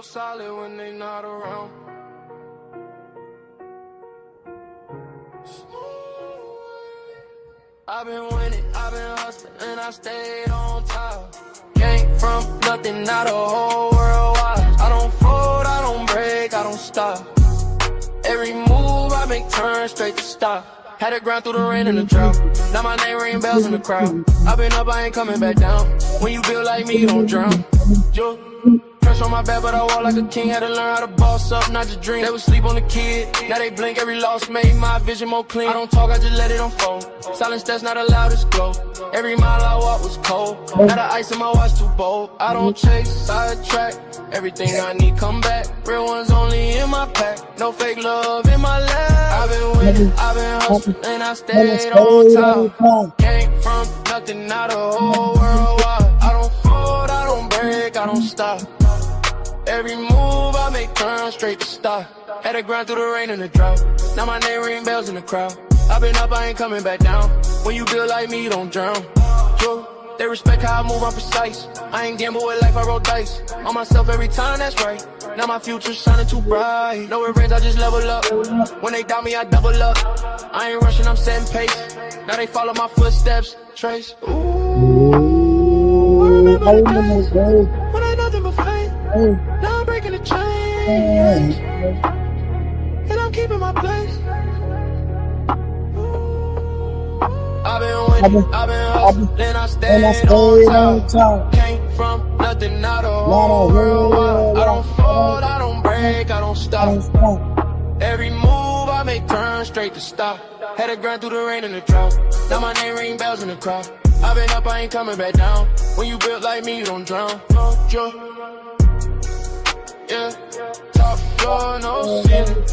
feel solid when they not around. I've been winning, I've been hustling, and I stayed on top. Came from nothing, now the whole world watch. I don't fold, I don't break, I don't stop. Every move I make turn straight to stop. Had to grind through the rain and the drought. Now my name ring bells in the crowd. I've been up, I ain't coming back down. When you build like me, you don't drown. Yo, fresh on my back, but I walk like a king. Had to learn how to boss up, not just dream. They would sleep on the kid, now they blink. Every loss made my vision more clean. I don't talk, I just let it unfold. Silence that's not allowed to glow. Every mile I walk was cold. Now the ice in my watch too bold. I don't chase, sidetrack. Everything I need come back. Real ones only in my pack. No fake love in my lap. I've been winning, I've been hustling, and I stayed on top. Came from nothing, now the whole world wide. I don't fold, I don't break, I don't stop. Every move I make turn straight to stop. Had to grind through the rain and the drought. Now my name ring bells in the crowd. I've been up, I ain't coming back down. When you build like me, you don't drown. Yo, they respect how I move, I'm precise. I ain't gamble with life, I roll dice. On myself every time, that's right. Now my future's shining too bright. No revenge, I just level up. When they doubt me, I double up. I ain't rushing, I'm setting pace. Now they follow my footsteps, trace. Ooh, I remember the days when I had nothing but faith. Now I'm breaking the chains, and I'm keeping my place. I've been winning, I've been hustling, and I stayed on top. Came from nothing, now the whole world wide. I don't fold, I don't break, I don't stop. Every move I make turn straight to stop. Had to grind through the rain and the drought. Now my name ring bells in the crowd. I've been up, I ain't coming back down. When you built like me, you don't drown. No joke. Yeah, top floor, no ceiling.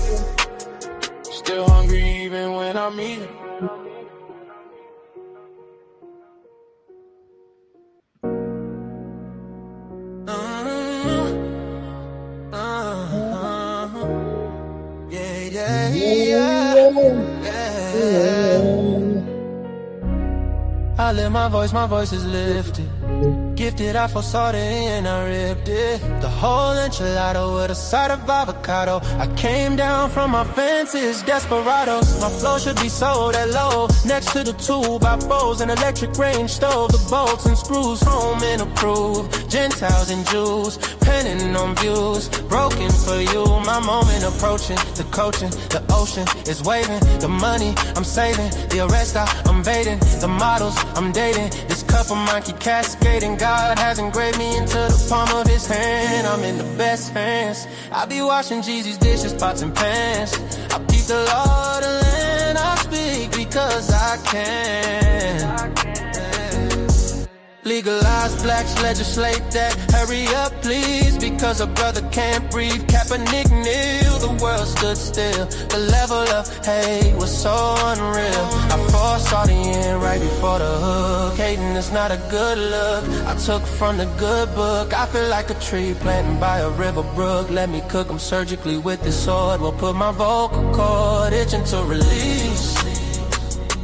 Still hungry even when I'm eating. I lift my voice is lifted. Gifted, I foresaw it and I ripped it. The whole enchilada with a side of avocado. I came down from my fences, desperados. My flow should be sold at low. Next to the 2x4s, an electric range stove. The bolts and screws, home and approved. Gentiles and Jews, penning on views. Broken for you, my moment approaching. The coaching, the ocean is waving. The money I'm saving, the arrest I'm evading. The models I'm dating, this cup of mine keep cascading. God has engraved me into the palm of his hand. I'm in the best hands. I be washing Jeezy's dishes, pots and pans. I keep the law of the land. I speak because I can. Legalize blacks, legislate that. Hurry up, please, because a brother can't breathe. Kaepernick kneel, the world stood still. The level of hate was so unreal. I foresaw the end right before the hook. Hating is not a good look. I took from the good book. I feel like a tree planted by a river brook. Let me cook them surgically with this sword. Will put my vocal cord itching to release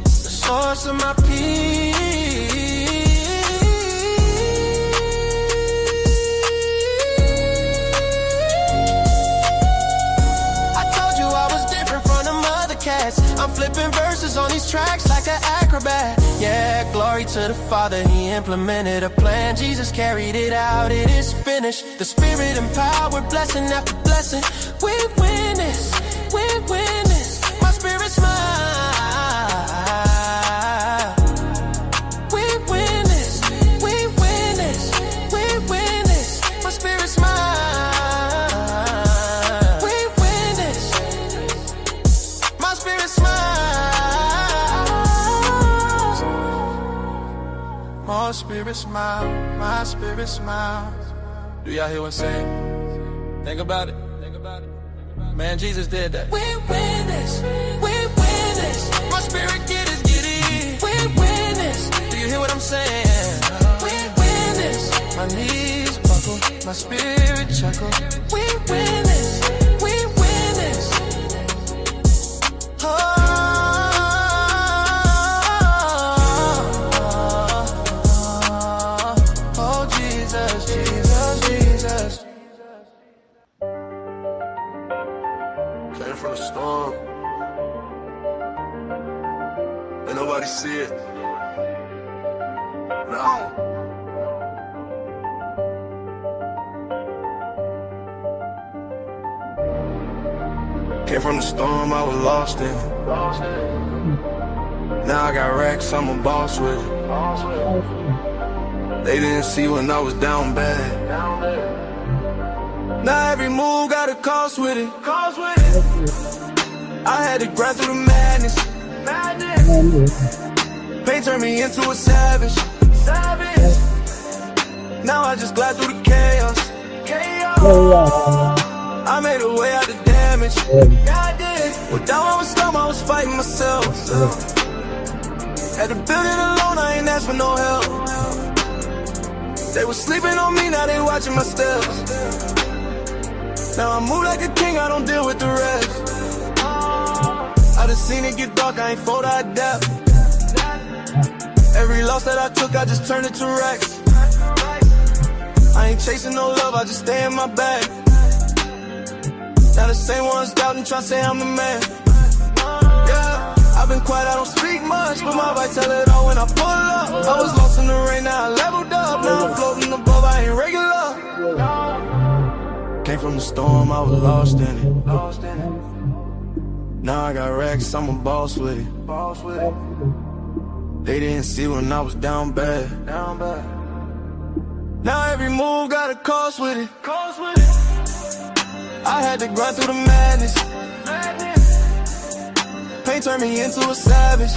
the source of my peace. I'm flipping verses on these tracks like an acrobat. Yeah, glory to the Father, he implemented a plan. Jesus carried it out, it is finished. The Spirit empowered, blessing after blessing. We win this, we win this. My spirit's mine. We win this, we win this, we win this. My spirit's mine. My spirit smile, my spirit smiles. Do y'all hear what I'm saying? Think about it. Man, Jesus did that. We win this, we win this. My spirit get it. We win this. Do you hear what I'm saying? We win this. My knees buckle, my spirit chuckle. We win this, we win this. Oh. it on. Came from the storm, I was lost in it. Now I got racks, I'm a boss with it. They didn't see when I was down bad. Now every move got a cost with it. I had to grind through the madness. Pain turned me into a savage. Now I just glide through the chaos. I made a way out the damage. Well, down I was dumb, I was fighting myself. Had to build it alone, I ain't asked for no help. They was sleeping on me, now they watching my steps. Now I move like a king, I don't deal with the rest. I done seen it get dark, I ain't fold, I adapt. Every loss that I took, I just turned it to racks. I ain't chasing no love, I just stay in my bag. Now the same ones doubting, tryna say I'm the man. Yeah, I've been quiet, I don't speak much, but my vibe tell it all when I pull up. I was lost in the rain, now I leveled up. Now I'm floating above, I ain't regular. Came from the storm, I was lost in it. Now I got racks, I'm a boss with it. They didn't see when I was down bad. Now every move got a cost with it. I had to grind through the madness. Pain turned me into a savage.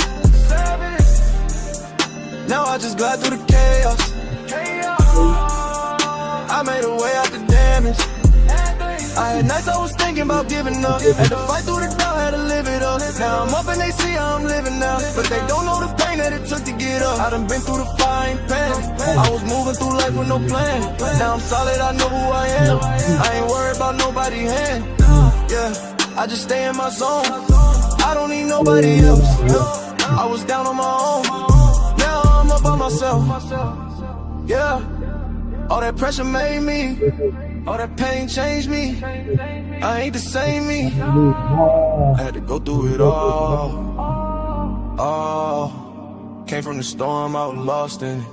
Now I just glide through the chaos. I made a way out the damage. I had nights I was thinking about giving up. Had to fight through the doubt, had to live it up. Now I'm up and they see how I'm living now, but they don't know the pain that it took to get up. I done been through the fire, ain't panic. I was moving through life with no plan. Now I'm solid, I know who I am. I ain't worried about nobody's hand. Yeah, I just stay in my zone. I don't need nobody else. I was down on my own. Now I'm up by myself. Yeah, all that pressure made me. All that pain changed me. I ain't the same me. I had to go through it all. Came from the storm, I was lost in it.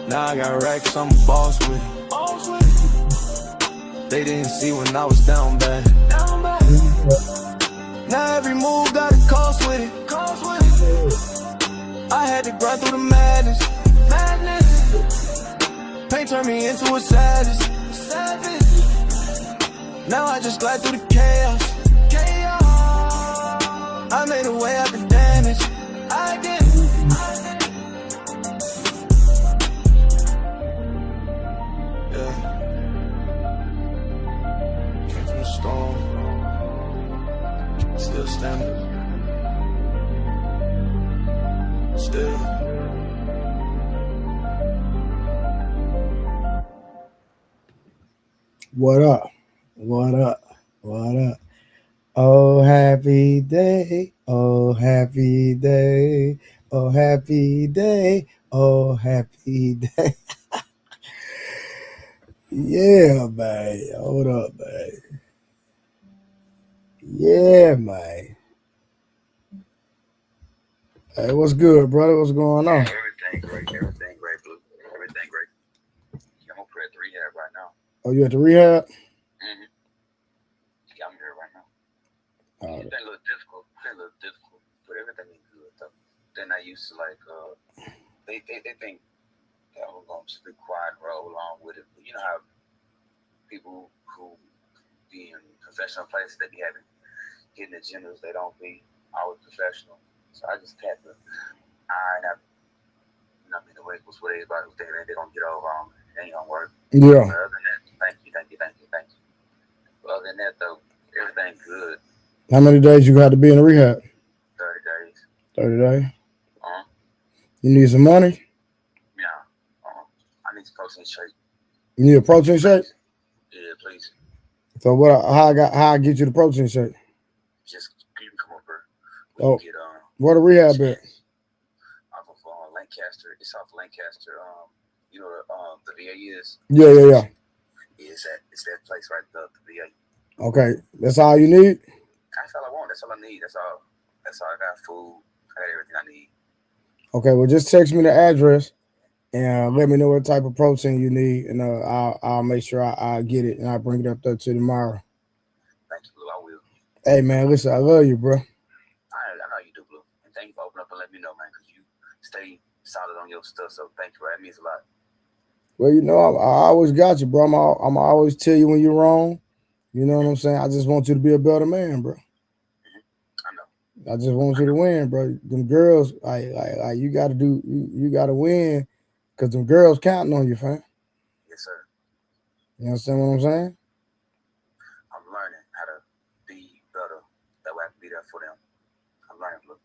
Now I got racks, I'm a boss with it. They didn't see when I was down bad. Now every move got a cost with it. I had to grind through the madness. Pain turned me into a savage. Now I just glide through the chaos. I made a way out the damage. I did. Yeah. Came from the storm. Still standing. Still. What up? What up? What up? Oh, happy day. Oh, happy day. Oh, happy day. Oh, happy day. Yeah, man. Hold up, man. Yeah, man. Hey, what's good, brother? What's going on? Everything great, Blue. Everything great. I'm up here at the rehab right now. Oh, you at the rehab? Mm-hmm. Yeah, I'm here right now. Oh, It's been a little difficult, but everything is good though. They're not used to they think that we're going to be quiet and roll along with it. But you know how people who be in professional places, they be having hidden agendas. They don't be always professional. So I just had to iron out, be the way it was with everybody who think they're going to get over on me. It ain't going to work. yeah. But other than that, thank you. But other than that, though, everything good. How many days you got to be in the rehab? 30 days. 30 days. Uh-huh. You need some money? Yeah. I need some protein shake. You need a protein shake? Yeah, please. So how I get you the protein shake? Just you can come over. Oh, get where the rehab at? Off of Lancaster. It's off Lancaster. You know the VA is. Yeah. Yeah, it's that place right there, the VA. Okay, that's all you need? That's all I want. That's all I need. That's all I got. Food. I got everything I need. Okay, well, just text me the address and let me know what type of protein you need, and I'll make sure I get it and I'll bring it up there to tomorrow. Thank you, Blue. I will. Hey man, listen, I love you, bro. I know you do, Blue. And thank you for opening up and letting me know, man, because you stay solid on your stuff. So thank you, bro. That means a lot. Well, you know, I always got you, bro. I'm always tell you when you're wrong. You know what I'm saying? I just want you to be a better man, bro. I know. I just want you to win, bro. Them girls, like you got to do, you got to win, cause them girls counting on you, fam. Yes, sir. You understand what I'm saying? I'm learning how to be better. That way I can be there for them. I'm learning, Blue.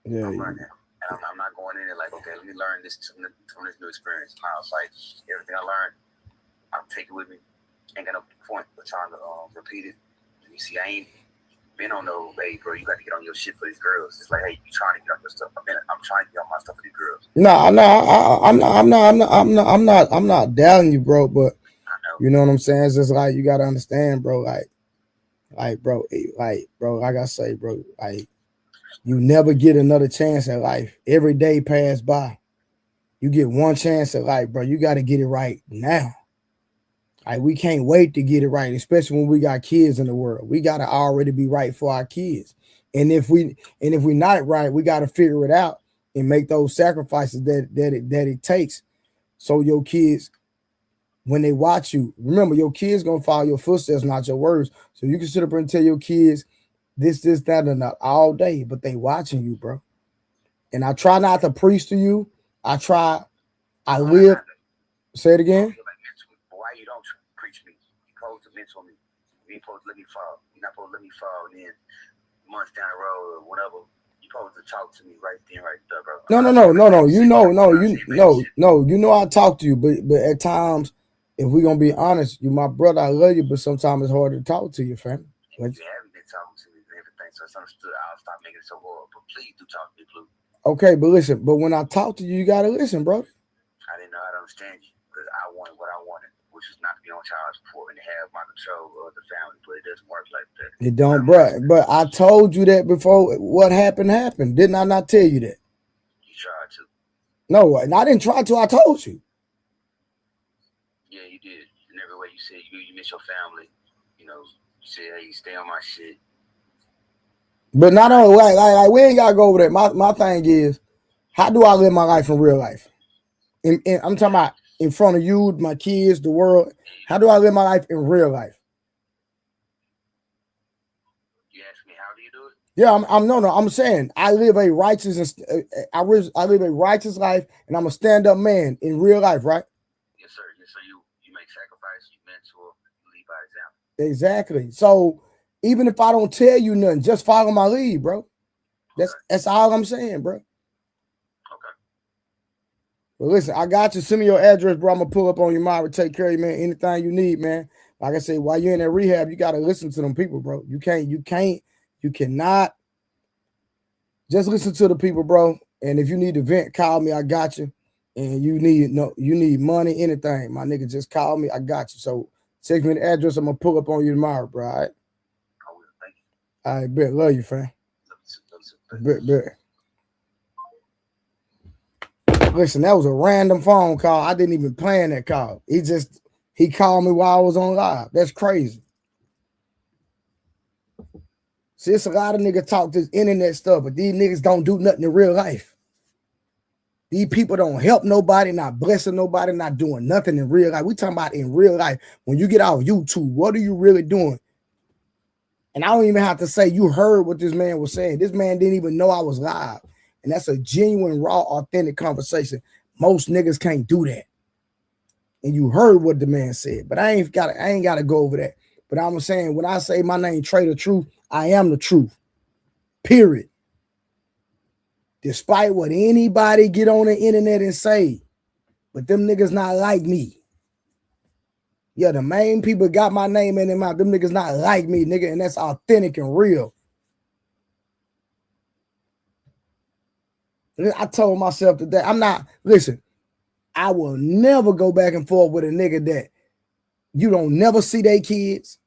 Yeah. I'm learning. And I'm not going in there like, okay, let me learn this from this new experience. No, it's like everything I learned, I'll take it with me. Ain't got no point of trying to repeat it. You see, I ain't been on no, hey, bro, you got to get on your shit for these girls. It's like, hey, you trying to get on your stuff. I'm trying to get on my stuff for these girls. I'm not doubting you, bro. But I know. you know what I'm saying? It's just like you gotta understand, bro. Bro, like I say, bro, like you never get another chance at life. Every day pass by. You get one chance at life, bro. You got to get it right now. Like we can't wait to get it right, especially when we got kids in the world. We got to already be right for our kids. And if we're not right, we got to figure it out and make those sacrifices that it takes. So your kids, when they watch you, remember your kids gonna follow your footsteps, not your words. So you can sit up and tell your kids this, that, and that all day, but they watching you, bro. And I try not to preach to you. I live. Say it again. Why you don't preach me? You supposed to mentor me. You ain't supposed to let me fall. You're not supposed to let me fall. And then months down the road or whatever, you supposed to talk to me right then, right there, bro. No. You know I talk to you, but at times, if we're gonna be honest, you my brother, I love you, but sometimes it's hard to talk to you, fam. Like, you haven't been talking to me and everything, so it's understood. I'll stop making it so hard. But please do talk to me, Blue. Okay, but listen, but when I talk to you, you gotta listen, bro. I didn't know how to understand you because I wanted what I wanted, which is not to be on child support and to have my control of the family, but it doesn't work like that. It don't, bro. But I told you that before. What happened? Didn't I not tell you that? You tried to. No, and I didn't try to. I told you. Yeah, you did. In every way, you said you miss your family. You know, you said, hey, stay on my shit. But not only like we ain't gotta go over that. My thing is, how do I live my life in real life? And I'm talking about in front of you, my kids, the world. How do I live my life in real life? You ask me, how do you do it? Yeah, I'm saying I live a righteous I live a righteous life, and I'm a stand-up man in real life, right? Yes, sir. Yes, sir. You make sacrifice, you mentor, you lead by example. Exactly. So even if I don't tell you nothing, just follow my lead, bro. That's all I'm saying, bro. Okay. Well, listen, I got you. Send me your address, bro. I'm gonna pull up on your mind. Take care of you, man. Anything you need, man. Like I say, while you're in that rehab, you gotta listen to them people, bro. You cannot just listen to the people, bro. And if you need to vent, call me. I got you. And you need money, anything, my nigga. Just call me. I got you. So text me the address. I'm gonna pull up on you tomorrow, bro. All right. I will. Thank you. All right, bet. Love you, fam. Bet. Listen, that was a random phone call. I didn't even plan that call. He called me while I was on live. That's crazy. See, it's a lot of niggas talk this internet stuff, but these niggas don't do nothing in real life. These people don't help nobody, not blessing nobody, not doing nothing in real life. We talking about in real life. When you get off YouTube, what are you really doing? And I don't even have to say you heard what this man was saying. This man didn't even know I was live. And that's a genuine, raw, authentic conversation. Most niggas can't do that. And you heard what the man said, but I ain't gotta go over that. But I'm saying, when I say my name Trader Truth, I am the truth. Period. Despite what anybody get on the internet and say, but them niggas not like me. Yeah, the main people got my name in their mouth. Them niggas not like me, nigga, and that's authentic and real. I told myself today, I will never go back and forth with a nigga that you don't never see their kids.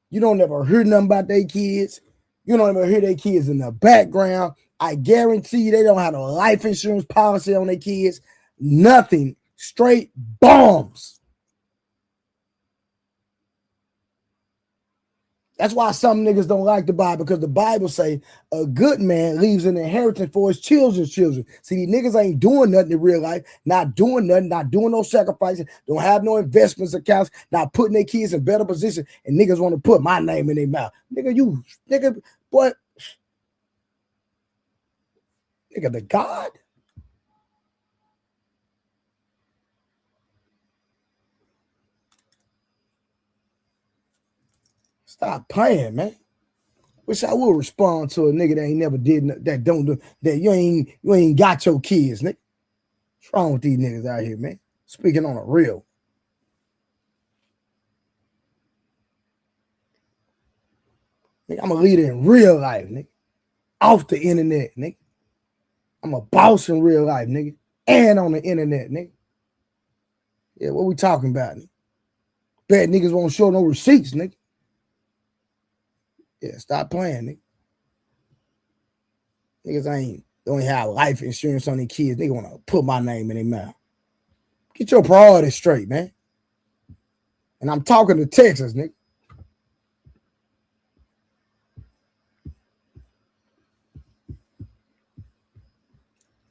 You don't ever hear nothing about their kids. You don't ever hear their kids in the background. I guarantee you they don't have a life insurance policy on their kids. Nothing. Straight bombs. That's why some niggas don't like the Bible, because the Bible say a good man leaves an inheritance for his children's children. See, these niggas ain't doing nothing in real life, not doing nothing, not doing no sacrifices, don't have no investments accounts, not putting their kids in better position, and niggas want to put my name in their mouth. Nigga, what? Nigga, the God? Stop playing, man. Wish I would respond to a nigga that ain't never did that don't do that. You ain't got your kids, nigga. What's wrong with these niggas out here, man? Speaking on a real. Nigga, I'm a leader in real life, nigga. Off the internet, nigga. I'm a boss in real life, nigga. And on the internet, nigga. Yeah, what we talking about, nigga? Bad niggas won't show no receipts, nigga. Yeah, stop playing, nigga. Niggas don't have life insurance on their kids. Nigga want to put my name in their mouth. Get your priorities straight, man. And I'm talking to Texas, nigga.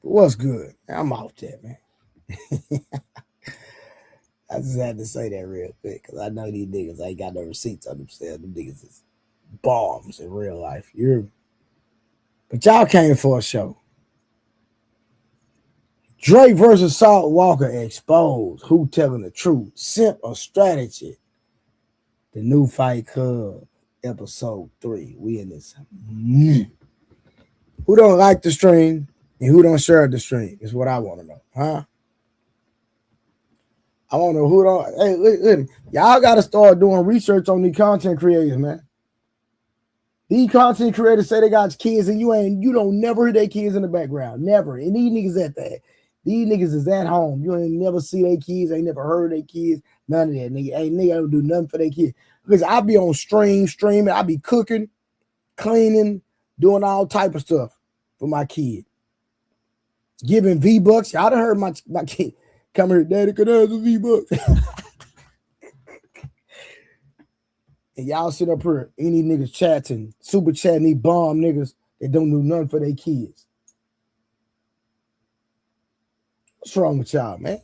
But what's good? I'm out there, man. I just had to say that real quick because I know these niggas ain't got no receipts on themselves. Them niggas is bombs in real life. But y'all came for a show. Drake versus Sauce Walka exposed. Who telling the truth? Simp or strategy? The new Fight Club, Ep.3. We in this. Who don't like the stream and who don't share the stream is what I want to know, huh? I want to know who don't. Hey, listen, y'all got to start doing research on these content creators, man. These content creators say they got kids and you don't never hear their kids in the background. Never. And these niggas at that. These niggas is at home. You ain't never see their kids, ain't never heard their kids, none of that. Nigga don't do nothing for their kids. Because I be on streaming, I be cooking, cleaning, doing all type of stuff for my kid. Giving V-Bucks. Y'all done heard my kid come here, Daddy, could I have some V-Bucks? And y'all sit up here, any niggas chatting, super chatting these bomb niggas that don't do nothing for their kids. What's wrong with y'all, man?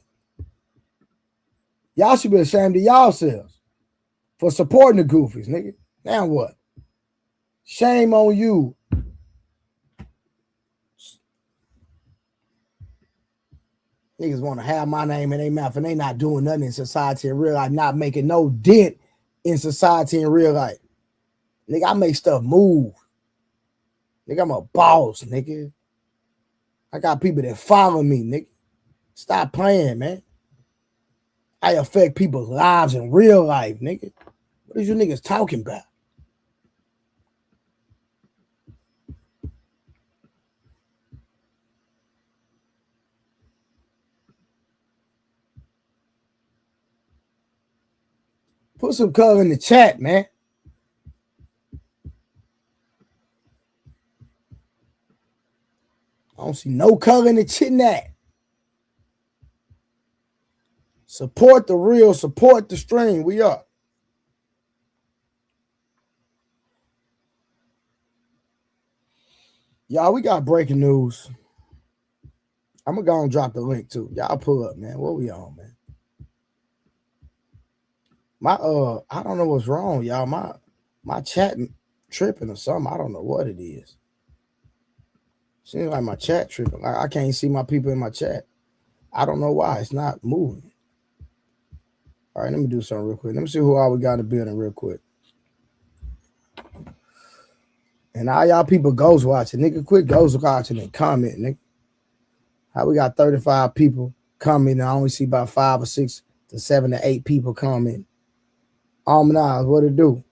Y'all should be ashamed of yourselves for supporting the goofies, nigga. Now what? Shame on you. Niggas want to have my name in their mouth and they not doing nothing in society in real life, not making no dent in society in real life. Nigga, I make stuff move. Nigga, I'm a boss, nigga. I got people that follow me, nigga. Stop playing, man. I affect people's lives in real life, nigga. What is you niggas talking about? Put some color in the chat, man. I don't see no color in the chat. Support the real, support the stream. We are. Y'all, we got breaking news. I'm gonna go and drop the link too. Y'all pull up, man. What we on, man? I don't know what's wrong, y'all. My chat tripping or something. I don't know what it is. Seems like my chat tripping. I can't see my people in my chat. I don't know why. It's not moving. All right, let me do something real quick. Let me see who all we got in the building real quick. And all y'all people ghost watching. Nigga, quit ghost watching and comment, nigga. How we got 35 people commenting. I only see about 5 or 6 to 7 to 8 people commenting. Almanaz, what it do?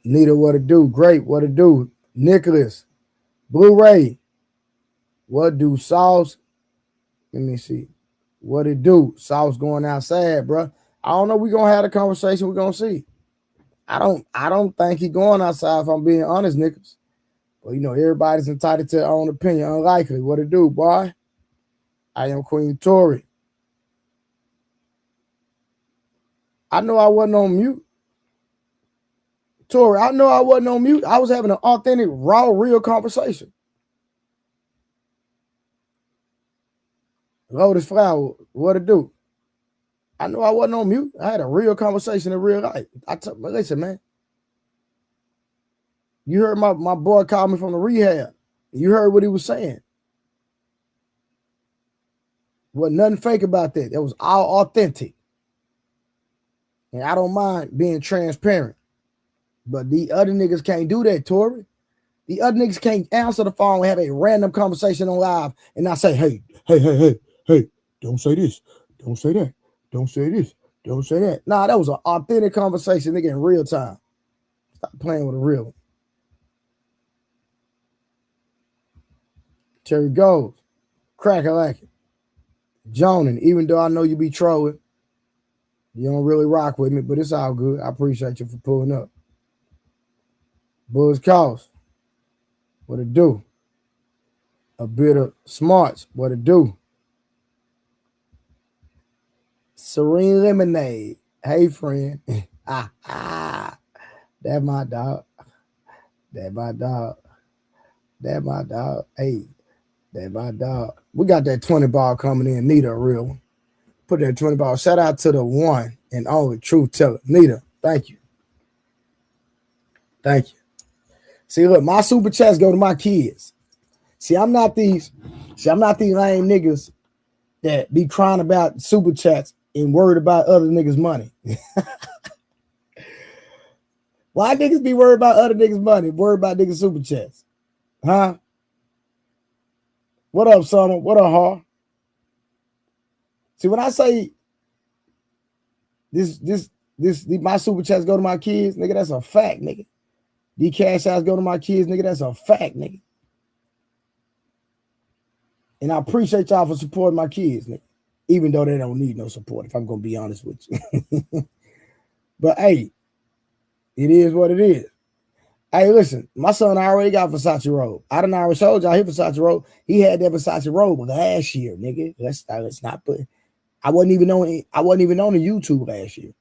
Nita, what it do? Great, what it do? Nicholas, Blu-ray, what do? Sauce? Let me see. What it do? Sauce going outside, bro. I don't know. We gonna have a conversation. We're gonna see. I don't think he going outside, if I'm being honest, niggas. Well, you know, everybody's entitled to their own opinion. Unlikely. What it do, boy? I am Queen Tori. I know I wasn't on mute. Tori, I know I wasn't on mute. I was having an authentic, raw, real conversation. Lotus Flower, what it do? I know I wasn't on mute. I had a real conversation in real life. Listen, man. You heard my boy call me from the rehab. You heard what he was saying. Wasn't nothing fake about that. It was all authentic. And I don't mind being transparent. But the other niggas can't do that, Tori. The other niggas can't answer the phone and have a random conversation on live and not say, hey, don't say this. Don't say that. Don't say this. Don't say that. Nah, that was an authentic conversation, nigga, in real time. Stop playing with a real one. Terry goes, crack-a-lacking. Jonan, even though I know you be trolling, you don't really rock with me, but it's all good. I appreciate you for pulling up. Buzz Cost, what it do? A bit of smarts, what it do? Serene Lemonade, hey friend. That my dog. That my dog. That my dog. Hey, that my dog. We got that 20 ball coming in. Nita, a real one. Put that 20 ball. Shout out to the one and only truth teller. Nita, thank you. Thank you. See, look, my super chats go to my kids. See, I'm not these lame niggas that be crying about super chats and worried about other niggas' money. Why niggas be worried about other niggas' money, worried about niggas' super chats? Huh? What up, Summer? What up, Har? See, when I say this, my super chats go to my kids, nigga, that's a fact, nigga. These cash outs go to my kids, nigga, that's a fact, nigga. And I appreciate y'all for supporting my kids, nigga. Even though they don't need no support, if I'm going to be honest with you. But, hey, it is what it is. Hey, listen, my son already got Versace robe. I done already showed y'all his Versace robe. He had that Versace robe last year, nigga. Let's not put. I wasn't even on the YouTube last year.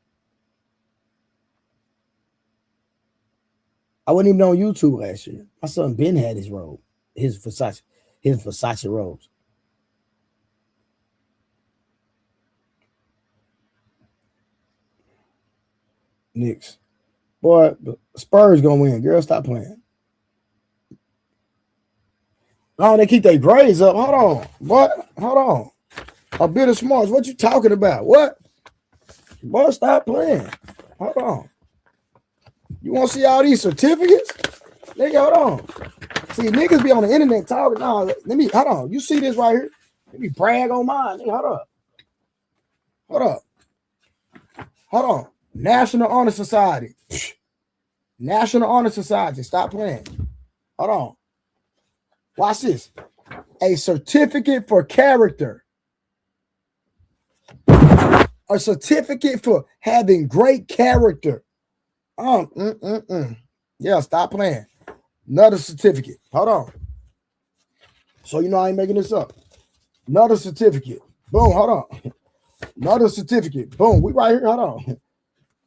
I wasn't even on YouTube last year. My son Ben had his robe, his Versace robes. Knicks. Boy, Spurs gonna win. Girl, stop playing. Oh, they keep their grades up. Hold on. What? Hold on. A bit of smarts. What you talking about? What? Boy, stop playing. Hold on. You want to see all these certificates? Nigga, hold on. See, niggas be on the internet talking. No, let me, hold on. You see this right here? Let me brag on mine. Nigga, hold up. Hold up. Hold on. National Honor Society. National Honor Society. Stop playing. Hold on. Watch this. A certificate for character. A certificate for having great character. Yeah, stop playing. Another certificate. Hold on. So you know I ain't making this up. Another certificate. Boom, hold on. Another certificate. Boom, we right here. Hold on.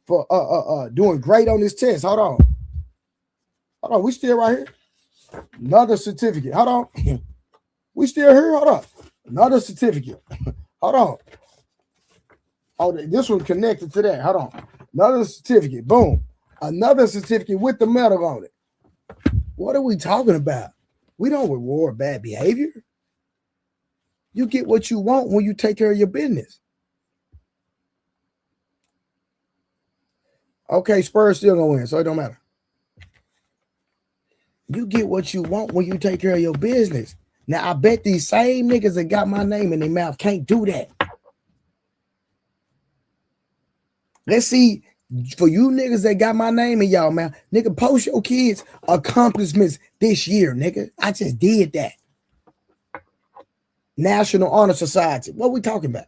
For doing great on this test. Hold on. Hold on, we still right here. Another certificate. Hold on. We still here. Hold on. Another certificate. Hold on. Oh, this one connected to that. Hold on. Another certificate. Boom. Another certificate with the medal on it. What are we talking about? We don't reward bad behavior. You get what you want when you take care of your business. Okay, Spurs still gonna win, so it don't matter. You get what you want when you take care of your business. Now, I bet these same niggas that got my name in their mouth can't do that. Let's see, for you niggas that got my name in y'all mouth, nigga, post your kids' accomplishments this year, nigga. I just did that. National Honor Society. What we talking about?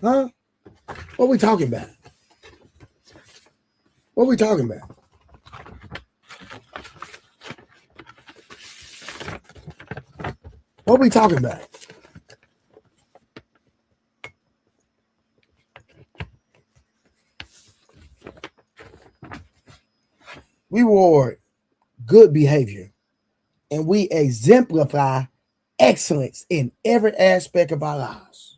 Huh? What we talking about? What we talking about? What we talking about? We reward good behavior and we exemplify excellence in every aspect of our lives.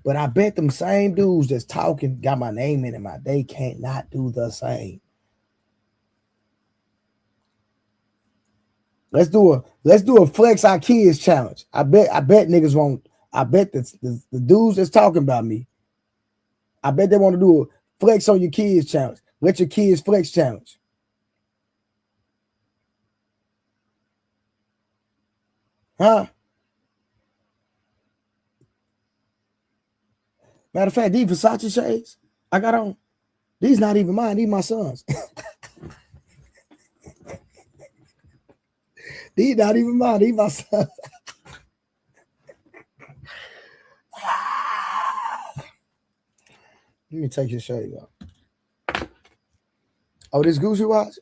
But I bet them same dudes that's talking, got my name in it, they cannot do the same. Let's do a flex our kids challenge. I bet niggas won't. I bet the dudes that's talking about me, I bet they want to do a flex on your kids challenge. Let your kids flex challenge. Huh? Matter of fact, these Versace shades I got on, these not even mine, these my sons. These not even mine, these my sons. Let me take your shade off. Oh, this Gucci watch?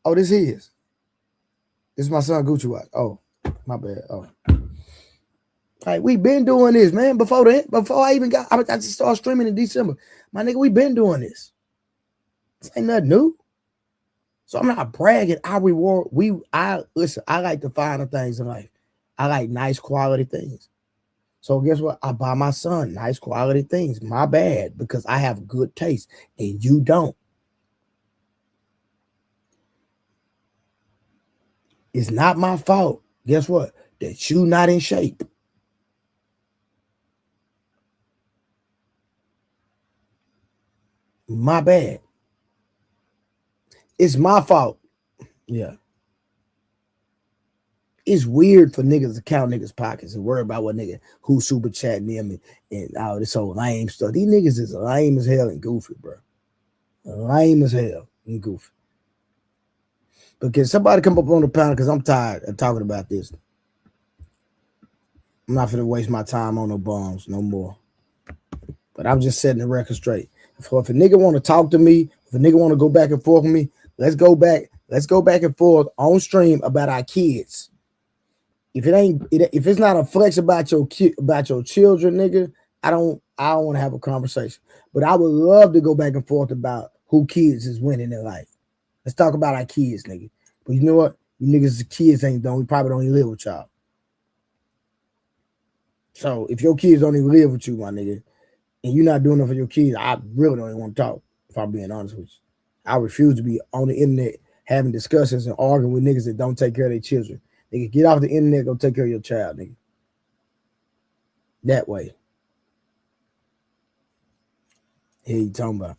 Oh, this his. This is my son Gucci watch. Oh, my bad. Oh. Like, we been doing this, man. Before I even got, I just started streaming in December. My nigga, we been doing this. This ain't nothing new. So I'm not bragging. I reward. Listen, I like the finer things in life. I like nice quality things. So guess what? I buy my son nice quality things. My bad, because I have good taste and you don't. It's not my fault. Guess what? That you not in shape. My bad. It's my fault. Yeah. It's weird for niggas to count niggas' pockets and worry about what nigga who super chatting them and all this whole lame stuff. These niggas is lame as hell and goofy, bro. Lame as hell and goofy. But can somebody come up on the panel, because I'm tired of talking about this. I'm not finna waste my time on no bombs no more. But I'm just setting the record straight. If a nigga want to talk to me, if a nigga want to go back and forth with me, let's go back and forth on stream about our kids. If it's not a flex about your children, nigga, I don't want to have a conversation. But I would love to go back and forth about who kids is winning in life. Let's talk about our kids, nigga. But you know what? You niggas' kids we probably don't even live with y'all. So if your kids don't even live with you, my nigga, and you're not doing it for your kids, I really don't even want to talk, if I'm being honest with you. I refuse to be on the internet having discussions and arguing with niggas that don't take care of their children. Nigga, get off the internet, go take care of your child, nigga. That way. Here you talking about.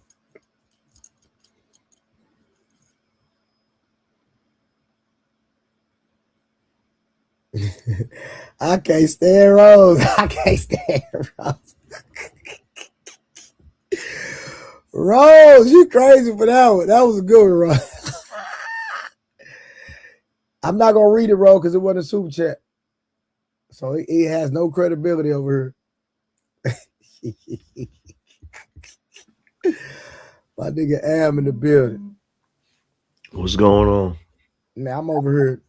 I can't stand Rose. I can't stand Rose. Rose, you crazy for that one. That was a good one, Rose. I'm not gonna read it, Rose, because it wasn't a super chat. So it has no credibility over here. My nigga Am in the building. What's going on? Man, I'm over here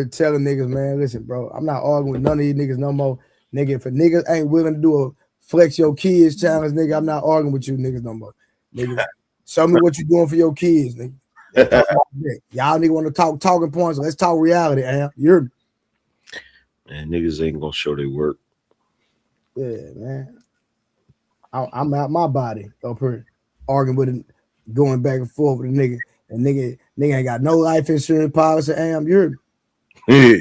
telling niggas, man, listen, bro, I'm not arguing with none of these niggas no more. Nigga, if a nigga ain't willing to do a flex your kids challenge, nigga, I'm not arguing with you niggas no more. Nigga, show me what you doing for your kids, nigga. Y'all nigga want to talk talking points. Let's talk reality, Am. You're Man, niggas ain't gonna show their work. Yeah, man. I'm out my body up here arguing with him, going back and forth with a nigga. And nigga ain't got no life insurance policy. Am, you're Yo,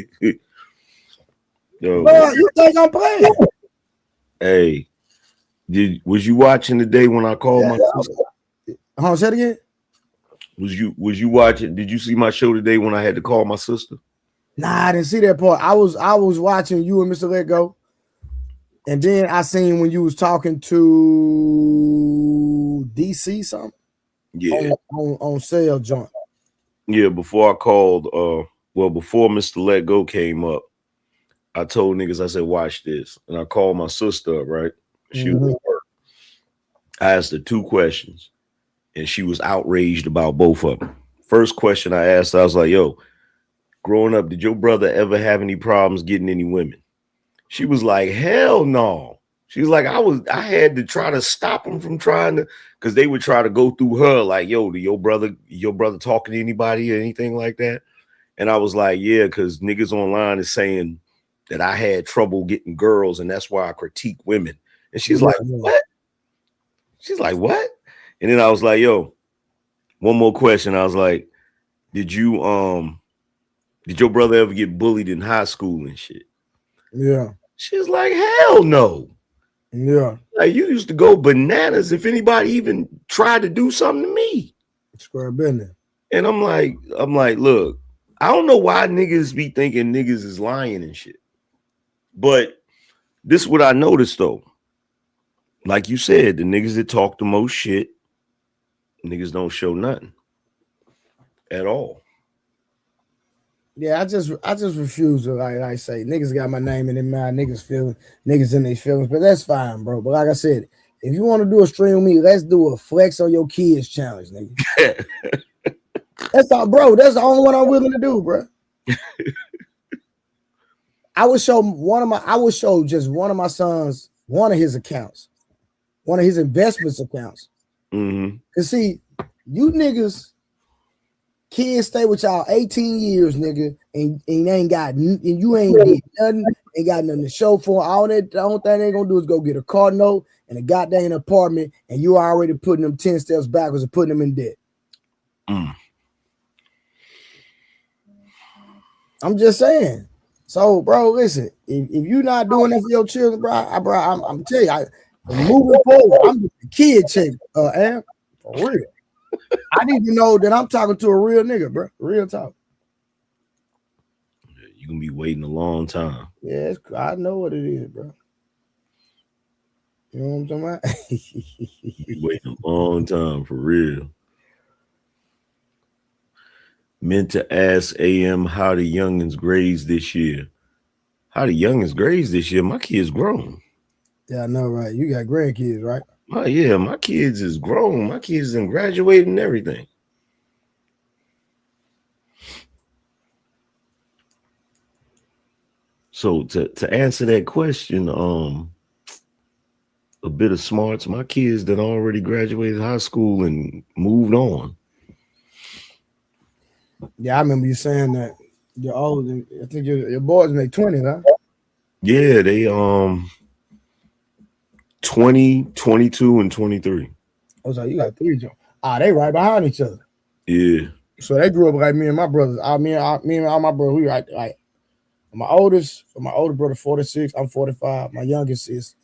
bro, you think I'm playing? Hey, was you watching the day when I called my sister? Say it again. Was you watching? Did you see my show today when I had to call my sister? Nah, I didn't see that part. I was watching you and Mr. Let Go. And then I seen when you was talking to DC something. Yeah. On sale joint. Yeah, before I called, before Mr. Let Go came up, I told niggas, I said, watch this. And I called my sister up, right? She was at work. I asked her 2 questions, and she was outraged about both of them. First question I asked her, I was like, "Yo, growing up, did your brother ever have any problems getting any women?" She was like, "Hell no." She was like, I had to try to stop him from trying to, because they would try to go through her, like, "Yo, do your brother talking to anybody or anything like that?" And I was like, "Yeah, because niggas online is saying that I had trouble getting girls, and that's why I critique women." And she's Yeah, like, yeah. "What?" She's like, "What?" And then I was like, "Yo, one more question." I was like, "Did did your brother ever get bullied in high school and shit?" Yeah. She's like, "Hell no." Yeah. Like, you used to go bananas if anybody even tried to do something to me. Square business. And I'm like, look, I don't know why niggas be thinking niggas is lying and shit. But this is what I noticed though. Like you said, the niggas that talk the most shit, niggas don't show nothing at all. Yeah, I just refuse to like say niggas got my name in their mind, niggas in their feelings, but that's fine, bro. But like I said, if you want to do a stream with me, let's do a flex on your kids challenge, nigga. That's all, bro. That's the only one I'm willing to do, bro. I would show just one of my sons, one of his accounts, one of his investments accounts. Mm-hmm. Cause see, you niggas kids stay with y'all 18 years, nigga, and ain't got and you ain't did nothing, ain't got nothing to show for all that. The only thing they gonna do is go get a car note and a goddamn apartment, and you already putting them 10 steps backwards and putting them in debt. I'm just saying. So, bro, listen, if you not doing that for your children, bro, I'm telling you, moving forward, I'm just a kid chick, Am, for real. I need to know that I'm talking to a real nigga, bro. Real talk. You're gonna be waiting a long time. Yeah, I know what it is, bro. You know what I'm talking about? Be waiting a long time for real. Meant to ask AM how the youngins grades this year. How the youngins grades this year? My kids grown. Yeah, I know, right? You got grandkids, right? My kids is grown. My kids done graduated and everything. So to answer that question, a bit of smarts. My kids that already graduated high school and moved on. Yeah, I remember you saying that. You're old. I think your boys in their 20s, huh? Yeah, they 20, 22, and 23. I was like, you got three, Joe. They right behind each other. Yeah. So they grew up like me and my brothers. Me and all my brothers, we right. My older brother 46. I'm 45. My youngest is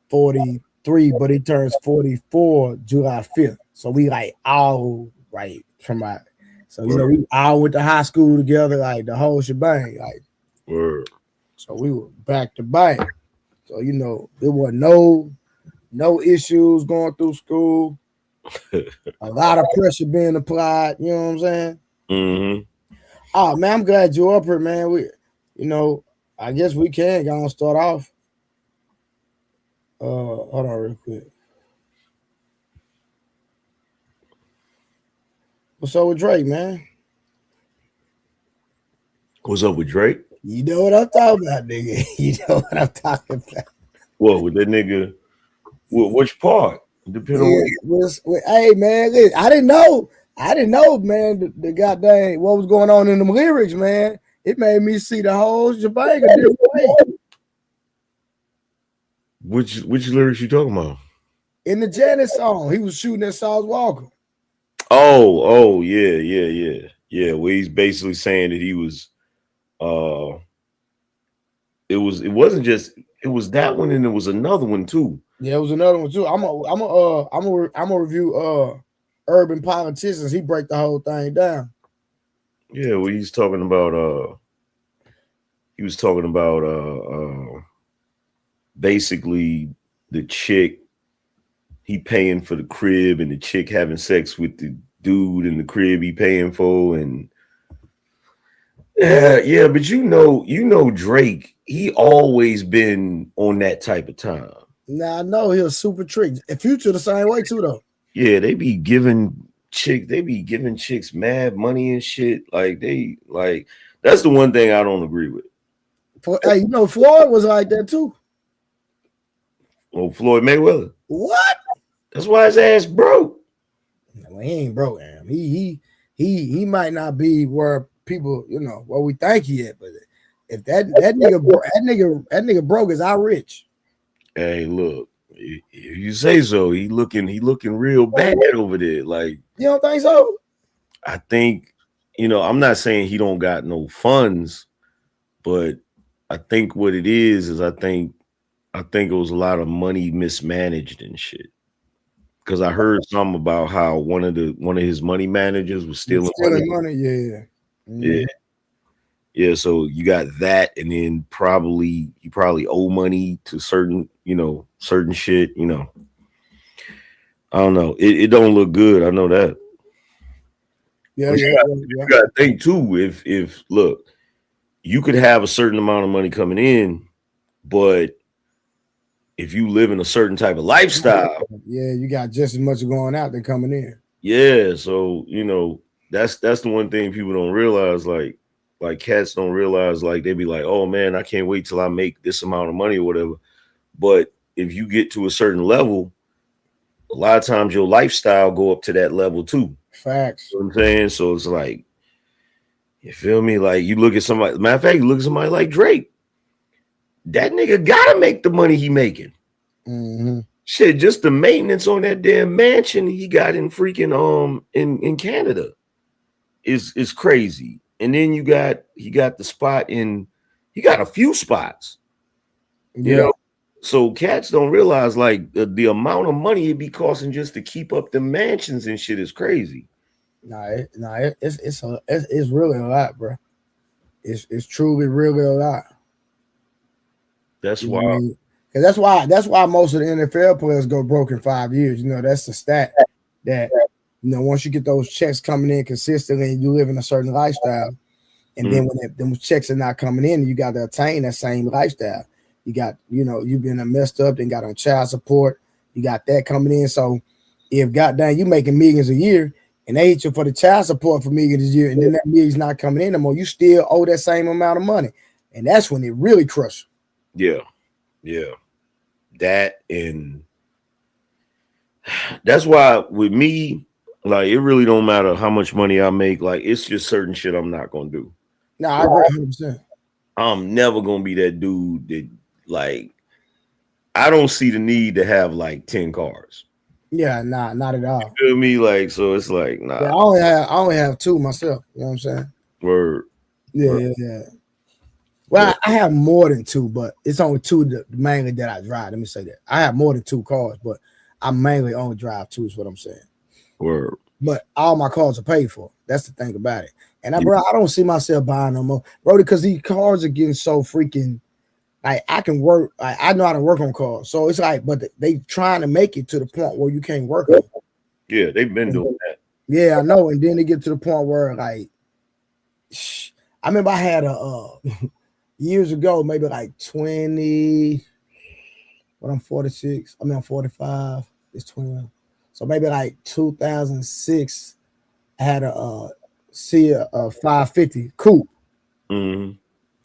43, but he turns 44 July 5th. So we like all right from my. So you know we all went to high school together, like the whole shebang, like. Word. So we were back to back. So you know there was no issues going through school. A lot of pressure being applied. You know what I'm saying? Mm-hmm. Oh man, I'm glad you're up here, man. I guess we can go and start off. Hold on real quick. What's up with Drake, man? What's up with Drake? You know what I'm talking about, nigga. You know what I'm talking about. What with that nigga? Which part? Depending on Hey man, listen, I didn't know, man, the goddamn what was going on in them lyrics, man. It made me see the whole shebang a different way. which lyrics you talking about? In the Janet song, he was shooting at Sauce Walka. Oh, yeah. Where he's basically saying that he was it was that one and it was another one too. Yeah, it was another one too. I'm a review Urban Politicians. He break the whole thing down. Yeah, where he was talking about basically the chick he paying for the crib and the chick having sex with the dude in the crib he paying for. And yeah, but you know Drake, he always been on that type of time. Nah, I know he was super tricked. And Future the same way too, though. Yeah, they be giving chicks mad money and shit. Like that's the one thing I don't agree with. Hey, Floyd was like that too. Oh, Floyd Mayweather. What? That's why his ass broke. Well, he ain't broke, man. He might not be where people, where we think he is, but if that nigga broke is out rich. Hey, look, if you say so, he looking real bad over there. Like, you don't think so? I think, I'm not saying he don't got no funds, but I think what it is I think it was a lot of money mismanaged and shit. Because I heard something about how one of his money managers was stealing money. Yeah. Mm-hmm. Yeah. So you got that, and then you probably owe money to certain shit. I don't know. It don't look good. I know that. Yeah. You got to think too. If look, you could have a certain amount of money coming in, but if you live in a certain type of lifestyle, you got just as much going out than coming in. Yeah, so that's the one thing people don't realize. Like cats don't realize. Like they be like, "Oh man, I can't wait till I make this amount of money or whatever." But if you get to a certain level, a lot of times your lifestyle go up to that level too. Facts. You know what I'm saying? So it's like, you feel me? Like you look at somebody. Matter of fact, you look at somebody like Drake. That nigga gotta make the money he making. Mm-hmm. Shit, just the maintenance on that damn mansion he got in freaking in Canada is crazy. And then he got the spot he got a few spots. Yeah. So cats don't realize like the amount of money it be costing just to keep up the mansions and shit is crazy. It's really a lot, bro. It's truly really a lot. That's why. Because that's why most of the NFL players go broke in 5 years. That's the stat that once you get those checks coming in consistently and you live in a certain lifestyle, and then when them checks are not coming in, you got to attain that same lifestyle. You got, you've been messed up, then got on child support, you got that coming in. So if goddamn you making millions a year and they hit you for the child support for millions a year, and then that million's not coming in no more, you still owe that same amount of money. And that's when it really crushes. Yeah. That, and that's why with me, like it really don't matter how much money I make. Like it's just certain shit I'm not gonna do. No, I agree 100%. I'm never gonna be that dude that like I don't see the need to have like 10 cars. Yeah, not at all. You feel me? Like, so it's like, nah. Yeah, I only have 2 myself. You know what I'm saying? Word. Yeah. Well, I have more than 2, but it's only 2 mainly that I drive. Let me say that. I have more than 2 cars, but I mainly only drive 2 is what I'm saying. Word. But all my cars are paid for. That's the thing about it. And I don't see myself buying no more, bro, because these cars are getting so freaking, like I can work. I know how to work on cars. So it's like, but they trying to make it to the point where you can't work on them. Yeah, they've been doing that. Yeah, I know. And then they get to the point where like, I remember I had a years ago, maybe like 20, but I'm 46. I mean, I'm 45. It's 21. So maybe like 2006, I had a 550 coupe,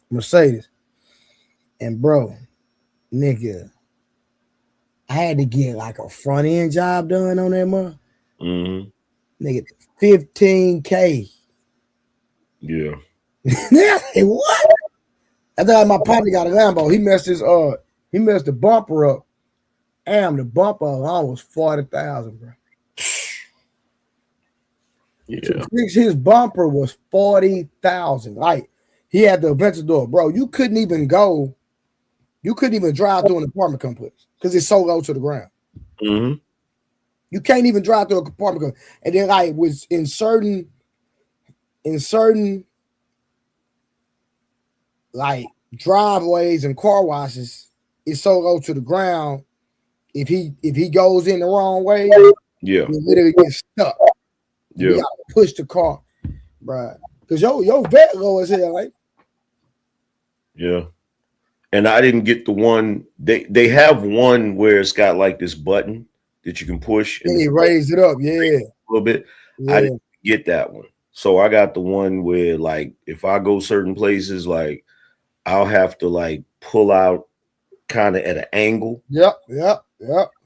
Mercedes. And bro, nigga, I had to get like a front end job done on that month. Nigga, $15K. Yeah. What? I thought my partner got a Lambo. He messed the bumper up. Damn, the bumper alone was 40,000, bro. Yeah. To fix his bumper was 40,000. Like he had the adventure door, bro. You couldn't even drive through an apartment complex because it's so low to the ground. You can't even drive through a apartment complex. And then like was in certain like driveways and car washes, it's so low to the ground. If he goes in the wrong way, yeah, he literally gets stuck. Yeah, you gotta push the car, bro. Because your vet low as hell, like. Yeah, And I didn't get the one. They have one where it's got like this button that you can push and He raised it up, yeah, a little bit. I yeah. didn't get that one. So I got the one where like if I go certain places, like I'll have to like pull out kind of at an angle Yep.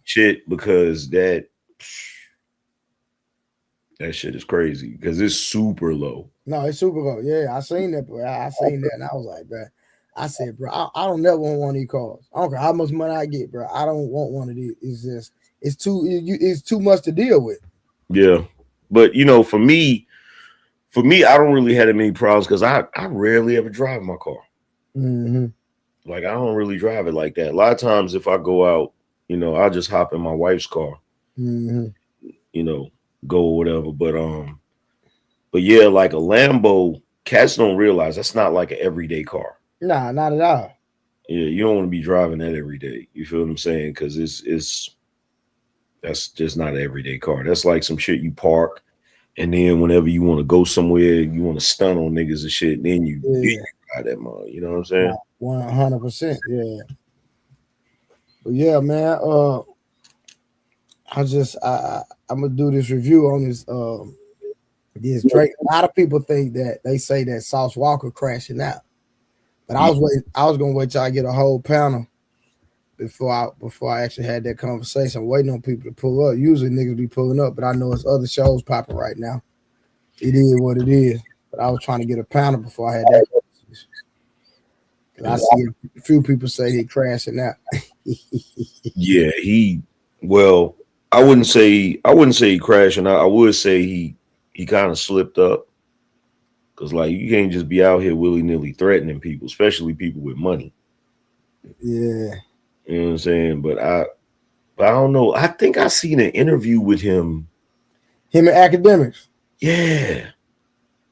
shit because that shit is crazy because it's super low. No, it's super low. Yeah, I seen that, bro. I seen that, and I was like, bro. I said, bro, I don't never want one of these cars. I don't care how much money I get, bro. I don't want one of these. It's just, it's too much to deal with. Yeah, but you know, for me, I don't really have that many problems because I rarely ever drive my car. Mm-hmm. Like I don't really drive it like that. A lot of times, if I go out, you know, I'll just hop in my wife's car. Mm-hmm. You know, go or whatever. But yeah, like a Lambo, cats don't realize that's not like an everyday car. Nah, not at all. Yeah, you don't want to be driving that every day. You feel what I'm saying? Because it's that's just not an everyday car. That's like some shit you park, and then whenever you want to go somewhere, you want to stun on niggas and shit, then you ride that mug. You know what I'm saying? 100%. Yeah. But yeah, man. I'm gonna do this review on this Drake. A lot of people think that they say that Sauce Walka crashing out, but I was gonna wait till I get a whole panel before I actually had that conversation. I'm waiting on people to pull up. Usually niggas be pulling up, but I know it's other shows popping right now. It is what it is. But I was trying to get a panel before I had that conversation. I see a few people say he crashing out. Yeah, well, I wouldn't say he crashing out. I would say he kind of slipped up. Cause like you can't just be out here willy-nilly threatening people, especially people with money. Yeah. You know what I'm saying? But I don't know. I think I seen an interview with him. Him and academics. Yeah.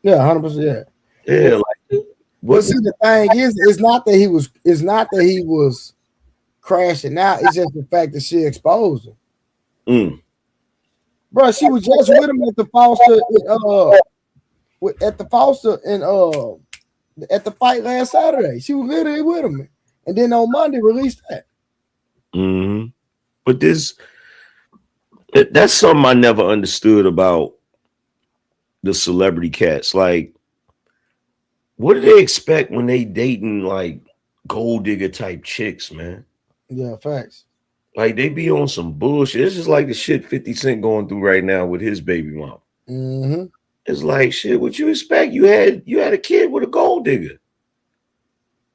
Yeah, 100%. Yeah, like But see, the thing is, it's not that he was crashing out. It's just the fact that she exposed him. Bro, she was just with him at the Foster and at the fight last Saturday. She was literally with him, and then on Monday released that. But that's something I never understood about the celebrity cats. Like, what do they expect when they dating like gold digger type chicks, man? Yeah, facts. Like they be on some bullshit. It's just like the shit 50 Cent going through right now with his baby mom. Mm-hmm. It's like shit. What you expect? You had a kid with a gold digger.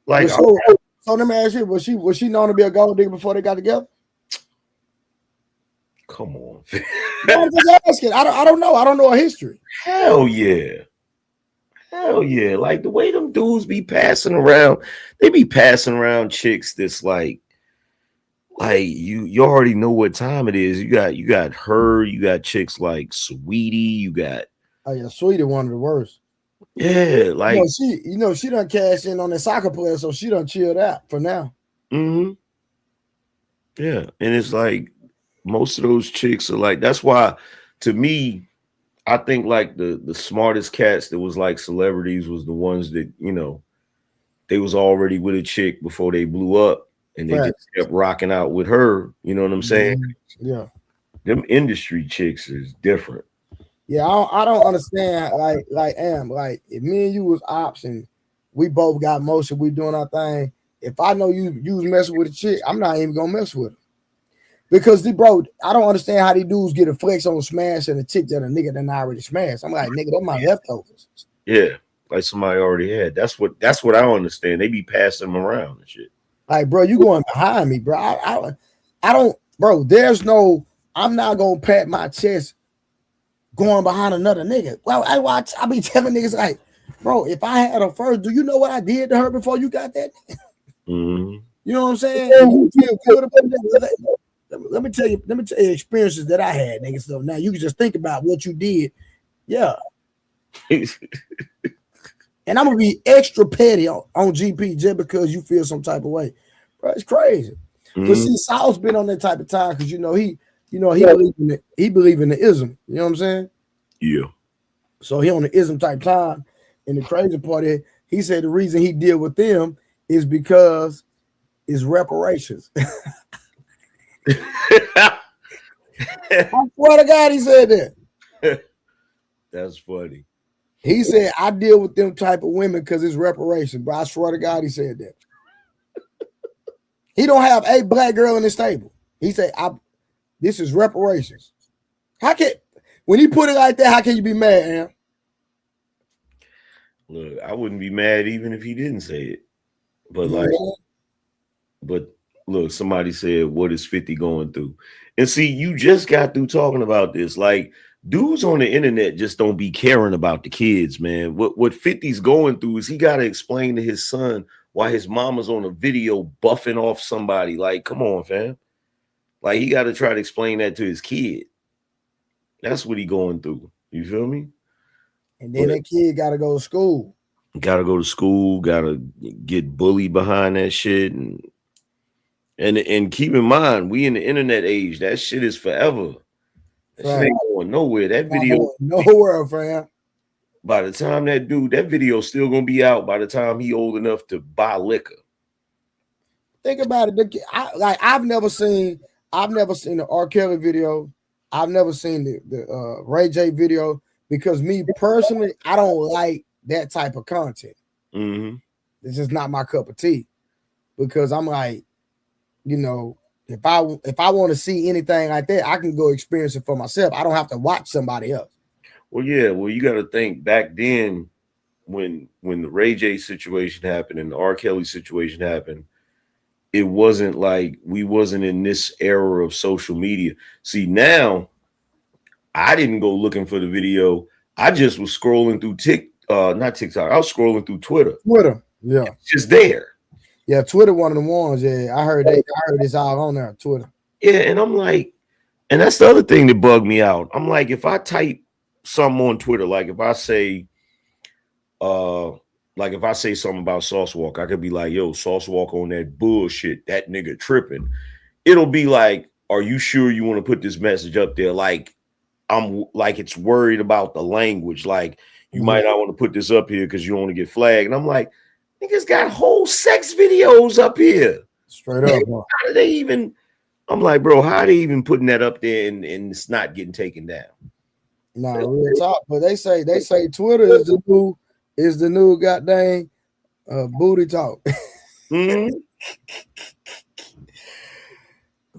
Like, so let me ask you: was she known to be a gold digger before they got together? Come on. I'm just asking. I don't know. I don't know her history. Hell yeah. Like the way them dudes be passing around, they be passing around chicks that's like you already know what time it is. You got her, you got chicks like Sweetie, you got Sweetie, one of the worst. Yeah, like she done cashed in on the soccer player, so she done chilled out for now. Yeah, and it's like most of those chicks are like, that's why to me, I think like the smartest cats that was like celebrities was the ones that, you know, they was already with a chick before they blew up and they just kept rocking out with her. You know what I'm saying? Yeah. Them industry chicks is different. Yeah, I don't understand. Like if me and you was ops and we both got motion, we doing our thing. If I know you was messing with a chick, I'm not even gonna mess with her. Because bro, I don't understand how these dudes get a flex on smash and a chick that a nigga that already smashed. I'm like, nigga, that's my leftovers. Yeah, like somebody already had. That's what I don't understand. They be passing them around and shit. Like, bro, you going behind me, bro. I don't, bro. I'm not gonna pat my chest going behind another nigga. Well, I be telling niggas like, bro, if I had her first, do you know what I did to her before you got that? You know what I'm saying? You feel good about that? Let me tell you experiences that I had, nigga. So now you can just think about what you did. Yeah. And I'm gonna be extra petty on GP just because you feel some type of way. Bro, it's crazy. But see, Sauce been on that type of time because he believe in the ism. You know what I'm saying? Yeah. So he on the ism type time. And the crazy part is he said the reason he deal with them is because is reparations. I swear to God, he said that. That's funny. He said, I deal with them type of women because it's reparations. But I swear to God, he said that. He don't have a black girl in his table. He said, this is reparations. How can, when he put it like that, how can you be mad, Am? Look, I wouldn't be mad even if he didn't say it. But but look, somebody said, what is 50 going through? And see, you just got through talking about this. Like, dudes on the internet just don't be caring about the kids, man. What 50's going through is he got to explain to his son why his mama's on a video buffing off somebody. Like, come on, fam. Like, he got to try to explain that to his kid. That's what he going through. You feel me? And then that kid got to go to school. Got to go to school. Got to get bullied behind that shit. And keep in mind, we in the internet age. That shit is forever. That shit ain't going nowhere. That video nowhere, fam. By the time that video's still gonna be out by the time he old enough to buy liquor. Think about it. I've never seen the R. Kelly video. I've never seen the Ray J video because me personally, I don't like that type of content. Mm-hmm. It's just not my cup of tea because I'm like, you know, if I want to see anything like that, I can go experience it for myself. I don't have to watch somebody else. Well, yeah. Well, you got to think back then when the Ray J situation happened and the R. Kelly situation happened, it wasn't like we wasn't in this era of social media. See, now I didn't go looking for the video. I just was scrolling through not TikTok. I was scrolling through Twitter. Yeah. It's just there. Yeah, Twitter, one of the ones. Yeah, I heard this all on there. Twitter. Yeah, and I'm like, and that's the other thing that bugged me out. I'm like, if I type something on Twitter, like if I say something about Sauce Walka, I could be like, yo, Sauce Walka on that bullshit, that nigga tripping. It'll be like, are you sure you want to put this message up there? Like, I'm like, it's worried about the language. Like, you might not want to put this up here because you don't want to get flagged. And I'm like, niggas got whole sex videos up here. Straight up. How do they even? I'm like, bro, how are they even putting that up there and it's not getting taken down? Nah, real talk. But they say Twitter is the new goddamn booty talk. Mm-hmm.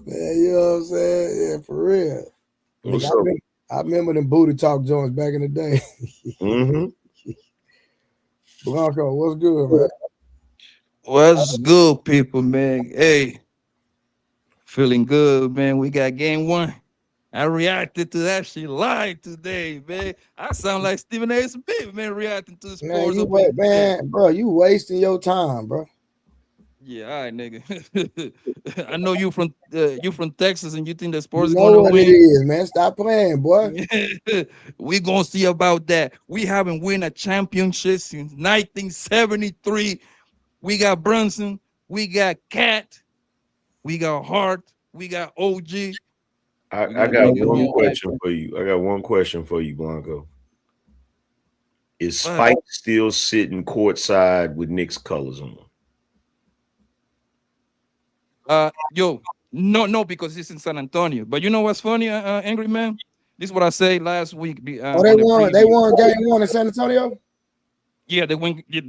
Man, you know what I'm saying? Yeah, for real. What's up? I remember them booty talk joints back in the day. Mm-hmm. Blanco, what's good, man? What's good, people, man? Hey, feeling good, man. We got game one. I reacted to that shit live today, man. I sound like Stephen A. Smith, man, reacting to the sports. Bro, you wasting your time, bro. Yeah, all right, nigga. I know you from Texas, and you think the sports You is know going to what win. it is, man. Stop playing, boy. We gonna see about that. We haven't won a championship since 1973. We got Brunson, we got Cat, we got Hart, we got OG. I got one question for you. I got one question for you, Blanco. Is Spike still sitting courtside with Knicks colors on? Yo, no, because it's in San Antonio. But you know what's funny, Angry Man? This is what I said last week. They won game one in San Antonio? Yeah, they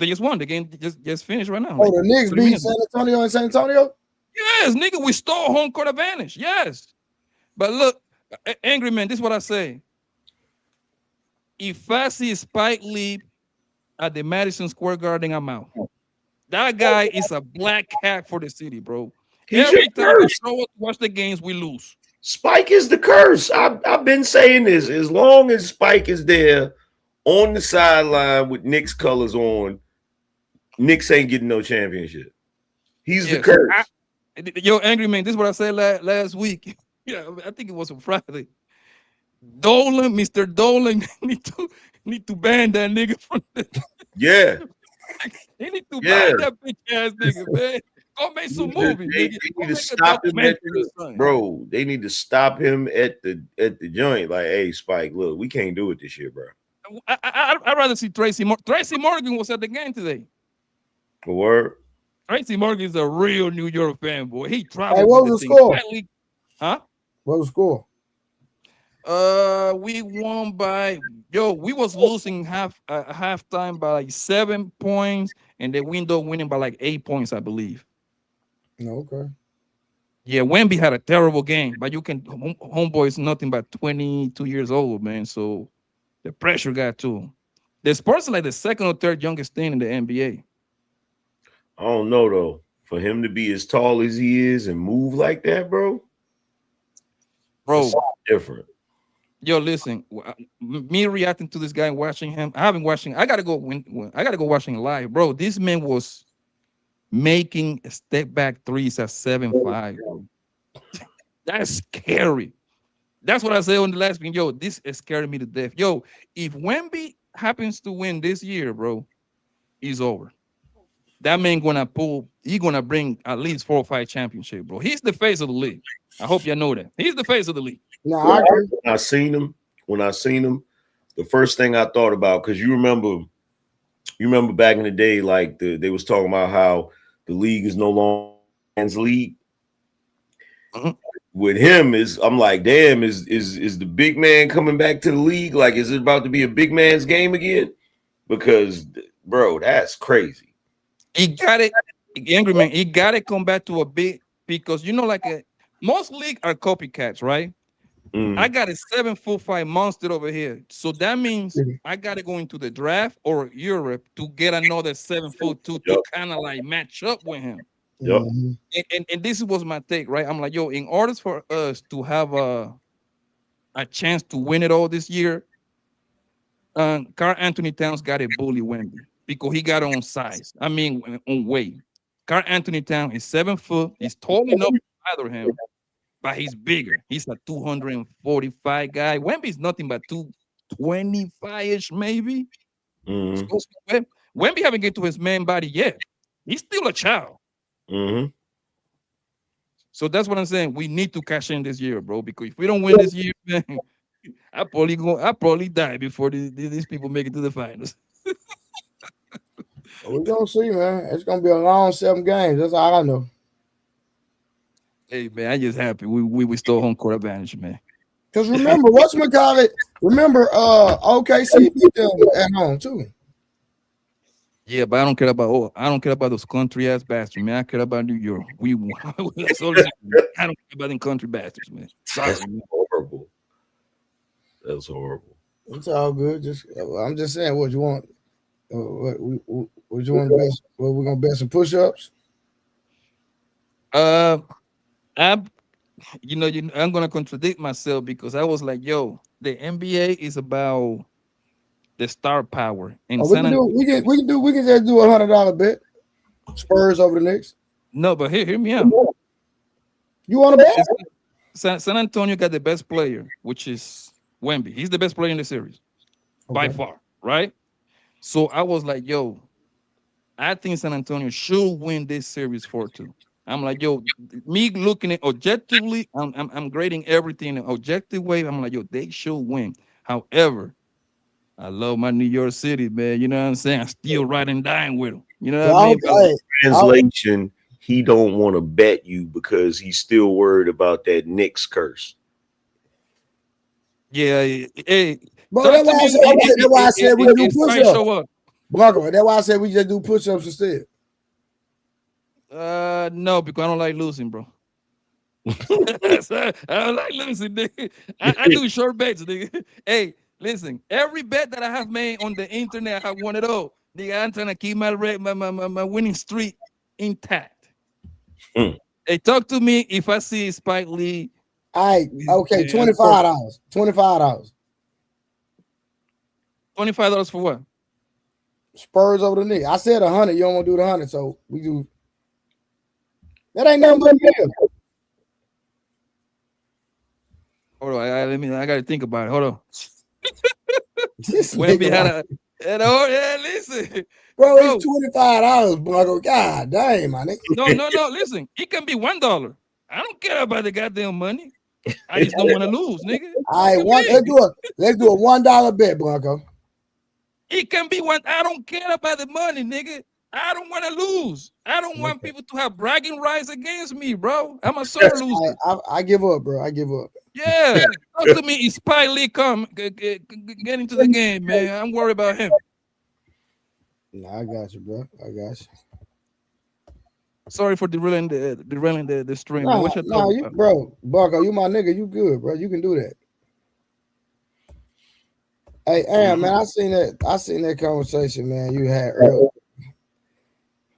just won. The game just finished right now. Oh, the Knicks beat San Antonio in San Antonio? Yes, nigga, we stole home court advantage. Yes. But look, Angry Man, this is what I say. If I see Spike Lee at the Madison Square Garden, I'm out. That guy is a black hat for the city, bro. Every time we show up to watch the games, we lose. Spike is the curse. I've been saying this. As long as Spike is there on the sideline with Knicks colors on, Knicks ain't getting no championship. He's the curse. Yo, Angry Man, this is what I said last week. Yeah, I think it was on Friday. Dolan, Mr. Dolan, need to ban that nigga from the. Yeah. He need to ban that bitch ass nigga, man. Go make some movies. They need to stop him bro. They need to stop him at the joint. Like, hey, Spike, look, we can't do it this year, bro. I'd rather see Tracy Morgan was at the game today. A word? Tracy Morgan is a real New York fan, boy. He Hey, traveled with what the was the thing. score? Huh? What was the score? We won by we was losing halftime by like 7 points, and the window winning by like 8 points, I believe. No, okay. Yeah, Wemby had a terrible game, but you can homeboy is nothing but 22 years old, man. So the pressure got to him. The Spurs are like the second or third youngest thing in the NBA. I don't know though. For him to be as tall as he is and move like that, bro, it's Bro, different. yo, listen, me reacting to this guy, watching him. I haven't watching. I gotta go. I gotta go watching live, bro. This man was making step back threes at 7'5". Bro. That's scary. That's what I said on the last thing. Yo, this is scaring me to death. Yo, if Wemby happens to win this year, bro, he's over. That man gonna pull. He gonna bring at least 4 or 5 championships, bro. He's the face of the league. I hope you know that. He's the face of the league. No, I agree. When I seen him, the first thing I thought about, because you remember back in the day, like they was talking about how the league is no longer man's league. Mm-hmm. With him, I'm like, damn, is the big man coming back to the league? Like, is it about to be a big man's game again? Because, bro, that's crazy. He got it, angry man. He got to come back to a big because most league are copycats, right? I got a 7'5" monster over here, so that means I got to go into the draft or Europe to get another 7'2" to kind of like match up with him. Yep. And this was my take, right? I'm like, yo, in order for us to have a chance to win it all this year, Carl Anthony Towns got a bully Wemby because he got on size. I mean, on weight. Carl Anthony Towns is 7 foot. He's tall enough to bother him, but he's bigger. He's a 245 guy. Wemby's nothing but 225-ish, maybe. Mm-hmm. So Wemby haven't get to his man body yet. He's still a child. Mm-hmm. So that's what I'm saying. We need to cash in this year, bro. Because if we don't win this year, man, I probably die before these people make it to the finals. We're gonna see, man. It's gonna be a long 7 games. That's all I know. Hey man, I just happy we stole home court advantage, man. Because remember, whatchamacallit? Remember, OKC beat them at home too. Yeah, but I don't care about those country ass bastards, man. I care about New York. That's all I don't care about them country bastards, man. Sorry, That's man. horrible. That's horrible. It's all good. I'm just saying, what you want? What you want best? What we're gonna bet some push-ups? I'm I'm gonna contradict myself because I was like, yo, the NBA is about the star power. And We can just do $100 bet. Spurs over the Knicks. No, but hear me out. You want to bet? San Antonio got the best player, which is Wemby. He's the best player in the series by far, right? So I was like, yo, I think San Antonio should win this series 4-2. I'm like, yo, me looking at objectively, I'm grading everything in an objective way. I'm like, yo, they should win. However, I love my New York City, man. You know what I'm saying? I'm still riding dying with them. You know what I mean? Translation, he don't want to bet you because he's still worried about that Knicks curse. Yeah, hey. Bro, that's why I said we do push-ups. Blanco, that's why I said we just do push-ups instead. No, because I don't like losing, bro. I don't like losing, nigga. I do short bets, nigga. Hey, listen, every bet that I have made on the internet, I have won it all. Nigga, I'm trying to keep my winning streak intact. Hey, talk to me if I see Spike Lee. All right, okay, $25. $25. $25 for what? Spurs over the Knicks. I said 100. You don't want to do the 100, so we do. That ain't nothing but a deal. Hold on, I gotta think about it. Hold on. Wemby had a listen. Bro, it's $25, bro. God damn, my nigga. No. Listen, it can be $1. I don't care about the goddamn money. I just don't want to lose, nigga. All right, let's do a $1 bet, Blanco. It can be one. I don't care about the money, nigga. I don't want to lose. I don't want people to have bragging rights against me, bro. I'm a sore loser. I give up, bro. I give up. Yeah, talk to me. Is Spy Lee come get into the game, man? I'm worried about him. Nah, I got you, bro. I got you. Sorry for derailing the stream, man. Nah, What you nah, talking you, about? bro, Barco, you my nigga. You good, bro. You can do that. Hey, Aaron, man, I seen that conversation, man, you had earlier.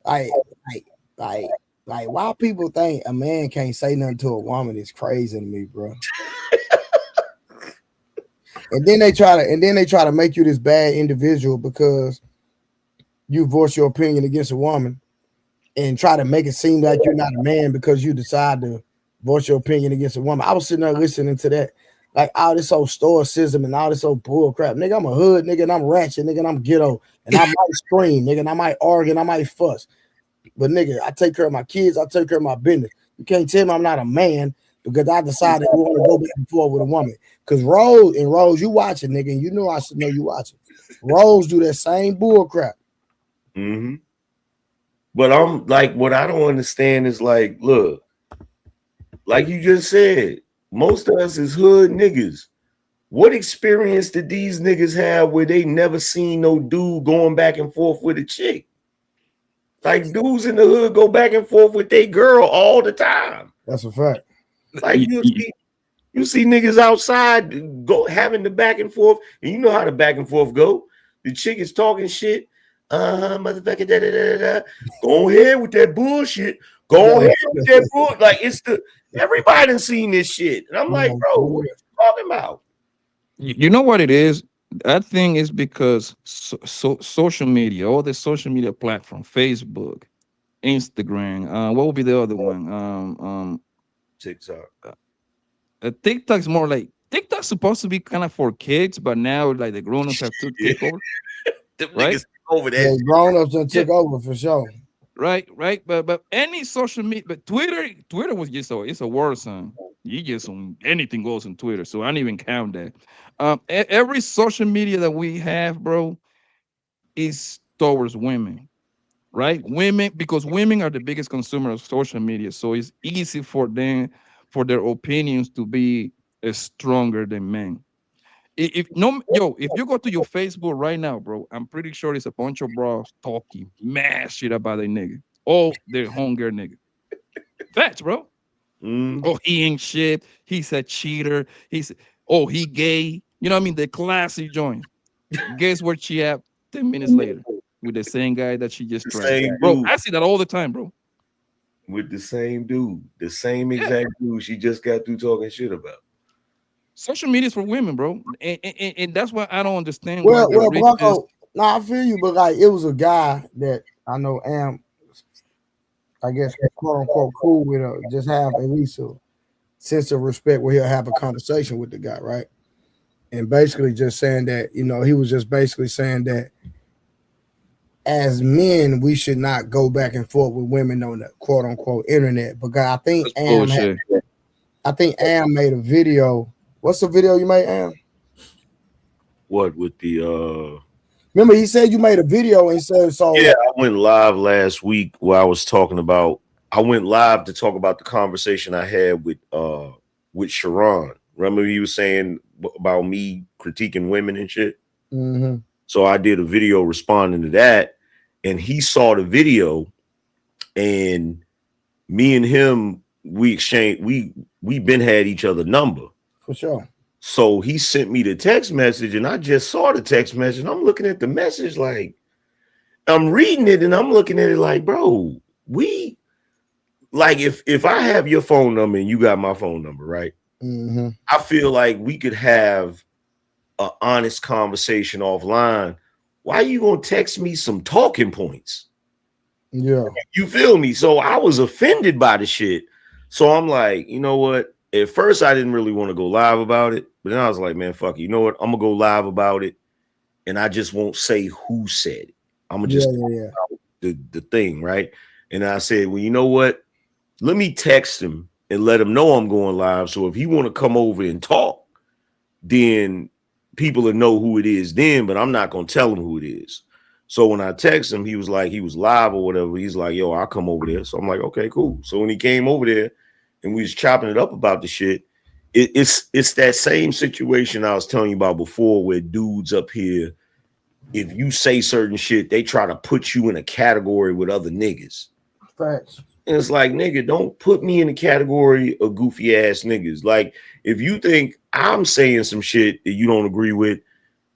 Like, like, like, like, why people think a man can't say nothing to a woman is crazy to me, bro. And then they try to make you this bad individual because you voice your opinion against a woman, and try to make it seem like you're not a man because you decide to voice your opinion against a woman. I was sitting there listening to that, like all this old stoicism and all this old bull crap. Nigga, I'm a hood nigga and I'm ratchet, nigga, and I'm ghetto, and I might scream, nigga, and I might argue and I might fuss. But nigga, I take care of my kids, I take care of my business. You can't tell me I'm not a man because I decided we want to go back and forth with a woman. Because Rose, you watching, nigga, and you know I should know you watching. Rose do that same bull crap. Mm-hmm. But I'm like, what I don't understand is like, look, like you just said, most of us is hood niggas. What experience did these niggas have where they never seen no dude going back and forth with a chick? Like dudes in the hood go back and forth with their girl all the time. That's a fact. Like you see niggas outside go having the back and forth, and you know how the back and forth go. The chick is talking shit. Motherfucker, da, da, da, da. Go ahead with that bullshit. Go ahead with that bullshit. Like it's everybody done seen this shit. And I'm like, bro, what are you talking about? You know what it is? I think it's because social media, all the social media platform, Facebook, Instagram. What would be the other one? TikTok. TikTok's more like TikTok's supposed to be kind of for kids, but now like the grown-ups have to take over. Them right? niggas over there. Yeah, grown-ups done took over for sure. Right. But any social media, but Twitter was just it's a war zone. You just anything goes on Twitter, so I don't even count that. Every social media that we have, bro, is towards women, right? Women, because women are the biggest consumer of social media, so it's easy for them for their opinions to be stronger than men. If you go to your Facebook right now, bro, I'm pretty sure it's a bunch of bros talking mad shit about a nigga. Oh, they're hunger nigga. Facts, bro. Oh, he ain't shit. He's a cheater. He gay. You know what I mean? The classy joint. Guess where she at 10 minutes later with the same guy that she just tried. Bro, I see that all the time, bro. With the same dude, the same exact dude she just got through talking shit about. Social media is for women, bro, and that's why I don't understand. Well, Blanco, I feel you, but like it was a guy that I know I guess quote unquote cool with just have at least a sense of respect where he'll have a conversation with the guy, right? And basically just saying that, he was just basically saying that as men, we should not go back and forth with women on the quote unquote internet. Because I think Am made a video. What's the video you made, Am? What with the Remember, he said you made a video and said so. Yeah, I went live last week where I was talking about. I went live to talk about the conversation I had with Sharon. Remember, you were saying about me critiquing women and shit. Mm-hmm. So I did a video responding to that, and he saw the video, and me and him we exchanged. We been had each other number for sure. So he sent me the text message, and I just saw the text message. And I'm looking at the message like I'm reading it, and I'm looking at it like, bro, if I have your phone number and you got my phone number, right? Mm-hmm. I feel like we could have an honest conversation offline. Why are you gonna text me some talking points? Yeah, you feel me? So I was offended by the shit. So I'm like, you know what? At first, I didn't really want to go live about it, but then I was like, man, fuck it. You know what? I'm gonna go live about it, and I just won't say who said it. I'm gonna just the thing, right? And I said, well, you know what? Let me text him and let him know I'm going live. So if he want to come over and talk, then people will know who it is then. But I'm not gonna tell him who it is. So when I text him, he was like, he was live or whatever. He's like, yo, I'll come over there. So I'm like, okay, cool. So when he came over there and we was chopping it up about the shit, it's that same situation I was telling you about before, where dudes up here, if you say certain shit, they try to put you in a category with other niggas. Facts. And it's like, nigga, don't put me in the category of goofy ass niggas. Like, if you think I'm saying some shit that you don't agree with,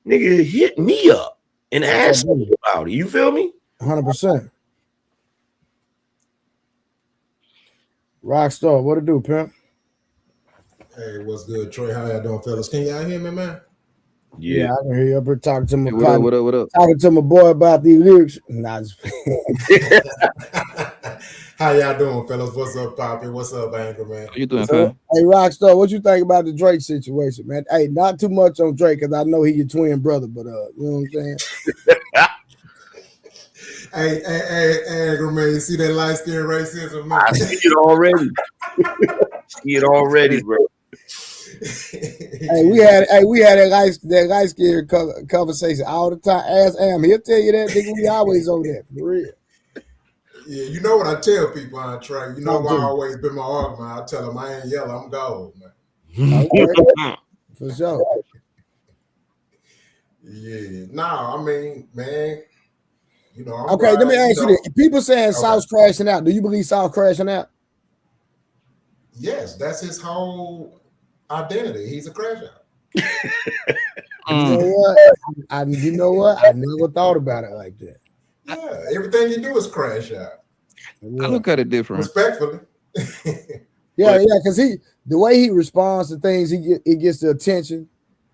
nigga, hit me up and ask me about it. You feel me? 100%. Rockstar, what it do, pimp? Hey, what's good, Troy? How y'all doing, fellas? Can y'all hear me, man? Yeah, I can hear you up here talking to my Hey, what up? What up? talking to my boy about these lyrics. Nah, just How y'all doing, fellas? What's up, Poppy? What's up, Anchor, man? How you doing, fam? Hey, Rockstar, what you think about the Drake situation, man? Hey, not too much on Drake because I know he your twin brother, but you know what I'm saying? Hey, Anchor, man, you see that light skin racism, man? I see it already. See it already, bro. Hey, we had that light skin conversation all the time. Ask Am, he'll tell you that, nigga. We always on that, for real. Yeah, you know what I tell people, Trey. You know Talk why to I me. always been my argument. I tell them I ain't yellow, I'm gold, man. Okay, for sure. Yeah, nah, I mean, man, you know, I'm Okay, let me riding, ask you this. People saying Okay. Sauce crashing out. Do you believe Sauce crashing out? Yes, that's his whole identity. He's a crash out. You know what? You know what? I never thought about it like that. Yeah, everything you do is crash out. I look at it different. Respectfully. Yeah, because the way he responds to things, it gets the attention.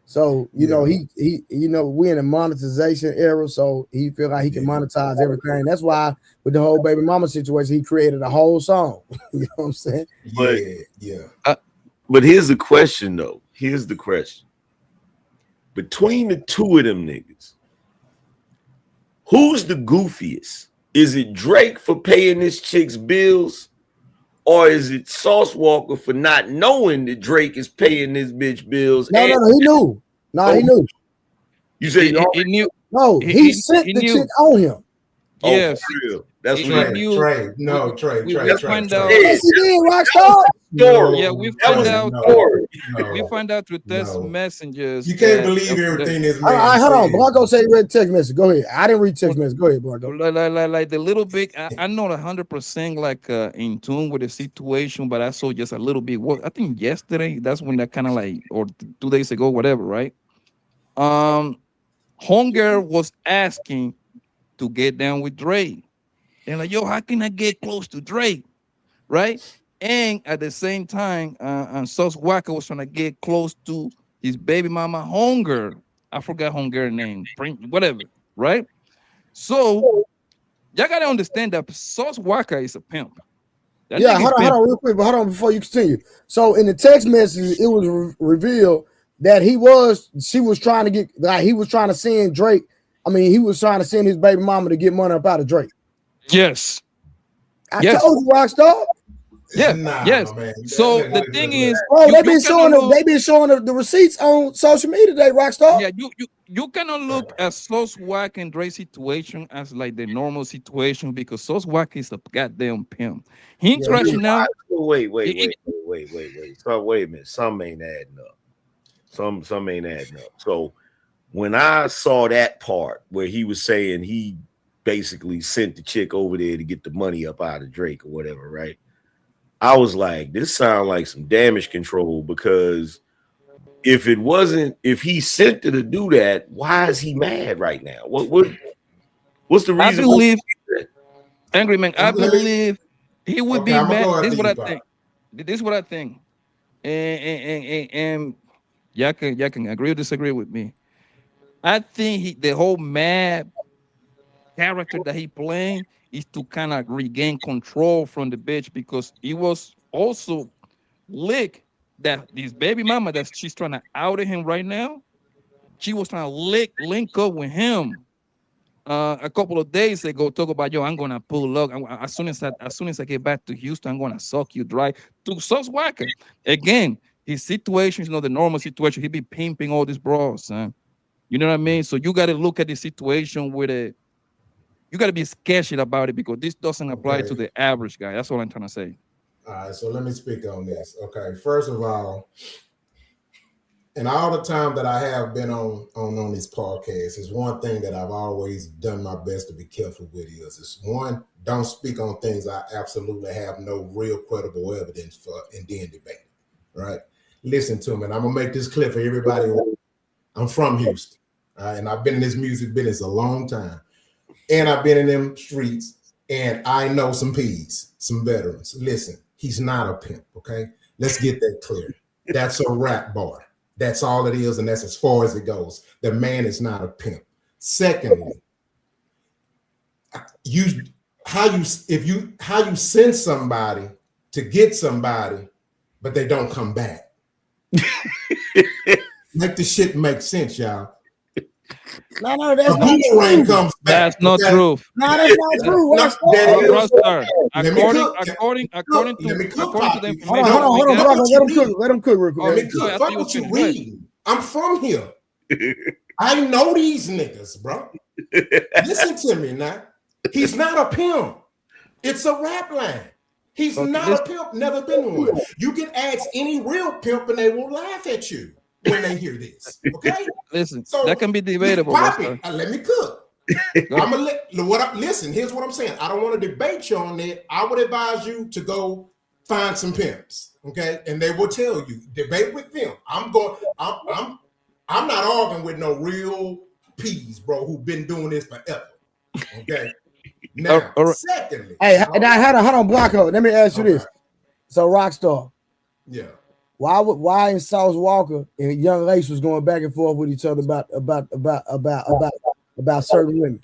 So you know he we're in a monetization era, so he feel like he can monetize everything. That's why with the whole baby mama situation, he created a whole song. You know what I'm saying? But yeah. But here's the question, though. Here's the question. Between the two of them niggas, who's the goofiest? Is it Drake for paying this chick's bills? Or is it Sauce Walka for not knowing that Drake is paying this bitch bills? No, he knew. No, he knew. You said he knew. No, he sent the knew. chick on him. Yes. Oh, that's Trey. We find out. Yes, he did, Rockstar. Yeah, we find out. We find out through text messengers. You can't believe everything this man. All right, hold on. Blanco said he read text message. Go ahead. I didn't read text message. Go ahead, Blanco. Like the little bit. I'm not 100% like in tune with the situation, but I saw just a little bit. Well, I think yesterday. That's when that kind of like, or 2 days ago, whatever. Right. Hunger was asking to get down with Drake. They're like, yo, how can I get close to Drake? Right? And at the same time, Sauce Walka was trying to get close to his baby mama Hunger. I forgot Hunger name, whatever, right? So y'all gotta understand that Sauce Walka is a pimp. Hold on, real quick, but hold on before you continue. So in the text message, it was revealed that he was trying to send Drake. I mean, he was trying to send his baby mama to get money up out of Drake. Yes. I told you, Rockstar. Yeah. Nah, man. So the thing is, they've been showing the receipts on social media today, Rockstar. Yeah, you cannot look at Sauce Walka and Drake situation as like the normal situation because Sauce Walka is a goddamn pimp. He's crashing out. Wait. So wait a minute. Some ain't adding up. Some ain't adding up. So when I saw that part where he was saying he basically sent the chick over there to get the money up out of Drake or whatever, right? I was like, this sounds like some damage control because if he sent her to do that, why is he mad right now? What's the reason? I believe, Angry Man, I believe he would be mad. This is what I think. This is what I think. And y'all can agree or disagree with me. I think the whole mad character that he playing is to kind of regain control from the bitch because he was also lick that this baby mama that she's trying to out him right now. She was trying to link up with him a couple of days ago. Talk about I'm gonna pull up as soon as I get back to Houston. I'm gonna suck you dry to Sauce Walka again. His situation is not the normal situation. He be pimping all these bros, son. You know what I mean? So you got to look at the situation with it. You got to be sketchy about it because this doesn't apply to Okay. the average guy. That's all I'm trying to say. All right. So let me speak on this. Okay. First of all, and all the time that I have been on this podcast is one thing that I've always done my best to be careful with is one, don't speak on things I absolutely have no real credible evidence for and then debate. Right? Listen to me, and I'm gonna make this clear for everybody. I'm from Houston, and I've been in this music business a long time, and I've been in them streets, and I know some P's, some veterans. Listen, he's not a pimp. Okay, let's get that clear. That's a rap bar. That's all it is, and that's as far as it goes. The man is not a pimp. Secondly, how you send somebody to get somebody, but they don't come back. Make the shit make sense, y'all. No, that's A not boomerang true. comes back. That's not okay? true. No, that's not true. No, Rockstar. that is- Rockstar. Let me cook. According Let to me cook, the Poppy. information. Hold on, Fuck bro. what you Let him cook. read. Let him cook real Let me quick. cook. after Fuck you what you finish, go ahead. reading. I'm from here. I know these niggas, bro. Listen to me now. He's not a pimp. It's a rap line. He's Okay, not a pimp, never been one. You can ask any real pimp and they will laugh at you when they hear this. Okay? Listen, So that can be debatable. Poppy, Rockstar. let me cook. I'm gonna listen. Here's what I'm saying. I don't want to debate you on that. I would advise you to go find some pimps, okay? And they will tell you. Debate with them. I'm not arguing with no real P's, bro, who've been doing this forever. Okay. Now, All right. secondly, Hey, now, hold on, Blanco. Let me ask you Okay. this. So, Rockstar, yeah. why in Sauce Walka and Young Lace was going back and forth with each other about certain women?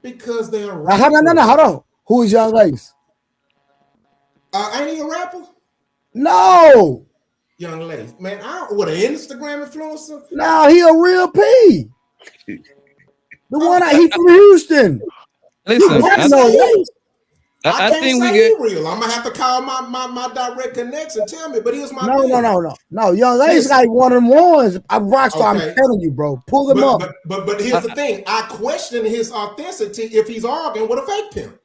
Because they're Now, hold on. Who is Young Lace? Ain't he a rapper? No, Young lady. Man, what an Instagram influencer? no, he a real P. The one he from Houston. Listen, You I, know Lace. I can't think say we get. he real. I'm gonna have to call my direct connects and tell me. But here's my No. thing. Young Lace Listen. like one of them ones. I'm Rockstar. Okay. I'm telling you, bro. Pull him up. But here's the thing. I question his authenticity if he's arguing with a fake pimp.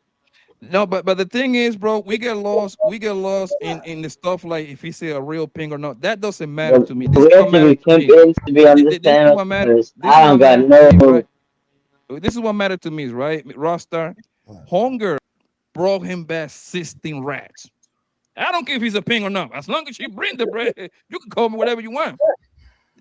No, but the thing is, bro, we get lost in the stuff like if he say a real ping or not. That doesn't matter to me. This is Where what do we matters to pimp me. in to be This is understand? what matters. Because This is I what don't got matters to me, no. right? This is what matters to me, right? Rockstar, Hunger brought him back 16 rats. I don't care if he's a ping or not. As long as you bring the bread, you can call me whatever you want.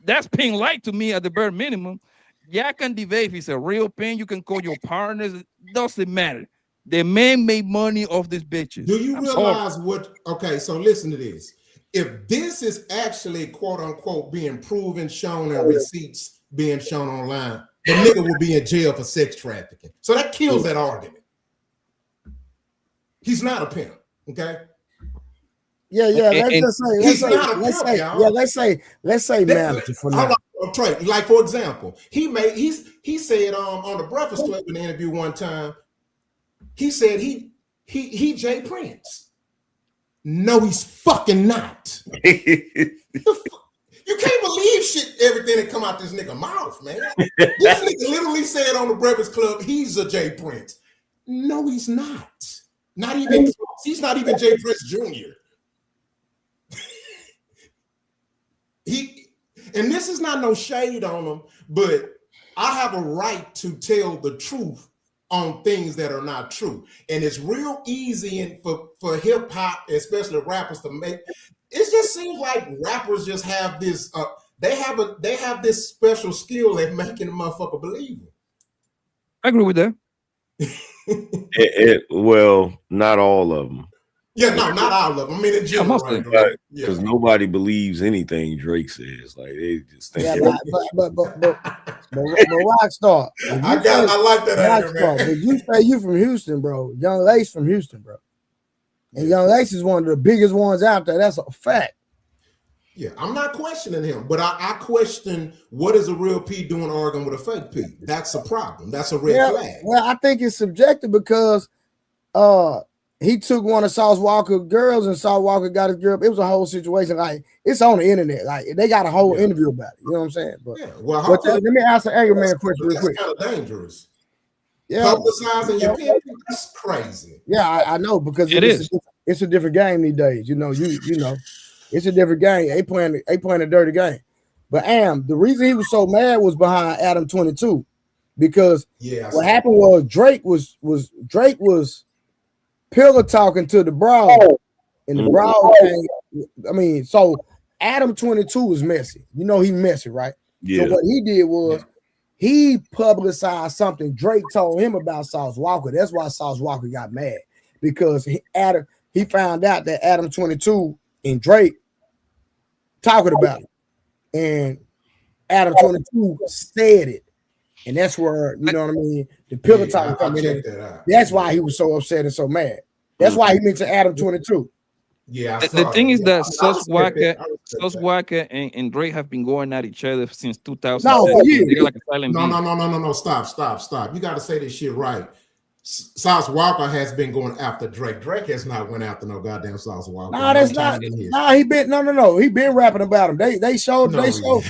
That's ping light to me at the bare minimum. Yeah, I can debate if he's a real ping. You can call your partners. It doesn't matter. The man made money off these bitches. Do you I'm sorry. realize what? Okay, so listen to this. If this is actually quote unquote being proven, shown, and receipts being shown online, the nigga will be in jail for sex trafficking. So that kills that argument. He's not a pimp. Okay. Yeah. Let's say manager for now. Hold on, Trey. Like for example, he said on the Breakfast Club in the interview one time, he said he Jay Prince. No, he's fucking not. You can't believe everything that come out this nigga mouth, man. This nigga literally said on the Breakfast Club, he's a Jay Prince. No, he's not. Not even close. He's not even Jay Prince Jr. And this is not no shade on him, but I have a right to tell the truth on things that are not true. And it's real easy for hip hop, especially rappers, to make. It just seems like rappers just have this. They have this special skill at making a motherfucker believe it. I agree with that. Well, not all of them. Yeah, no, not all of them. I mean, in general, right? Because nobody believes anything Drake says. Like they just think. Yeah, but Rockstar. I like that answer, man. But you say you from Houston, bro. Young Lace from Houston, bro. And Young Lace is one of the biggest ones out there. That's a fact. Yeah, I'm not questioning him, but I question what is a real P doing arguing with a fake P. That's a problem. That's a red flag. Well, I think it's subjective because he took one of Sauce Walka girls and Sauce Walka got his girl. It was a whole situation. Like it's on the internet. Like they got a whole interview about it. You know what I'm saying? But, yeah. Well, let me ask an angry man question real quick. That's kind of dangerous. Yeah, Publicizing your opinion, that's crazy. yeah, I know because It is. it's a different game these days. You know, it's a different game. They playing a dirty game. But the reason he was so mad was behind Adam 22 because Yeah, I what saw happened was Drake was pillow talking to the broad, and the broad came. I mean, so Adam 22 was messy. You know he messy, right? So Yeah. what he did was he publicized something Drake told him about Sauce Walka. That's why Sauce Walka got mad because he found out that Adam 22 and Drake talking about it, and Adam 22 said it, and that's where you know what I mean. The pillow talking I'll coming in. check that out. That's why he was so upset and so mad. That's why he mentioned Adam 22. Yeah, I The saw thing that. is Yeah, that I respect that. I respect Sauce that. Walka and Drake have been going at each other since No, 2016. for years. They got like a silent No, beef. no, no, no, no, no. Stop. You got to say this shit right. Sauce Walka has been going after Drake. Drake has not went after no goddamn Sauce Walka. No, that's not. No, he been no. He been rapping about him. They showed Rockstar.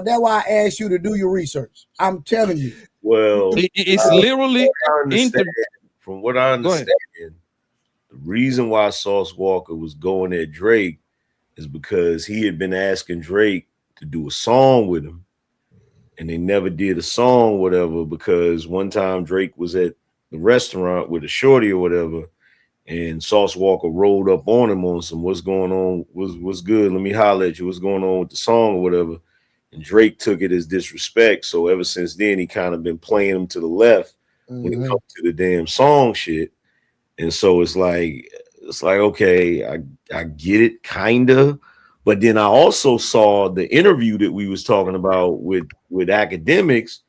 That's why I asked you to do your research. I'm telling you. Well, It's literally from what I understand, the reason why Sauce Walka was going at Drake is because he had been asking Drake to do a song with him, and they never did a song, whatever, because one time Drake was at the restaurant with a shorty or whatever, and Sauce Walka rolled up on him on some what's going on, what's good, let me holler at you, what's going on with the song or whatever. And Drake took it as disrespect. So ever since then, he kind of been playing him to the left when it comes to the damn song shit. And so it's like okay, I get it, kinda. But then I also saw the interview that we was talking about with academics,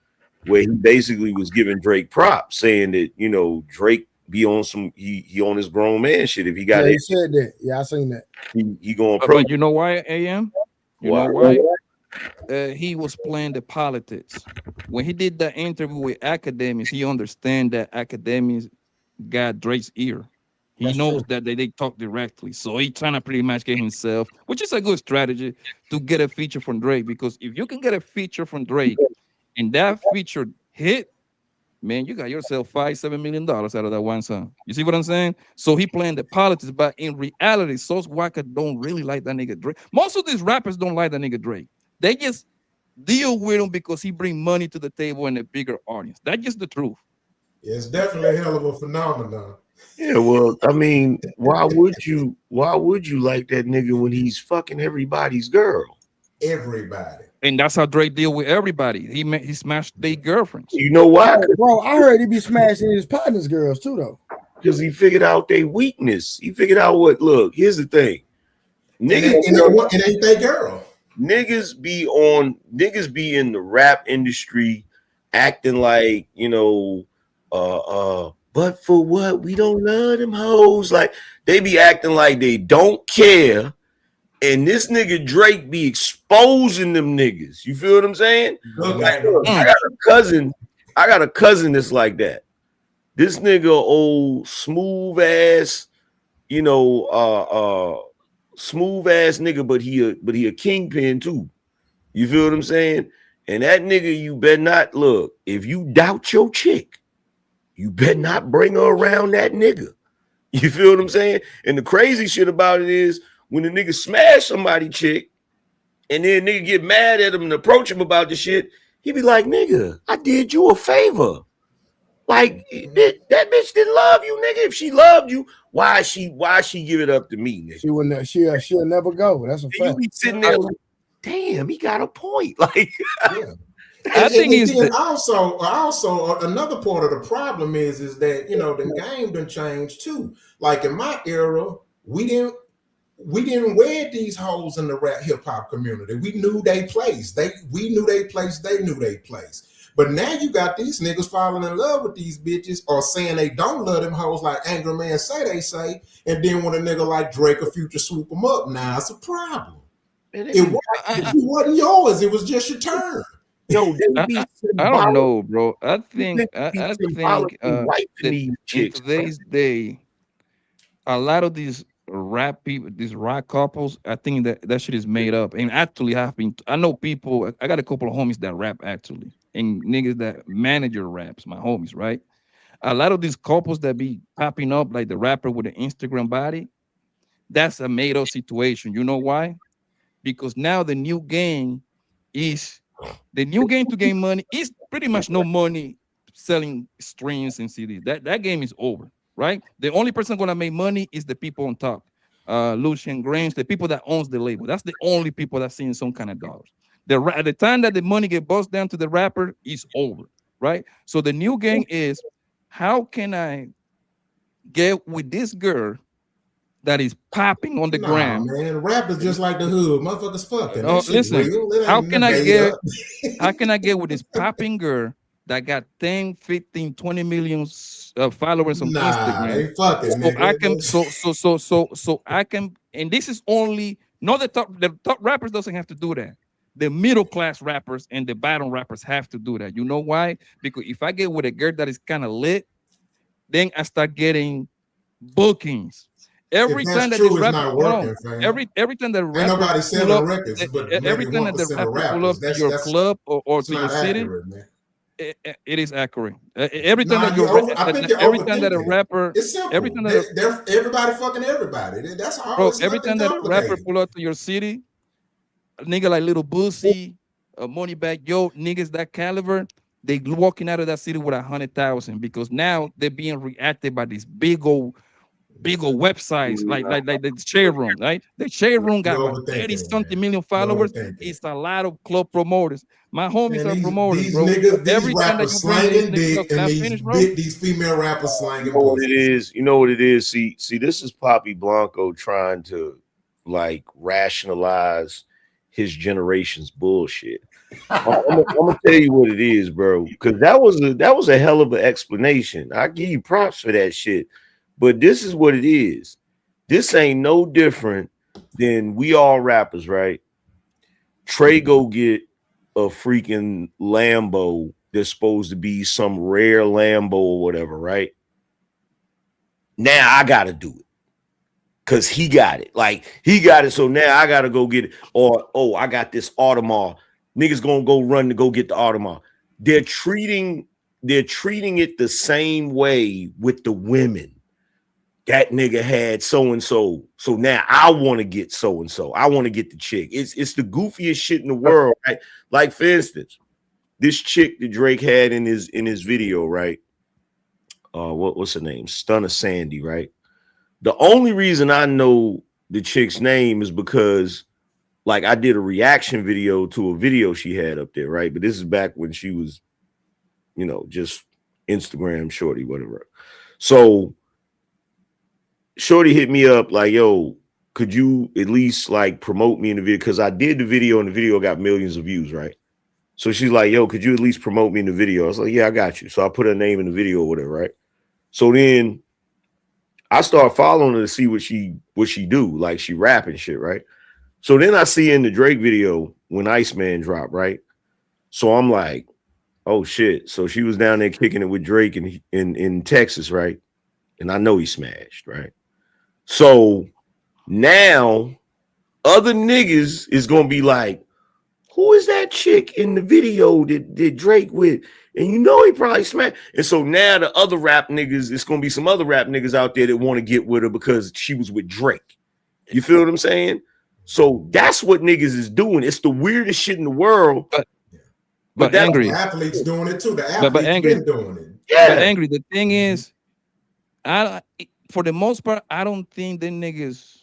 where he basically was giving Drake props, saying that Drake be on some he on his grown man shit. If he got he said that. Yeah, I seen that. He going pro. But you know why, AM? You know why? He was playing the politics. When he did the interview with academics, he understand that academics got Drake's ear. He knows that they talk directly. So he trying to pretty much get himself, which is a good strategy to get a feature from Drake. Because if you can get a feature from Drake and that feature hit, man, you got yourself $5-7 million out of that one song. You see what I'm saying? So he playing the politics, but in reality, Sauce Walka don't really like that nigga Drake. Most of these rappers don't like that nigga Drake. They just deal with him because he bring money to the table and a bigger audience. That's just the truth. It's definitely a hell of a phenomenon. Yeah, well, I mean, why would you like that nigga when he's fucking everybody's girl? Everybody. And that's how Drake deal with everybody. He smashed their girlfriends. You know why? Bro, I heard he be smashing his partner's girls too, though. Because he figured out their weakness. He figured out what. Look, here's the thing. Niggas, it ain't that girl. Niggas be in the rap industry acting like, but for what? We don't love them hoes. Like, they be acting like they don't care. And this nigga Drake be exposing them niggas. You feel what I'm saying? Like, I got a cousin that's like that. This nigga old smooth ass, smooth ass nigga, but he a kingpin too. You feel what I'm saying? And that nigga, you better not look. If you doubt your chick, you better not bring her around that nigga. You feel what I'm saying? And the crazy shit about it is when the nigga smash somebody chick, and then nigga get mad at him and approach him about the shit, he be like, nigga, I did you a favor. Like that bitch didn't love you, nigga. If she loved you, why she give it up to me, nigga? She wouldn't. She'll never go. That's a fact. You be sitting there like, damn, he got a point. Like, yeah. I think it's also another part of the problem is that the game done changed too. Like in my era, we didn't wed these hoes in the rap hip hop community. We knew they place. We knew they place. They knew they place. But now you got these niggas falling in love with these bitches or saying they don't love them hoes like Angry Man they say, and then when a nigga like Drake or Future swoop them up, now it's a problem. It wasn't yours. It was just your turn. Yo, I don't know, bro. I think in today's day, a lot of these rap people, these rap couples, I think that shit is made up. And actually, I know people. I got a couple of homies that rap actually, and niggas that manager raps. My homies, right? A lot of these couples that be popping up, like the rapper with the Instagram body, that's a made up situation. You know why? Because now is the new game to gain money is pretty much no money selling streams and CDs. That game is over, right? The only person gonna make money is the people on top. Lucian Grange, the people that owns the label. That's the only people that seeing some kind of dollars. At the time that the money get bust down to the rapper is over, right? So the new game is how can I get with this girl that is popping on the Nah, gram? man, rap is just like the hood. Motherfuckers fucking. That shit Listen, real. It how ain't can nothing I made get up. how can I get with this popping girl that got 10, 15, 20 million followers on Nah, Instagram? they fucking, So I can nigga. so I can, and this is only not the top rappers doesn't have to do that. The middle class rappers and the bottom rappers have to do that. You know why? Because if I get with a girl that is kind of lit, then I start getting bookings. If Every that's time that this true, it's rapper, not hold on, working, fam. every time the Ain't rapper nobody pull selling up, records, but maybe every time that the 1% of rapper pull up rappers. to your That's club or to your not city, accurate, man. it is accurate. Every time that Nah, you over. I think you're every time that a overthinking. rapper, It's every simple. time that They're everybody fucking everybody. That's all. bro, It's every nothing time that a rapper complicated. pull up to your city, a nigga like Little Boosie, Money Back Yo, niggas that caliber, they walking out of that city with 100,000 because now they're being reacted by these big old websites like the shade room, right? The shade room got You're what overthinking 30 it, something man. million You're followers. overthinking it. It's a lot of club promoters. My homies Man, are these promoters, these bro. niggas, these Every time that rappers you bring these slanging niggas, yo, dick, can and I these finish, bro? these female rappers You slanging know what it pussies. is? You know what it is? See, this is Poppy Blanco trying to like rationalize his generation's bullshit. I'm gonna tell you what it is, bro. Because that was a hell of an explanation. I give you props for that shit. But this is what it is. This ain't no different than we all rappers, right? Trey go get a freaking Lambo that's supposed to be some rare Lambo or whatever, right? Now I gotta do it because he got it. Like he got it, so now I gotta go get it. Or oh, I got this Audemars. Niggas gonna go run to go get the Audemars. They're treating they're treating it the same way with the women. That nigga had so and so, so now I want to get so and so. I want to get the chick. It's the goofiest shit in the world, right? Like for instance, this chick that Drake had in his video, right? What's her name? Stunner Sandy, right? The only reason I know the chick's name is because like I did a reaction video to a video she had up there, right? But this is back when she was, just Instagram shorty, whatever. So shorty hit me up like, yo, could you at least like promote me in the video? Because I did the video and the video got millions of views, right? So she's like, yo, could you at least promote me in the video? I was like, yeah, I got you. So I put her name in the video or whatever, right? So then I start following her to see what she do, like she rap and shit, right? So then I see in the Drake video when Iceman dropped, right? So I'm like, oh shit. So she was down there kicking it with Drake in Texas, right? And I know he smashed, right? So now other niggas is gonna be like, who is that chick in the video that Drake with? And you know he probably smacked. And so now the other rap niggas, it's gonna be some other rap niggas out there that want to get with her because she was with Drake. You feel what I'm saying? So that's what niggas is doing. It's the weirdest shit in the world. But But but that's The angry, athletes doing it too. The but athletes angry, been doing it. but yeah. angry. The thing is, I for the most part, I don't think the niggas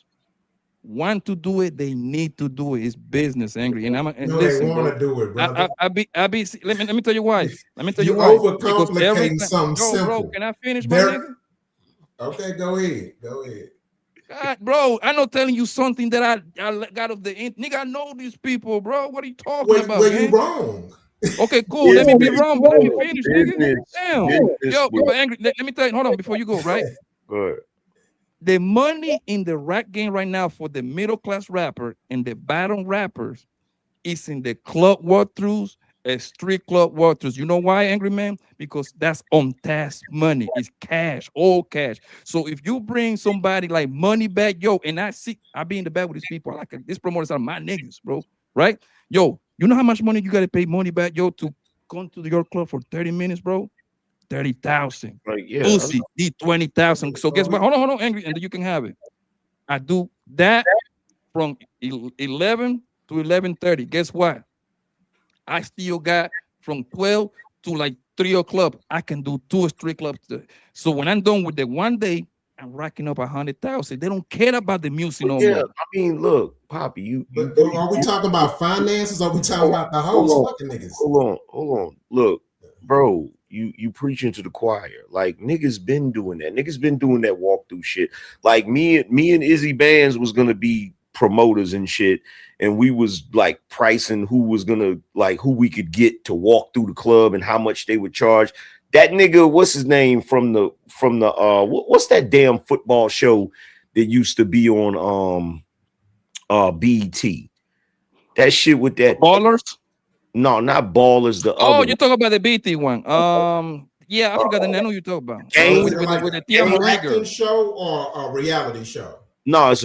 want to do it. They need to do it. It's business, angry. And No, they listen, want bro. to do it, brother. Let me tell you why. Let me tell you You why. Because every overcomplicating time, something yo, bro, simple. can I finish, my There. nigga? Okay, go ahead. Go ahead. God, bro, I'm not telling you something that I got of the nigga. I know these people, bro. What are you talking about, Where you gang? wrong? Okay, cool. Let me be Business, wrong, but let me bro. finish, nigga. Damn. Business Yo, with but angry. Let me tell you, hold on, before you go, right? good. The money in the rap game right now for the middle class rapper and the bottom rappers is in the club walkthroughs street club walkthroughs. You know why, Angry Man? Because that's on task money. It's cash, all cash. So if you bring somebody like money back, yo, and I be in the back with these people. These promoters are my niggas, bro. Right? Yo, you know how much money you got to pay money back, yo, to come to your club for 30 minutes, bro? 30,000. Like, yeah, Pussy, need 20,000. So guess what? Hold on, Angry, and then you can have it. I do that from 11 to 11:30. Guess what? I still got from 12 to like 3 o'clock. I can do 2 strip clubs. So when I'm done with the one day, I'm racking up 100,000. They don't care about the music no yeah. more. I mean, look, Poppy, you But are we talking about finances? Or are we talking about the hoes fucking niggas? Hold on. Look, bro, you preaching to the choir. Like, niggas been doing that. Niggas been doing that walkthrough shit. Like me and Izzy Bands was gonna be promoters and shit, and we was like pricing who was gonna, like, who we could get to walk through the club and how much they would charge. That nigga, what's his name from the what's that damn football show that used to be on BT? That shit with that Ballers? No, not Ballers. The Oh, other you talk about the BT one. Yeah, I forgot the name. I know you talk about. Game. With the Tia an Marie acting girl. show or a reality show? No, it's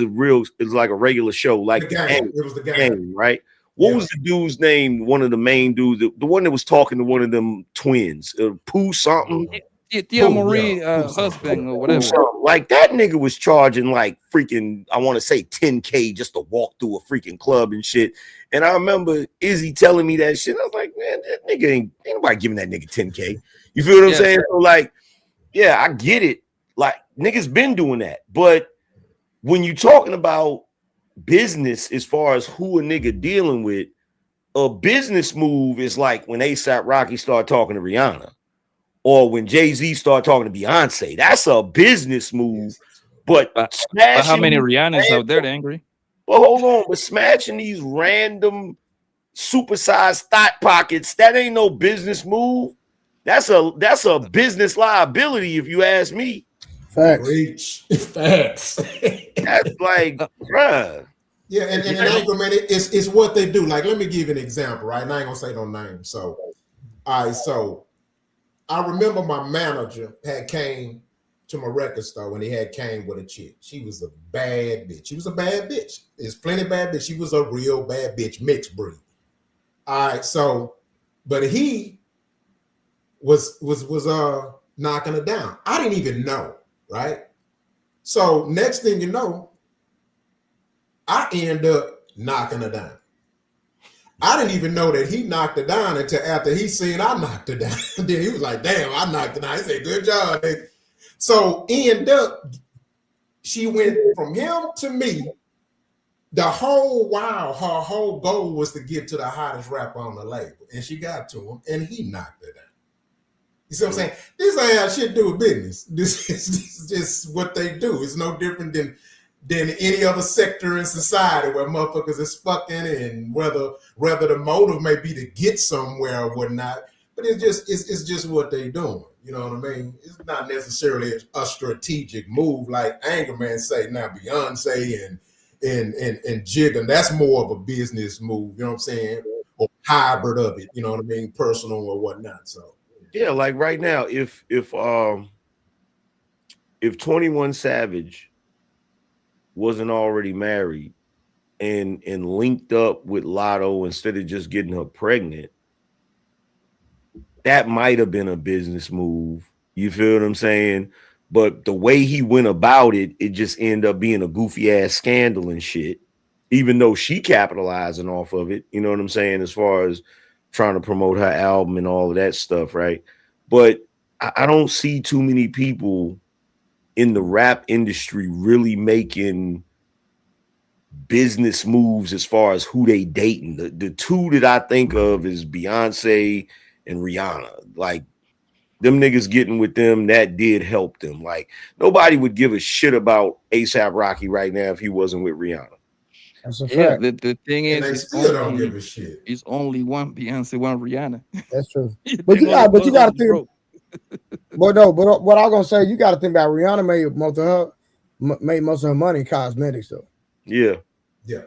like a regular show, like The game. It was the game, right? What was the dude's name? One of the main dudes, the one that was talking to one of them twins, Pooh something. Tia Marie husband or whatever. Like, that nigga was charging like freaking, I want to say 10K just to walk through a freaking club and shit. And I remember Izzy telling me that shit. I was like, man, that nigga ain't nobody giving that nigga 10K. You feel what I'm saying? So, like, yeah, I get it. Like, niggas been doing that. But when you talking about business, as far as who a nigga dealing with, a business move is like when A$AP Rocky started talking to Rihanna, or when Jay-Z started talking to Beyonce. That's a business move. But how many Rihannas out there, Angry? Well, hold on. But smashing these random supersized thought pockets, that ain't no business move. That's a business liability, if you ask me. Facts. Reach. Facts. That's like, bruh. Yeah, and Angry Man, it's what they do. Like, let me give you an example, right? And I ain't gonna say no names. So, all right, so I remember my manager had came to my record store when he had came with a chick. She was a bad bitch. She was a bad bitch. There's plenty of bad bitch. She was a real bad bitch, mixed breed. All right, so, but he was knocking her down. I didn't even know, right? So next thing you know, I end up knocking her down. I didn't even know that he knocked her down until after he seen I knocked her down. Then he was like, damn, I knocked her down. He said, good job, nigga. So end up, she went from him to me. The whole while, her whole goal was to get to the hottest rapper on the label. And she got to him, and he knocked her down. You see what I'm saying? This ain't how shit do with business. This is just what they do. It's no different than any other sector in society where motherfuckers is fucking, and whether the motive may be to get somewhere or whatnot, but it's just what they doing. You know what I mean? It's not necessarily a strategic move like Angry Man say now. Beyonce and Jigga, that's more of a business move. You know what I'm saying? Or hybrid of it. You know what I mean? Personal or whatnot. So yeah, like right now, if 21 Savage wasn't already married and linked up with Lotto instead of just getting her pregnant, that might have been a business move. You feel what I'm saying? But the way he went about it, it just ended up being a goofy ass scandal and shit, even though she capitalizing off of it. You know what I'm saying? As far as trying to promote her album and all of that stuff, right? But I don't see too many people in the rap industry really making business moves as far as who they dating. The two that I think of is Beyonce and Rihanna. Like, them niggas getting with them, that did help them. Like, nobody would give a shit about A$AP Rocky right now if he wasn't with Rihanna. That's a Yeah, fact. the thing and is, they still don't give a shit. it's only one Beyonce, one Rihanna. That's true. But you got to think. But no, but what I'm gonna say, you got to think about Rihanna made most of her money in cosmetics though. Yeah. Yeah.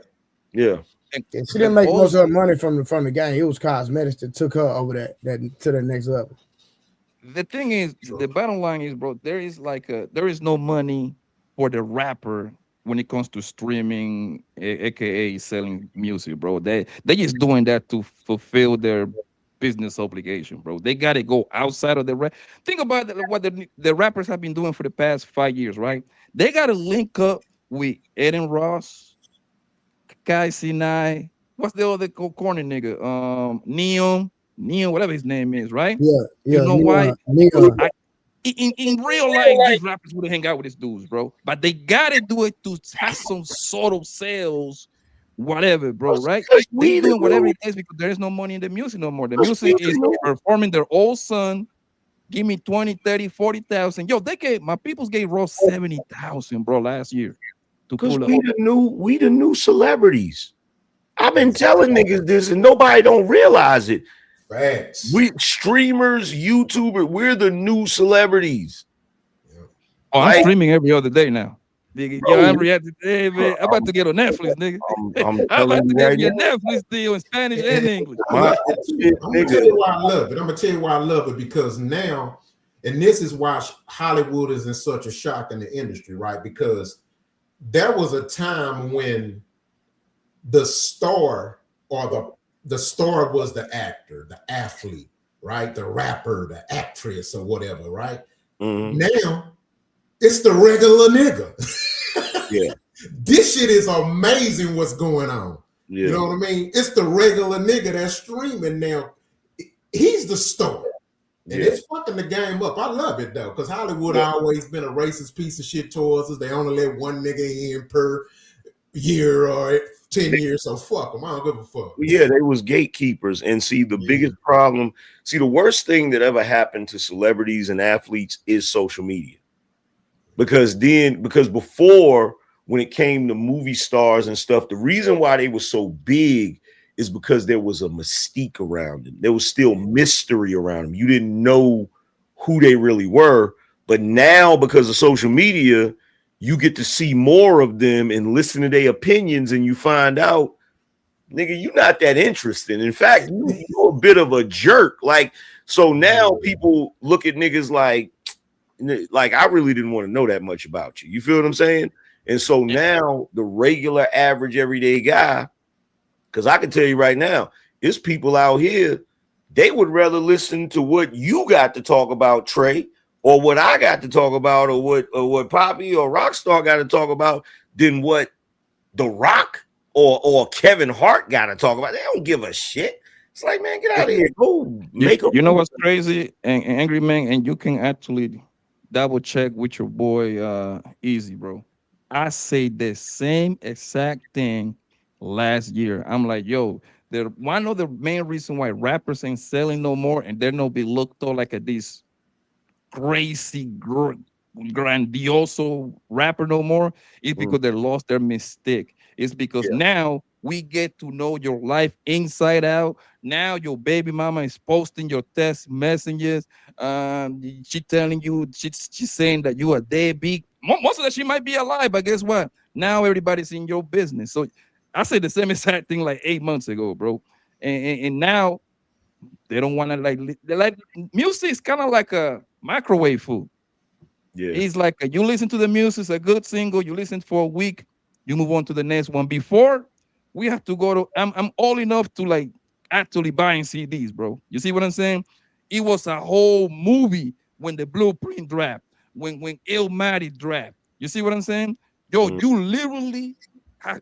Yeah. Yeah, she didn't make most of her money from the game. It was cosmetics that took her over that to the next level. The thing is, the bottom line is, bro, there is no money for the rapper when it comes to streaming, aka selling music, bro. They just doing that to fulfill their business obligation, bro. They got to go outside of the rap. Think about what the rappers have been doing for the past 5 years, right? They got to link up with Eden Ross, Kai Sinai. What's the other corner nigga? Neon, whatever his name is, right? Yeah, You yeah, know why? Neon. In real life, these rappers wouldn't hang out with these dudes, bro. But they gotta do it to have some sort of sales, whatever, bro, right? They doing whatever it takes because there is no money in the music no more. The music is performing their old son. Give me 20, 30, 40,000. Yo, they gave my peoples gave Ross 70,000, bro, last year to Because pull up. we the new celebrities. I've been telling niggas this and nobody don't realize it. Facts. We streamers, YouTubers, we're the new celebrities. Oh, I'm streaming every other day now. Nigga, yo, I'm reacting. Hey, man, I'm about to get on Netflix, nigga. I'm I'm about to you get right your now. Netflix deal in Spanish and English. I'm gonna tell you why I love it. I'm gonna tell you why I love it because now, and this is why Hollywood is in such a shock in the industry, right? Because there was a time when the star or the star was the actor, the athlete, right? The rapper, the actress, or whatever, right? Mm-hmm. Now it's the regular nigga. Yeah. This shit is amazing what's going on. Yeah. You know what I mean? It's the regular nigga that's streaming now. He's the star. And it's fucking the game up. I love it though, because Hollywood always been a racist piece of shit towards us. They only let one nigga in per year or 10 years, so fuck them. I don't give a fuck. Yeah, they was gatekeepers. And see, the biggest problem, the worst thing that ever happened to celebrities and athletes is social media. Because before, when it came to movie stars and stuff, the reason why they were so big is because there was a mystique around them. There was still mystery around them. You didn't know who they really were. But now, because of social media, you get to see more of them and listen to their opinions, and you find out, nigga, you're not that interesting. In fact, you're a bit of a jerk. Like, so now people look at niggas like I really didn't want to know that much about you. You feel what I'm saying? And so now the regular, average, everyday guy, because I can tell you right now, it's people out here, they would rather listen to what you got to talk about, Trey, or what I got to talk about, or what Poppy or Rockstar got to talk about, than what The Rock or Kevin Hart got to talk about. They don't give a shit. It's like, man, get out of here. Go make a. You know what's crazy and Angry Man, and you can actually double check with your boy Easy, bro. I say the same exact thing last year. I'm like, yo, one of the main reason why rappers ain't selling no more and they're not be looked at like this crazy grandioso rapper no more is because they lost their mystique. It's because now we get to know your life inside out. Now your baby mama is posting your text messages. She telling you, she's saying that you are deadbeat. Most of that she might be alive, but guess what? Now everybody's in your business. So I said the same exact thing like 8 months ago, bro. And now they don't want to like music is kind of like a microwave food. Yeah. It's like you listen to the music, it's a good single, you listen for a week, you move on to the next one. Before we have to go to I'm all enough to like actually buying CDs, bro. You see what I'm saying? It was a whole movie when the Blueprint dropped, when Illmatic dropped. You see what I'm saying? Yo, you literally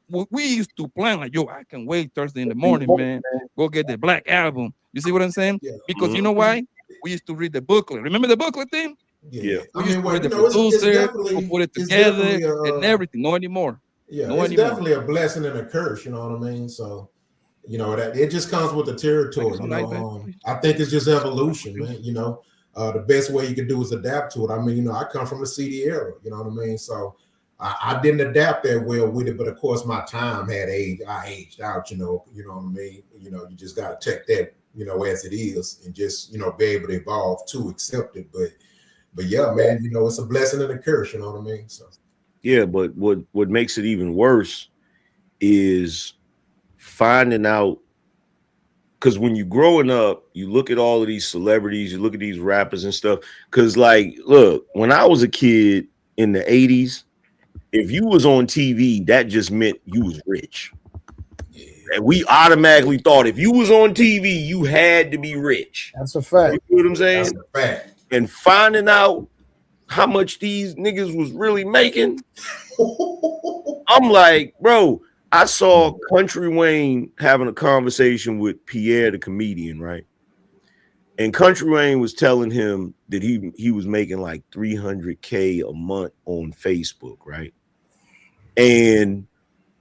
we used to plan like, yo, I can wait Thursday in the morning, man. Go get the Black Album. You see what I'm saying? Because you know why? We used to read the booklet. Remember the booklet thing? Yeah. We used to read the producer, who put it together, and everything. No anymore. Yeah, no it's anymore. definitely a blessing and a curse. You know what I mean? So, you know, that it just comes with the territory. You know, I think it's just evolution, man. You know, the best way you can do is adapt to it. I mean, you know, I come from the CD era. You know what I mean? So I didn't adapt that well with it, but of course my time had aged. I aged out. You know what I mean? You know, you just got to take that, you know, as it is, and just, you know, be able to evolve to accept it. But yeah, man, you know, it's a blessing and a curse. You know what I mean? So yeah, but what makes it even worse is finding out, because when you're growing up, you look at all of these celebrities, you look at these rappers and stuff. Because, like, look, when I was a kid in the 80s, if you was on TV, that just meant you was rich. And we automatically thought if you was on TV, you had to be rich. That's a fact. You know what I'm saying? That's a fact. And finding out how much these niggas was really making, I'm like, bro, I saw Country Wayne having a conversation with Pierre, the comedian, right? And Country Wayne was telling him that he was making like $300K a month on Facebook, right? And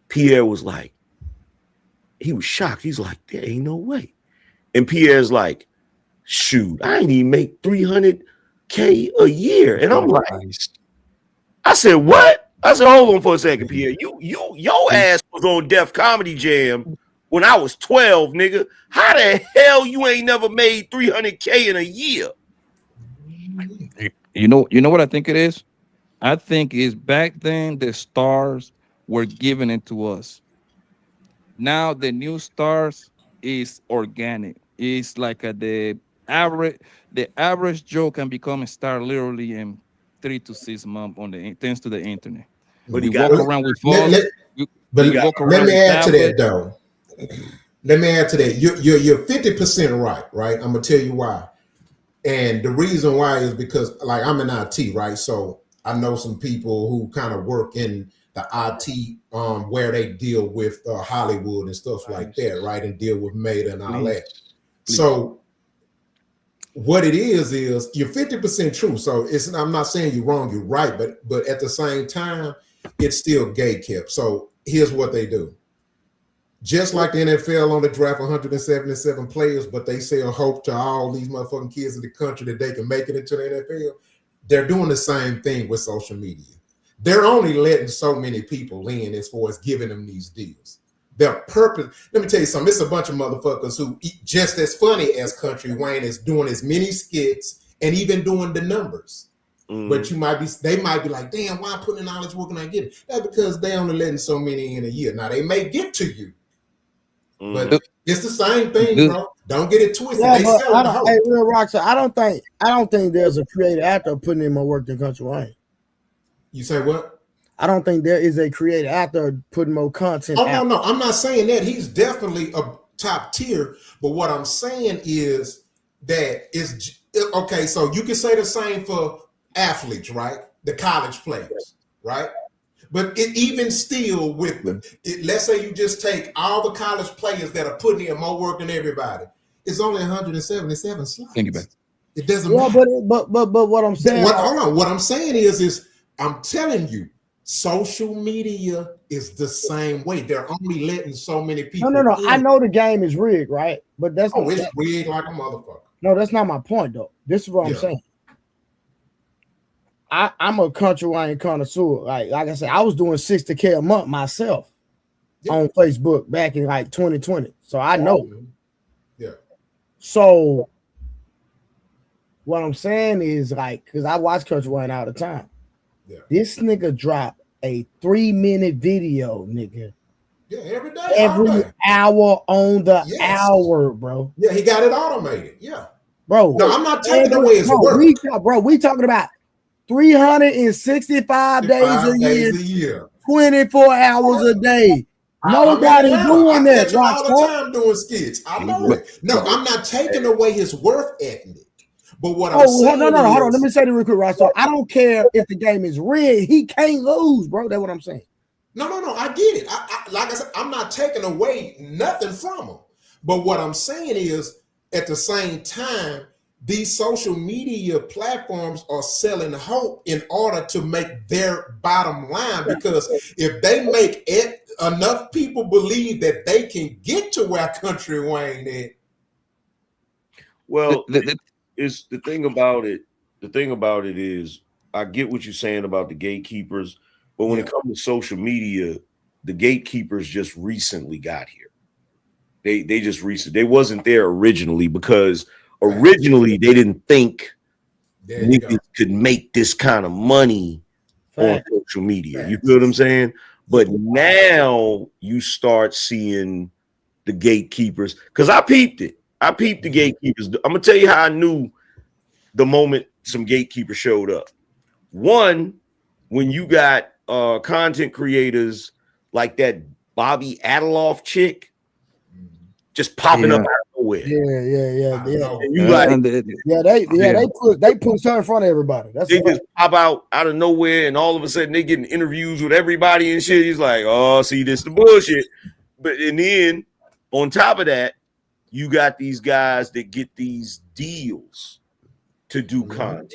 Pierre was like, he was shocked. He's like, there ain't no way. And Pierre's like, shoot, I ain't even make $300K a year. And I'm like, I said, what? I said, hold on for a second, Pierre. Your ass was on Def Comedy Jam when I was 12, nigga. How the hell you ain't never made $300K in a year? You know what I think it is? I think is back then the stars were given it to us. Now the new stars is organic. It's like the average Joe can become a star literally in 3 to 6 months thanks to the internet. But We he got walk around with phones. But We walk let around me with add to that tablet. though. Let me add to that. You're 50% right? I'm gonna tell you why. And the reason why is because, like, I'm in IT, right? So I know some people who kind of work in the IT where they deal with Hollywood and stuff like that, right? And deal with Meta and all that. So what it is you're 50% true. So I'm not saying you're wrong, you're right, but at the same time, it's still gay kept. So here's what they do. Just like the NFL on the draft 177 players, but they sell hope to all these motherfucking kids in the country that they can make it into the NFL. They're doing the same thing with social media. They're only letting so many people in as far as giving them these deals. Their purpose, let me tell you something, it's a bunch of motherfuckers who just as funny as Country Wayne is doing as many skits and even doing the numbers. But they might be like, damn, why I'm putting in all this work and I get it? That's because they only letting so many in a year. Now they may get to you, but it's the same thing, bro. Don't get it twisted. Yeah, They but sell the hope. hey, real rock. So I don't think there's a creative actor putting in more work than Country Wayne. You say what? I don't think there is a creative actor putting more content. Oh no, I'm not saying that. He's definitely a top tier. But what I'm saying is that is okay. So you can say the same for athletes, right? The college players, right? But even still, let's say you just take all the college players that are putting in more work than everybody. It's only 177 slots. Think about it. It doesn't matter. But what I'm saying. Hold on. What I'm saying is I'm telling you, social media is the same way. They're only letting so many people. No. in. I know the game is rigged, right? But that's it's rigged like a motherfucker. No, that's not my point though. This is what I'm saying. I'm a Country Wayne connoisseur. Like I said, I was doing $60K a month myself on Facebook back in like 2020. So I know. Yeah. So what I'm saying is like, because I watch Country Wayne all the time. Yeah. This nigga dropped a 3-minute video, nigga. Yeah, every day. Every hour on the hour, bro. Yeah, he got it automated. Yeah. Bro. No, I'm not taking away his work. We talking about 365 days a year, 24 hours a day. Nobody's doing that. All the time doing skits. I know it. No, I'm not taking away his work ethic. But what I'm saying hold on. Let me say this real quick, right? So I don't care if the game is rigged. He can't lose, bro. That's what I'm saying. No. I get it. Like I said, I'm not taking away nothing from him. But what I'm saying is, at the same time, these social media platforms are selling hope in order to make their bottom line. Because if they make enough people believe that they can get to where Country Wayne is. Well, it's the thing about it. The thing about it is, I get what you're saying about the gatekeepers, but when it comes to social media, the gatekeepers just recently got here. They just recently. They wasn't there originally because originally they didn't think niggas could make this kind of money on social media. You feel what I'm saying? But now you start seeing the gatekeepers, because I peeped it. I peeped the gatekeepers. I'm gonna tell you how I knew the moment some gatekeepers showed up. One, when you got content creators like that Bobby Adaloff chick just popping up out of nowhere. Yeah. And you like, They put her in front of everybody. That's they just pop out of nowhere, and all of a sudden they getting interviews with everybody and shit. He's like, oh, see, this the bullshit. But and then on top of that, you got these guys that get these deals to do content.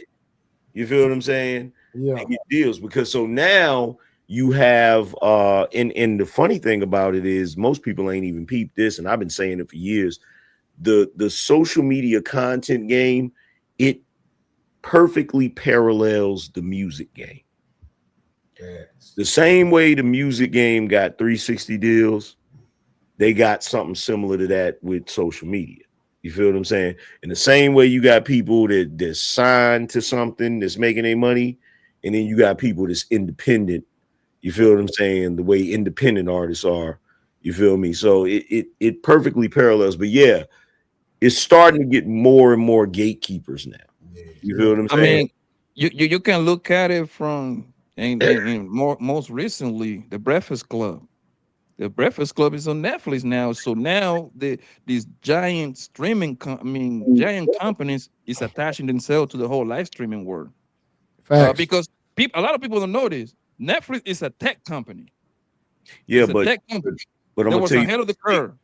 You feel what I'm saying? Yeah. They get deals because so now you have and the funny thing about it is most people ain't even peeped this, and I've been saying it for years. The social media content game, it perfectly parallels the music game. Yes. The same way the music game got 360 deals, they got something similar to that with social media. You feel what I'm saying? In the same way you got people that's signed to something that's making their money, and then you got people that's independent. You feel what I'm saying? The way independent artists are. You feel me? So it perfectly parallels. But yeah, it's starting to get more and more gatekeepers now. You feel what I'm saying? I mean, you can look at it from and most recently the Breakfast Club. The Breakfast Club is on Netflix now. So now these giant giant companies is attaching themselves to the whole live streaming world. Because a lot of people don't know this. Netflix is a tech company. Yeah, it's a tech company. But I'm gonna tell you ahead of the curve.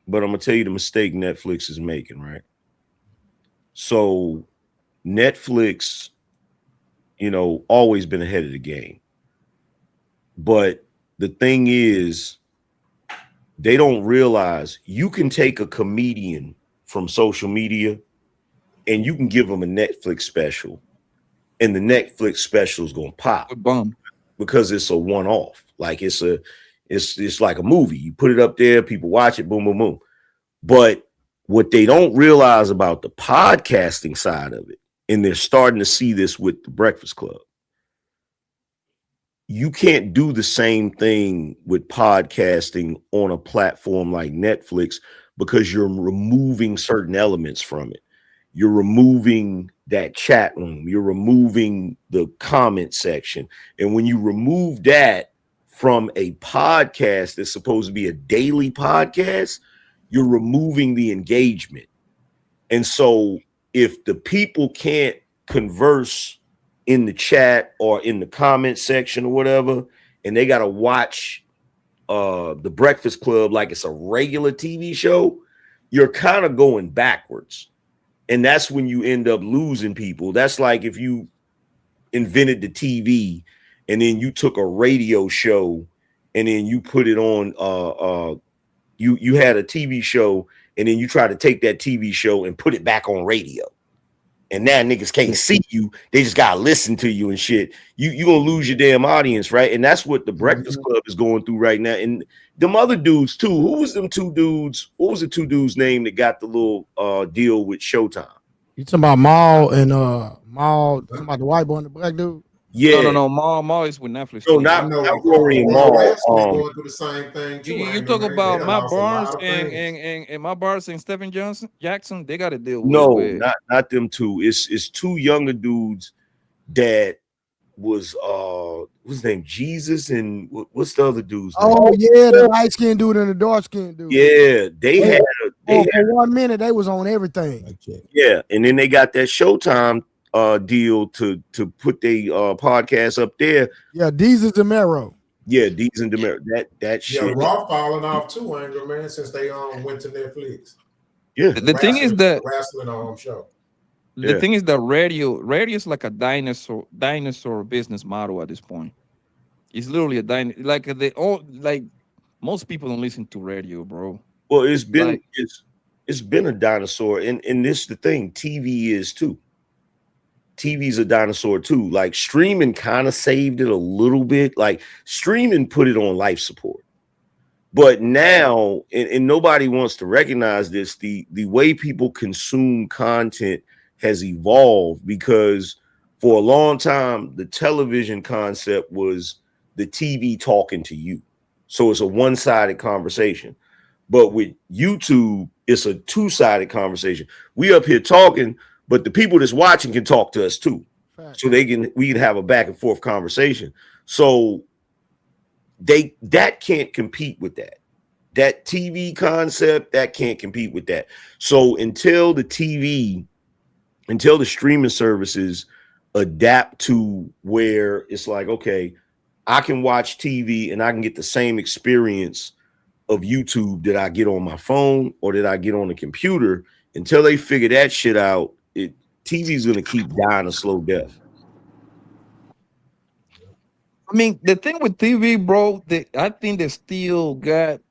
But I'm gonna tell you the mistake Netflix is making, right? So Netflix, always been ahead of the game. But the thing is, they don't realize you can take a comedian from social media and you can give them a Netflix special, and the Netflix special is gonna pop because it's a one-off. Like it's like a movie. You put it up there, people watch it, boom, boom, boom. But what they don't realize about the podcasting side of it, and they're starting to see this with the Breakfast Club, you can't do the same thing with podcasting on a platform like Netflix because you're removing certain elements from it. You're removing that chat room. You're removing the comment section. And when you remove that from a podcast that's supposed to be a daily podcast, you're removing the engagement. And so if the people can't converse in the chat or in the comment section or whatever, and they got to watch the Breakfast Club like it's a regular TV show, you're kind of going backwards. And that's when you end up losing people. That's like if you invented the TV and then you took a radio show and then you put it on, you had a TV show and then you try to take that TV show and put it back on radio. And now niggas can't see you. They just gotta listen to you and shit. You gonna lose your damn audience, right? And that's what the Breakfast Club is going through right now. And them other dudes too. Who was them two dudes? What was the two dudes' name that got the little deal with Showtime? You talking about Maul and Maul? Talking about the white boy and the black dude? Yeah. No. Maul is with Netflix. No, not Rory and Maul. Going through the same thing too. You talk about Matt Barnes and Matt Barnes and Stephen Jackson. They got to deal with. No, not them two. It's two younger dudes that was what's his name? Jesus and what's the other dude's name? Oh yeah, the light skinned dude and the dark skinned dude. Yeah, they had for 1 minute they was on everything. Yeah, and then they got that Showtime deal to put their podcast up there. Yeah, Deez and Demero. Yeah, Deez and Demero. That shit. Yeah, Raw falling off too, Angry Man, since they went to Netflix. Yeah. The thing is that wrestling show. The thing is that radio is like a dinosaur business model at this point. It's literally a dinosaur. Like most people don't listen to radio, bro. Well, it's been a dinosaur, and this the thing. TV is too. TV's a dinosaur too. Like streaming kind of saved it a little bit. Like streaming put it on life support. But now, and nobody wants to recognize this, the way people consume content has evolved, because for a long time, the television concept was the TV talking to you. So it's a one-sided conversation. But with YouTube, it's a two-sided conversation. We up here talking, but the people that's watching can talk to us too. Fact. So we can have a back and forth conversation. So that can't compete with that. That TV concept, that can't compete with that. So until the streaming services adapt to where it's like, okay, I can watch TV and I can get the same experience of YouTube that I get on my phone or that I get on the computer, until they figure that shit out, TV is going to keep dying a slow death. I mean, the thing with TV, bro, I think they still got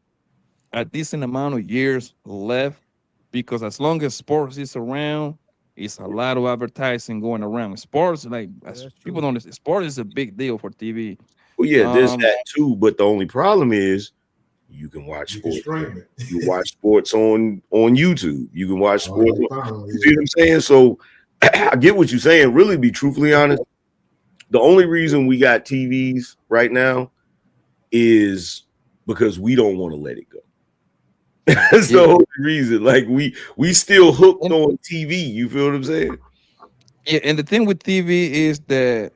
a decent amount of years left, because as long as sports is around, it's a lot of advertising going around. Sports, like, as That's people true. don't understand, sports is a big deal for TV. Well, yeah, there's Um, that too, but the only problem is you can watch You can sports. stream it. You watch sports on YouTube. You can watch On sports. your phone, You see what I'm saying? So I get what you're saying. Really, be truthfully honest, the only reason we got TVs right now is because we don't want to let it go. That's the only reason. Like we still hooked on TV. You feel what I'm saying? yeah, and the thing with TV is that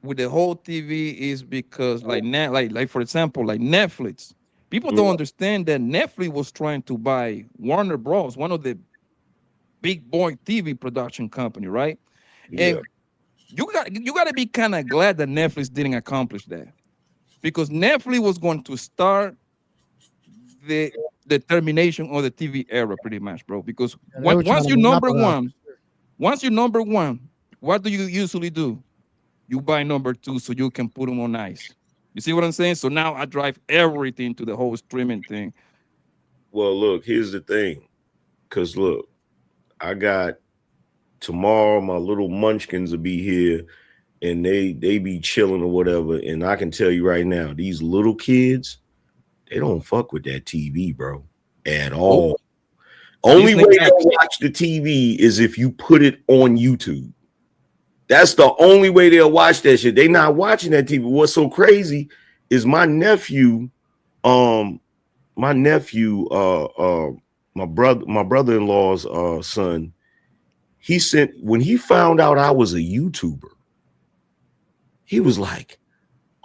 with the whole TV is because, like, now, like for example, like Netflix. People don't understand that Netflix was trying to buy Warner Bros., one of the big boy TV production company, right? Yeah. And you got to be kind of glad that Netflix didn't accomplish that, because Netflix was going to start the termination of the TV era, pretty much, bro. Because Yeah, they were trying once to you're number monopolize. one, once you're number one, what do you usually do? You buy number two so you can put them on ice. You see what I'm saying? So now I drive everything to the whole streaming thing. Well, look, here's the thing. Cause look, I got tomorrow, my little munchkins will be here and they be chilling or whatever. And I can tell you right now, these little kids, they don't fuck with that TV, bro, at all. Only way they'll watch the TV is if you put it on YouTube. That's the only way they'll watch that shit. They not watching that TV. What's so crazy is my nephew, my brother-in-law's son, he sent, when he found out I was a YouTuber, he was like,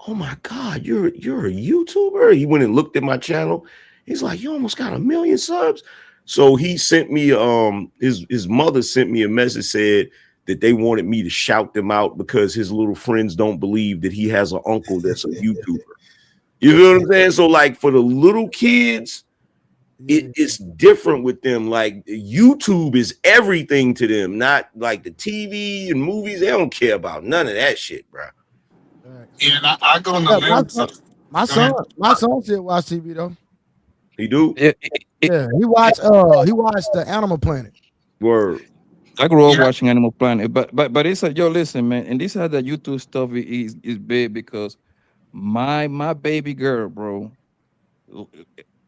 "Oh my God, you're a YouTuber?" He went and looked at my channel. He's like, "You almost got 1 million subs." So he sent me, his mother sent me a message, said that they wanted me to shout them out because his little friends don't believe that he has an uncle that's a YouTuber. You know what I'm saying? So like for the little kids, it's different with them. Like YouTube is everything to them, not like the TV and movies. They don't care about none of that shit, bro. Yeah, and I go on the limb. My son still watch TV though. He do? Yeah, he watched the Animal Planet. Word. I grew up watching Animal Planet, but it's like, yo, listen, man, and this how the YouTube stuff is big, because my baby girl, bro,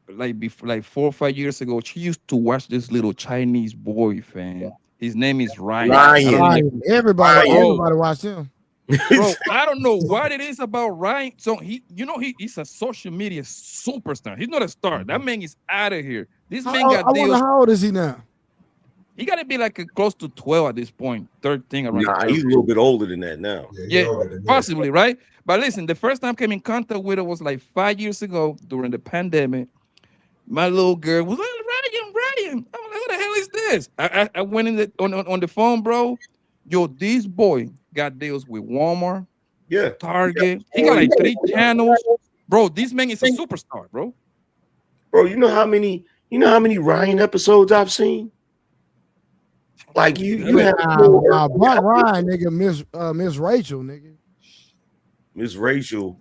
like before, like 4 or 5 years ago, she used to watch this little Chinese boy, fan. His name is Ryan. Everybody watched him. Bro, I don't know what it is about Ryan. So he's a social media superstar. He's not a star. That man is out of here. This man got deals. How old is he now? He got to be like close to 12 at this point. 13 around. Nah, he's a little bit older than that now. Yeah, possibly, right? But listen, the first time I came in contact with her was like 5 years ago during the pandemic. My little girl was like, Ryan. I'm like, who the hell is this? I went in on the phone, bro. Yo, this boy got deals with Walmart, Target. He got like 3 channels. Bro, this man is a superstar, bro. Bro, you know how many Ryan episodes I've seen? Like you have Buck Ryan, nigga, Miss Rachel, nigga. Miss Rachel.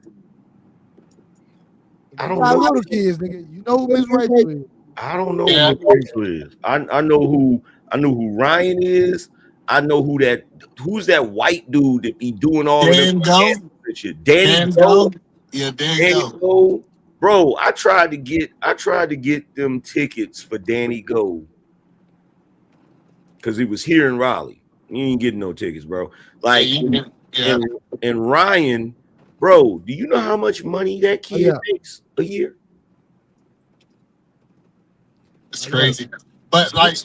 I don't know little kids, nigga. You know who Miss Rachel is? I don't know who Miss Rachel is. I know who Ryan is. I know who's that white dude that be doing all that shit. Danny Go. Yeah, Danny Go. Bro, I tried to get them tickets for Danny Go because he was here in Raleigh. You ain't getting no tickets, bro. Like, and Ryan, bro, do you know how much money that kid makes a year? It's crazy. But like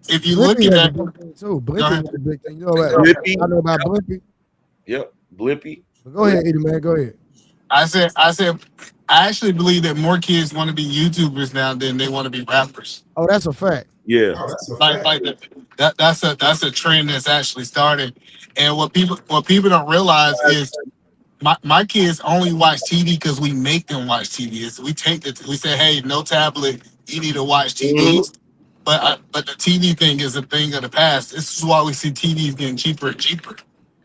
if you look Blimpy at was a that, big thing too. go Blimpy ahead. was a big thing. You know about? Blimpy. I know about Blimpy. Yep, Blimpy. But go ahead, Eddie man. Go ahead. I said I actually believe that more kids want to be YouTubers now than they want to be rappers. Oh, that's a fact. Yeah. Oh, that's a Like fact. that's a trend that's actually started. And what people don't realize is my kids only watch TV because we make them watch TV. We we say, hey, no tablet, you need to watch TV. Mhm. But the TV thing is a thing of the past. This is why we see TVs getting cheaper and cheaper.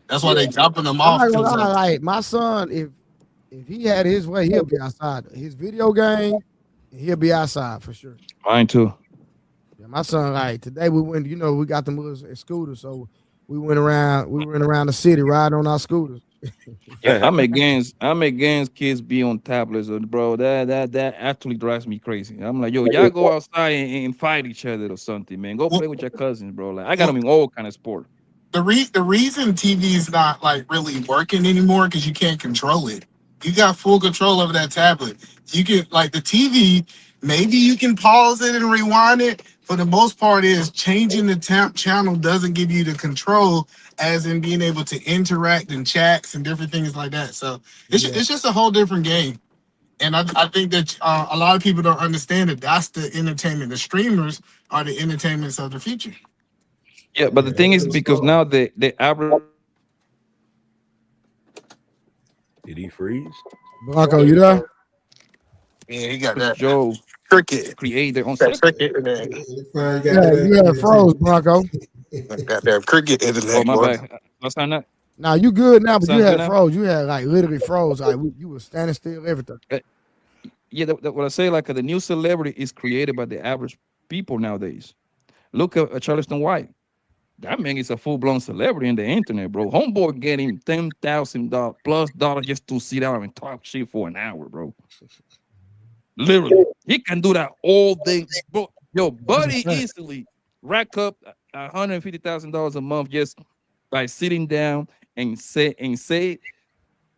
That's why Yeah. they dropping them I'm off. not gonna lie. 'Cause, Like my son, if he had his way, he'll be outside. His video game, he'll be outside for sure. Mine too. Yeah, my son, like today we went. You know, we got them little scooters, so we went around. We went around the city riding on our scooters. Yeah, I'm against kids be on tablets, bro. That actually drives me crazy. I'm like, yo, y'all go outside and fight each other or something, man. Go well, play with your cousins, bro. Like I got well, them in all kind of sport. the reason TV is not like really working anymore because you can't control it. You got full control over that tablet. You can like the TV. Maybe you can pause it and rewind it. For the most part, is changing the channel doesn't give you the control, as in being able to interact in chats and different things like that. So it's just a whole different game. And I think that a lot of people don't understand that that's the entertainment. The streamers are the entertainments of the future. Yeah, but the thing is, because now the average Did he freeze? Blanco, you there? Yeah, he got that Joe cricket. create their own That system. cricket internet. Yeah, you had froze, Blanco. Got that cricket Oh, internet. my Boy. bad. Last time that. Now you good now, but you Sounds good had now? froze. You had like literally froze. Like you was standing still, everything. Yeah, what I say, like the new celebrity is created by the average people nowadays. Look at Charleston White. That man is a full blown celebrity in the internet, bro. Homeboy getting $10,000 plus dollars just to sit down and talk shit for an hour, bro. Literally, he can do that all day, bro. Yo, buddy, easily rack up $150,000 a month just by sitting down and say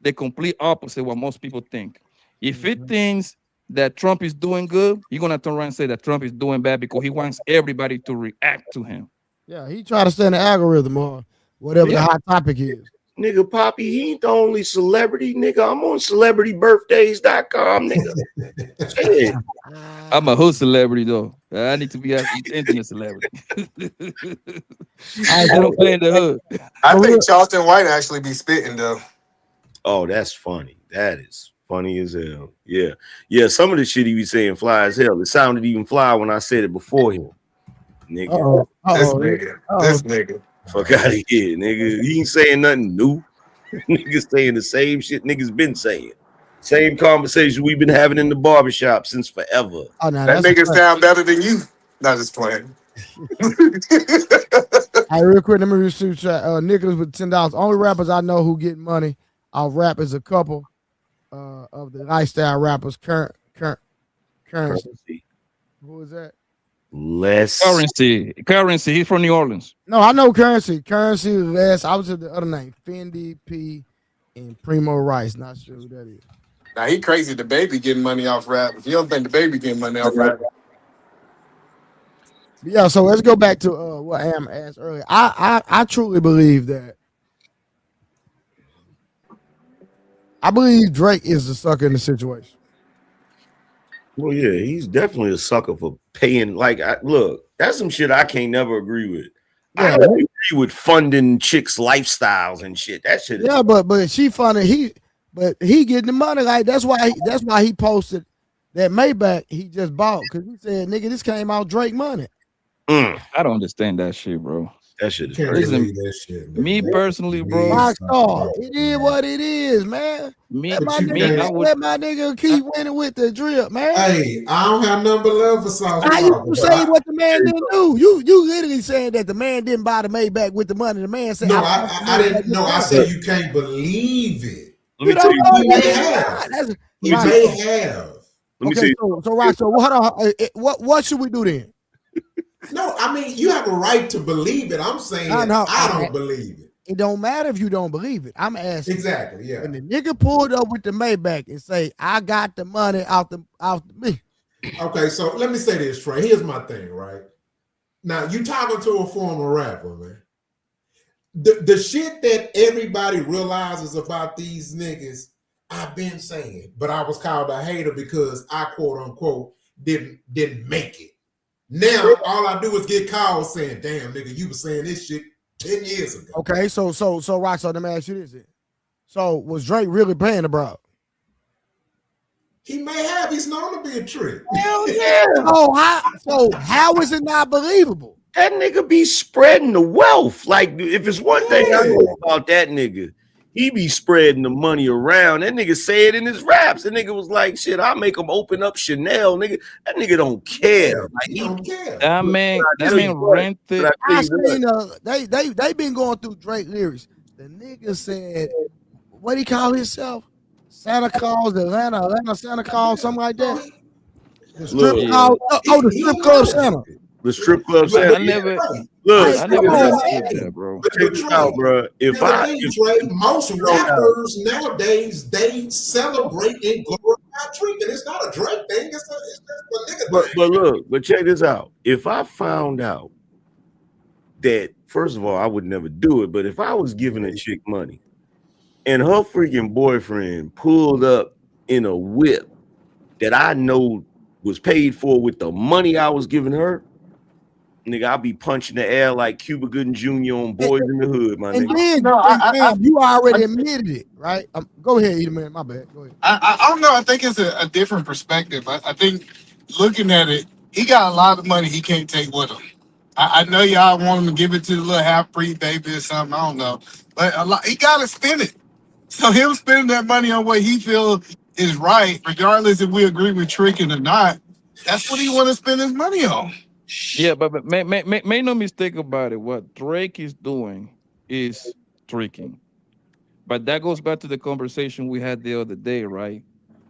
the complete opposite what most people think. If it thinks that Trump is doing good, you're gonna turn around and say that Trump is doing bad because he wants everybody to react to him. Yeah, he tried to stay in the algorithm or whatever the Yeah. hot topic is. Nigga, Poppy, he ain't the only celebrity, nigga. I'm on celebritybirthdays.com, nigga. Shit. I'm a hood celebrity though. I need to be an internet celebrity. I don't play in the hood. I think Charleston White actually be spitting though. Oh, that's funny. That is funny as hell. Yeah. Yeah, some of the shit he be saying fly as hell. It sounded even fly when I said it before him. Nigga. This nigga. Fuck out of here, nigga. He ain't saying nothing new. Niggas saying the same shit niggas been saying. Same conversation we've been having in the barbershop since forever. Oh, no, That nigga sound better than you. Not just playing. Hey, real quick, let me receive chat. Nicholas with $10. Only rappers I know who get money off rap is a couple of the lifestyle rappers. Currency. Who is that? Currency. He's from New Orleans. No, I know Currency. Currency, Les. I was at the other name. Fendi, P, and Primo Rice. Not sure who that is. Now he crazy. The baby getting money off rap. If you don't think the baby getting money off rap, Yeah, so let's go back to what Am asked earlier. I truly believe that. I believe Drake is the sucker in the situation. Well, yeah, he's definitely a sucker for paying. Like, look, that's some shit I can't never agree with. Yeah. I don't agree with funding chicks' lifestyles and shit. That shit. Yeah, but she funded he getting the money. Like that's why he posted that Maybach he just bought because he said, "Nigga, this came out Drake money." I don't understand that shit, bro. That shit is Listen, that shit, me personally, bro. Rockstar. It is what it is, man. Let my nigga keep winning with the drip, man. Hey, I don't have nothing but love for Sauce How Walka, you say what the man didn't do? You literally saying that the man didn't buy the Maybach with the money. The man said, No, I didn't. No, I said you can't believe it. Let me tell you. He may have. Let me Okay, see. so Rock, so hold on. What should we do then? No, I mean you have a right to believe it. I'm saying I don't believe it. It don't matter if you don't believe it. I'm asking exactly. Yeah. When the nigga pulled up with the Maybach and say, "I got the money out the me," Okay, so let me say this, Trey. Here's my thing, right? Now, you talking to a former rapper, man. The shit that everybody realizes about these niggas, I've been saying, but I was called a hater because I quote unquote didn't make it. Now all I do is get called saying, "Damn, nigga, you was saying this shit 10 years ago." Okay, so Rockstar, let me ask you this then. So was Drake really paying the bro? He may have. He's known to be a trick. Hell yeah. So how is it not believable? That nigga be spreading the wealth. Like, if it's one thing I know about that nigga, he be spreading the money around. That nigga say it in his raps. That nigga was like, shit, I'll make him open up Chanel, nigga. That nigga don't care. Like, He don't care. That man rented. I seen they been going through Drake lyrics. The nigga said, what he call himself? Santa Claus, Atlanta Santa Claus, something like that. The strip club, the strip club Santa. The strip club Santa. I never understood that, bro. Check it out, bro. Most rappers nowadays, they celebrate and glorify Drake, and it's not a Drake thing. It's a nigga thing. But check this out. If I found out that, first of all, I would never do it, but if I was giving a chick money and her freaking boyfriend pulled up in a whip that I know was paid for with the money I was giving her, nigga, I'll be punching the air like Cuba Gooding Jr. on Boys in the Hood, my and nigga. Then, you already admitted it, right? Go ahead, Edelman. My bad. Go ahead. I don't know. I think it's a different perspective. I think looking at it, he got a lot of money he can't take with him. I know y'all want him to give it to the little half-breed baby or something. I don't know. But he got to spend it. So him spending that money on what he feels is right, regardless if we agree with tricking or not, that's what he want to spend his money on. Yeah, but make no mistake about it. What Drake is doing is tricking. But that goes back to the conversation we had the other day, right?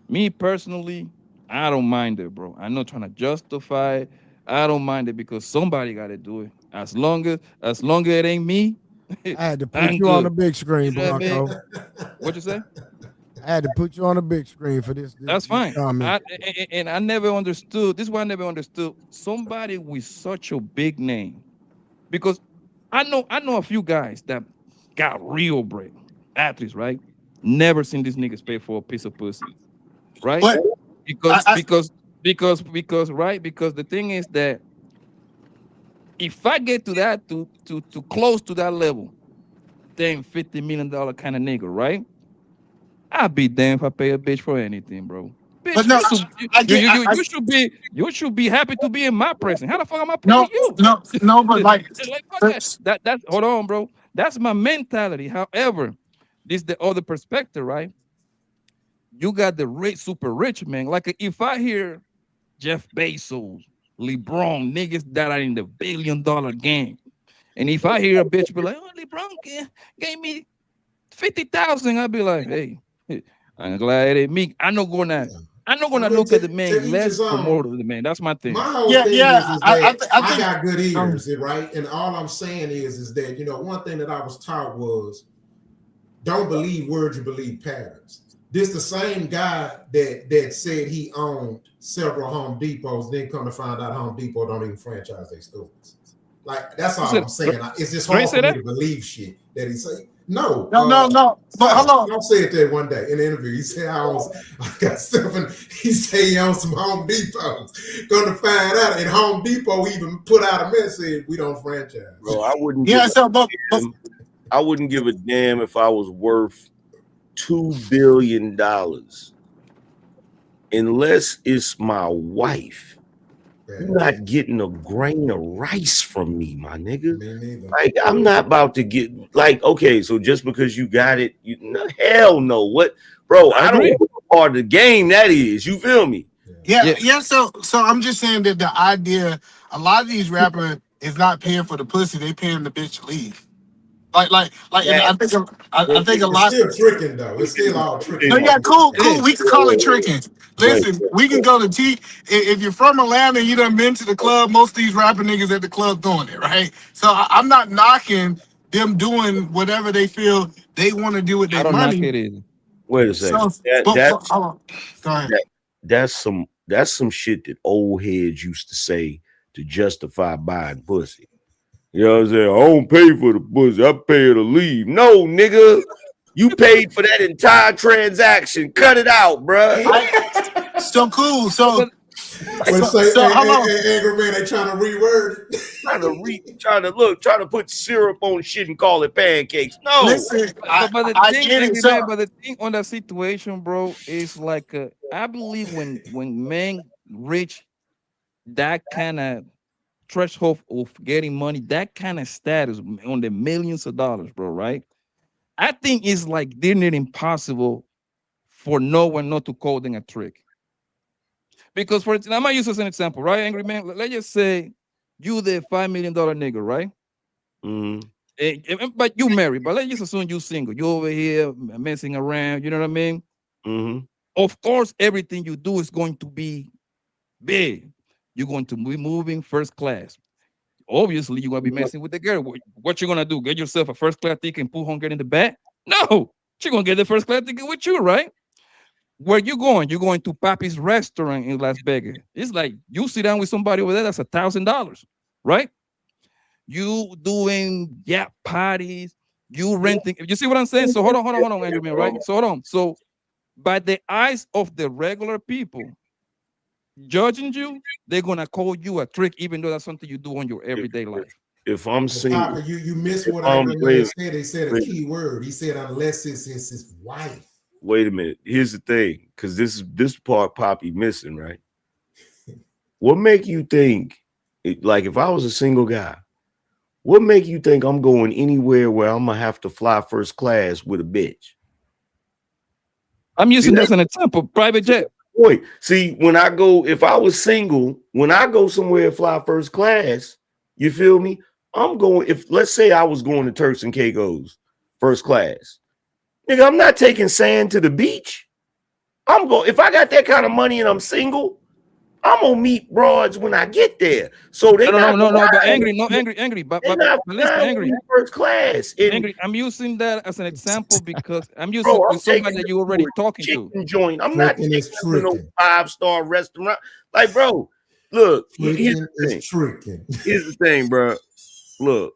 Me personally, I don't mind it, bro. I'm not trying to justify it. I don't mind it because somebody got to do it. As long as it ain't me, I had to put you on the big screen, you know Blanco. What you say? I had to put you on the big screen for this. That's fine. I never understood. This is why I never understood somebody with such a big name, because I know a few guys that got real bread, athletes, right? Never seen these niggas pay for a piece of pussy, right? But because right, because the thing is that if I get to that to close to that level, damn $50 million kind of nigga, right? I'd be damn if I pay a bitch for anything, bro. Bitch, but no, you should be happy to be in my presence. How the fuck am I paying you? No, but like that's hold on, bro. That's my mentality. However, this is the other perspective, right? You got the rich, super rich man. Like if I hear Jeff Bezos, LeBron, niggas that are in the $1 billion game, and if I hear a bitch be like, "Oh, LeBron gave me 50,000," I'd be like, "Hey, I'm glad it ain't me." I'm not gonna look at the man less for more of the man. That's my thing. My whole thing is that I got good ears, right? And all I'm saying is that, you know, one thing that I was taught was don't believe words, you believe patterns. This the same guy that said he owned several Home Depots, then come to find out Home Depot don't even franchise their stores. Like, that's all I'm saying. It's just hard for me to believe shit that he say. No. But hold on. Don't say it there one day in the interview. He said I got 7. He said he owns some Home Depots. Gonna find out, and Home Depot even put out a message, we don't franchise. Bro, I wouldn't. I wouldn't give a damn if I was worth $2 billion, unless it's my wife. You're not getting a grain of rice from me, my nigga. Me neither. Like, I'm not about to get, like, okay, so just because you got it, hell no. What, bro? I don't know what part of the game that is. You feel me? Yeah. So I'm just saying that the idea, a lot of these rappers is not paying for the pussy; they paying the bitch to leave. Like, yeah. I think a lot. It's still tricking though. It's still all tricking. No, yeah, cool. We can call it tricking. Listen, we can go to T. If you're from Atlanta and you done been to the club, most of these rapper niggas at the club doing it, right? So I'm not knocking them doing whatever they feel they want to do with their money. Knock it either. Wait a second. So, That's That's some shit that old heads used to say to justify buying pussy. You know what I'm saying? I don't pay for the pussy. I pay to leave. No, nigga. You paid for that entire transaction. Cut it out, bruh. So cool. But When say, So hey, how long? angry man, they trying to reword it. Trying to put syrup on shit and call it pancakes. No. Listen, but the I thing, get it. angry So man, but the thing on that situation, bro, is like I believe when men reach that kind of threshold of getting money, that kind of status on the millions of dollars, bro, right? I think it's like near impossible for no one not to call them a trick. Because for instance, I might use as an example, right, angry man? Let's just say you the $5 million nigga, right? Mm-hmm. But you married, but let's just assume you single. You over here messing around, you know what I mean? Mm-hmm. Of course, everything you do is going to be big. You're going to be moving first class. Obviously, you're gonna be messing with the girl. What you gonna do? Get yourself a first class ticket and put her in the back? No, she gonna get the first class ticket with you, right? Where you going? You're going to Papi's restaurant in Las Vegas. It's like you sit down with somebody over there. That's $1,000, right? You doing parties. You renting. You see what I'm saying? So hold on, Andrew, man, right? So hold on. So by the eyes of the regular people judging you, they're gonna call you a trick, even though that's something you do on your everyday life. If I'm Well, single, Papa, you missed if what I'm angry man wait, said. He said a wait, key word. He said unless it's his wife. wait a minute. Here's the thing, because this part Poppy missing, right? What make you think like if I was a single guy, what make you think I'm going anywhere where I'm gonna have to fly first class with a bitch? I'm See using that that? as an example. Private jet. Boy, see, when I go, if I was single, when I go somewhere and fly first class, you feel me? I'm going, if let's say I was going to Turks and Caicos first class, nigga, I'm not taking sand to the beach. I'm going, if I got that kind of money and I'm single, I'm gonna meet broads when I get there. So they not No. But flying, angry. they not But listen, flying with angry. me first class. And Angry. I'm using that as an example because I'm using bro, I'm with somebody taking that them you're to already a talking to. chicken joint. I'm not Tricking taking is them to no tricking. 5-star restaurant. Like, bro, look, here's Tricking the is thing. tricking. Here's the thing, bro. Look,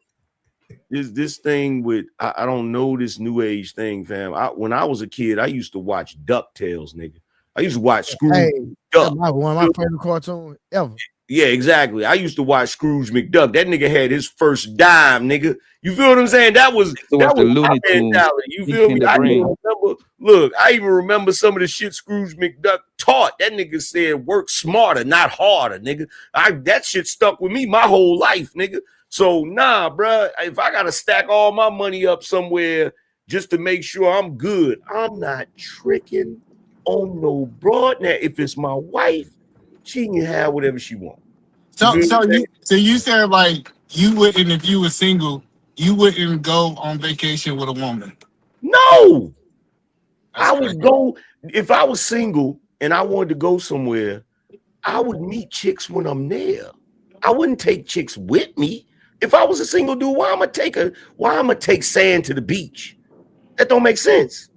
this thing with I don't know this new age thing, fam. When I was a kid, I used to watch DuckTales, nigga. I used to watch Scrooge Hey, that's Duck. one of my favorite cartoons ever. Yeah, exactly. I used to watch Scrooge McDuck. That nigga had his first dime, nigga. You feel what I'm saying? That was To watch the my Looney Tunes, mentality. You feel thinking me? the I even brain. remember. Look, I even remember some of the shit Scrooge McDuck taught. That nigga said, "Work smarter, not harder, nigga." That shit stuck with me my whole life, nigga. So nah, bruh. If I gotta stack all my money up somewhere just to make sure I'm good, I'm not tricking on no broad. Now, if it's my wife, she can have whatever she wants. You so feel so me? you said like you wouldn't if you were single, you wouldn't go on vacation with a woman. No, That's I crazy. would go if I was single and I wanted to go somewhere. I would meet chicks when I'm there. I wouldn't take chicks with me. If I was a single dude, why I'm gonna take sand to the beach? That don't make sense.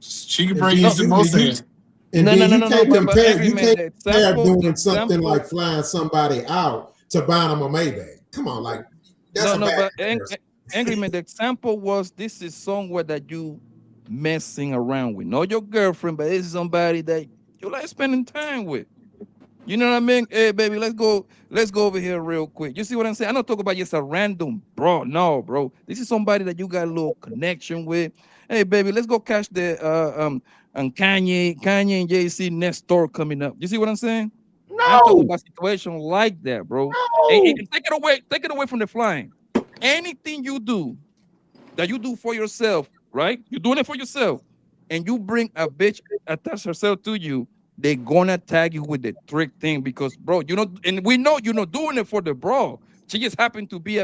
She could And bring then you No, some you more and you sand. and then you no. can't But compare. angry You man, can't the compare example, doing something like flying somebody out to buying them a Maybach. Come on, like that's a no, bad but comparison. angry man, the example was this is somewhere that you messing around with, not your girlfriend, but this is somebody that you like spending time with. You know what I mean? Hey, baby, let's go over here real quick. You see what I'm saying? I'm not talking about just a random bro. No, bro. This is somebody that you got a little connection with. Hey, baby, let's go catch the Kanye and JC next door coming up. You see what I'm saying? I'm talking No, about situation like that, bro. no, And take it away from the flying. Anything you do that you do for yourself, right? You're doing it for yourself, and you bring a bitch attach herself to you, they're gonna tag you with the trick thing because, bro, you know, and we know you're not doing it for the bro. She just happened to be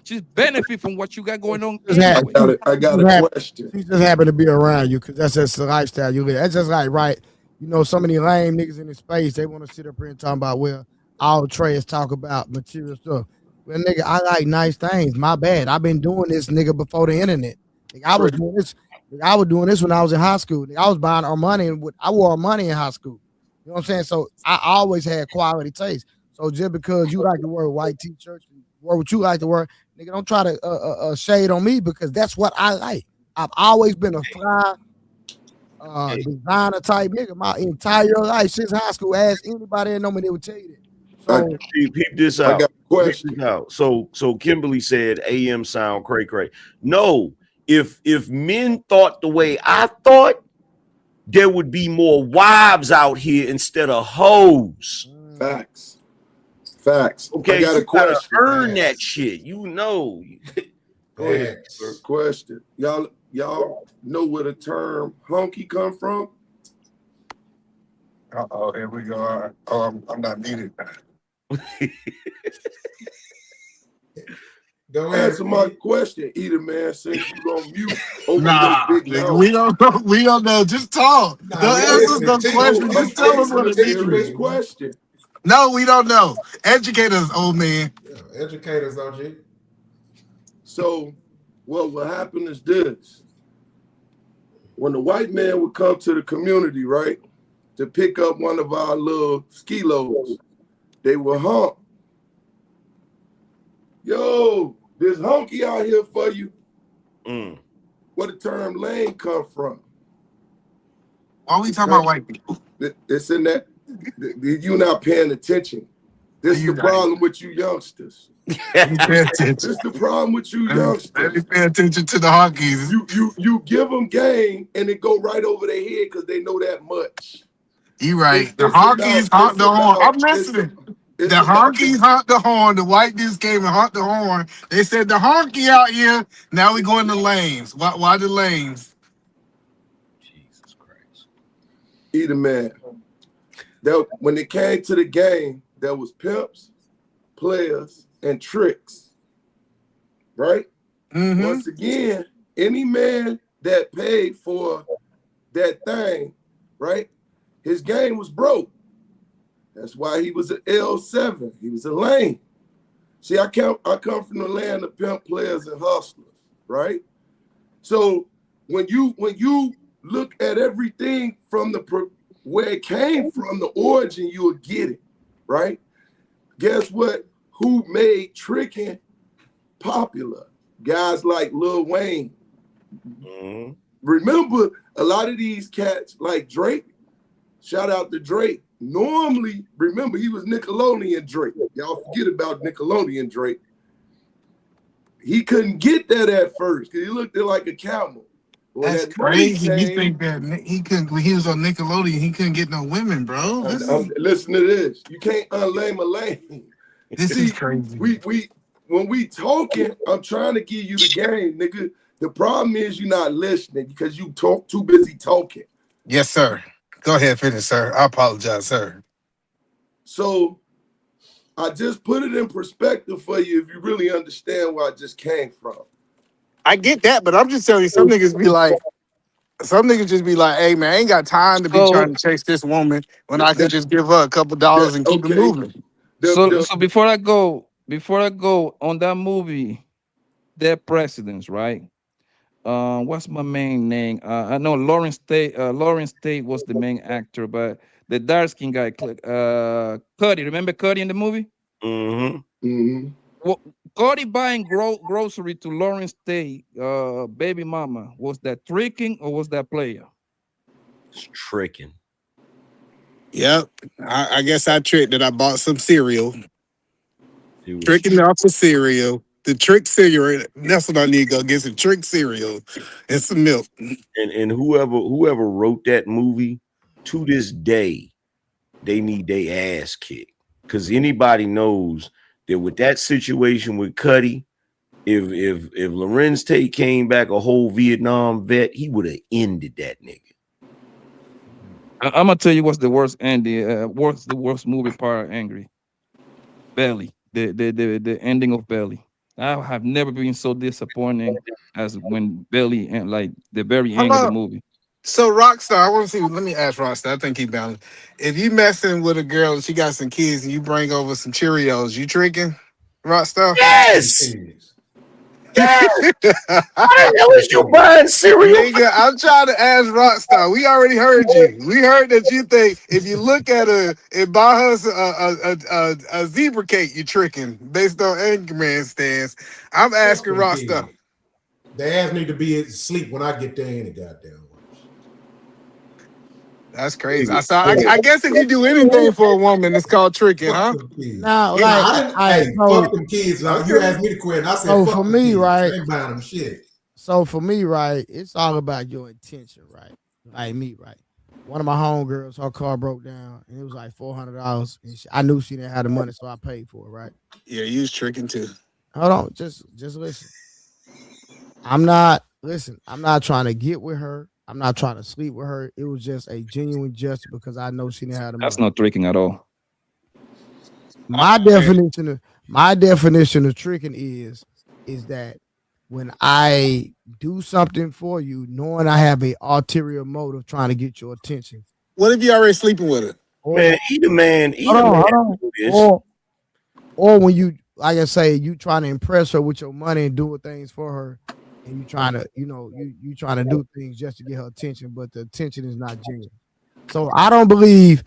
she's benefit from what you got going on Just had, anyway. I got just a happen, question. she just happened to be around you because that's just the lifestyle you live. That's just like right. You know, so many lame niggas in the space they want to sit up here and talk about all trades talk about material stuff. Well, nigga, I like nice things. My bad. I've been doing this, nigga, before the internet. Nigga, I was doing this. Nigga, I was doing this when I was in high school. Nigga, I was buying our money. I wore our money in high school. You know what I'm saying? So I always had quality taste. So just because you like to wear white t-shirts, wear what you like to wear, nigga, don't try to shade on me because that's what I like. I've always been a fly designer type nigga my entire life since high school. Ask anybody that know me, they would tell you that. So Peep this I out. got a Peep question. this out. So Kimberly said AM sound cray cray. No, if men thought the way I thought, there would be more wives out here instead of hoes. Facts. Facts. Okay, I got a you gotta question. earn that shit. You know. Go ahead. Facts. Question. Y'all know where the term honky come from? Uh-oh, here we go. I'm not muted. Go ahead. Answer my question, either man, since you gonna mute over Nah, your big nigga, mouth. we don't know. We don't know. Just talk. Nah, Don't we answer listening no to you. question. I'm Just tell us asking what a it serious means. question. No, we don't know. Educate us, old man. Yeah, educators, OG. So what will happen is this. When the white man would come to the community, right, to pick up one of our little skilos, they would honk. Yo, there's honky out here for you. Mm. Where the term lane come from? Why are we talking about white people? It's in that. You not paying attention. This is the problem with you youngsters. Let me pay attention. This is the problem with you Let me youngsters. pay attention to the honkies. You give them game and it go right over their head because they know that much. You right. It's The honkies honk the horn. I'm listening. The honkies honk the horn. The white dudes came and honked the horn. They said the honky out here. Now we going to lanes. Why the lanes? Jesus Christ. Either man. That when it came to the game, there was pimps, players, and tricks. Right? Mm-hmm. Once again, any man that paid for that thing, right? His game was broke. That's why he was an L7. He was a lane. See, I come from the land of pimp players and hustlers, right? So when you look at everything from where it came from, the origin, you will get it, right? Guess what? Who made tricking popular? Guys like Lil Wayne. Mm-hmm. Remember, a lot of these cats like Drake, shout out to Drake. Normally, remember, he was Nickelodeon Drake. Y'all forget about Nickelodeon Drake. He couldn't get that at first because he looked like a camel. Well, That's that money crazy. You came- think that he couldn't? When he was on Nickelodeon, he couldn't get no women, bro. Listen to this. You can't unlame a lane. This See, is crazy. we when we talking, I'm trying to give you the game, nigga. The problem is you're not listening because you too busy talking. Yes, sir. Go ahead, finish, sir. I apologize, sir. So I just put it in perspective for you if you really understand where I just came from. I get that, but I'm just telling you, some niggas just be like, hey, man, I ain't got time to be trying to chase this woman when I could just give her a couple dollars and keep it moving. So before I go on that movie, Dead Presidents, right? What's my main name? I know Lawrence Tate. Lawrence Tate was the main actor, but the dark skin guy, Cuddy. Remember Cuddy in the movie? Mm-hmm. Mm-hmm. Well, Cuddy buying grocery to Lawrence Tate, baby mama. Was that tricking or was that player? It's tricking. Yep. I guess I tricked that I bought some cereal. It was Tricking off some cereal. The trick cereal. That's what I need to go get some trick cereal and some milk. and whoever wrote that movie, to this day, they need their ass kicked. Because anybody knows that with that situation with Cuddy, if Lorenz Tate came back a whole Vietnam vet, he would have ended that nigga. I'm gonna tell you what's the worst ending. What's the worst movie part? Angry. Belly. The ending of Belly. I have never been so disappointing as when Belly and like the very end of the movie. So Rockstar, I want to see. Let me ask Rockstar. I think he balanced. If you messing with a girl and she got some kids and you bring over some Cheerios, you tricking, Rockstar? Yes. Why the hell is you buying cereal? Nigga, I'm trying to ask Rockstar. We already heard you. We heard that you think if you look at her and buy her a zebra cake, you're tricking based on Anchorman stance. I'm asking Rockstar. They ask me to be asleep when I get there any goddamn way. That's crazy. I guess if you do anything for a woman, it's called tricking, huh? Now, Yeah, like, I didn't. Hey, fuck them kids. You asked me the question. I said, so fuck for them me, kids. right? I ain't buying them shit. So for me, right, it's all about your intention, right? Like me, right? One of my homegirls, her car broke down, and it was like $400, and I knew she didn't have the money, so I paid for it, right? Yeah, you was tricking too. Hold on, just listen. I'm not trying to get with her. I'm not trying to sleep with her. It was just a genuine gesture because I know she didn't have the money. That's not tricking at all. My definition of tricking is that when I do something for you, knowing I have a ulterior motive trying to get your attention. What if you already sleeping with her? Man, either man do this. Or when you, like I say, you trying to impress her with your money and doing things for her, and you trying to, you trying to do things just to get her attention, but the attention is not genuine. So I don't believe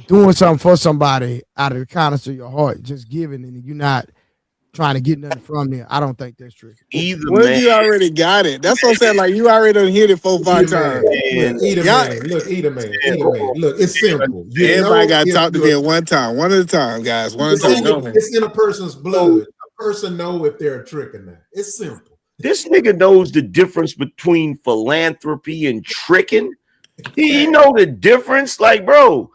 doing something for somebody out of the kindness of your heart, just giving, and you're not trying to get nothing from them. I don't think that's true. What if you already got it? That's what I'm saying. Like you already done hit it 4-5 times. Eat a man. Look, it's simple. Everybody got to talk to me at one time. One at a time, guys. One at a time. It's in a person's blood. A person know if they're a trick or not. It's simple. This nigga knows the difference between philanthropy and tricking. He know the difference. Like, bro,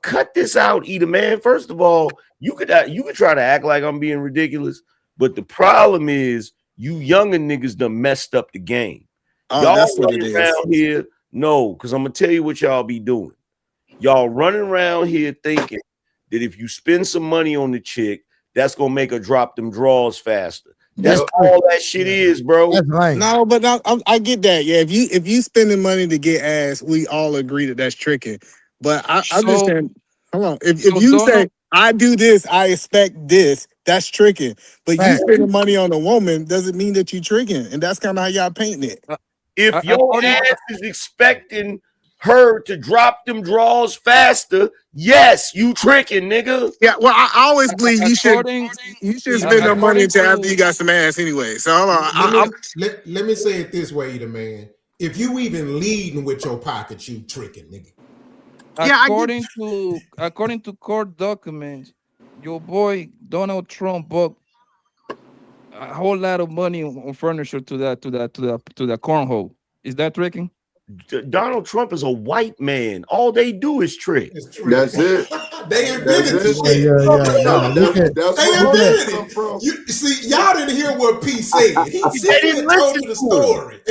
cut this out, Eater Man. First of all, you could try to act like I'm being ridiculous, but the problem is you younger niggas done messed up the game. Y'all that's what it is. Around here, no, because I'm gonna tell you what y'all be doing. Y'all running around here thinking that if you spend some money on the chick, that's gonna make her drop them draws faster. That's all that shit is, bro. That's right. No, but I get that. Yeah, if you spending money to get ass, we all agree that that's tricking. But I'm just saying, hold on. If you say I do this, I expect this, that's tricking. But you spending money on a woman doesn't mean that you tricking, and that's kind of how y'all painting it. If your ass is expecting her to drop them draws faster, yes, you tricking, nigga. Yeah, well, I always believe you should spend no money until after you got some ass anyway. So hold on. Let me say it this way, the man. If you even leading with your pockets, you tricking, nigga. According to court documents, your boy Donald Trump bought a whole lot of money on furniture to the cornhole. Is that tricking? Donald Trump is a white man. All they do is trick. That's it. They invented this shit. They invented it. You see, y'all didn't hear what P said. He told you the story.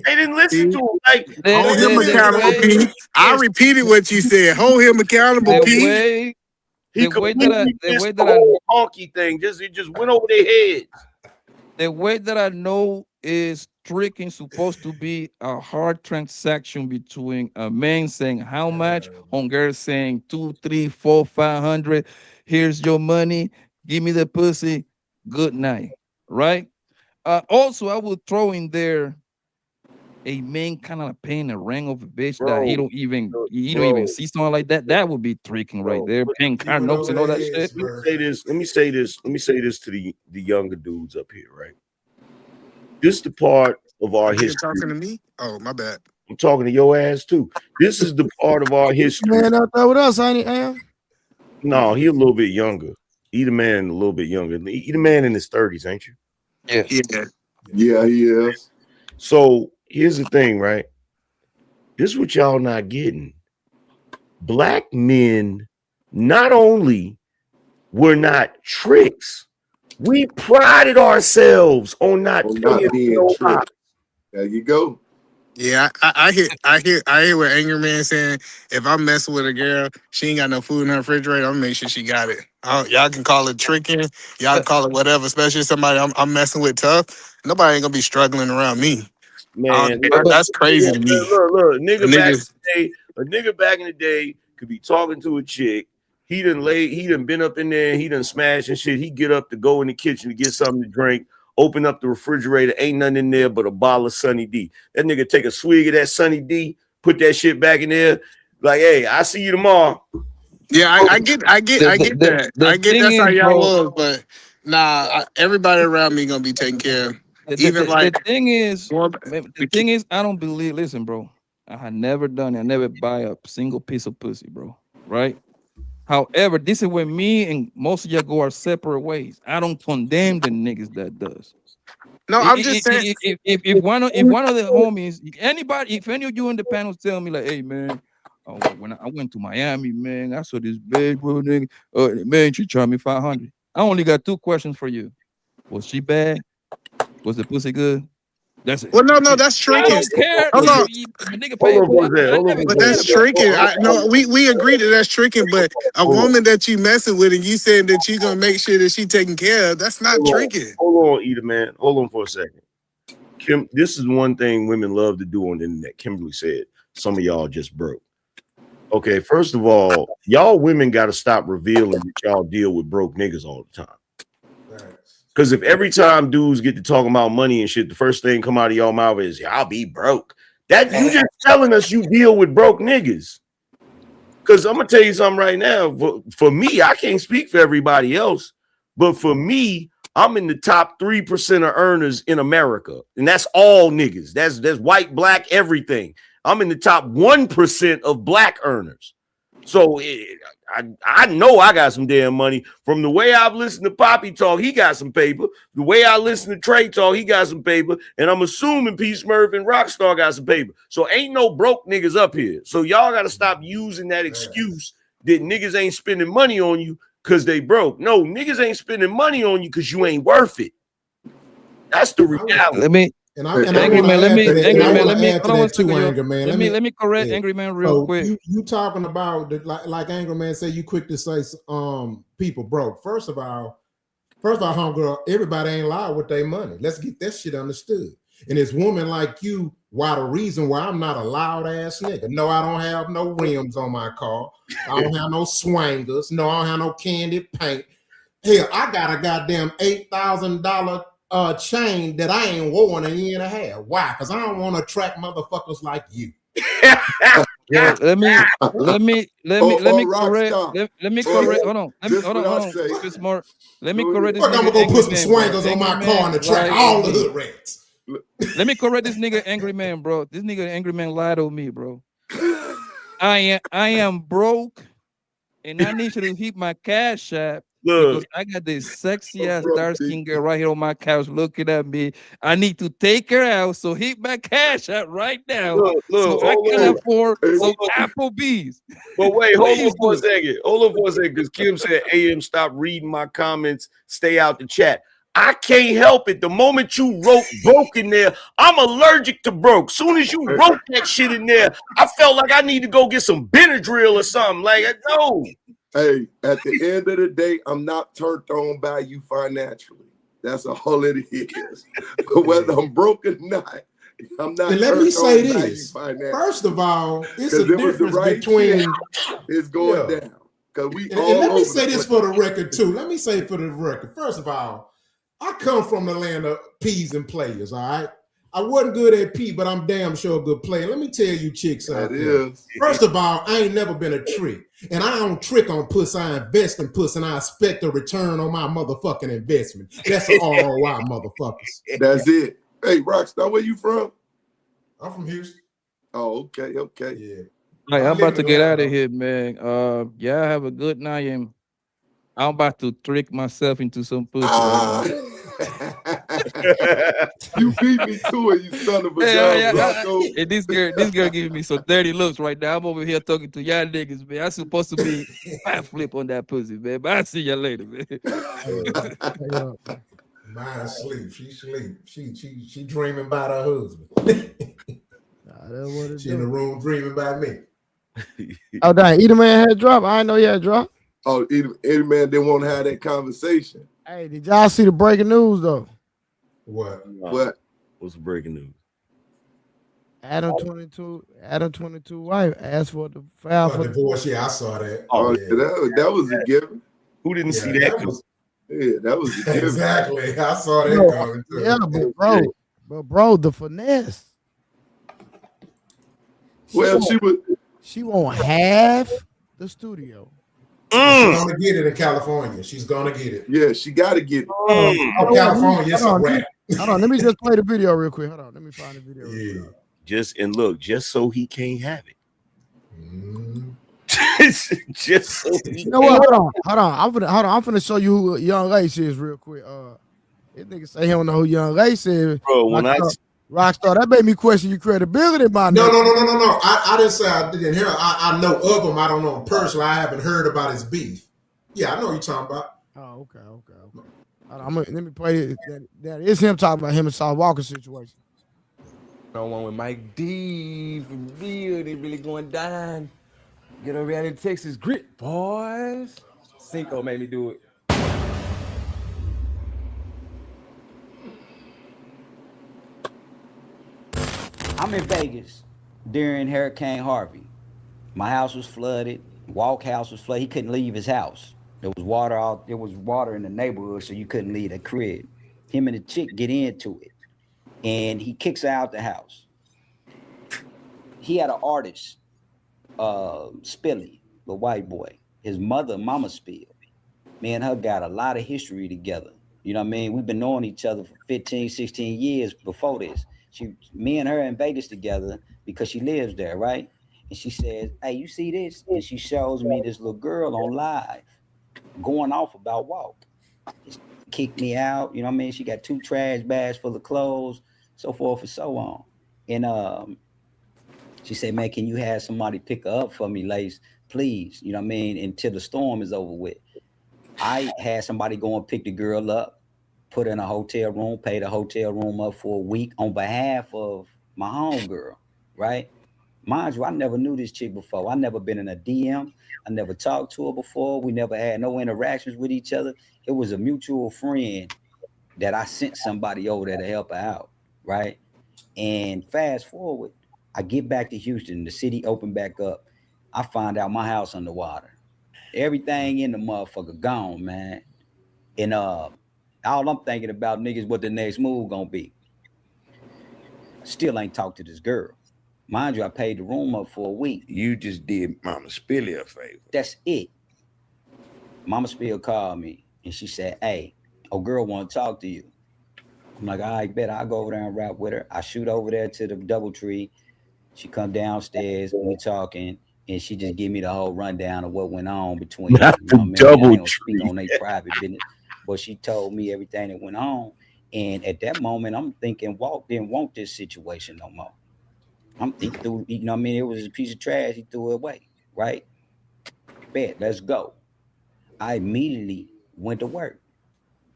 They didn't listen to him. Like, hold him accountable, P. I repeated what you said. Hold him accountable, P. The way that I honky thing it just went over their heads. The way that I know is tricking supposed to be a hard transaction between a man saying how much, on girl saying 2, 3, 4, 500. Here's your money. Give me the pussy. Good night. Right? Also, I would throw in there a man kind of paying a ring of a bitch that he don't even see something like that. That would be tricking right there. Paying car notes and all that shit. Let me say this to the younger dudes up here, right? This is the part of our history. You're talking to me? Oh, my bad. I'm talking to your ass too. This is the part of our history. Man out there with us, ain't he? No, he a little bit younger. Eater Man a little bit younger. Eater Man in his 30s, ain't you? Yeah, he is. So here's the thing, right? This is what y'all not getting. Black men not only were not tricks, we prided ourselves on not being tricked. There you go. Yeah, I hear what Angry Man saying. If I'm messing with a girl, she ain't got no food in her refrigerator, I'm gonna make sure she got it. Y'all can call it tricking, y'all can call it whatever, especially somebody I'm messing with tough. Nobody ain't gonna be struggling around me. Man, that's crazy to me. Look, a nigga back in the day could be talking to a chick, he done been up in there and he done smashed and shit. He get up to go in the kitchen to get something to drink, open up the refrigerator, ain't nothing in there but a bottle of Sunny D. That nigga take a swig of that Sunny D, put that shit back in there, like, hey, I see you tomorrow. Yeah, I get that. I get that's how y'all was, but nah, everybody around me gonna be taken care of. The thing is, I don't believe. Listen, bro, I had never done it. I never buy a single piece of pussy, bro. Right? However, this is where me and most of y'all go our separate ways. I don't condemn the niggas that does. No, I'm just saying. If one of the homies, anybody, if any of you in the panels tell me like, hey man, when I went to Miami, man, I saw this big bro nigga. Man, she charged me $500. I only got 2 questions for you. Was she bad? Was the pussy good? That's it. Well, no, that's tricky. I don't care. Hold on. Nigga pay. But that's tricky. We agree that that's tricky. But a woman that you messing with and you saying that you gonna make sure that she taken care of, that's not tricky. Hold on, Eda, man. Hold on for a second. Kim, this is one thing women love to do on the internet. Kimberly said, some of y'all just broke. Okay, first of all, y'all women got to stop revealing that y'all deal with broke niggas all the time. Because if every time dudes get to talking about money and shit, the first thing come out of y'all mouth is, yeah, I'll be broke. That you just telling us you deal with broke niggas. Because I'm going to tell you something right now. For me, I can't speak for everybody else. But for me, I'm in the top 3% of earners in America. And that's all niggas. That's white, black, everything. I'm in the top 1% of black earners. So I know I got some damn money. From the way I've listened to Poppy talk, he got some paper. The way I listen to Trey talk, he got some paper. And I'm assuming P. Smurf and Rockstar got some paper. So ain't no broke niggas up here. So y'all got to stop using that excuse that niggas ain't spending money on you because they broke. No, niggas ain't spending money on you because you ain't worth it. That's the reality. Let me correct Angry Man real quick. You talking about like Angry Man say you quick to say people broke. First of all, homegirl, everybody ain't loud with their money. Let's get that shit understood. And it's women like you, why the reason why I'm not a loud ass nigga. No, I don't have no rims on my car. I don't have no swangers. No, I don't have no candy paint. Hell, I got a goddamn $8,000 chain that I ain't worn a year and a half. Why? Because I don't want to attract motherfuckers like you. Yeah, let me correct. Hold on. It's more. Let me correct this. I'm gonna go put some swangers on my car and attract all the hood rats. Let me correct this nigga Angry Man, bro. This nigga Angry Man lied on me, bro. I am broke, and I need you to hit my cash app. Because I got this sexy ass dark skin girl right here on my couch looking at me. I need to take her out. So hit my cash out right now. So I can afford some Applebee's. But wait, hold on for a second. Because Kim said, AM, stop reading my comments. Stay out the chat. I can't help it. The moment you wrote broke in there, I'm allergic to broke. Soon as you wrote that shit in there, I felt like I need to go get some Benadryl or something. Like, no. Hey, at the end of the day, I'm not turned on by you financially. That's all it is. Whether I'm broke or not, I'm not. And let me say this. First of all, it's a difference between it's going down. Because we and let me say this for the record too. Let me say for the record. First of all, I come from the land of P's and players. All right. I wasn't good at P, but I'm damn sure a good player. Let me tell you, chicks out there. First of all, I ain't never been a trick. And I don't trick on puss. I invest in puss, and I expect a return on my motherfucking investment. That's an ROI, motherfuckers. That's it. Hey, Rockstar, where you from? I'm from Houston. Oh, okay. Yeah. Right, I'm about to get out of here, man. Yeah, have a good night. And I'm about to trick myself into some pussy. You beat me to it, you son of a gun. And this girl giving me some dirty looks right now. I'm over here talking to y'all niggas, man. I'm supposed to be fat flip on that pussy, man. But I'll see you later, man. Mine sleep. She sleep. She dreaming about her husband. She in the room dreaming about me. Oh, dang. Eda Man had drop. I didn't know you had drop. Oh, Eda Man didn't want to have that conversation. Hey, did y'all see the breaking news though? What? What? What's the breaking news? Adam 22 wife asked for the file For for divorce, yeah, I saw that. Oh, Oh, Yeah, that was a given. who didn't see yeah, that? that was Yeah, that was a given. exactly. I saw that no, coming yeah, too. but bro, the finesse. She Well, won't, she won't have the studio. And she's gonna get it in California. She's gonna get it. yeah, she got to get it. Oh, California, it's a wrap. Hold on, let me just play the video real quick. Hold on, let me find the video. Yeah. Just so he can't have it. Mm. just so he You know what? Hold on. I'm finna show you who Young Lace is real quick. This nigga say he don't know who Young Lace is. Bro, when Rockstar, that made me question your credibility, my No. nigga. I didn't say I didn't hear. I know of him. I don't know him personally. I haven't heard about his beef. Yeah, I know what you're talking about. Oh, okay. Hold on, let me play it. That is him talking about him and Sauce Walka situation. On one with Mike D from Bill, they really going down. Get over here in Texas grit, boys. Cinco made me do it. I'm in Vegas during Hurricane Harvey. My house was flooded. Walk house was flooded. He couldn't leave his house. There was water in the neighborhood, so you couldn't leave the crib. Him and the chick get into it, and he kicks her out the house. He had an artist, Spilly, the white boy. His mother, Mama Spill. Me and her got a lot of history together. You know what I mean? We've been knowing each other for 15, 16 years before this. Me and her in Vegas together because she lives there, right? And she says, hey, you see this? And she shows me this little girl on live going off about Walk. She kicked me out, you know what I mean? She got 2 trash bags full of clothes, so forth and so on. And she said, man, can you have somebody pick her up for me, Lace? Please, you know what I mean? Until the storm is over with. I had somebody go and pick the girl up, put her in a hotel room, pay the hotel room up for a week on behalf of my homegirl, right? Mind you, I never knew this chick before. I never been in a DM. I never talked to her before. We never had no interactions with each other. It was a mutual friend that I sent somebody over there to help her out, right? And fast forward, I get back to Houston. The city opened back up. I find out my house underwater. Everything in the motherfucker gone, man. And all I'm thinking about, niggas, what the next move gonna be. Still ain't talked to this girl. Mind you, I paid the room up for a week. You just did Mama Spilly a favor. That's it. Mama Spill called me and she said, hey, a girl want to talk to you. I'm like, all right, bet I'll go over there and rap with her. I shoot over there to the DoubleTree. She come downstairs, we talking, and she just give me the whole rundown of what went on between them. You know what I mean? I ain't gonna speak on their private business, but she told me everything that went on. And at that moment, I'm thinking Walt didn't want this situation no more. He threw, you know what I mean? It was a piece of trash. He threw it away, right? Bet, let's go. I immediately went to work.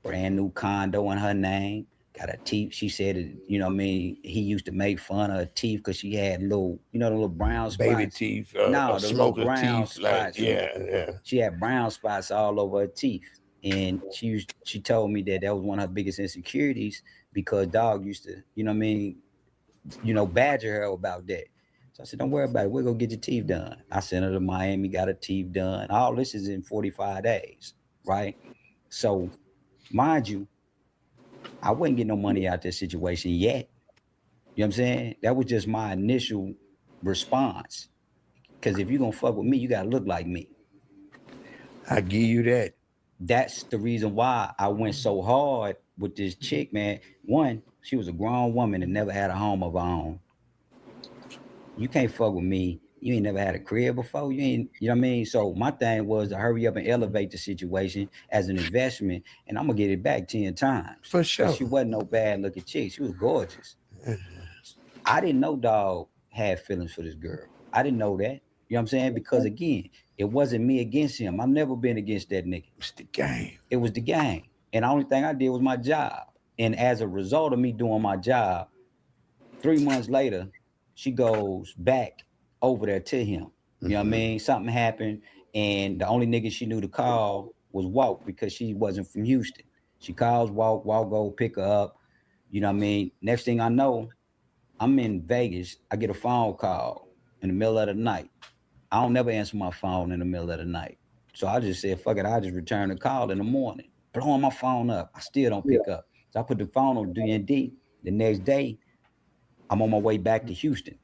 Brand new condo in her name. Got her teeth. She said, you know what I mean? He used to make fun of her teeth because she had little, you know, the little brown spots. Baby teeth. No, the little brown teeth, spots. Like, yeah. She had brown spots all over her teeth. And she told me that was one of her biggest insecurities because dog used to, you know what I mean, badger her about that. So I said, don't worry about it. We're going to get your teeth done. I sent her to Miami, got her teeth done. All this is in 45 days, right? So, mind you, I wouldn't get no money out this situation yet. You know what I'm saying? That was just my initial response. Because if you're going to fuck with me, you got to look like me. I give you that. That's the reason why I went so hard with this chick, man. One, she was a grown woman and never had a home of her own. You can't fuck with me. You ain't never had a crib before. You know what I mean? So my thing was to hurry up and elevate the situation as an investment, and I'm gonna get it back 10 times. For sure. She wasn't no bad looking chick. She was gorgeous. I didn't know dog had feelings for this girl. I didn't know that. You know what I'm saying? Because again, it wasn't me against him. I've never been against that nigga. It's the game. It was the game. And the only thing I did was my job. And as a result of me doing my job, 3 months later, she goes back over there to him. You know what I mean? Something happened, and the only nigga she knew to call was Walt because she wasn't from Houston. She calls Walt go pick her up. You know what I mean? Next thing I know, I'm in Vegas. I get a phone call in the middle of the night. I don't never answer my phone in the middle of the night. So I just said, fuck it, I'll just return the call in the morning. Blowing my phone up. I still don't pick up. So I put the phone on D&D. The next day, I'm on my way back to Houston.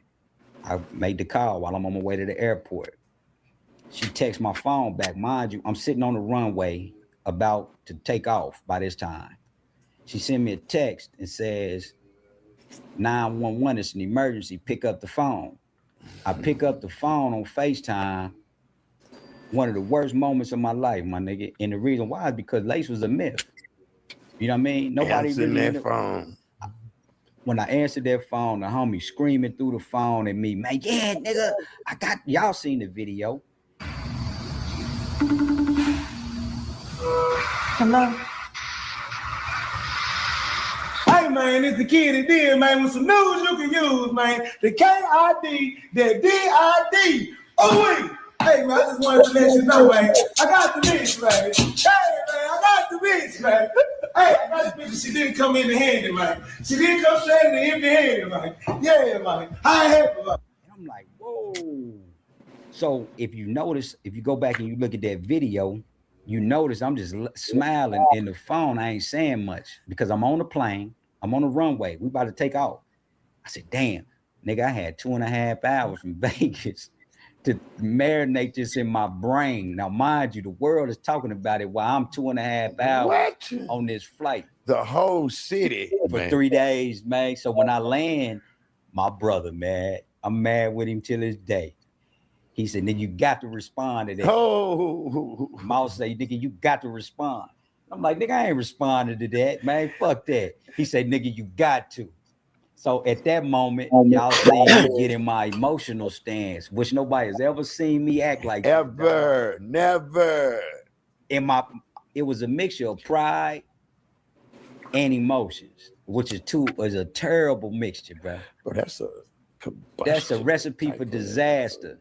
I made the call while I'm on my way to the airport. She texts my phone back. Mind you, I'm sitting on the runway about to take off by this time. She sent me a text and says, 911, it's an emergency. Pick up the phone. I pick up the phone on FaceTime. One of the worst moments of my life, my nigga. And the reason why is because Lace was a myth. You know what I mean? Nobody Answering really that phone. When I answered that phone, the homie screaming through the phone at me, man, yeah, nigga, I got y'all seen the video. Hello? Hey man, it's the kid that did, man, with some news you can use, man. The KID, the DID. Oh wait. Hey man, I just wanted to let you know, man. I got the bitch, man. Hey man, I got the bitch, man. Hey, I got the bitch. She didn't come in the handy, man. She didn't come straight in the empty handed, man. Yeah, man. I have her. I'm like, whoa. So if you notice, if you go back and you look at that video, you notice I'm just smiling in the phone. I ain't saying much because I'm on the plane. I'm on the runway. We about to take off. I said, damn, nigga, I had 2.5 hours from Vegas to marinate this in my brain. Now, mind you, the world is talking about it while I'm 2.5 hours on this flight. The whole city for 3 days, man. So when I land, my brother, man, I'm mad with him till this day. He said, nigga, you got to respond to that. Oh, Mouse say, nigga, you got to respond. I'm like, nigga, I ain't responding to that, man. Fuck that. He said, nigga, you got to. So at that moment, y'all seen me get in my emotional stance, which nobody has ever seen me act like ever, never. It was a mixture of pride and emotions, which is a terrible mixture, bro. But that's a recipe for disaster.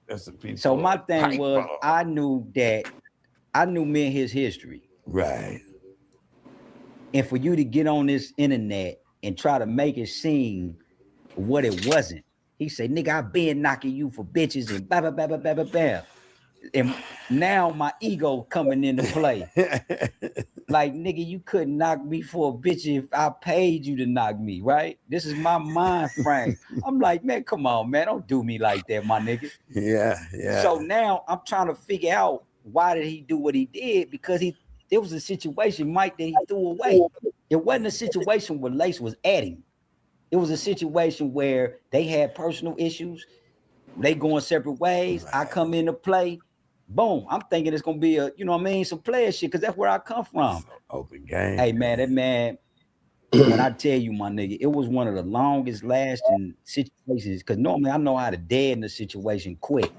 Recipe. So my thing was, I knew me and his history. Right. And for you to get on this internet and try to make it seem what it wasn't. He said, nigga, I been knocking you for bitches and blah, blah, blah, blah, blah, blah, blah. And now my ego coming into play. Like, nigga, you couldn't knock me for a bitch if I paid you to knock me, right? This is my mind frame. I'm like, man, come on, man. Don't do me like that, my nigga. Yeah. So now I'm trying to figure out why did he do what he did? Because there was a situation, Mike, that he threw away. It wasn't a situation where Lace was at him. It was a situation where they had personal issues. They going separate ways. Right. I come into play. Boom. I'm thinking it's going to be some player shit because that's where I come from. Open game. Hey, man, that man, when I tell you, my nigga, it was one of the longest lasting situations because normally I know how to deaden the situation quick.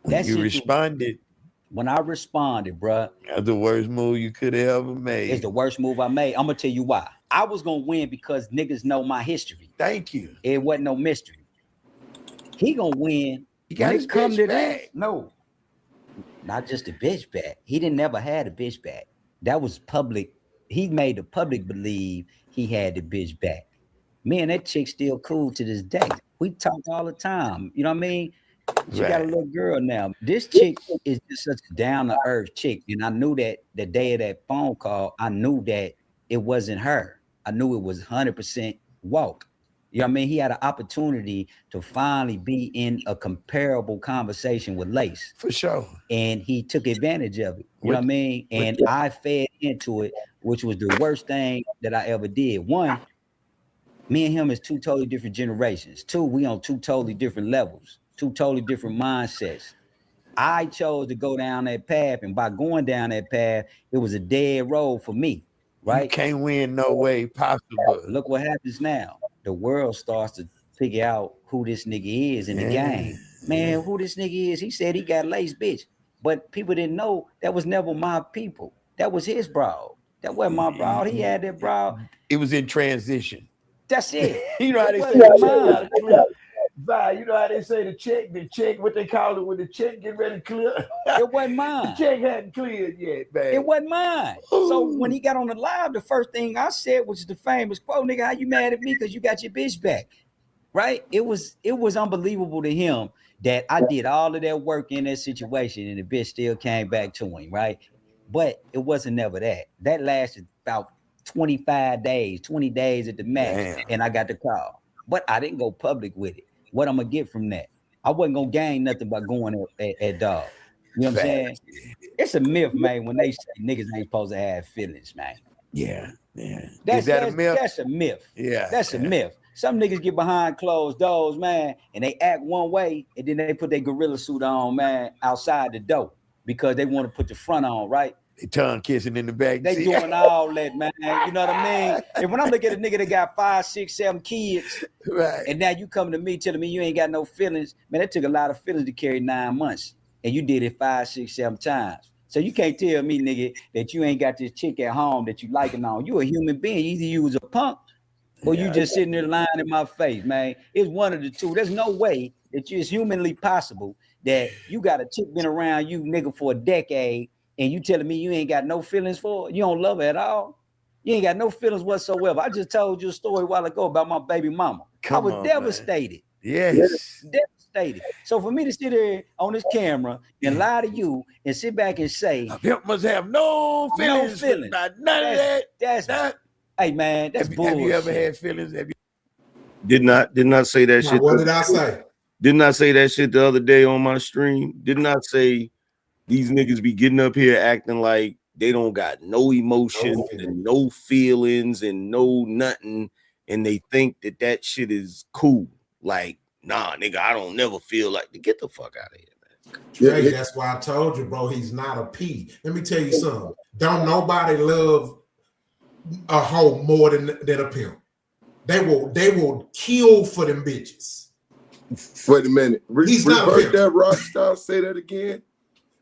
Responded. When I responded, bro. That's the worst move you could have ever made. It's the worst move I made. I'm going to tell you why. I was going to win because niggas know my history. Thank you. It wasn't no mystery. He going to win. He got his bitch back. No. Not just a bitch back. He didn't never had a bitch back. That was public. He made the public believe he had the bitch back. Me and that chick still cool to this day. We talk all the time. You know what I mean? She got a little girl now. This chick is just such a down-to-earth chick. And I knew that the day of that phone call, I knew that it wasn't her. I knew it was 100% Walk. You know what I mean? He had an opportunity to finally be in a comparable conversation with Lace. For sure. And he took advantage of it. You know what I mean? And I fed into it, which was the worst thing that I ever did. One, me and him is 2 totally different generations. 2, we on 2 totally different levels, 2 totally different mindsets. I chose to go down that path, and by going down that path, it was a dead road for me, right? You can't win no way possible. Look what happens now. The world starts to figure out who this nigga is in the game. Man, who this nigga is? He said he got Lace, bitch. But people didn't know that was never my people. That was his broad. That wasn't my broad. He had that broad. It was in transition. That's it. You know how they say the check. You know how they say the check, what they call it when the check get ready to clear. It wasn't mine. The check hadn't cleared yet, man. It wasn't mine. Ooh. So when he got on the live, the first thing I said was the famous quote, nigga, how you mad at me because you got your bitch back? right? It was unbelievable to him that I did all of that work in that situation and the bitch still came back to him, right? But it wasn't never that. That lasted about 25 days, 20 days at the max, and I got the call. But I didn't go public with it. What I'm gonna get from that? I wasn't gonna gain nothing by going at dog. You know what I'm saying? It's a myth, man, when they say niggas ain't supposed to have feelings, man. Yeah. That's Is that a myth? That's a myth. Yeah. That's a myth. Some niggas get behind closed doors, man, and they act one way, and then they put their gorilla suit on, man, outside the door because they want to put the front on, right? They tongue kissing in the back. They doing all that, man. You know what I mean? And when I look at a nigga that got 5, 6, 7 kids, right, and now you coming to me telling me you ain't got no feelings, man, that took a lot of feelings to carry 9 months, and you did it 5, 6, 7 times. So you can't tell me, nigga, that you ain't got this chick at home that you liking on. You a human being. Either you was a punk or you just sitting there lying in my face, man. It's one of the two. There's no way that it's humanly possible that you got a chick been around you, nigga, for a decade, and you telling me you ain't got no feelings for her? You don't love her at all? You ain't got no feelings whatsoever. I just told you a story a while ago about my baby mama. I was devastated. Man. Yes. Devastated. So for me to sit there on this camera and lie to you and sit back and say, a pimp must have no feelings. About none of that. That's hey, man, that's bullshit. Have you ever had feelings? Did not say that shit. What did I say? Did not say that shit the other day on my stream. Did not say these niggas be getting up here acting like they don't got no emotions and no feelings and no nothing, and they think that shit is cool. Like, nah, nigga, I don't never feel like. Get the fuck out of here, man. Yeah, that's why I told you, bro. He's not a P. Let me tell you something. Don't nobody love a hoe more than a pimp. They will kill for them bitches. Wait a minute. He's not a pimp. That rock star. Say that again.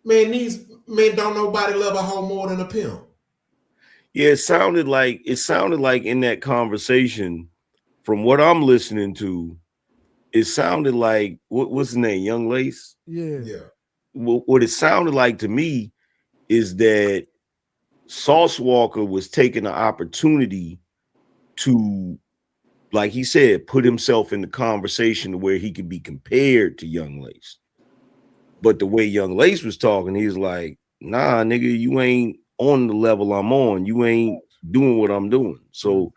Man, these men don't nobody love a hoe more than a pimp. Yeah, it sounded like in that conversation, from what I'm listening to, it sounded like what's his name, Young Lace? Yeah. What it sounded like to me is that Sauce Walka was taking the opportunity to, like he said, put himself in the conversation where he could be compared to Young Lace. But the way Young Lace was talking, he's like, nah, nigga, you ain't on the level I'm on. You ain't doing what I'm doing. So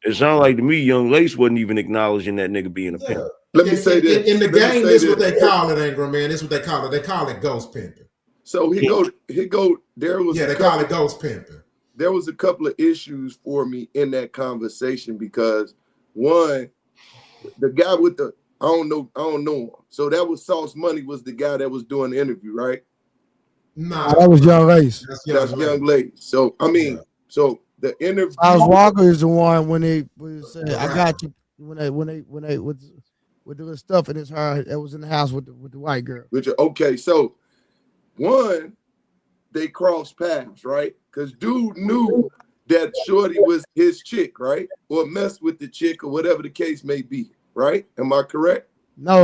it sounded like to me, Young Lace wasn't even acknowledging that nigga being a pimp. Let me say this. In the game, this is what they call it, Angry Man. This is what they call it. They call it ghost pimping. So he go. There was they call it ghost pimping. There was a couple of issues for me in that conversation because one, the guy with the I don't know him. So that was Sauce Money was the guy that was doing the interview, right? Nah, that was Young Lace. That's Young Lace. So I mean, so the interview. Sauce Walka is the one when they said, "I got you." When they with the little stuff in his hair that was in the house with the white girl. Okay, so one, they crossed paths, right? Because dude knew that Shorty was his chick, right? Or messed with the chick or whatever the case may be, right? Am I correct? No.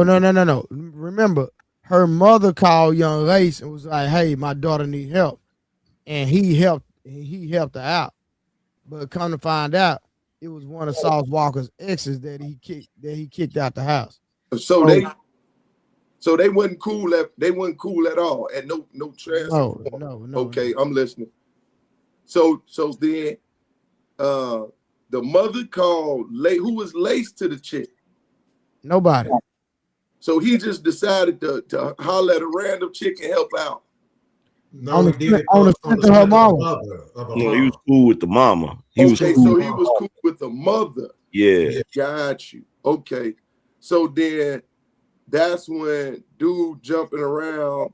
Remember, her mother called Young Lace and was like, "Hey, my daughter need help," and he helped her out. But come to find out, it was one of Sauce Walka's exes that he kicked out the house. So they wasn't cool at all, and no transfer. No. Okay, I'm listening. So then the mother called who was laced to the chick? Nobody. So he just decided to holler at a random chick and help out. No, he did it on the strength of her mama. No, he was cool with the mama. So he was cool with the mother. Yeah. Got you. Okay. So then that's when dude jumping around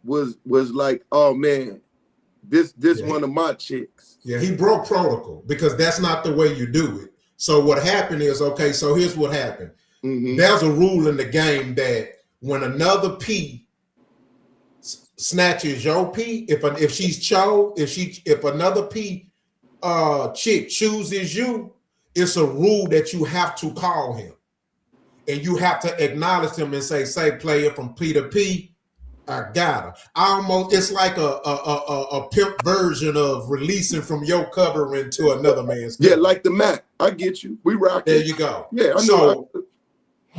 was like, oh man, this one of my chicks. Yeah, he broke protocol because that's not the way you do it. So what happened is, okay, so here's what happened. Mm-hmm. There's a rule in the game that when another P snatches your P, if another P chick chooses you, it's a rule that you have to call him. And you have to acknowledge him and say player from P to P, I got her. It's like a pimp version of releasing from your cover into another man's cover. Yeah, like the Mac. I get you. We rock. There you go. Yeah, I know.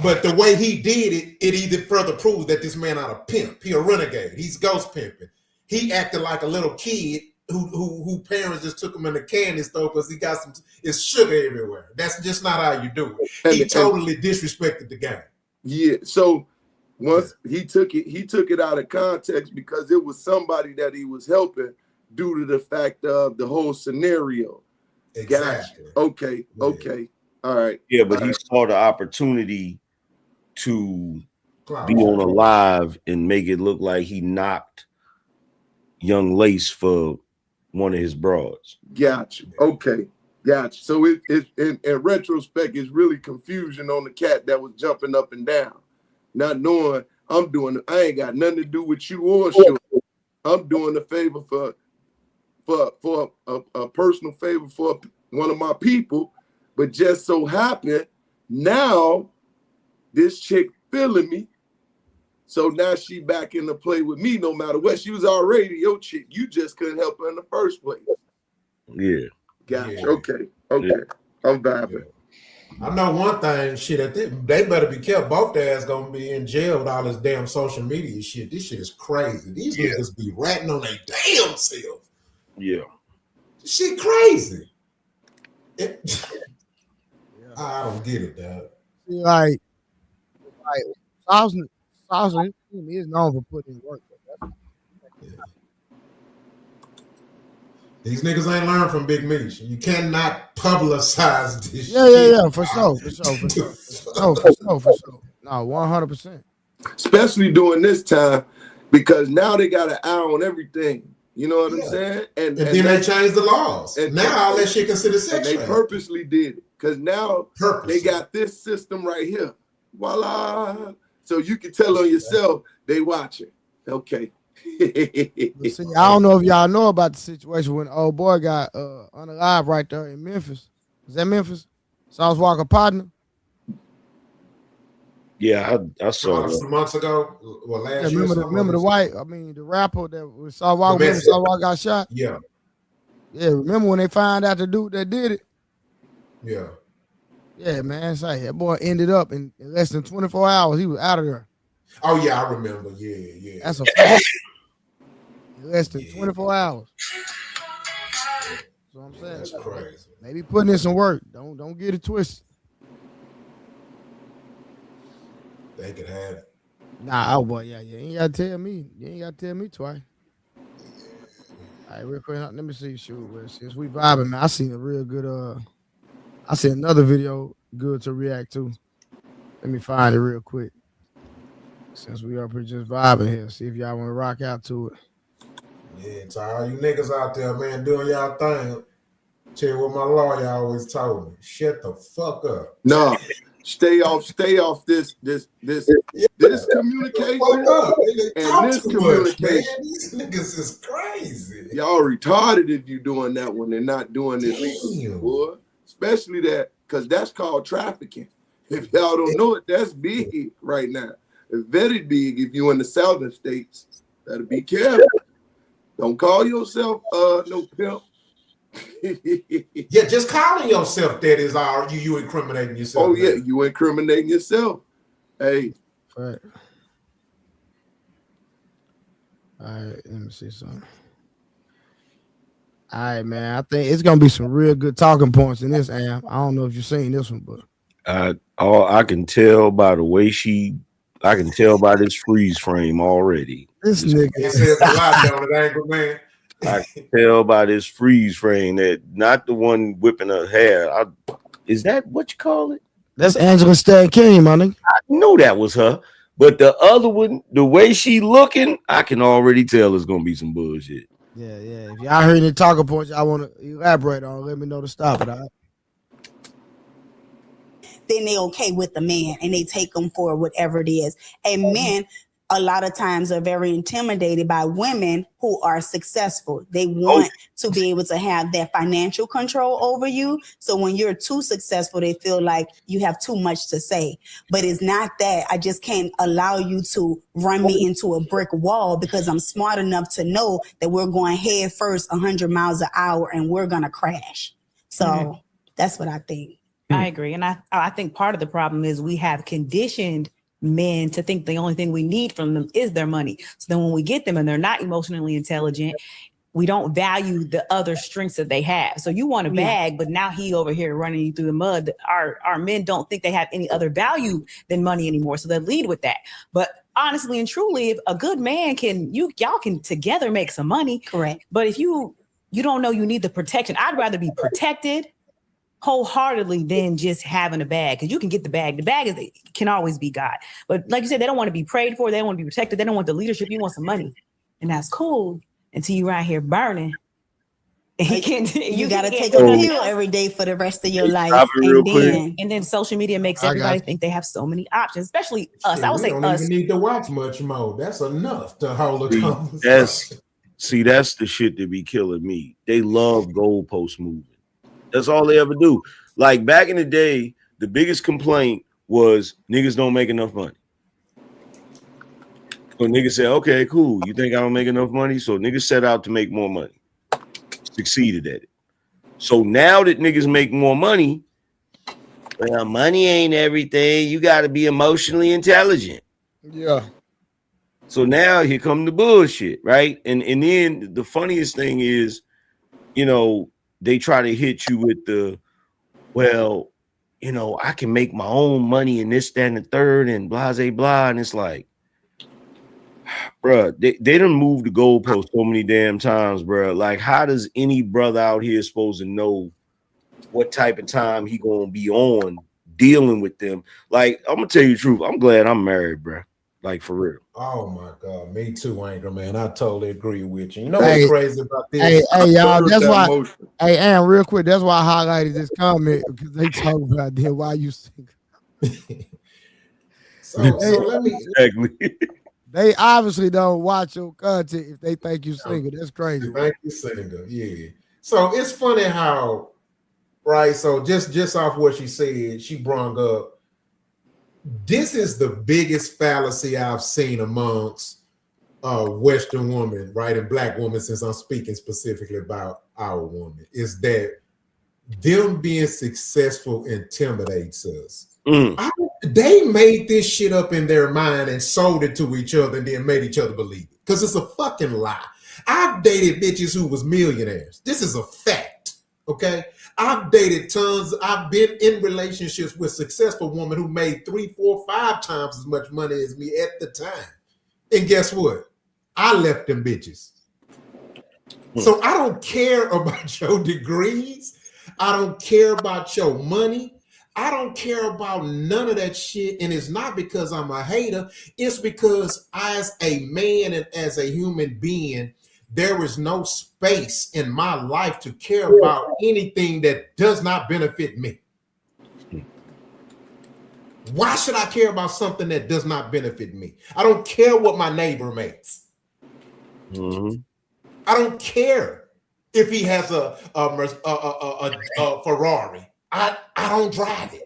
But the way he did it, it even further proves that this man not a pimp. He a renegade. He's ghost pimping. He acted like a little kid who parents just took him in the candy store because he got it's sugar everywhere. That's just not how you do it. He totally disrespected the game. Yeah. So once he took it out of context because it was somebody that he was helping due to the fact of the whole scenario. Exactly. Gotcha. Okay. Yeah. Okay. All right. Yeah, but he saw the opportunity to be on a live and make it look like he knocked Young Lace for one of his broads. Gotcha. Okay. Gotcha. So it in retrospect, it's really confusion on the cat that was jumping up and down, not knowing I ain't got nothing to do with you or sure. I'm doing a favor for a personal favor for one of my people, but just so happened now this chick feeling me. So now she back in the play with me no matter what. She was already your chick. You just couldn't help her in the first place. Yeah. Gotcha. Yeah. Okay. Yeah. I'm vibing. I know one thing, shit, they better be careful. Both their ass gonna be in jail with all this damn social media shit. This shit is crazy. These niggas be ratting on their damn self. Yeah. This shit crazy. I don't get it, dog. Like Sauce is known for putting in work. These niggas ain't learned from Big Meech. You cannot publicize this shit. Yeah, for sure. No, 100%. Especially during this time, because now they got an eye on everything. You know what I'm saying? And then they changed the laws. And now all that shit considered sex trafficking. They purposely did it because now they got this system right here. Voila. So you can tell on yourself they watching. Okay. See, I don't know if y'all know about the situation when old boy got unalive right there in Memphis. Is that Memphis? Sauce Walka partner. Yeah, I saw that some months ago. Well, last year. Remember the rapper that was Sauce Walka. Sauce Walka got shot. Yeah. Yeah. Remember when they found out the dude that did it? Yeah. Yeah, man. It's like that boy ended up in less than 24 hours. He was out of there. Oh yeah, I remember. Yeah. That's a fact. Less than 24 hours. That's what I'm saying. That's crazy. Maybe putting in some work. Don't get it twisted. They could have it. Nah, oh boy, yeah. You ain't gotta tell me. You ain't gotta tell me twice. All right, real quick. Let me see. Shoot, since we vibing, man, I seen a real good. I seen another video good to react to. Let me find it real quick. Since we up here just vibing here, see if y'all want to rock out to it. Yeah, to all you niggas out there, man, doing y'all thing. Tell you what my lawyer always told me. Shut the fuck up. No, stay off this communication and this communication. These niggas is crazy. Y'all retarded if you doing that one and not doing this, boy. Especially that, because that's called trafficking. If y'all don't know it, that's big right now. It's very big if you in the southern states. Better be careful. Don't call yourself no pimp. Yeah, just calling yourself that is all you incriminating yourself. Oh yeah, you incriminating yourself. Hey. Right. All right, let me see something. All right, man. I think it's gonna be some real good talking points in this amp. I don't know if you've seen this one, but I can tell by the way I can tell by this freeze frame already. This nigga it says a lot on it, Angry Man. I can tell by this freeze frame that not the one whipping her hair. Is that what you call it? That's Angela Stan King, my nigga. I knew that was her, but the other one, the way she looking, I can already tell it's gonna be some bullshit. Yeah. If y'all heard any talking points I want to elaborate on, let me know to stop it. All right? Then they okay with the man and they take them for whatever it is. And men, a lot of times, are very intimidated by women who are successful. They want to be able to have that financial control over you. So when you're too successful, they feel like you have too much to say. But it's not that. I just can't allow you to run me into a brick wall because I'm smart enough to know that we're going head first 100 miles an hour and we're going to crash. So that's what I think. I agree. And I think part of the problem is we have conditioned men to think the only thing we need from them is their money. So then when we get them and they're not emotionally intelligent, we don't value the other strengths that they have. So you want a bag, but now he over here running you through the mud. Our men don't think they have any other value than money anymore. So they lead with that. But honestly and truly, if a good man y'all can together make some money. Correct. But if you don't know you need the protection, I'd rather be protected wholeheartedly than just having a bag, because you can get the bag. The bag can always be God. But like you said, they don't want to be prayed for. They don't want to be protected. They don't want the leadership. You want some money. And that's cool until you're out here burning. And you got to take a pill every day for the rest of your life. And then social media makes everybody think they have so many options, especially us. I would say don't us. even need to watch much more. That's enough to hold a conversation. That's the shit that be killing me. They love goalpost moving. That's all they ever do. Like back in the day, the biggest complaint was niggas don't make enough money. So niggas say, okay, cool. You think I don't make enough money? So niggas set out to make more money. Succeeded at it. So now that niggas make more money, well, money ain't everything. You got to be emotionally intelligent. Yeah. So now here come the bullshit, right? And then the funniest thing is, they try to hit you with the, well, I can make my own money and this, that, and the third, and blah, blah, blah. And it's like, bruh, they done moved the goalpost so many damn times, bruh. Like, how does any brother out here supposed to know what type of time he gonna be on dealing with them? Like, I'm gonna tell you the truth. I'm glad I'm married, bruh. Like, for real. Oh my God, me too, Anchor Man. I totally agree with you. You know what's crazy about this? Hey, y'all, that's why. Hey, Aaron, real quick, that's why I highlighted this comment, because they talk about that. Why you single? so let me. Exactly. They obviously don't watch your content if they think you single. That's crazy. Think you single, yeah. So it's funny how, right? So just off what she said, she brought up. This is the biggest fallacy I've seen amongst Western women, right, and Black women, since I'm speaking specifically about our women, is that them being successful intimidates us. They made this shit up in their mind and sold it to each other and then made each other believe it, because it's a fucking lie. I've dated bitches who was millionaires. This is a fact, okay? I've dated tons. I've been in relationships with successful women who made 3, 4, 5 times as much money as me at the time. And guess what? I left them bitches. So I don't care about your degrees. I don't care about your money. I don't care about none of that shit. And it's not because I'm a hater. It's because as a man and as a human being, there is no space in my life to care about anything that does not benefit me. Why should I care about something that does not benefit me? I don't care what my neighbor makes. I don't care if he has a Ferrari. I don't drive it.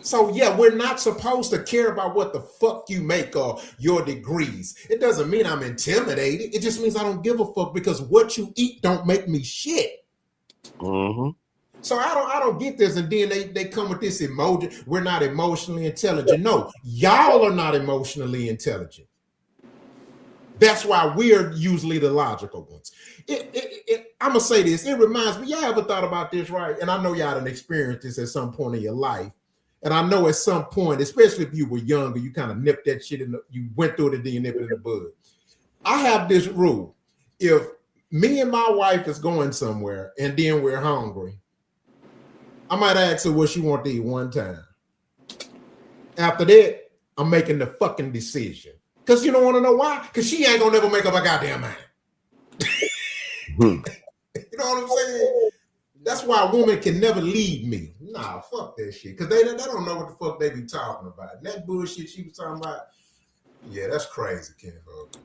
So yeah, we're not supposed to care about what the fuck you make or your degrees. It doesn't mean I'm intimidated. It just means I don't give a fuck, because what you eat don't make me shit. So I don't get this. And then they come with this emoji. We're not emotionally intelligent. No, y'all are not emotionally intelligent. That's why we're usually the logical ones. I'm gonna say this. It reminds me. Y'all ever thought about this, right? And I know y'all done experienced this at some point in your life. And I know at some point, especially if you were younger, you kind of nipped that shit you went through it and then you nip it in the bud. I have this rule. If me and my wife is going somewhere and then we're hungry, I might ask her what she want to eat one time. After that, I'm making the fucking decision. Because you don't want to know why? Because she ain't gonna never make up a goddamn mind. You know what I'm saying? That's why a woman can never lead me. Nah, fuck that shit. Because they don't know what the fuck they be talking about. And that bullshit she was talking about, yeah, that's crazy, Kenfolk.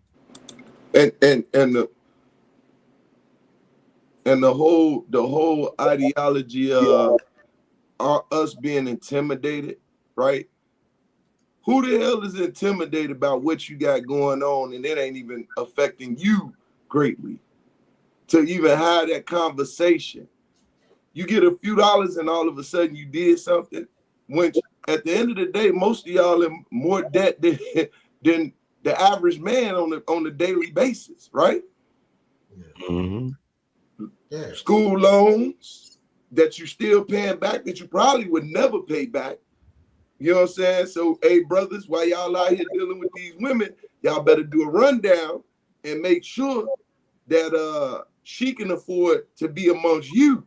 And the whole ideology of us being intimidated, right? Who the hell is intimidated about what you got going on and it ain't even affecting you greatly? To even have that conversation. you get a few dollars and all of a sudden you did something, which at the end of the day, most of y'all in more debt than the average man on a daily basis, right? Mm-hmm. Yeah. School loans that you still paying back that you probably would never pay back. You know what I'm saying? So, hey, brothers, while y'all out here dealing with these women, y'all better do a rundown and make sure that she can afford to be amongst you.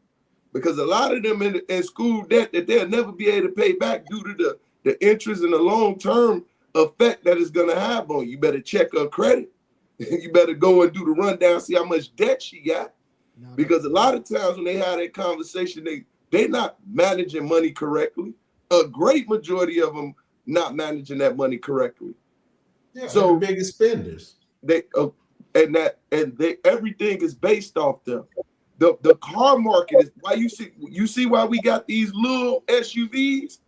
Because a lot of them in school debt that they'll never be able to pay back due to the interest and the long-term effect that it's going to have on you. You better check her credit. You better go and do the rundown, see how much debt she got. Because a lot of times when they have that conversation, they're not managing money correctly. A great majority of them not managing that money correctly. Yeah, so the biggest spenders. Everything is based off them. The car market is why you see why we got these little SUVs.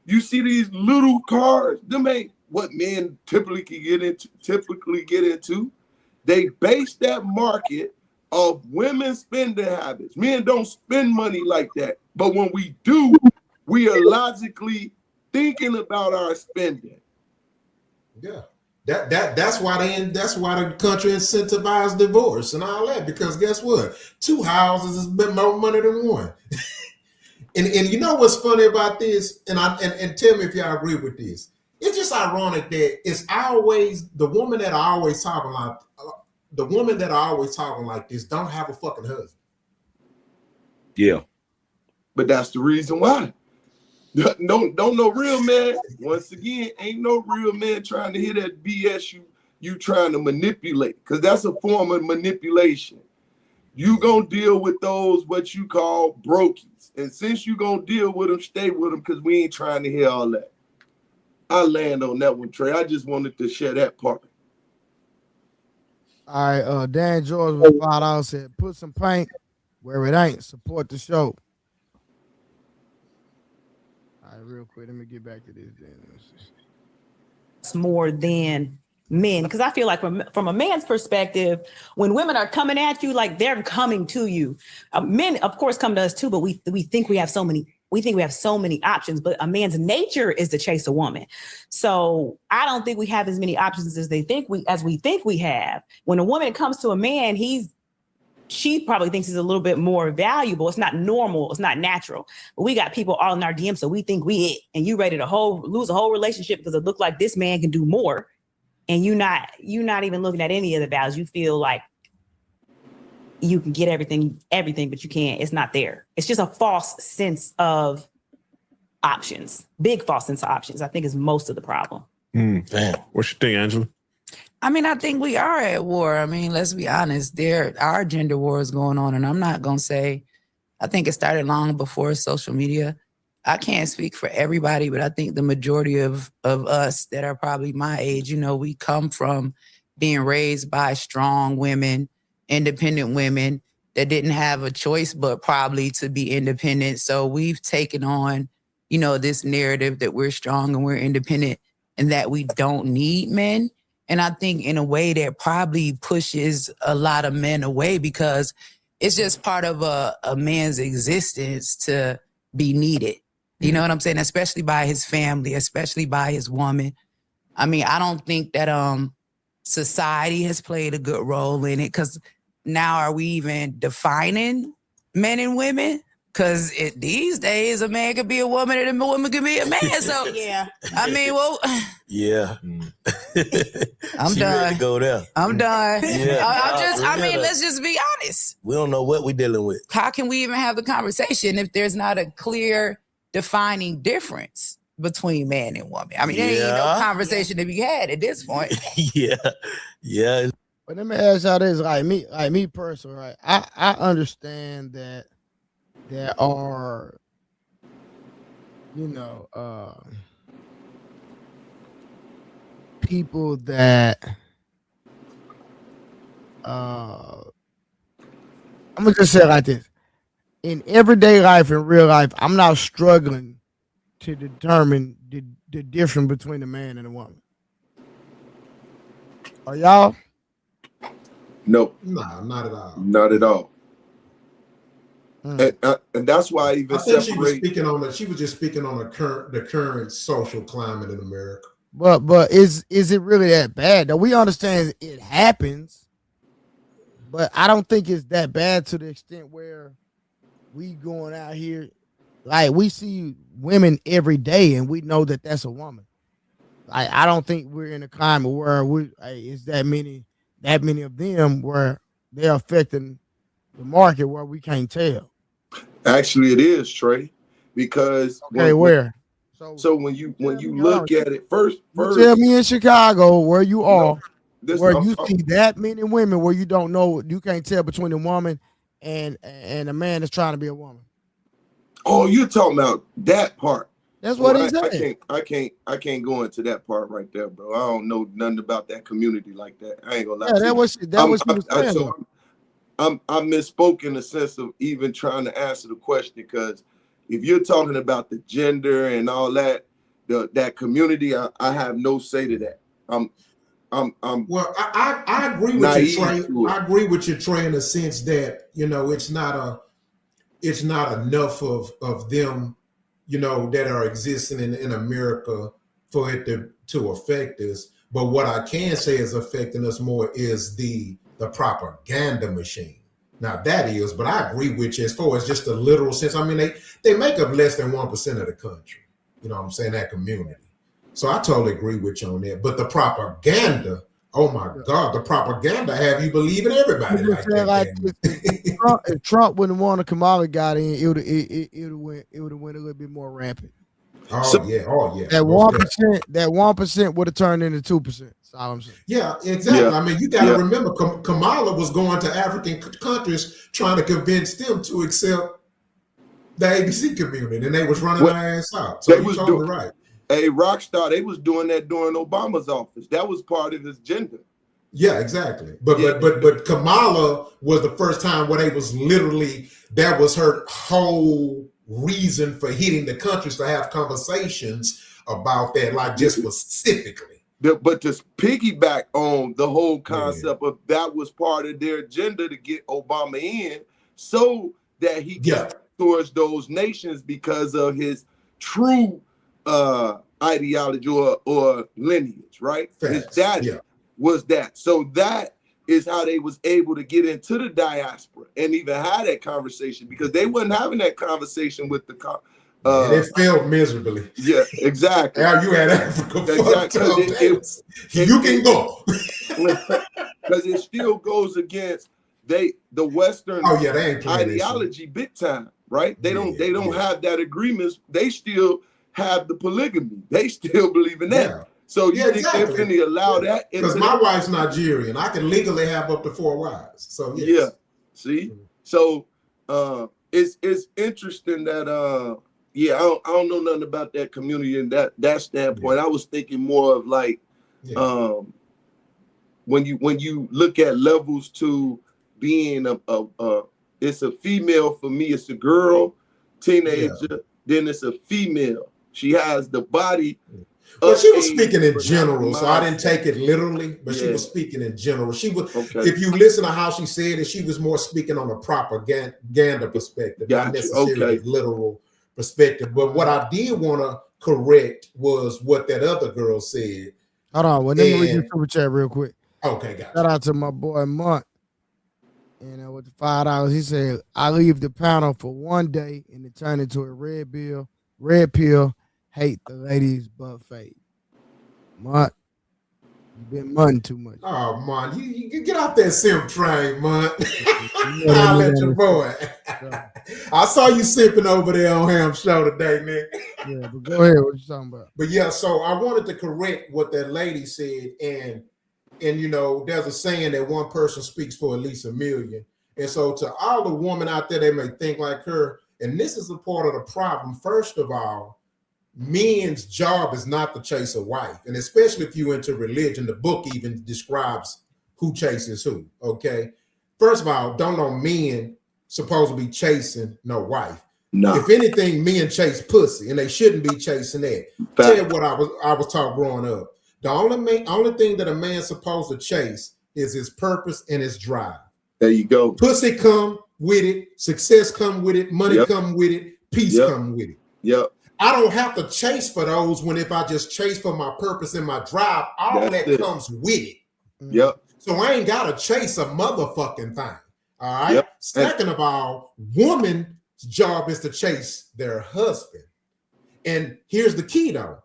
You see these little cars. Them ain't what men typically get into. They base that market of women's spending habits. Men don't spend money like that. But when we do, we are logically thinking about our spending. Yeah. That's why the country incentivized divorce and all that, because guess what? 2 houses is a bit more money than one. and you know what's funny about this? And tell me if y'all agree with this. It's just ironic that it's always the woman that are always talking like this don't have a fucking husband. Yeah. But that's the reason why. Don't no real man. Once again, ain't no real man trying to hear that BS you trying to manipulate, because that's a form of manipulation. You gonna deal with those what you call brokies, and since you gonna deal with them, stay with them, because we ain't trying to hear all that. I land on that one, Trey. I just wanted to share that part. All right, Dan George was $5, said, put some paint where it ain't. Support the show. All right, real quick, let me get back to this. It's more than men, because I feel like from a man's perspective, when women are coming at you, like they're coming to you. Men, of course, come to us too, but we think we have so many. We think we have so many options, but a man's nature is to chase a woman. So I don't think we have as many options as we think we have. When a woman comes to a man, she probably thinks he's a little bit more valuable. It's not normal. It's not natural. But we got people all in our DMs, so we think we it, and you ready to lose a whole relationship because it looked like this man can do more, and you're not even looking at any of the values. You feel like you can get everything, but you can't. It's not there. It's just a false sense of options. Big false sense of options, I think, is most of the problem. Damn. What you think, Angela? I mean, I think we are at war. I mean, let's be honest. There are gender wars going on, and I'm not going to say, I think it started long before social media. I can't speak for everybody, but I think the majority of us that are probably my age, we come from being raised by strong women, independent women that didn't have a choice but probably to be independent. So we've taken on, this narrative that we're strong and we're independent and that we don't need men. And I think in a way that probably pushes a lot of men away, because it's just part of a man's existence to be needed. You know what I'm saying? Especially by his family, especially by his woman. I mean, I don't think that society has played a good role in it, because now are we even defining men and women? Because these days, a man could be a woman and a woman could be a man. So, yeah. I mean, well... Yeah. I'm she done. ready to go there. I'm done. Yeah. Let's just be honest. We don't know what we're dealing with. How can we even have the conversation if there's not a clear defining difference between man and woman? I mean, there ain't no conversation to be had at this point. Yeah. But let me ask y'all this, like me personally, right? I understand that there are, people that I'm gonna just say it like this. In everyday life, in real life, I'm not struggling to determine the difference between a man and a woman. Are y'all? Nope. Nah, not at all. Not at all. And that's why I even I think she was separate. speaking on the. She was just speaking on the current social climate in America. But is it really that bad? Though we understand it happens, but I don't think it's that bad to the extent where we going out here, like we see women every day and we know that that's a woman. Like I don't think we're in a climate where it's that many of them where they're affecting the market where we can't tell. Actually, it is, Trey, because Okay, where? So when you look at it first, You tell me in Chicago where you are, where I'm you talking- see that many women where you don't know, you can't tell between a woman and a man that's trying to be a woman. Oh, you're talking about that part. That's what he said. I can't go into that part right there, bro. I don't know nothing about that community like that. I ain't gonna lie. Yeah, that was she was saying. So I misspoke in the sense of even trying to answer the question, because if you're talking about the gender and all that, that community, I have no say to that. Well, I agree with you, Trey. I agree with you, Trey, in the sense that it's not enough of them, that are existing in America for it to affect us. But what I can say is affecting us more is the propaganda machine. Now that is, but I agree with you as far as just the literal sense. I mean, they make up less than 1% of the country. You know what I'm saying? That community. So I totally agree with you on that. But the propaganda, oh my God, the propaganda have you believing everybody like that. If Trump wouldn't want to Kamala got in, it would have went a little bit more rampant. Oh yeah. That 1% would have turned into 2%. That's all I'm saying. Yeah, exactly. Yeah. I mean, you got to remember, Kamala was going to African countries trying to convince them to accept the ABC community, and they was running their ass out. So you're totally right. Hey, Rockstar, they was doing that during Obama's office. That was part of his agenda. Yeah, exactly. But Kamala was the first time where they was literally, that was her whole reason for hitting the countries to have conversations about that, like just specifically. But to piggyback on the whole concept of that was part of their agenda to get Obama in, so that he gets towards those nations because of his true ideology or lineage, right? His daddy was that. So that is how they was able to get into the diaspora and even have that conversation, because they wasn't having that conversation with the and it failed miserably. Yeah, exactly. Now you had Africa. Exactly. You can go. Because it still goes against the Western ideology big time, right? They don't have that agreement. They still have the polygamy. They still believe in that. Yeah. So you think they're going to allow that? Because my wife's Nigerian. I can legally have up to 4 wives. So yes. Yeah. See? So it's interesting that I don't know nothing about that community and that standpoint. I was thinking more of like when you look at levels to being it's a female. For me, it's a girl, teenager, then it's a female. She has the body. But she was speaking in general, so I didn't take it literally, but she was speaking in general. She was, if you listen to how she said it, she was more speaking on a propaganda perspective, not necessarily literal perspective. But what I did want to correct was what that other girl said. Hold on, let me read this super chat real quick. Okay, gotcha. Shout out to my boy Munt. With the $5, he said, I leave the panel for one day and it turned into a red pill, hate the ladies buffet. Munt, you've been munting too much. Oh, man, you get off that simp train, Munt. I'll let your boy. I saw you sipping over there on Ham's show today, Nick. Yeah, but go ahead. What you talking about? But yeah, so I wanted to correct what that lady said, and there's a saying that one person speaks for at least a million. And so to all the women out there, they may think like her, and this is a part of the problem. First of all, men's job is not to chase a wife, and especially if you're into religion, the book even describes who chases who. Okay, first of all, don't know men supposed to be chasing no wife. No. If anything, men chase pussy, and they shouldn't be chasing that. Tell you what I was taught growing up. The only thing that a man's supposed to chase is his purpose and his drive. There you go. Pussy come with it, success come with it, money come with it, peace come with it. Yep. I don't have to chase for those when if I just chase for my purpose and my drive, all that comes with it. Yep. So I ain't gotta chase a motherfucking thing. All right. Yep. Second of all, woman's job is to chase their husband. And here's the key though.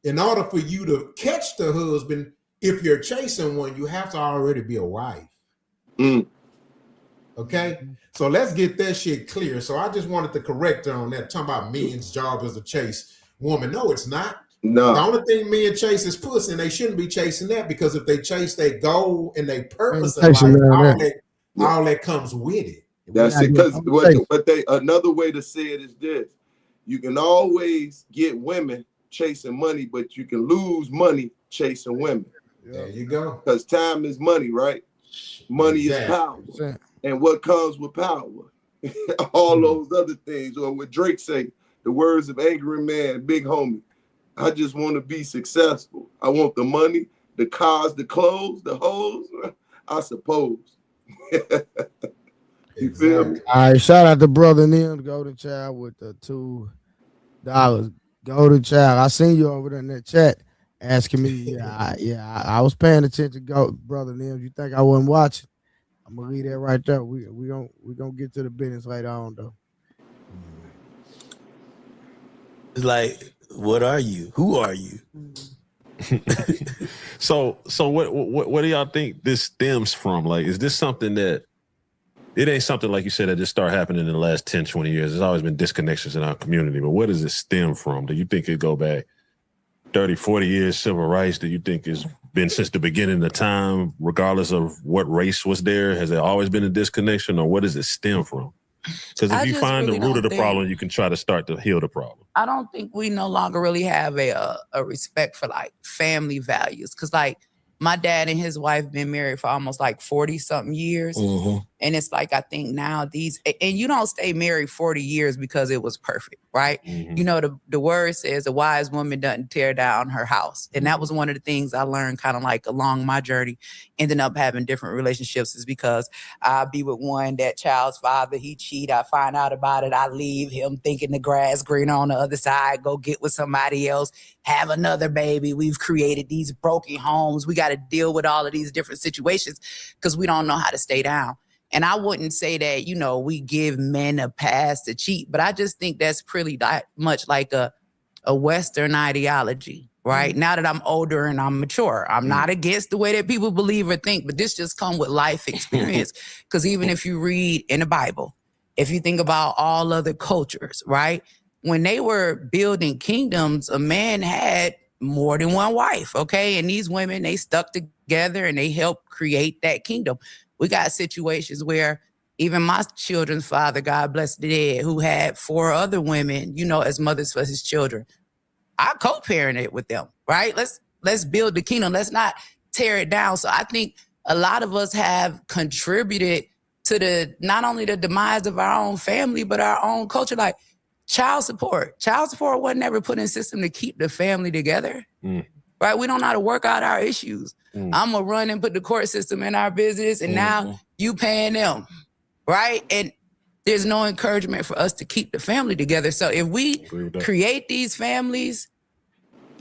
In order for you to catch the husband, if you're chasing one, you have to already be a wife. Okay. So let's get that shit clear. So I just wanted to correct her on that. Talking about men's job is to chase woman. No, it's not. No. The only thing men chase is pussy, and they shouldn't be chasing that, because if they chase their goal and their purpose in life, all that comes with it. That's it. Because but they another way to say it is this: you can always get women chasing money, but you can lose money chasing women. There you go. Because time is money, right? Money is power. And what comes with power? All those other things, or what Drake say, the words of Angry Man, big homie. I just want to be successful. I want the money, the cars, the clothes, the hoes, I suppose. You feel me? All right, shout out to Brother Neil, the Golden Child, with the $2. Golden Child, I seen you over there in that chat asking me. I was paying attention. Go, Brother Neil. You think I wasn't watching? I'm gonna leave that right there. We gonna get to the business later on though. It's like, what are you? Who are you? So what do y'all think this stems from? Like, is this something that it ain't something like you said that just started happening in the last 10, 20 years? There's always been disconnections in our community, but where does it stem from? Do you think it go back 30, 40 years, civil rights? Do you think it's been since the beginning of time, regardless of what race was there? Has there always been a disconnection, or what does it stem from? Because if you find the root of the problem, you can try to start to heal the problem. I don't think we no longer really have a respect for like family values. Cause like my dad and his wife been married for almost like 40 something years. And it's like, I think now and you don't stay married 40 years because it was perfect, right? You know, the word says a wise woman doesn't tear down her house. And that was one of the things I learned kind of like along my journey, ending up having different relationships, is because I'll be with one, that child's father, he cheat, I find out about it, I leave him thinking the grass green on the other side, go get with somebody else, have another baby. We've created these broken homes. We got to deal with all of these different situations because we don't know how to stay down. And I wouldn't say that, you know, we give men a pass to cheat, but I just think that's pretty much like a Western ideology, right? Now that I'm older and I'm mature, I'm not against the way that people believe or think, but this just comes with life experience. Because even if you read in the Bible, if you think about all other cultures, right? When they were building kingdoms, a man had more than one wife, okay? And these women, they stuck together and they helped create that kingdom. We got situations where even my children's father, God bless the dead, who had 4 other women, you know, as mothers for his children. I co-parented with them, right? Let's build the kingdom. Let's not tear it down. So I think a lot of us have contributed to not only the demise of our own family, but our own culture. Like child support. Child support wasn't ever put in system to keep the family together, right? We don't know how to work out our issues. I'm gonna run and put the court system in our business, and now you paying them, right? And there's no encouragement for us to keep the family together. So if we create these families,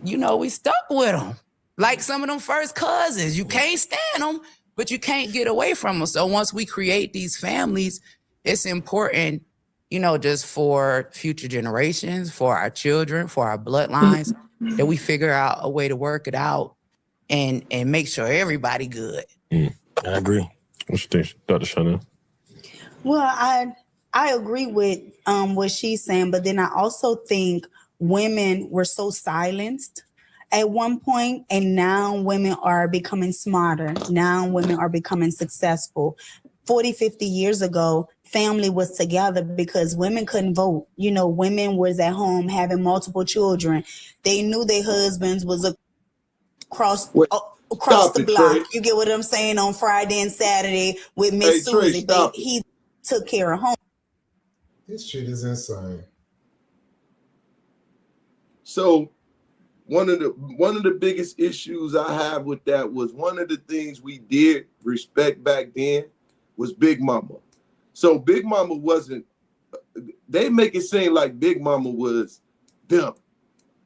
you know, we stuck with them. Like some of them first cousins, you can't stand them, but you can't get away from them. So once we create these families, it's important, you know, just for future generations, for our children, for our bloodlines, that we figure out a way to work it out and make sure everybody good. I agree. What you think, Dr. Chanel? Well, I agree with what she's saying, but then I also think women were so silenced at one point, and now women are becoming smarter. Now women are becoming successful. 40, 50 years ago, family was together because women couldn't vote. You know, women was at home having multiple children. They knew their husbands was across the block. Trey. You get what I'm saying? On Friday and Saturday with Miss Susie. He took care of home. This shit is insane. So one of the biggest issues I have with that was one of the things we did respect back then was Big Mama. So Big Mama wasn't. They make it seem like Big Mama was them,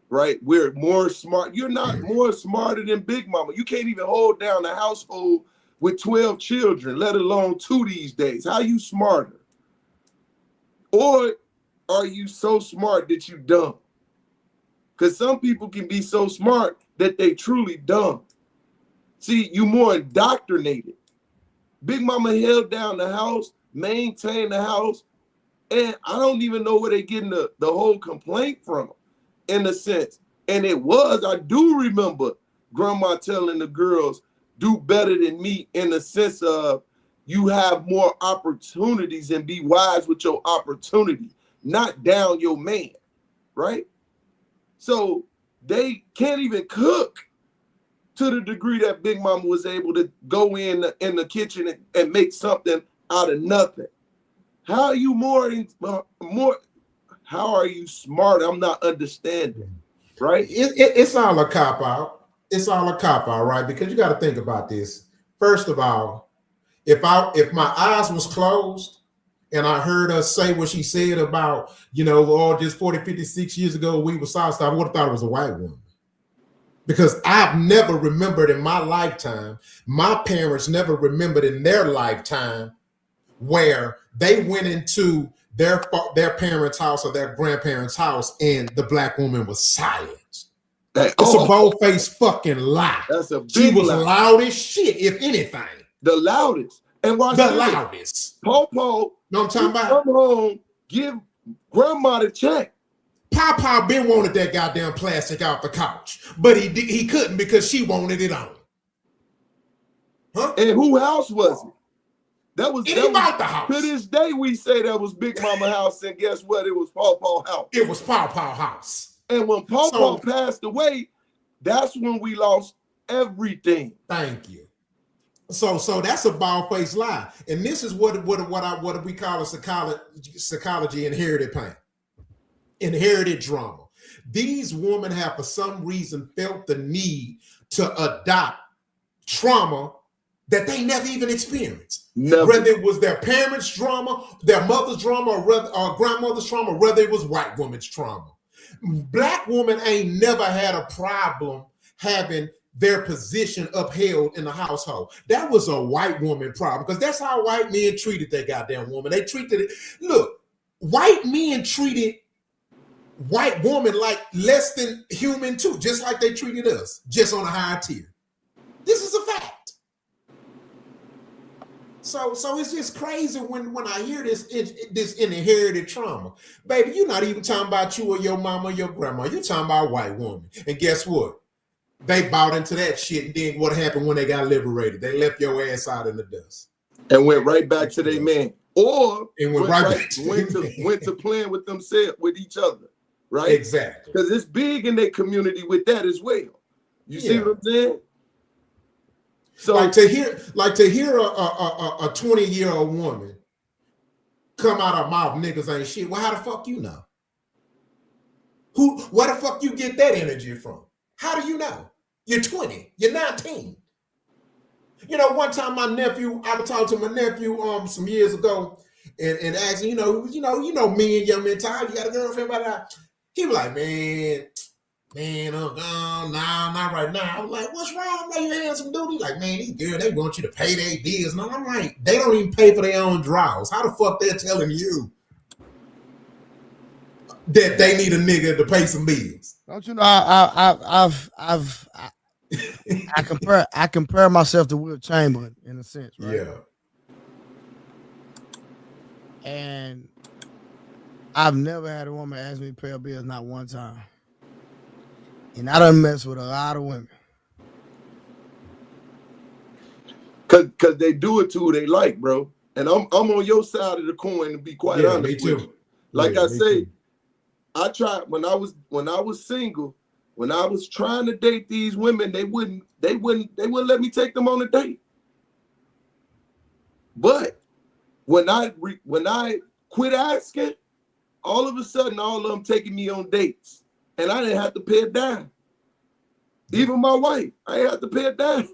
right? We're more smart. You're not more smarter than Big Mama. You can't even hold down a household with 12 children, let alone 2 these days. How you smarter? Or are you so smart that you dumb? Because some people can be so smart that they truly dumb. See, you more indoctrinated. Big Mama held down the house, maintained the house, and I don't even know where they're getting the whole complaint from, in a sense. And I do remember Grandma telling the girls, do better than me, in the sense of you have more opportunities and be wise with your opportunity, not down your man, right? So they can't even cook to the degree that Big Mama was able to go in the kitchen and make something out of nothing. How are you how are you smart? I'm not understanding, right? It's all a cop out. It's all a cop out, right? Because you got to think about this. First of all, if my eyes was closed and I heard her say what she said about, just 40, 56 years ago, we were South Side, I would have thought it was a white woman. Because I've never remembered in my lifetime, my parents never remembered in their lifetime where they went into their parents' house or their grandparents' house and the black woman was silenced. It's a bold-faced fucking lie. That's a big She was lie. loud as shit, if anything. The loudest. And watch the this. loudest. Paw, no, I'm talking about. Come home, give grandma the check. Papa been wanted that goddamn plastic off the couch, but he couldn't because she wanted it on. Huh? And whose house was it? That was the house. To this day, we say that was Big Mama house, and guess what? It was Paw house. It was Paw house. And when Paw passed away, that's when we lost everything. Thank you. So that's a bald-faced lie, and this is what we call a psychology inherited pain, inherited drama. These women have, for some reason, felt the need to adopt trauma that they never even experienced. Never. Whether it was their parents' trauma, their mother's trauma, or grandmother's trauma, whether it was white woman's trauma. Black woman ain't never had a problem having their position upheld in the household. That was a white woman problem, because that's how white men treated their goddamn woman. They treated it, look, white men treated white woman like less than human too, just like they treated us, just on a higher tier. This is a fact. So it's just crazy when I hear this inherited trauma. Baby, you're not even talking about you or your mama or your grandma. You're talking about a white woman. And guess what? They bought into that shit, and then what happened when they got liberated? They left your ass out in the dust. And went right back to their man. Or went to playing with themselves, with each other. Right? Exactly. Because it's big in their community with that as well. You see what I'm saying? So like to hear a 20-year-old woman come out of her mouth, niggas ain't shit. Well, how the fuck you know? Where the fuck you get that energy from? How do you know? You're 20, you're 19. One time I was talking to my nephew some years ago and asked him, you know me and young men tired, you got a girlfriend by that? He was like, man, not right now. I was like, what's wrong? Why you handsome dude? He's like, man, these girls, they want you to pay their bills. No, I'm like, they don't even pay for their own drawers. How the fuck they're telling you that they need a nigga to pay some bills? Don't you know? I compare myself to Will Chamberlain in a sense, right? Yeah. And I've never had a woman ask me to pay her bills, not one time. And I done mess with a lot of women. Cause they do it to who they like, bro. And I'm on your side of the coin, to be quite honest with you. Like I say, I tried when I was single, when I was trying to date these women, they wouldn't let me take them on a date. But when I quit asking, all of a sudden all of them taking me on dates. And I didn't have to pay a dime. Even my wife, I didn't have to pay a dime.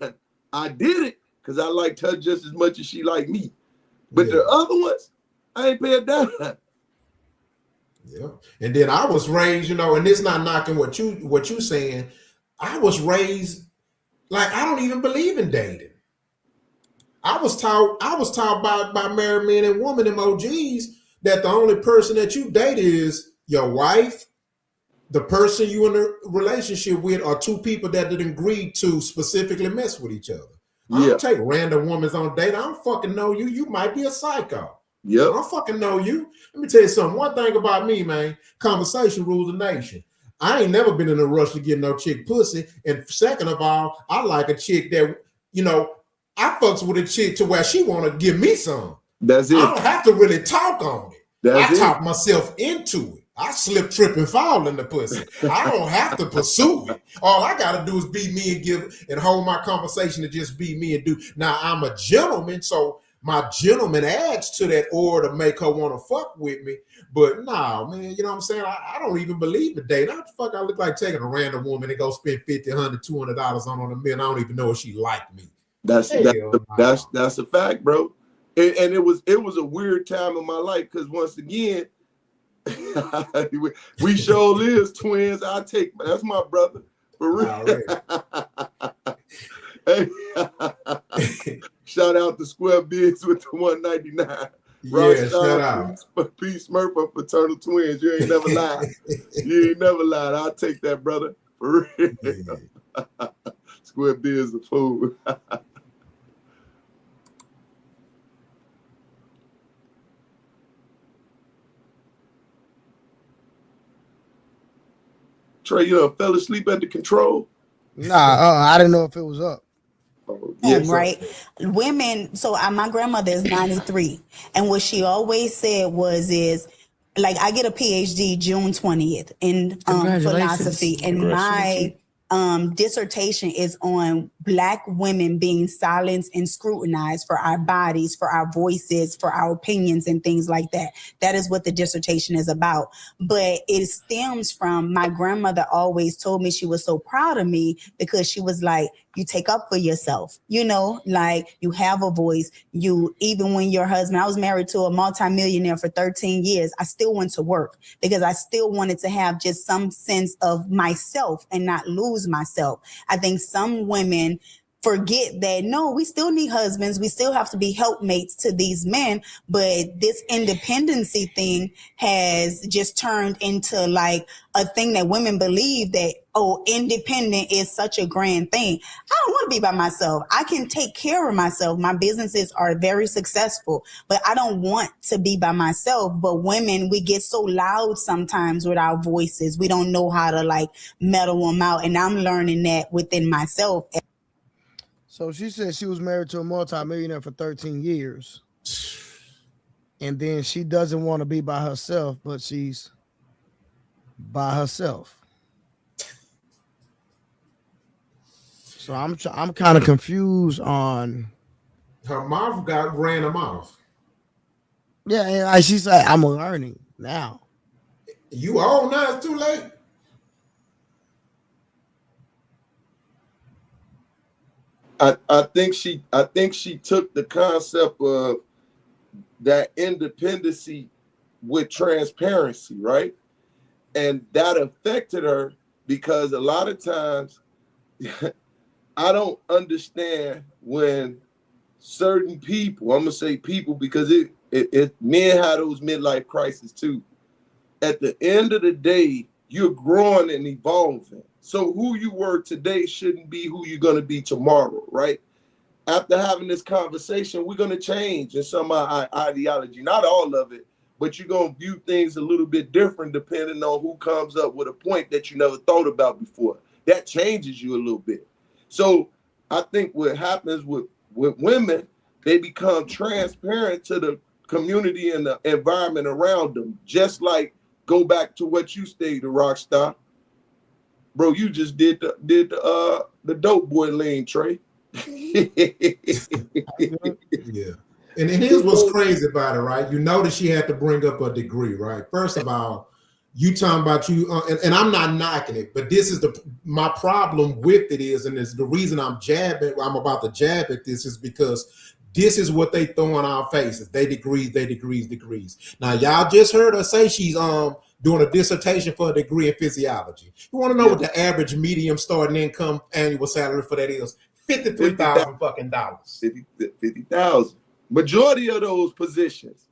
I did it because I liked her just as much as she liked me. But the other ones, I ain't paying that. Yeah. And then I was raised, you know, and it's not knocking what you saying. I was raised like I don't even believe in dating. I was taught by married men and women and OGs that the only person that you date is your wife, the person you in a relationship with, are two people that didn't agree to specifically mess with each other. I don't take random women on date. I don't fucking know you. You might be a psycho. Yep. I don't fucking know you. Let me tell you something. One thing about me, man, conversation rules the nation. I ain't never been in a rush to get no chick pussy. And second of all, I like a chick that, you know, I fucks with a chick to where she want to give me some. That's it. I don't have to really talk on it. I That's talk myself into it. I slip, trip, and fall in the pussy. I don't have to pursue it. All I got to do is be me and give and hold my conversation to just be me and do. Now, I'm a gentleman, so my gentleman adds to that aura to make her want to fuck with me. But nah, man, you know what I'm saying? I don't even believe in dating. How the fuck I look like taking a random woman and go spend $50, $100, $200 on a man? I don't even know if she like me. That's a fact, bro. And it was a weird time in my life because once again, we sure is twins. That's my brother for real. Hey, shout out to Square Bigs with the 199. Yeah, shout out. Peace, Smurf for fraternal twins. You ain't never lied. You ain't never lied. I'll take that, brother. For real. Yeah. Square Bigs a fool. Trey, you fell asleep at the control? Nah, I didn't know if it was up. Right. Women, so my grandmother is 93. And what she always said is like, I get a PhD June 20th in philosophy, and my dissertation is on Black women being silenced and scrutinized for our bodies, for our voices, for our opinions and things like that. That is what the dissertation is about. But it stems from my grandmother always told me she was so proud of me because she was like, you take up for yourself, you know, like you have a voice. You, even when your husband, I was married to a multimillionaire for 13 years. I still went to work because I still wanted to have just some sense of myself and not lose myself. I think some women forget that, no, we still need husbands. We still have to be helpmates to these men. But this independency thing has just turned into like a thing that women believe that, oh, independent is such a grand thing. I don't want to be by myself. I can take care of myself. My businesses are very successful, but I don't want to be by myself. But women, we get so loud sometimes with our voices. We don't know how to like mellow them out. And I'm learning that within myself. So she said she was married to a multimillionaire for 13 years. And then she doesn't want to be by herself, but she's by herself. So I'm kind of confused on her mouth ran her mouth. Yeah, and like she said, I'm learning now. You old now, it's too late. I think she took the concept of that independency with transparency, right? And that affected her because a lot of times I don't understand when certain people, I'm gonna say people because it men have those midlife crises too. At the end of the day, you're growing and evolving. So who you were today shouldn't be who you're gonna be tomorrow, right? After having this conversation, we're gonna change in some of our ideology. Not all of it, but you're gonna view things a little bit different depending on who comes up with a point that you never thought about before. That changes you a little bit. So I think what happens with women, they become transparent to the community and the environment around them. Just like, go back to what you stated, Rockstar. Bro, you just did the dope boy lane, Trey. Yeah. And here's what's crazy about it, right? You know that she had to bring up a degree, right? First of all, you talking about you, and I'm not knocking it, but this is my problem with it is, and it's the reason I'm about to jab at this is because This is what they throw in our faces. They degrees. Now, y'all just heard her say she's doing a dissertation for a degree in physiology. You want to know what the average medium starting income annual salary for that is? $53,000 fucking dollars. 50,000. Majority of those positions.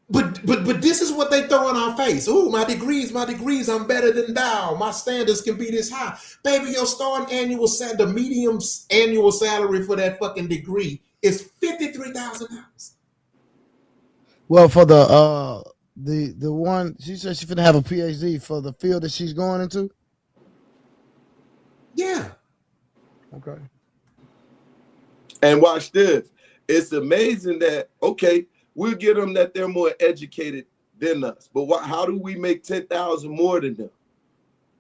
But this is what they throw in our face. Ooh, my degrees, I'm better than thou. My standards can be this high. Baby, your starting annual salary, the medium annual salary for that fucking degree is $53,000. Well, for the one, she said she's gonna have a PhD for the field that she's going into. Yeah. Okay. And watch this. It's amazing that, okay, we'll get them that they're more educated than us. But how do we make 10,000 more than them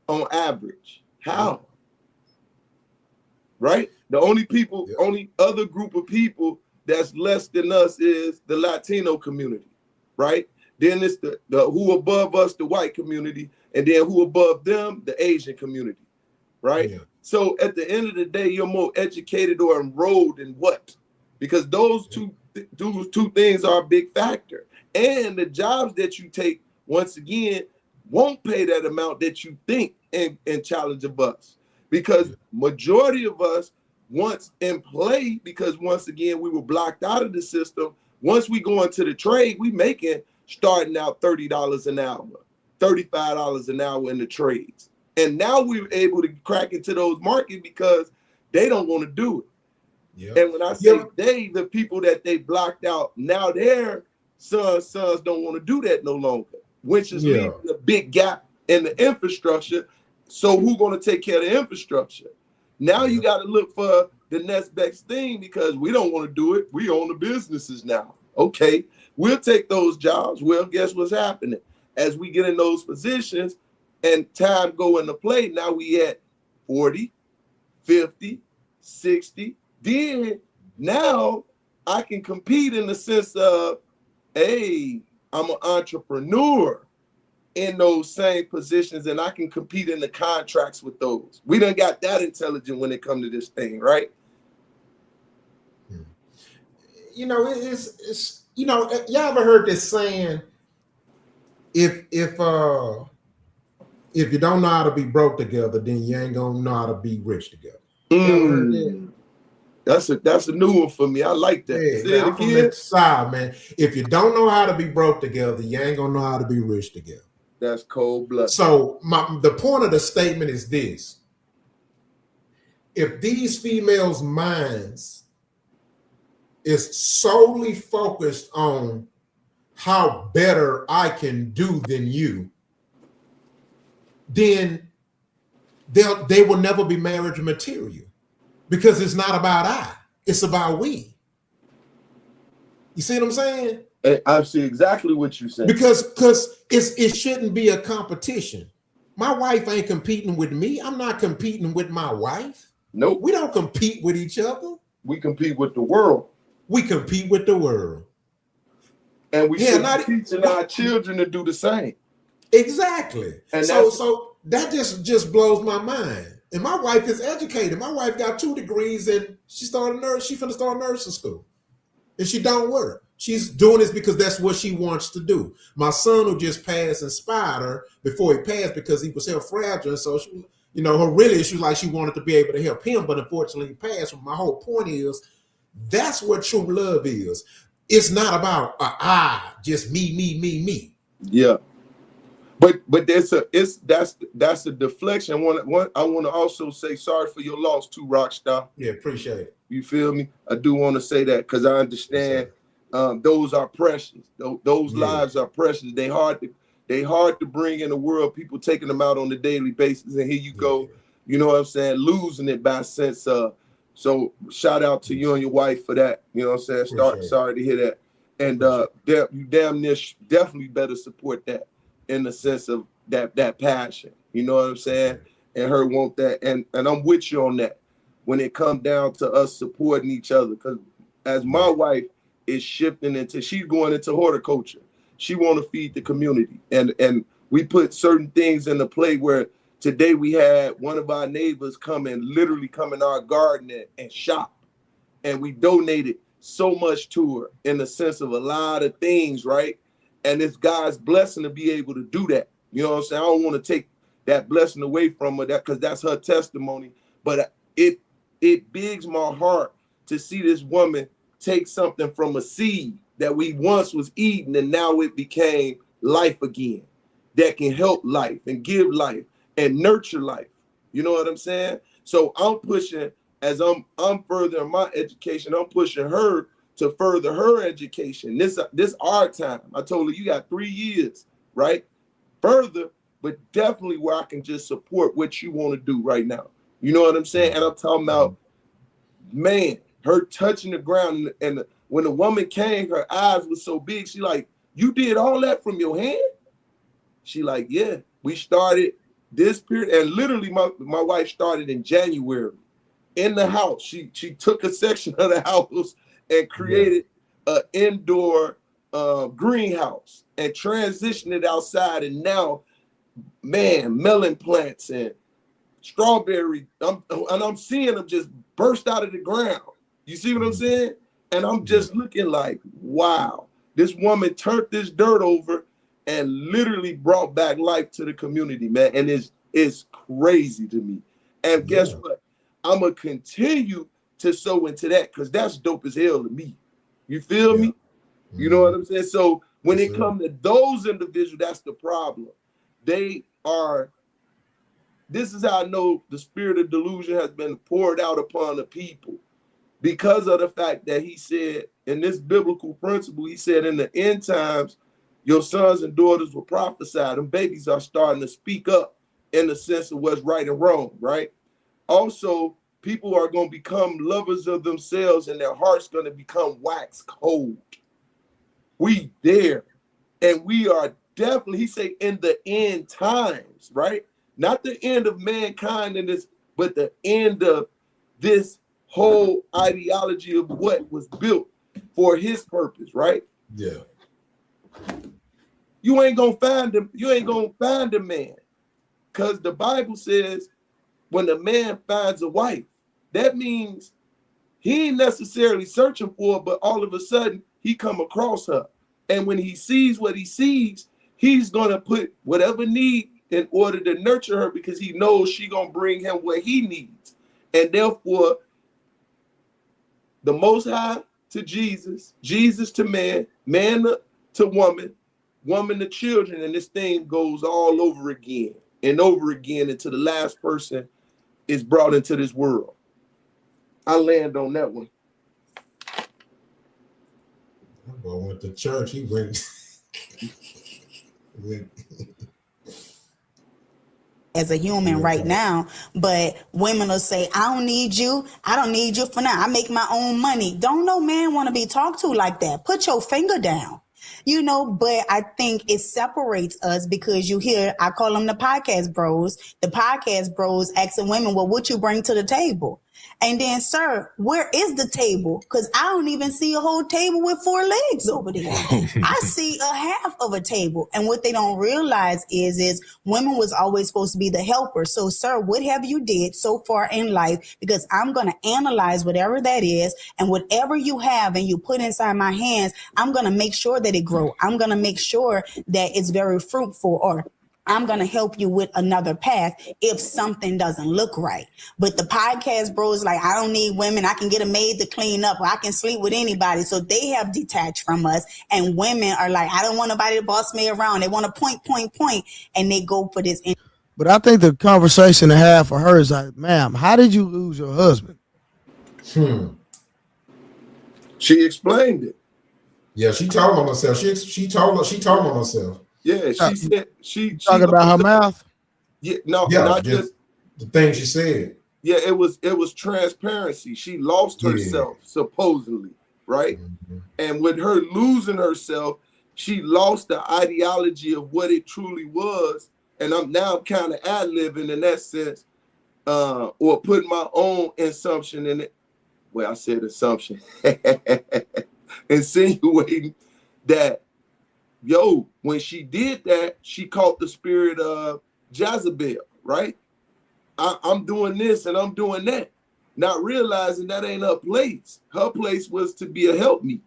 on average? How? Right? The only other group of people that's less than us is the Latino community, right? Then it's the who above us, the white community, and then who above them, the Asian community, right? Yeah. So at the end of the day, you're more educated or enrolled in what? Because those two things are a big factor. And the jobs that you take, once again, won't pay that amount that you think and challenge of us. Because majority of us, once in play, because once again, we were blocked out of the system. Once we go into the trade, we making starting out $30 an hour, $35 an hour in the trades. And now we're able to crack into those markets because they don't want to do it. Yep. And when I say they, the people that they blocked out, now their sons don't want to do that no longer, which is leaving a big gap in the infrastructure. So who's going to take care of the infrastructure? Now you got to look for the next best thing because we don't want to do it. We own the businesses now. Okay, we'll take those jobs. Well, guess what's happening? As we get in those positions and time go into play, now we at 40, 50, 60. Then now I can compete in the sense of, hey, I'm an entrepreneur in those same positions and I can compete in the contracts with those. We done got that intelligent when it comes to this thing, right? You know, it's you know, y'all ever heard this saying, if you don't know how to be broke together, then you ain't gonna know how to be rich together. That's a new one for me. I like that. Yeah, I'm from that side, man. If you don't know how to be broke together, you ain't gonna know how to be rich together. That's cold blood. So the point of the statement is this: if these females' minds is solely focused on how better I can do than you, then they will never be marriage material. Because it's not about I, it's about we. You see what I'm saying? I see exactly what you're saying. Because it shouldn't be a competition. My wife ain't competing with me. I'm not competing with my wife. Nope. We don't compete with each other. We compete with the world. We compete with the world. And we should be teaching our children to do the same. Exactly. And so that just blows my mind. And my wife is educated. My wife got 2 degrees and she finna start nursing school. And she don't work. She's doing this because that's what she wants to do. My son who just passed inspired her before he passed because he was health fragile. And so she, you know, her real issue like she wanted to be able to help him, but unfortunately he passed. My whole point is that's what true love is. It's not about just me. Yeah. But that's a deflection. I want to also say sorry for your loss too, Rockstar. Yeah, appreciate it. You feel me? I do want to say that because I understand those are precious. Those lives are precious. They hard to bring in the world. People taking them out on a daily basis, and here you go. You know what I'm saying? Losing it by sense of. So shout out to you and your wife for that. You know what I'm saying? Sorry to hear that. And you damn near definitely better support that. In the sense of that passion, you know what I'm saying? And her want that, and I'm with you on that. When it comes down to us supporting each other, because as my wife is shifting she's going into horticulture, she want to feed the community, and we put certain things into play. Where today we had one of our neighbors literally come in our garden and shop, and we donated so much to her in the sense of a lot of things, right? And it's God's blessing to be able to do that. You know what I'm saying? I don't want to take that blessing away from her, that because that's her testimony. But it bigs my heart to see this woman take something from a seed that we once was eating, and now it became life again, that can help life and give life and nurture life. You know what I'm saying? So I'm pushing, as I'm furthering my education, I'm pushing her to further her education. This our time. I told her, you got 3 years, right? Further, but definitely where I can just support what you want to do right now. You know what I'm saying? And I'm talking about, man, her touching the ground, and when the woman came, her eyes were so big. She like, you did all that from your hand? She like, yeah, we started this period, and literally my wife started in January in the house. She took a section of the house and created an indoor greenhouse and transitioned it outside. And now, man, melon plants and strawberry, I'm seeing them just burst out of the ground. You see what I'm saying? And I'm just looking like, wow, this woman turned this dirt over and literally brought back life to the community, man. And it's crazy to me. And guess what? I'm going to continue to sow into that because that's dope as hell to me. You feel me? You know what I'm saying? So when it comes to those individuals, that's the problem. They are, this is how I know the spirit of delusion has been poured out upon the people, because of the fact that he said in this biblical principle, he said in the end times, your sons and daughters will prophesy. Them babies are starting to speak up in the sense of what's right and wrong, right? Also, people are going to become lovers of themselves and their heart's going to become wax cold. We there. And we are definitely, he say, in the end times, right? Not the end of mankind in this, but the end of this whole ideology of what was built for his purpose, right? Yeah. You ain't gonna find him. You ain't gonna find a man, because the Bible says when a man finds a wife, that means he ain't necessarily searching for her, but all of a sudden he come across her, and when he sees what he sees, he's gonna put whatever need in order to nurture her, because he knows she gonna bring him what he needs, and therefore the Most High to Jesus, Jesus to man, man to woman, woman to children, and this thing goes all over again and over again until the last person is brought into this world. I land on that one. That boy went to church. He went. As a human right now, but women will say, I don't need you. I don't need you for now. I make my own money. Don't no man want to be talked to like that. Put your finger down. You know, but I think it separates us because you hear, I call them the podcast bros. The podcast bros asking women, well, what you bring to the table? And then, sir, where is the table? Because I don't even see a whole table with 4 legs over there. I see a half of a table. And what they don't realize is women was always supposed to be the helper. So, sir, what have you did so far in life? Because I'm going to analyze whatever that is, and whatever you have and you put inside my hands, I'm going to make sure that it grow. I'm going to make sure that it's very fruitful, or I'm going to help you with another path if something doesn't look right. But the podcast bros, like, I don't need women. I can get a maid to clean up, or I can sleep with anybody. So they have detached from us. And women are like, I don't want nobody to boss me around. They want to point. And they go for this. But I think the conversation to have for her is like, ma'am, how did you lose your husband? She explained it. Yeah, she told on herself. She told on herself. Yeah, she said she talking about her mouth. Yeah, no, yeah, not just the thing she said. Yeah, it was transparency. She lost herself, supposedly, right? Mm-hmm. And with her losing herself, she lost the ideology of what it truly was. And I'm now kind of ad-libbing in that sense, or putting my own assumption in it. Well, I said assumption. Insinuating that, yo, when she did that, she caught the spirit of Jezebel, right? I'm doing this and I'm doing that. not realizing that ain't her place. Her place was to be a helpmeet.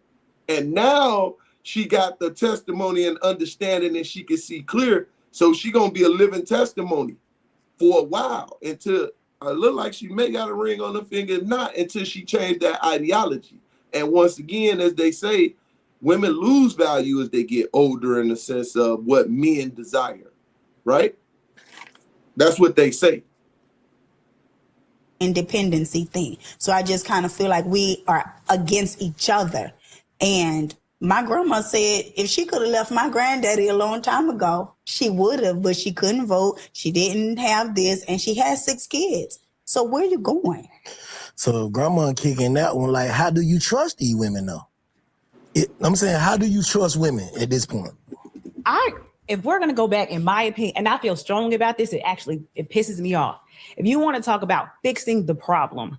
And now she got the testimony and understanding and she can see clear. So she gonna be a living testimony for a while until I look like she may got a ring on her finger, not until she changed that ideology. And once again, as they say, women lose value as they get older in the sense of what men desire, right? That's what they say. Independency thing. So I just kind of feel like we are against each other. And my grandma said if she could have left my granddaddy a long time ago, she would have, but she couldn't vote. She didn't have this, and she has 6 kids. So where are you going? So grandma kicking that one, like, how do you trust these women though? I'm saying, how do you trust women at this point? If we're going to go back, in my opinion, and I feel strongly about this, it pisses me off. If you want to talk about fixing the problem,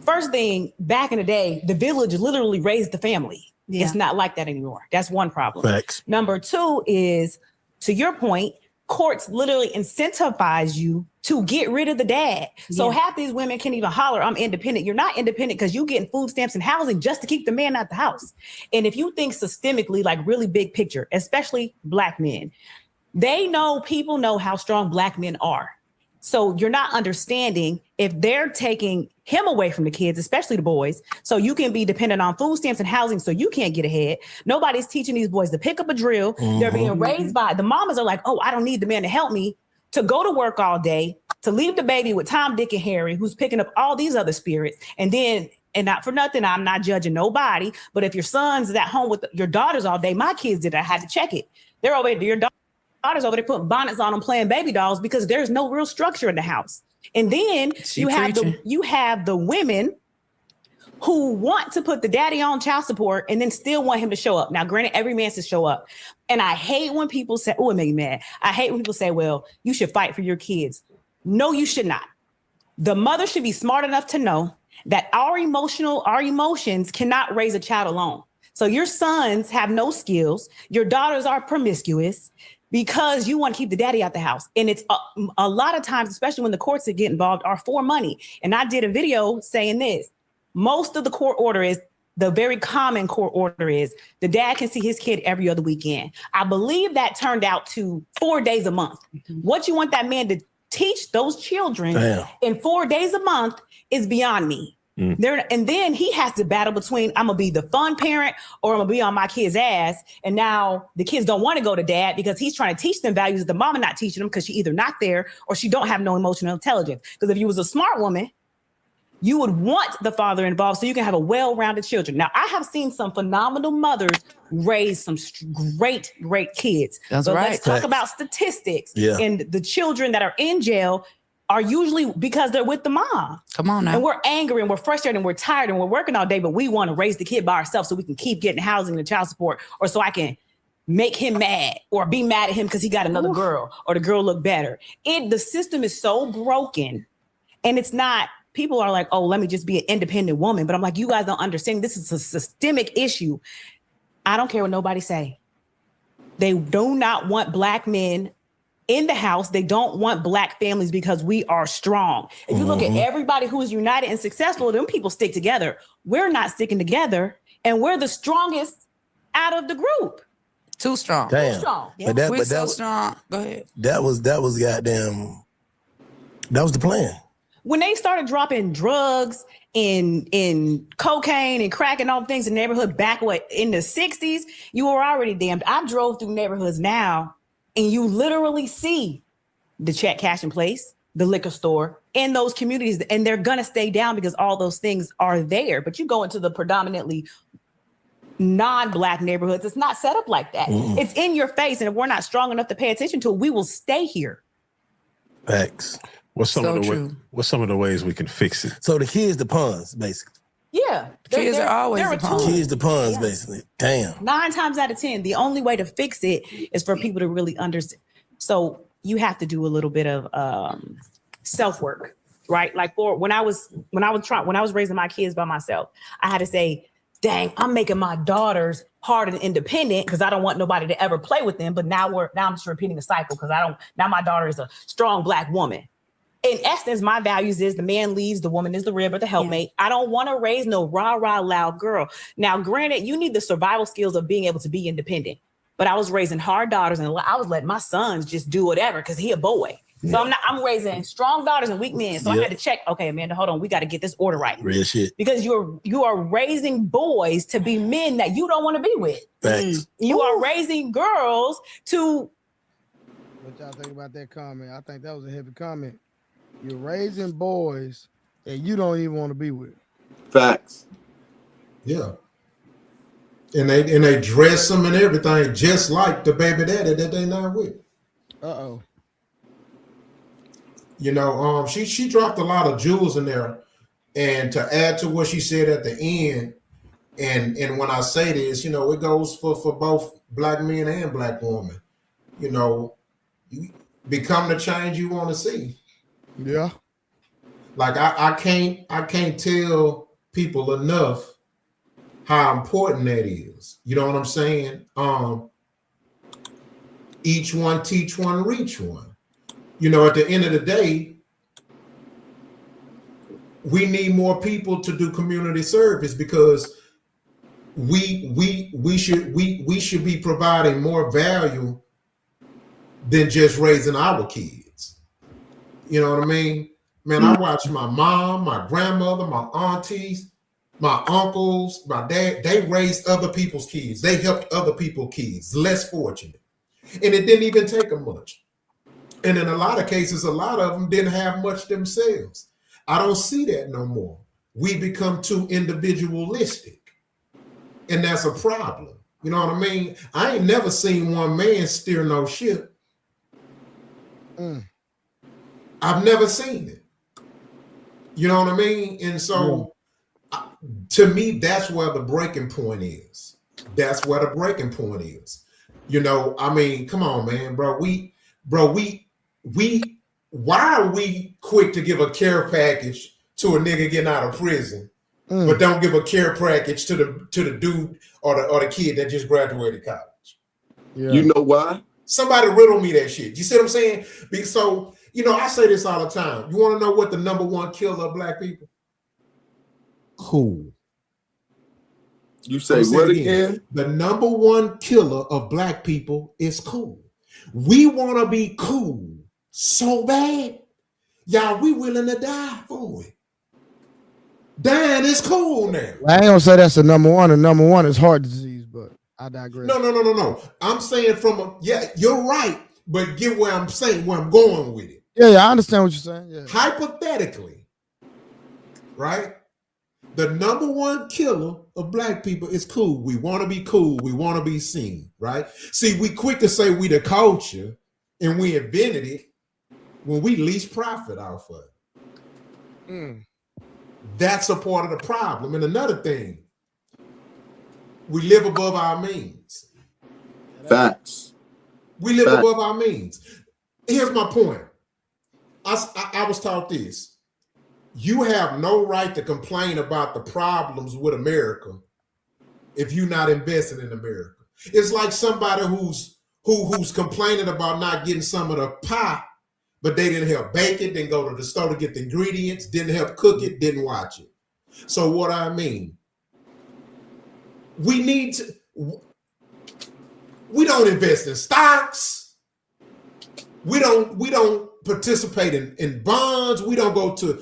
first thing, back in the day, the village literally raised the family. Yeah. It's not like that anymore. That's one problem. Facts. Number 2 is, to your point, courts literally incentivize you to get rid of the dad. So half these women can't even holler, I'm independent. You're not independent because you're getting food stamps and housing just to keep the man out the house. And if you think systemically, like really big picture, especially Black men, people know how strong Black men are. So you're not understanding if they're taking him away from the kids, especially the boys, so you can be dependent on food stamps and housing so you can't get ahead. Nobody's teaching these boys to pick up a drill. Mm-hmm. They're being raised by, the mamas are like, oh, I don't need the man to help me, to go to work all day, to leave the baby with Tom, Dick, and Harry, who's picking up all these other spirits. And then, and not for nothing, I'm not judging nobody, but if your son's at home with your daughters all day, my kids did, I had to check it. They're over there, your daughters over there putting bonnets on them playing baby dolls because there's no real structure in the house. And then you have the women who want to put the daddy on child support and then still want him to show up. Now, granted, every man should show up. And I hate when people say, oh, it made me mad. I hate when people say, well, you should fight for your kids. No, you should not. The mother should be smart enough to know that our emotions cannot raise a child alone. So your sons have no skills. Your daughters are promiscuous because you want to keep the daddy out the house. And it's a lot of times, especially when the courts get involved, are for money. And I did a video saying this. Most of the court order is, the very common court order is, the dad can see his kid every other weekend. I believe that turned out to 4 days a month. What you want that man to teach those children in 4 days a month is beyond me. And then he has to battle between, I'm gonna be the fun parent or I'm gonna be on my kid's ass. And now the kids don't want to go to dad because he's trying to teach them values the mama not teaching them because she either not there or she don't have no emotional intelligence. Because if you was a smart woman, you would want the father involved so you can have a well-rounded children. Now, I have seen some phenomenal mothers raise some great kids. That's so right. Let's talk about statistics. Yeah. And the children that are in jail are usually because they're with the mom. Come on now. And we're angry and we're frustrated and we're tired and we're working all day, but we want to raise the kid by ourselves so we can keep getting housing and child support, or so I can make him mad or be mad at him because he got another girl or the girl look better. The system is so broken, and it's not, people are like, oh, let me just be an independent woman. But I'm like, you guys don't understand. This is a systemic issue. I don't care what nobody say. They do not want Black men in the house. They don't want Black families because we are strong. If you look at everybody who is united and successful, them people stick together. We're not sticking together, and we're the strongest out of the group. Too strong. Damn. Too strong. Yeah. We're so strong. Go ahead. That was goddamn. That was the plan. When they started dropping drugs in cocaine and crack and all things in the neighborhood back in the 60s, you were already damned. I drove through neighborhoods now, and you literally see the check cashing place, the liquor store in those communities, and they're gonna stay down because all those things are there. But you go into the predominantly non-Black neighborhoods, it's not set up like that. It's in your face, and if we're not strong enough to pay attention to it, we will stay here. Facts. What's some of the ways we can fix it? So the kids, the pawns, basically. Yeah. Kids are always the pawns. Kids, the pawns, basically. Damn. 9 times out of 10, the only way to fix it is for people to really understand. So you have to do a little bit of self-work, right? Like when I was raising my kids by myself, I had to say, dang, I'm making my daughters hard and independent because I don't want nobody to ever play with them. But now I'm just repeating the cycle because now my daughter is a strong Black woman. in essence, my values is the man leads, the woman is the rib or the helpmate. I don't want to raise no rah-rah loud girl. Now, granted, you need the survival skills of being able to be independent. But I was raising hard daughters and I was letting my sons just do whatever because he a boy. So I'm raising strong daughters and weak men. So I had to check, okay, Amanda, hold on. We got to get this order right. Real shit. Because you are raising boys to be men that you don't want to be with. Facts. You are raising girls to. What y'all think about that comment? I think that was a heavy comment. You're raising boys that you don't even want to be with. Facts. Yeah. And they dress them and everything just like the baby daddy that they not with. Uh-oh. You know, she dropped a lot of jewels in there. And to add to what she said at the end, and when I say this, you know, it goes for both black men and black women. You know, you become the change you want to see. Yeah. Like I can't tell people enough how important that is. You know what I'm saying? Each one teach one, reach one. You know, at the end of the day, we need more people to do community service because we should be providing more value than just raising our kids. You know what I mean? Man, I watch my mom, my grandmother, my aunties, my uncles, my dad. They raised other people's kids. They helped other people's kids, less fortunate. And it didn't even take them much. And in a lot of cases, a lot of them didn't have much themselves. I don't see that no more. We become too individualistic. And that's a problem. You know what I mean? I ain't never seen one man steer no ship. I've never seen it. You know what I mean? And so to me, that's where the breaking point is. That's where the breaking point is. You know, I mean, come on, man, bro. Why are we quick to give a care package to a nigga getting out of prison, but don't give a care package to the dude or the kid that just graduated college? Yeah. You know why? Somebody riddle me that shit. You see what I'm saying? So, you know, I say this all the time. You want to know what the number one killer of black people? Cool. You say what again? The number one killer of black people is cool. We want to be cool so bad. Y'all, we willing to die for it. Dying is cool now. I ain't gonna say that's the number one. The number one is heart disease, but I digress. No. I'm saying you're right, but get where I'm saying, where I'm going with it. Yeah, I understand what you're saying. Yeah. Hypothetically, right? The number one killer of black people is cool. We want to be cool. We want to be seen, right? See, we quick to say we the culture and we invented it when we least profit off of it. That's a part of the problem. And another thing, we live above our means. Facts. We live above our means. Here's my point. I was taught this. You have no right to complain about the problems with America if you're not invested in America. It's like somebody who's complaining about not getting some of the pie, but they didn't help bake it, didn't go to the store to get the ingredients, didn't help cook it, didn't watch it. So what I mean, we don't invest in stocks. We don't participate in bonds. We don't go to,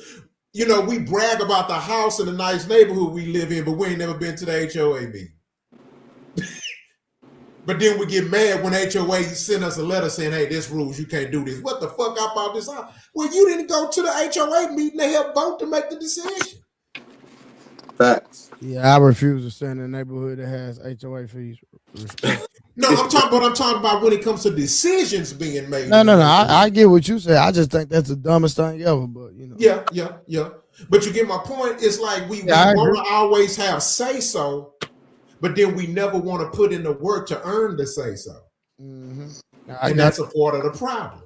you know, we brag about the house in a nice neighborhood we live in, but we ain't never been to the HOA meeting. But then we get mad when HOA send us a letter saying, hey, this rules, you can't do this. What the fuck I bought this out? Well, you didn't go to the HOA meeting to help vote to make the decision. Facts. Yeah, I refuse to stay in a neighborhood that has HOA fees. No, I'm talking about when it comes to decisions being made. No. I get what you say. I just think that's the dumbest thing ever. But you know. Yeah. But you get my point. It's like we want to always have say so, but then we never want to put in the work to earn the say so. Mm-hmm. And that's a part of the problem.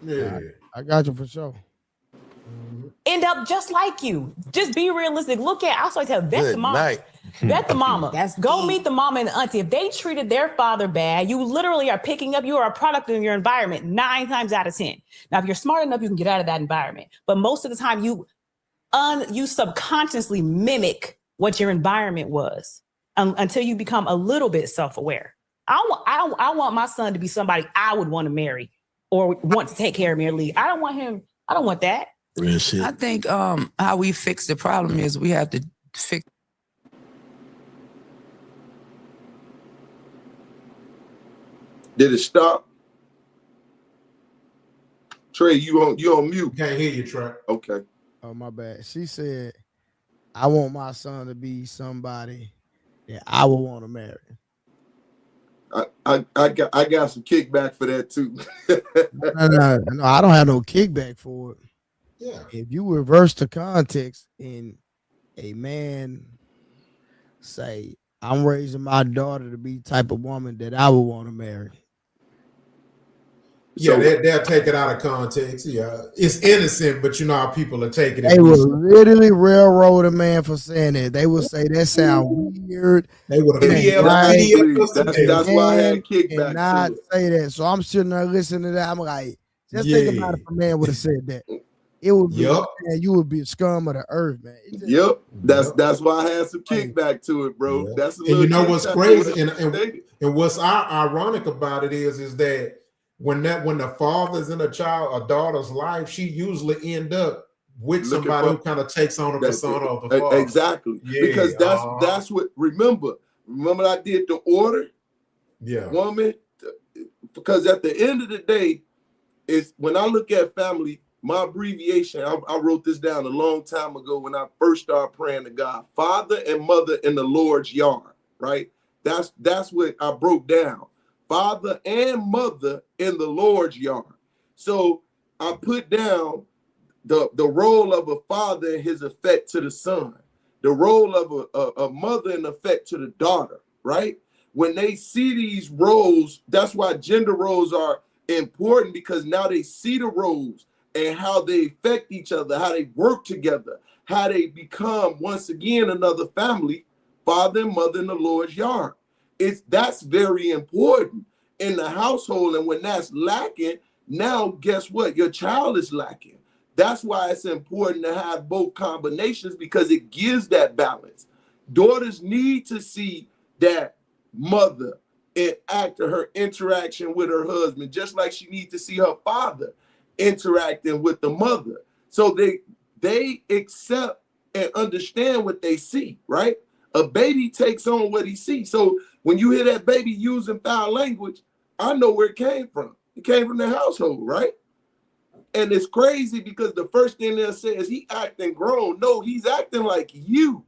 Yeah, I got you for sure. End up just like you. Just be realistic. Look at, I always tell vet the mom. Vet the mama. That's Go deep. meet the mama and the auntie. If they treated their father bad, you literally are picking up, you are a product of your environment 9 times out of 10. Now, if you're smart enough, you can get out of that environment. But most of the time, you subconsciously mimic what your environment was until you become a little bit self-aware. I want my son to be somebody I would want to marry or want to take care of me or lead. I don't want that. Real shit. I think how we fix the problem is we have to fix. Did it stop? Trey, you on mute. Can't hear you, Trey. Okay. Oh, my bad. She said, I want my son to be somebody that I would want to marry. I got some kickback for that too. No, I don't have no kickback for it. Yeah. If you reverse the context and a man say, I'm raising my daughter to be the type of woman that I would want to marry. Yeah, they'll take it out of context. Yeah, it's innocent, but you know how people are taking it. They will literally railroad a man for saying that. They will say that sounds weird. They would that's why I had kickback and not to it. say that. So I'm sitting there listening to that. I'm like, just think about if a man would have said that. It would be, man, you would be a scum of the earth, man. Yep, that's why I had some kickback to it, bro. Yeah. That's a and you know what's crazy, and what's ironic about it is that when the father's in a daughter's life, she usually end up with somebody who kind of takes on a persona of the father. Exactly, because that's what. Remember I did the order. Yeah, woman, because at the end of the day, it's when I look at family. My abbreviation, I wrote this down a long time ago when I first started praying to God. Father and mother in the Lord's yard, right? That's what I broke down. Father and mother in the Lord's yard. So I put down the role of a father and his effect to the son, the role of a mother and effect to the daughter, right? When they see these roles, that's why gender roles are important, because now they see the roles and how they affect each other, how they work together, how they become, once again, another family, father and mother in the Lord's yard. That's very important in the household. And when that's lacking, now guess what? Your child is lacking. That's why it's important to have both combinations, because it gives that balance. Daughters need to see that mother and her interaction with her husband, just like she needs to see her father interacting with the mother, so they accept and understand what they see, right? A baby takes on what he sees. So when you hear that baby using foul language, I know where it came from. It came from the household, right? And it's crazy because the first thing they'll say is he acting grown. No, he's acting like you.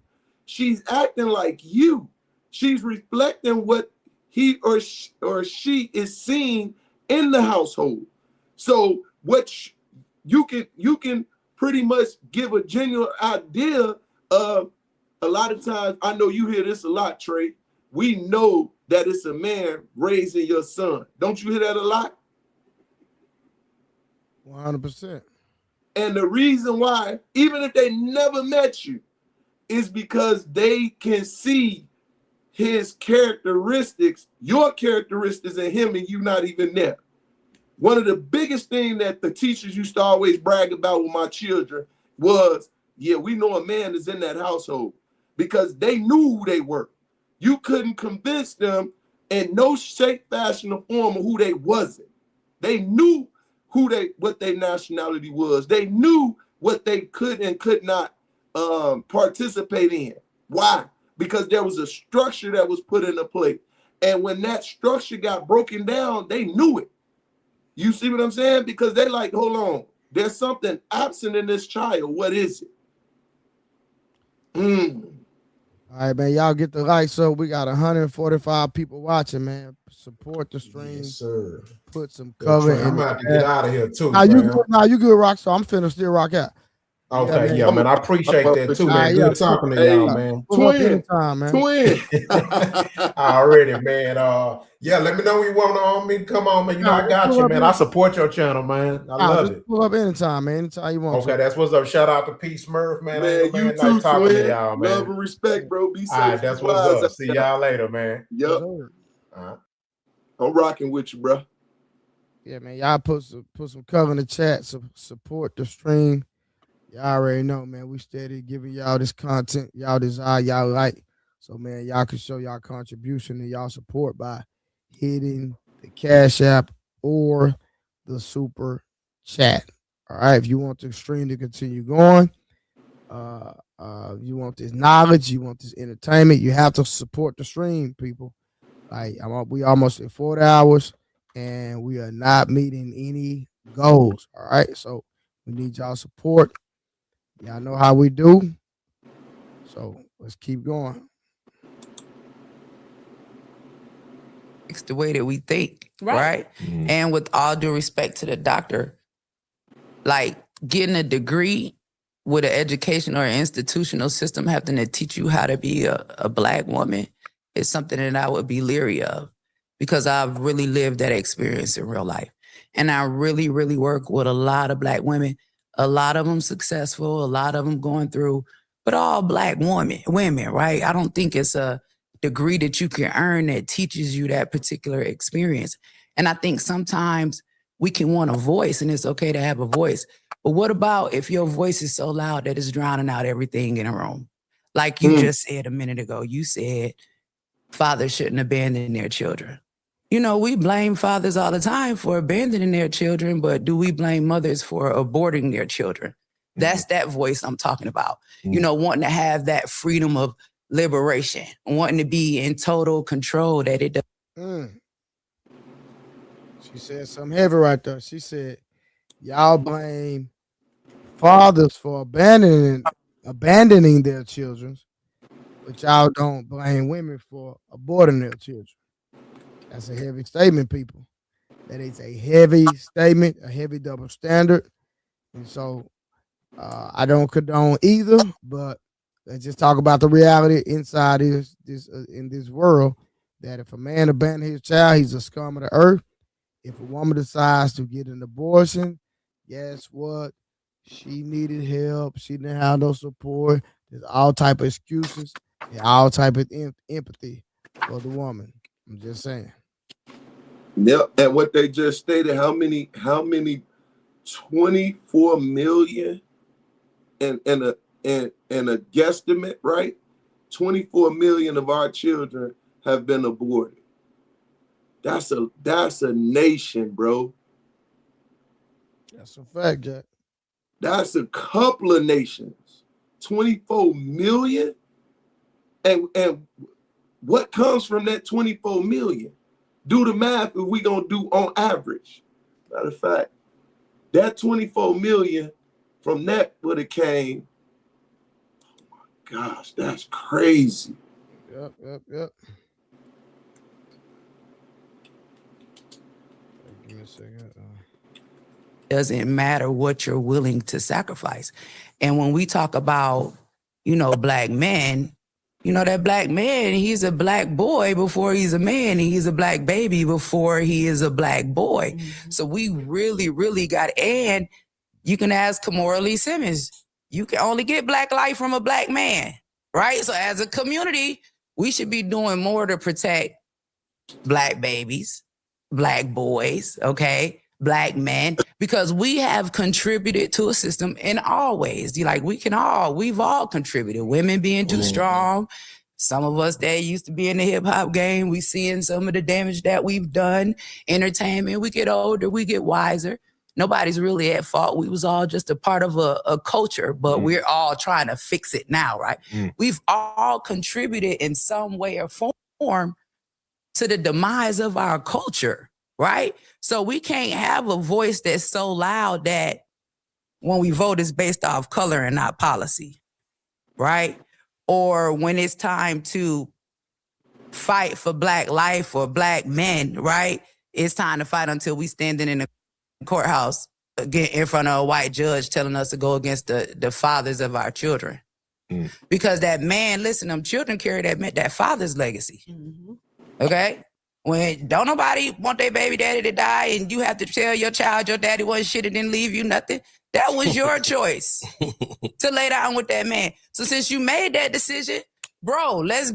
She's acting like you. She's reflecting what he or she is seeing in the household. So what you can pretty much give a genuine idea of. A lot of times, I know you hear this a lot, Trey. We know that it's a man raising your son. Don't you hear that a lot? 100%. And the reason why, even if they never met you, is because they can see his characteristics, your characteristics in him, and you not even there. One of the biggest things that the teachers used to always brag about with my children was, yeah, we know a man is in that household, because they knew who they were. You couldn't convince them in no shape, fashion, or form of who they wasn't. They knew what their nationality was. They knew what they could and could not participate in. Why? Because there was a structure that was put into place. And when that structure got broken down, they knew it. You see what I'm saying? Because they like, hold on, there's something absent in this child. What is it? All right, man. Y'all get the likes up. We got 145 people watching, man. Support the stream. Yes, sir. Put some color in. I'm about to get out of here too. You good, Rockstar. I'm finna still rock out. Okay, yeah, man. I appreciate that too, man. yeah. Good talking to Hey, y'all, man. Pull up twin, anytime, man. twin. Already, man. Yeah, let me know when you want me to come on, man. You know, Nah, I just got pull you, up man. I support your channel, man. I love just it. pull up anytime, man. Anytime you want Okay, to. that's what's up. Shout out to Peace Smurf, man. Man, Ain't you man. Nice too, talking to twin. y'all, Love man. and respect, bro. Be All safe. right, that's Be what's wise up. out See there. y'all later, man. Yep. All right. I'm rocking with you, bro. Yeah, man. Y'all put some cover in the chat. Support the stream. Y'all already know, man. We steady giving y'all this content y'all desire, y'all like. So, man, y'all can show y'all contribution and y'all support by hitting the Cash App or the Super Chat. All right. If you want the stream to continue going, you want this knowledge, you want this entertainment, you have to support the stream, people. Like we almost at 40 hours and we are not meeting any goals. All right. So we need y'all support. Y'all know how we do. So let's keep going. It's the way that we think, right? Mm-hmm. And with all due respect to the doctor, like getting a degree with an education or institutional system having to teach you how to be a Black woman is something that I would be leery of, because I've really lived that experience in real life. And I really, really work with a lot of Black women, a lot of them successful, a lot of them going through, but all Black women, right? I don't think it's a degree that you can earn that teaches you that particular experience. And I think sometimes we can want a voice, and it's okay to have a voice. But what about if your voice is so loud that it's drowning out everything in a room? Like you just said a minute ago, you said fathers shouldn't abandon their children. You know, we blame fathers all the time for abandoning their children, but do we blame mothers for aborting their children? That's that voice I'm talking about. You know, wanting to have that freedom of liberation, wanting to be in total control that it does. She said something heavy right there. She said, y'all blame fathers for abandoning their children, but y'all don't blame women for aborting their children. That's a heavy statement, people. That is a heavy statement, a heavy double standard. And so I don't condone either, but let's just talk about the reality inside in this world, that if a man abandons his child, he's a scum of the earth. If a woman decides to get an abortion, guess what? She needed help. She didn't have no support. There's all type of excuses and all type of empathy for the woman. I'm just saying. Yep. And what they just stated, how many 24 million and a guesstimate, right? 24 million of our children have been aborted. That's a nation, bro. That's a fact, Jack. That's a couple of nations. 24 million. And what comes from that 24 million? Do the math if we gonna do on average. Matter of fact, that 24 million from that would have came. Oh my gosh, that's crazy. Yep. Give me a second. Doesn't matter what you're willing to sacrifice. And when we talk about, you know, Black men, you know, that Black man, he's a Black boy before he's a man, and he's a Black baby before he is a Black boy. So we really, really got, and you can ask Kimora Lee Simmons, you can only get Black life from a Black man, right? So as a community, we should be doing more to protect Black babies, Black boys, okay? Black men, because we have contributed to a system in all ways. Like we've all contributed. Women being too strong. Some of us that used to be in the hip hop game, we seeing some of the damage that we've done. Entertainment, we get older, we get wiser. Nobody's really at fault. We was all just a part of a culture, but we're all trying to fix it now, right? We've all contributed in some way or form to the demise of our culture, right? So we can't have a voice that's so loud that when we vote is based off color and not policy, right? Or when it's time to fight for Black life or Black men, right? It's time to fight until we standing in the courthouse get in front of a white judge telling us to go against the fathers of our children. Because that man, listen, them children carry that father's legacy. Okay? When don't nobody want their baby daddy to die and you have to tell your child your daddy wasn't shit and didn't leave you nothing, that was your choice to lay down with that man. So since you made that decision, bro, let's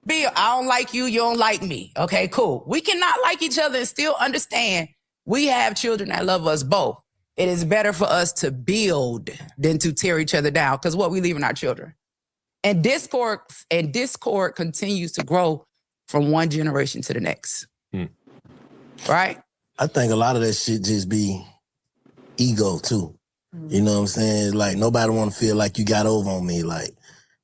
be, I don't like you, you don't like me. Okay, cool. We cannot like each other and still understand we have children that love us both. It is better for us to build than to tear each other down, because what we leaving our children. And discord continues to grow from one generation to the next. Right? I think a lot of that shit just be ego too. You know what I'm saying? Like nobody want to feel like you got over on me. Like,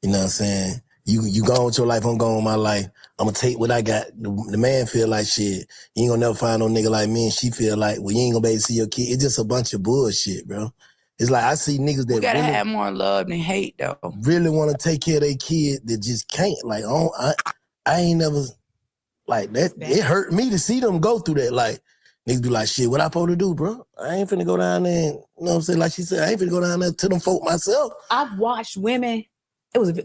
you know what I'm saying? You go on with your life, I'm going with my life. I'm gonna take what I got. The man feel like shit. You ain't gonna never find no nigga like me, and she feel like, well, you ain't gonna be able to see your kid. It's just a bunch of bullshit, bro. It's like I see niggas that we gotta really have more love than hate, though. Really want to take care of their kid that just can't. Like, I ain't never like that. It hurt me to see them go through that. Like, niggas be like, shit, what I supposed to do, bro? I ain't finna go down there and, you know what I'm saying? Like she said, I ain't finna go down there to them folk myself. I've watched women, it was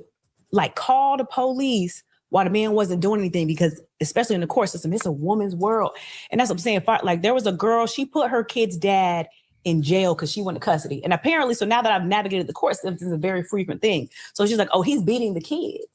like call the police while the man wasn't doing anything, because especially in the court system, it's a woman's world. And that's what I'm saying. Like there was a girl, she put her kid's dad in jail because she went to custody. And apparently, so now that I've navigated the court system, it's a very frequent thing. So she's like, oh, he's beating the kids.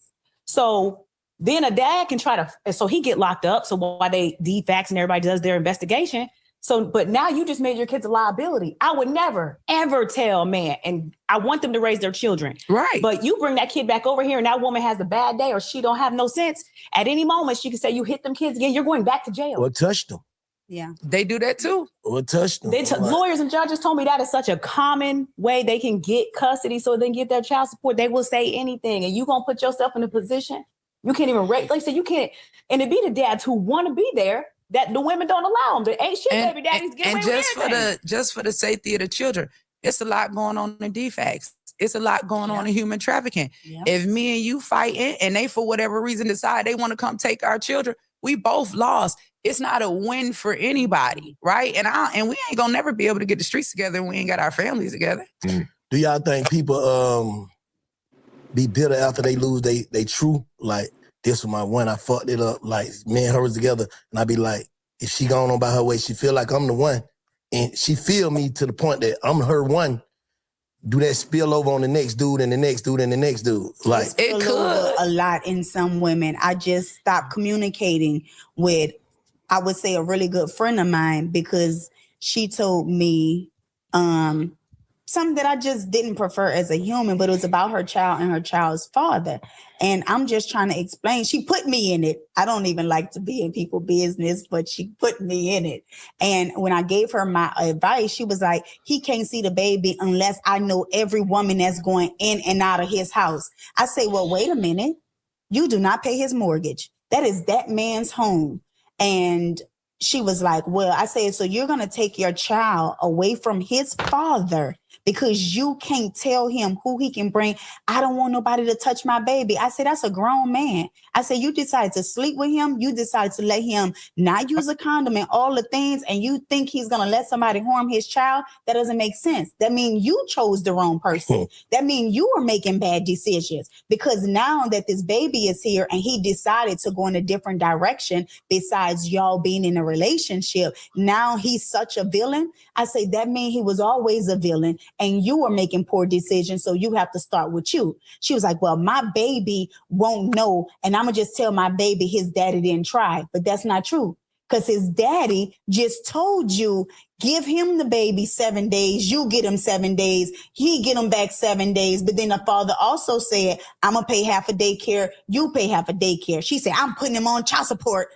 So then a dad can try to, so he get locked up. So while they defax and everybody does their investigation. So, but now you just made your kids a liability. I would never, ever tell a man, and I want them to raise their children. Right. But you bring that kid back over here and that woman has a bad day or she don't have no sense. At any moment, she can say, you hit them kids again, you're going back to jail. Or touch them. Yeah. They do that too. Or touch them. Lawyers and judges told me that is such a common way they can get custody so they can get their child support. They will say anything. And you going to put yourself in a position, you can't even rate. Like I said, you can't. And it be the dads who want to be there that the women don't allow them. There ain't shit baby daddies get away with anything. Just for the safety of the children, it's a lot going on in DFACS. It's a lot going on in human trafficking. Yep. If me and you fighting and they, for whatever reason, decide they want to come take our children, we both lost. It's not a win for anybody, right? And we ain't gonna never be able to get the streets together and we ain't got our families together. Do y'all think people be bitter after they lose they true? Like, this was my one, I fucked it up. Like, me and her was together, and I be like, if she going on by her way, she feel like I'm the one, and she feel me to the point that I'm her one. Do that spill over on the next dude and the next dude and the next dude? Like, it could a lot in some women. I just stopped communicating with, I would say, a really good friend of mine because she told me something that I just didn't prefer as a human, but it was about her child and her child's father. And I'm just trying to explain. She put me in it. I don't even like to be in people's business, but she put me in it. And when I gave her my advice, she was like, he can't see the baby unless I know every woman that's going in and out of his house. I say, well, wait a minute. You do not pay his mortgage. That is that man's home. And she was like, well, I said, so you're going to take your child away from his father because you can't tell him who he can bring. I don't want nobody to touch my baby. I said, that's a grown man. I said, you decided to sleep with him. You decided to let him not use a condom and all the things. And you think he's going to let somebody harm his child? That doesn't make sense. That means you chose the wrong person. That means you are making bad decisions because now that this baby is here and he decided to go in a different direction besides y'all being in a relationship, now he's such a villain. I say that means he was always a villain and you were making poor decisions. So you have to start with you. She was like, well, my baby won't know. And I'm going to just tell my baby his daddy didn't try. But that's not true because his daddy just told you, give him the baby 7 days. You get him 7 days. He get him back 7 days. But then the father also said, I'm going to pay half a daycare. You pay half a daycare. She said, I'm putting him on child support.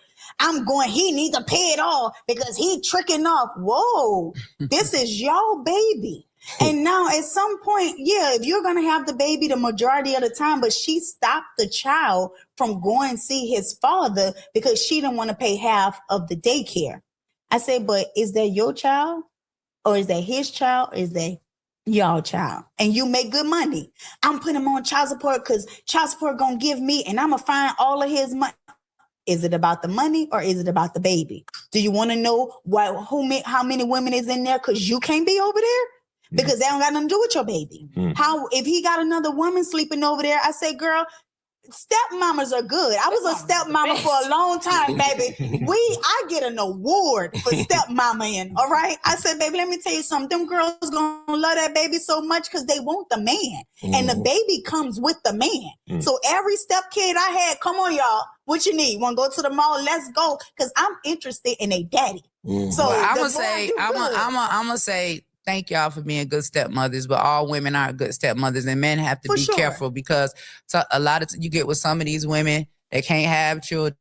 He needs to pay it all because he tricking off. Whoa, this is your baby. And now at some point, yeah, if you're going to have the baby the majority of the time, but she stopped the child from going to see his father because she didn't want to pay half of the daycare. I said, but is that your child or is that his child? Or is that y'all child? And you make good money. I'm putting him on child support because child support going to give me and I'm going to find all of his money. Is it about the money or is it about the baby? Do you want to know how many women is in there because you can't be over there? Because they don't got nothing to do with your baby. How if he got another woman sleeping over there, I say, girl, stepmamas are good. I was a stepmama for a long time, baby. I get an award for stepmama. All right. I said, baby, let me tell you something. Them girls gonna love that baby so much because they want the man. And the baby comes with the man. So every step kid I had, come on, y'all. What you need? Want to go to the mall? Let's go. Because I'm interested in a daddy. So well, I'm gonna say thank y'all for being good stepmothers, but all women aren't good stepmothers, and men have to be careful because a lot of you get with some of these women that can't have children,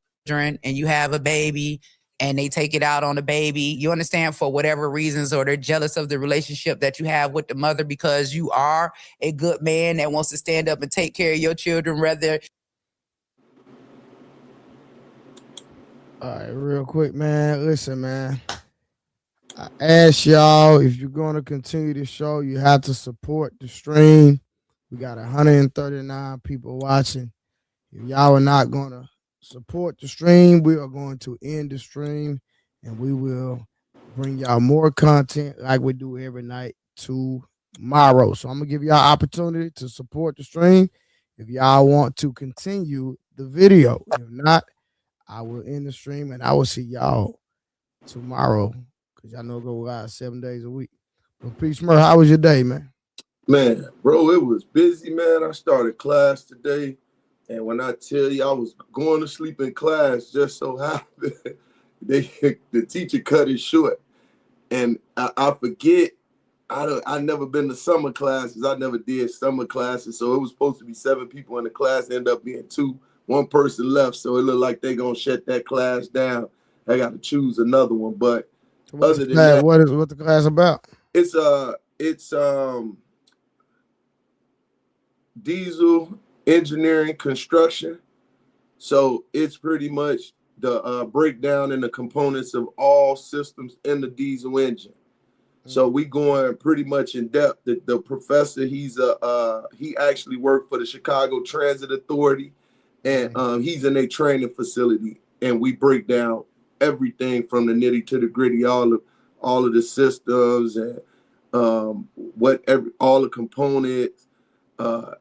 and you have a baby, and they take it out on the baby. You understand, for whatever reasons, or they're jealous of the relationship that you have with the mother because you are a good man that wants to stand up and take care of your children, rather. All right, real quick, man. Listen, man. I ask y'all, if you're going to continue the show, you have to support the stream. We got 139 people watching. If y'all are not going to support the stream, we are going to end the stream, and we will bring y'all more content like we do every night tomorrow. So I'm going to give y'all opportunity to support the stream if y'all want to continue the video. If not, I will end the stream, and I will see y'all tomorrow. Y'all know go live 7 days a week. But Peace Murr, how was your day, man? Man, bro, it was busy, man. I started class today, and when I tell you I was going to sleep in class, just so happened the teacher cut it short, and I forget. I never been to summer classes. I never did summer classes, so it was supposed to be 7 people in the class. Ended up being 2. One person left, so it looked like they gonna shut that class down. I got to choose another one, but. Other than that, what the class about? It's diesel engineering construction. So it's pretty much the breakdown and the components of all systems in the diesel engine. So we going pretty much in depth. The professor, he actually worked for the Chicago Transit Authority, and he's in a training facility, and we break down everything from the nitty to the gritty, all of the systems and all the components,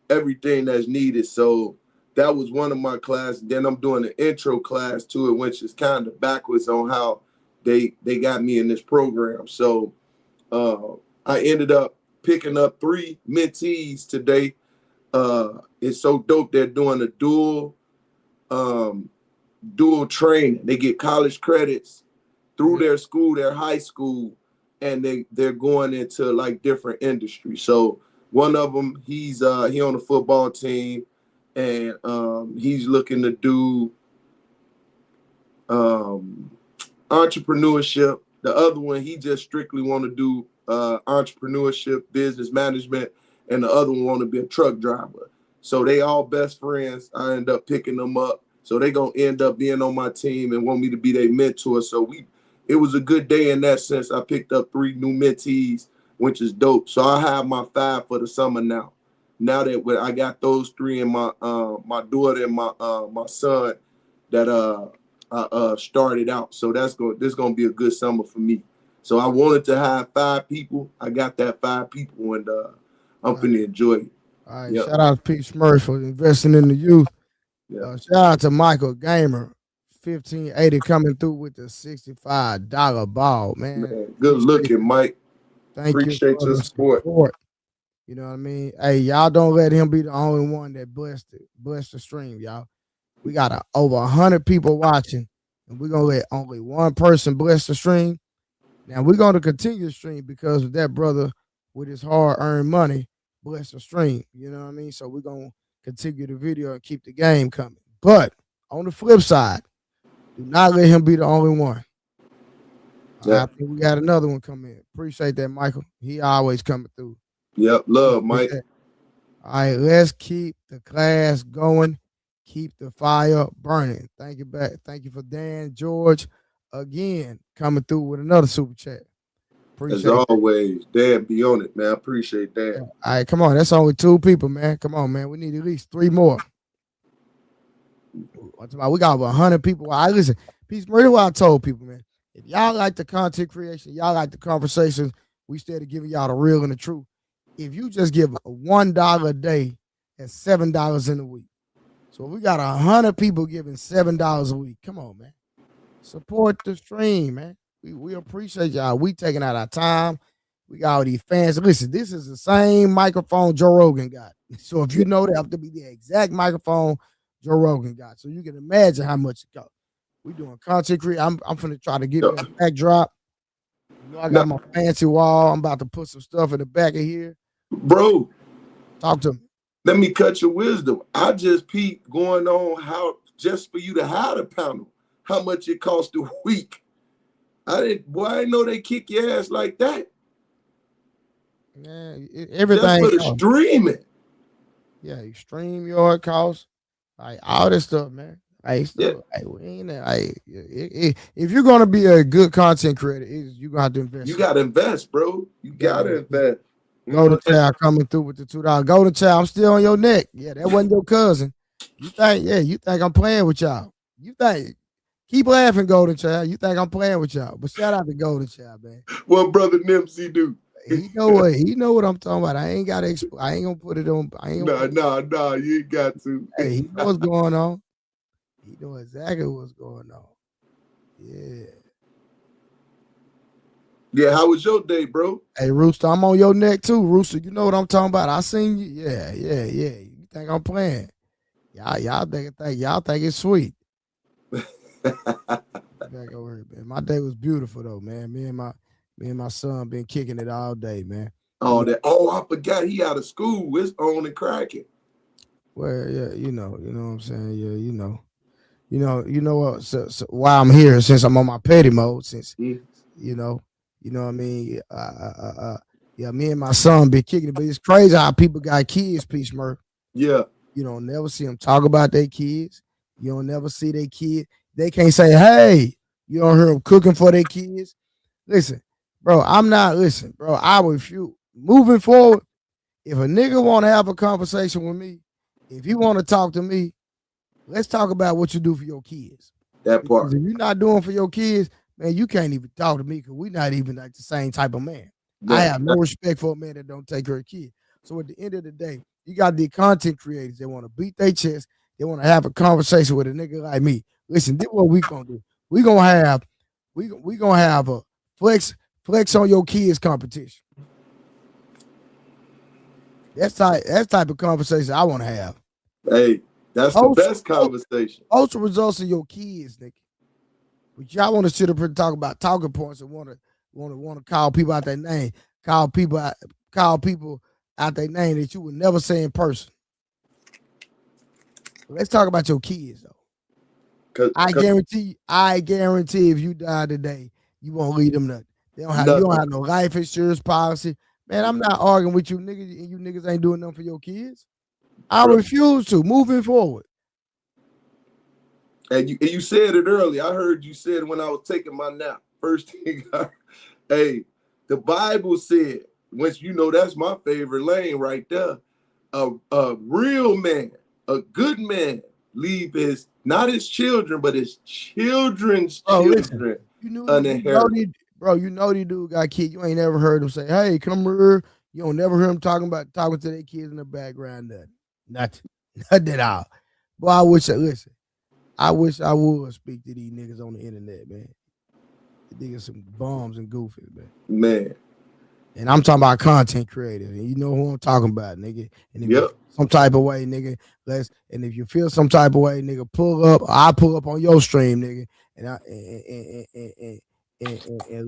everything that's needed. So that was one of my classes. Then I'm doing an intro class to it, which is kind of backwards on how they got me in this program. So I ended up picking up 3 mentees today. It's so dope. They're doing a dual training. They get college credits through their school, their high school, and they're going into like different industries. So one of them, he on the football team, and he's looking to do entrepreneurship. The other one, he just strictly want to do entrepreneurship, business management, and the other one want to be a truck driver. So they all best friends. I end up picking them up. So they gonna end up being on my team and want me to be their mentor. So it was a good day in that sense. I picked up 3 new mentees, which is dope. So I have my 5 for the summer now. Now that I got those 3 and my daughter and my son that I started out. So this gonna be a good summer for me. So I wanted to have 5 people. I got that 5 people, and I'm finna enjoy it. All right, shout out to Pete Smurf for investing in the youth. Shout out to Michael Gamer, 1580 coming through with the $65 ball, man. Good looking, Mike. Thank Appreciate you your support. You know what I mean? Hey, y'all don't let him be the only one that blessed the stream, y'all. We got over 100 people watching, and we're gonna let only one person bless the stream. Now we're gonna continue the stream because of that brother with his hard-earned money bless the stream. You know what I mean? So we're gonna continue the video and keep the game coming. But on the flip side, do not let him be the only one. I think we got another one come in. Appreciate that, Michael. He always coming through. Yep, love, Mike. All right, let's keep the class going. Keep the fire burning. Thank you back. Thank you for Dan George again coming through with another super chat. Appreciate as always, Dan, be on it, man. I appreciate that. All right, come on. That's only 2 people, man. Come on, man. We need at least 3 more. We got over 100 people. I listen. Peace, Murder. What I told people, man. If y'all like the content creation, y'all like the conversations, we started giving y'all the real and the truth. If you just give $1 a day, that's $7 in a week. So we got 100 people giving $7 a week. Come on, man. Support the stream, man. We appreciate y'all. We taking out our time. We got all these fans. Listen, this is the same microphone Joe Rogan got. So if you know that, have to be the exact microphone Joe Rogan got. So you can imagine how much it costs. We doing content creation. I'm finna try to give you a backdrop. You know, I got my fancy wall. I'm about to put some stuff in the back of here. Bro, talk to me. Let me cut your wisdom. I just peeped going on how just for you to hide a panel, how much it cost a week. I didn't know they kick your ass like that. Yeah, everything just for the streaming. Yeah, you stream your costs, like all this stuff, man. Hey, we ain't if you're gonna be a good content creator, you're gonna have to invest. You gotta invest, bro. You gotta invest. Golden Child coming through with the $2. Golden Child, I'm still on your neck. Yeah, that wasn't your cousin. You think I'm playing with y'all. You think keep laughing, Golden Child. You think I'm playing with y'all. But shout out to Golden Child, man. What brother Nimsy do? He know what I'm talking about. I ain't gonna put it on. Nah, you ain't got to. Hey, he know what's going on. He know exactly what's going on. Yeah. Yeah, how was your day, bro? Hey, Rooster, I'm on your neck too, Rooster. You know what I'm talking about. I seen you. Yeah. You think I'm playing? Y'all think it's sweet. Back over here, man. My day was beautiful though, man. Me and my son been kicking it all day, man. I forgot he out of school. It's on and cracking. Well, yeah, you know what I'm saying. Yeah, you know what? So while I'm here, since I'm on my petty mode, since you know what I mean. Yeah, me and my son been kicking it, but it's crazy how people got kids, Peace Murph. Yeah, you don't never see them talk about their kids. You don't never see their kid. They can't say, "Hey," you don't hear them cooking for their kids. Listen, bro, I refuse. Moving forward, if a nigga want to have a conversation with me, if he want to talk to me, let's talk about what you do for your kids. That part. Because if you're not doing for your kids, man, you can't even talk to me because we're not even like the same type of man. Yeah. I have no respect for a man that don't take care of kids. So at the end of the day, you got the content creators that want to beat their chest. They want to have a conversation with a nigga like me. Listen, this is what we gonna do. We gonna have a flex on your kids competition. That's type of conversation I want to have. Hey, that's the best conversation. Also results of your kids, nigga. But y'all want to sit up and talk about talking points and want to call people out their name, call people out their name that you would never say in person. Let's talk about your kids though. I guarantee if you die today, you won't leave them nothing. You don't have no life insurance policy. Man, I'm not arguing with you niggas, and you niggas ain't doing nothing for your kids. I refuse to. Moving forward. And you said it earlier. I heard you said when I was taking my nap. First thing, hey, the Bible said, which you know that's my favorite lane right there. A real man, a good man, leave not his children, but his children's children uninherited. Bro, you know the dude got kids. You ain't never heard him say, "Hey, come here." You don't never hear him talking to their kids in the background. Nothing at all. Boy, I wish I would speak to these niggas on the internet, man. These niggas some bums and goofies, man. And I'm talking about content creators, and you know who I'm talking about, nigga. And if you feel some type of way, nigga, and if you feel some type of way, nigga, pull up. I pull up on your stream, nigga, and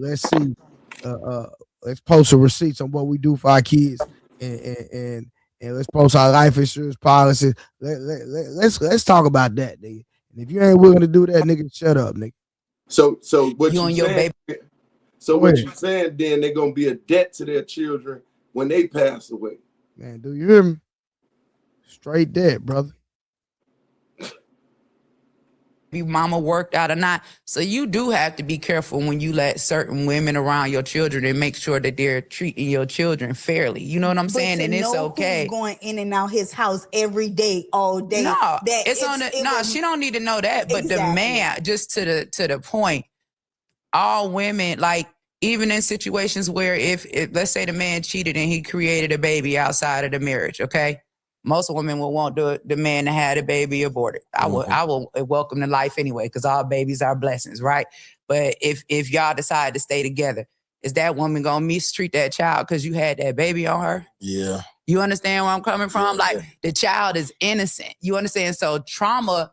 let's see. Let's post some receipts on what we do for our kids, and let's post our life insurance policies. Let's talk about that, nigga. And if you ain't willing to do that, nigga, shut up, nigga. So what you saying? So what you saying? Then they're gonna be a debt to their children when they pass away. Man, do you hear me? Straight debt, brother. mama worked out or not. So you do have to be careful when you let certain women around your children and make sure that they're treating your children fairly. You know what I'm saying? And it's okay. Who's going in and out his house every day, all day. No, that she don't need to know that. But Exactly. the man, just to the point, all women, like, even in situations where if let's say the man cheated and he created a baby outside of the marriage, okay? Most women will want the man to have the baby aborted. I will welcome the life anyway, because all babies are blessings, right? But if y'all decide to stay together, is that woman gonna mistreat that child because you had that baby on her? Yeah. You understand where I'm coming from? Like, the child is innocent. You understand? So trauma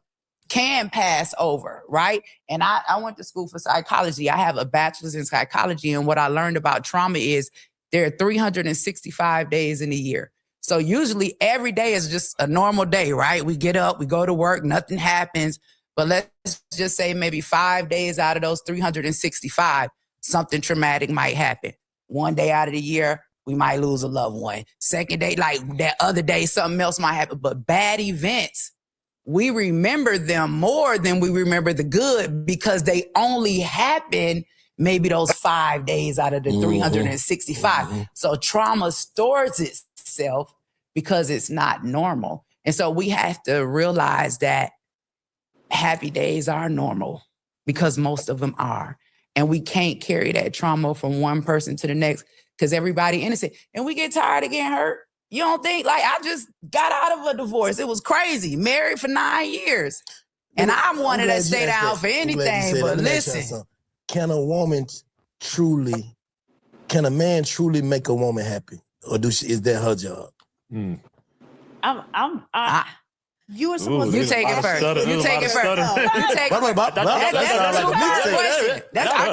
can pass over, right? And I went to school for psychology. I have a bachelor's in psychology, and what I learned about trauma is there are 365 days in a year. So usually every day is just a normal day, right? We get up, we go to work, nothing happens. But let's just say maybe 5 days out of those 365, something traumatic might happen. One day out of the year, we might lose a loved one. Second day, like that other day, something else might happen. But bad events, we remember them more than we remember the good, because they only happen maybe those 5 days out of the 365. So trauma stores itself because it's not normal. And so we have to realize that happy days are normal, because most of them are. And we can't carry that trauma from one person to the next, because everybody innocent. And we get tired of getting hurt. You don't think? Like, I just got out of a divorce. It was crazy. Married for 9 years. And I wanted to stay down for anything, but listen. Can a man truly make a woman happy? Or is that her job? You were supposed to take it first. You take it first. I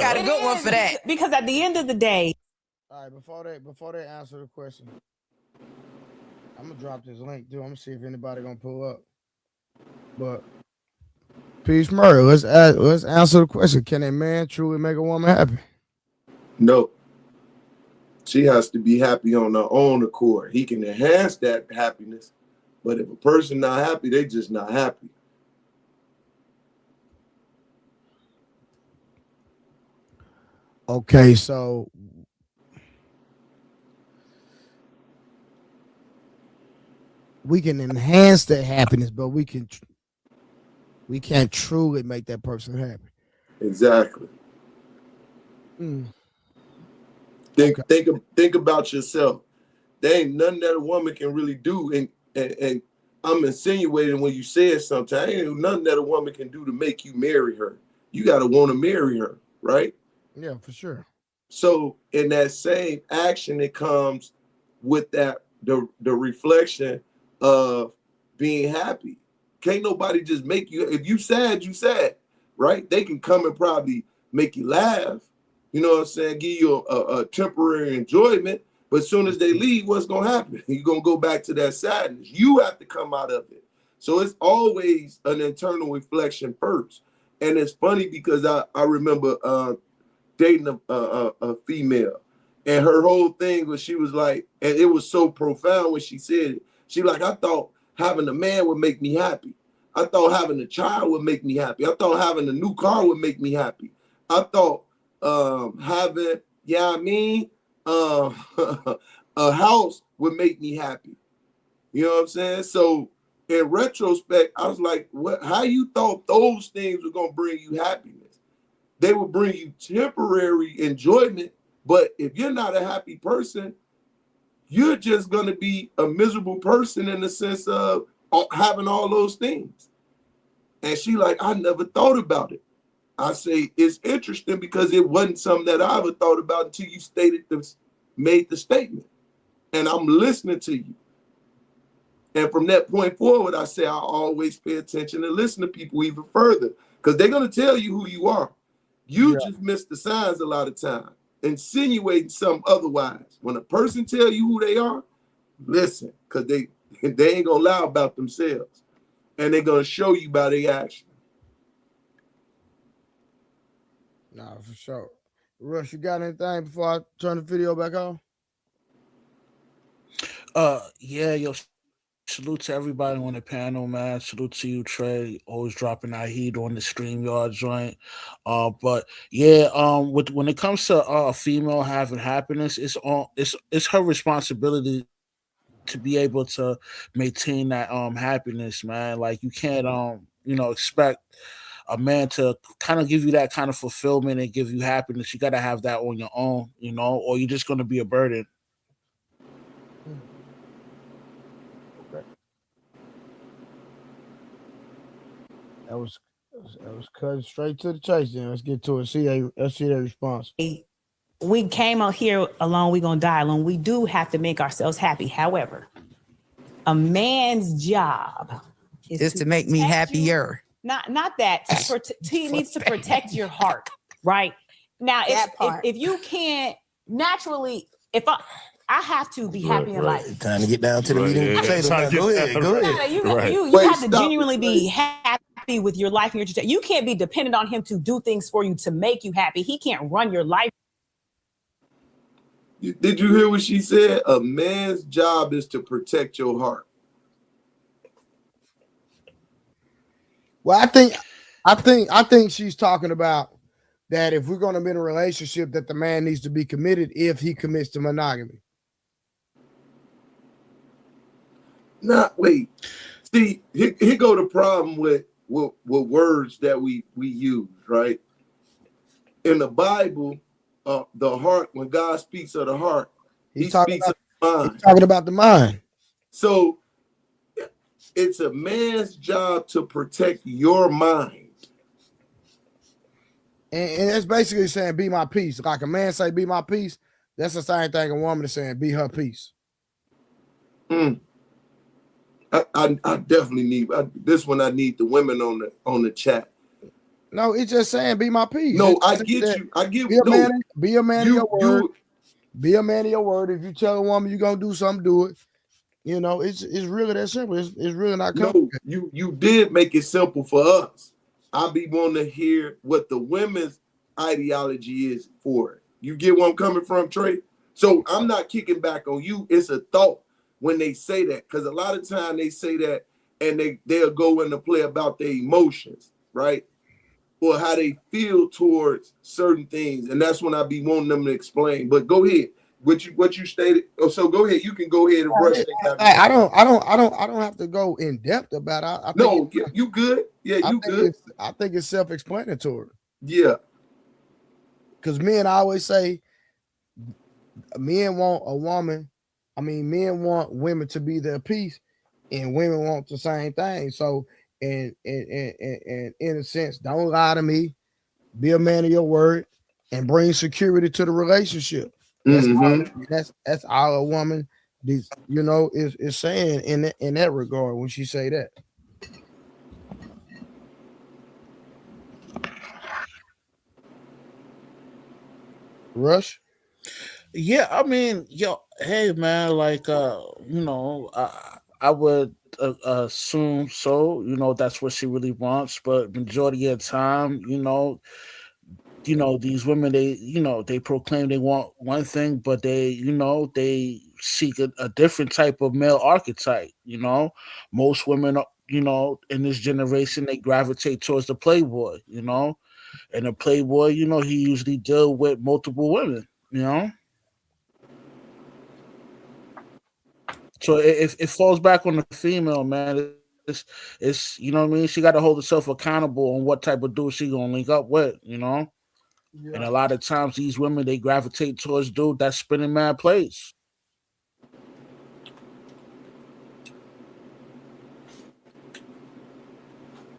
got a good one for that. Because at the end of the day. All right, before they answer the question, I'm gonna drop this link too. I'm gonna see if anybody gonna pull up. But Peace Murray, let's answer the question. Can a man truly make a woman happy? No. She has to be happy on her own accord. He can enhance that happiness, but if a person not happy, they just not happy. Okay, so we can enhance that happiness, but we can't truly make that person happy. Exactly. Think about yourself. There ain't nothing that a woman can really do, and I'm insinuating when you said something, ain't nothing that a woman can do to make you marry her. You got to want to marry her, right? Yeah, for sure. So in that same action, it comes with that the reflection of being happy. Can't nobody just make you, if you sad, right? They can come and probably make you laugh, you know what I'm saying, give you a temporary enjoyment, but as soon as they leave, what's going to happen? You're going to go back to that sadness. You have to come out of it. So it's always an internal reflection first. And it's funny because I remember dating a female, and her whole thing was, she was like, and it was so profound when she said it. She like, I thought having a man would make me happy. I thought having a child would make me happy. I thought having a new car would make me happy. I thought having, a house would make me happy. You know what I'm saying? So in retrospect, I was like, what? How you thought those things were gonna bring you happiness? They will bring you temporary enjoyment, but if you're not a happy person, you're just going to be a miserable person in the sense of having all those things. And she like, I never thought about it. I say, it's interesting because it wasn't something that I ever thought about until you made the statement. And I'm listening to you. And from that point forward, I say, I always pay attention and listen to people even further, because they're going to tell you who you are. You just miss the signs a lot of time, insinuating something otherwise. When a person tell you who they are, listen, because they ain't gonna lie about themselves, and they're gonna show you by their action. Nah, for sure. Rush, you got anything before I turn the video back on? Yeah, yo, salute to everybody on the panel, man. Salute to you, Trey. Always dropping that heat on the StreamYard joint. But yeah, when it comes to a female having happiness, it's her responsibility to be able to maintain that happiness, man. Like you can't expect a man to kind of give you that kind of fulfillment and give you happiness. You got to have that on your own, or you're just going to be a burden. That was cut straight to the chase. Then let's get to it. Let's see their response. We came out here alone. We're gonna die alone. We do have to make ourselves happy. However, a man's job is to make me happier. Not that. He needs to protect your heart, right? Now, if you can't naturally, if I have to be happy in life. Time to get down to the meat and potatoes. Go ahead. You have to genuinely be happy with your life and your. You can't be dependent on him to do things for you to make you happy. He can't run your life. Did you hear what she said? A man's job is to protect your heart. Well, I think she's talking about that if we're going to be in a relationship, that the man needs to be committed if he commits to monogamy. Wait. See, here go the problem with words that we use, right? In the Bible, the heart, when God speaks of the heart, he speaks of the mind. He's talking about the mind. So it's a man's job to protect your mind. And that's basically saying, be my peace. Like a man say, be my peace. That's the same thing a woman is saying, be her peace. I definitely need this one. I need the women on the chat. No, it's just saying, be my peace. No, I get you. I get you. Be a man of your word. Be a man of your word. If you tell a woman you're gonna do something, do it. It's really that simple. It's really not complicated. No, you did make it simple for us. I be wanting to hear what the women's ideology is for it. You get where I'm coming from, Trey? So I'm not kicking back on you. It's a thought when they say that, because a lot of time they say that and they'll go into play about their emotions, right? Or how they feel towards certain things. And that's when I be wanting them to explain. But go ahead. What you stated. Oh, so go ahead. You can go ahead and brush things out. I don't have to go in depth about it. You good. Yeah, you good. I think it's self-explanatory. Yeah. Because men always say men want women to be their peace, and women want the same thing. So and in a sense, don't lie to me, be a man of your word, and bring security to the relationship. That's all a woman is saying in that regard when she say that. Rush? Yeah, I mean, hey man, like I would assume so. That's what she really wants, but majority of the time, these women, they proclaim they want one thing, but they seek a different type of male archetype. Most women, in this generation, they gravitate towards the playboy. And the playboy, he usually deal with multiple women. So it falls back on the female, man. It's what I mean. She got to hold herself accountable on what type of dude she gonna link up with. Yeah. And a lot of times these women, they gravitate towards dude that's spinning mad plates.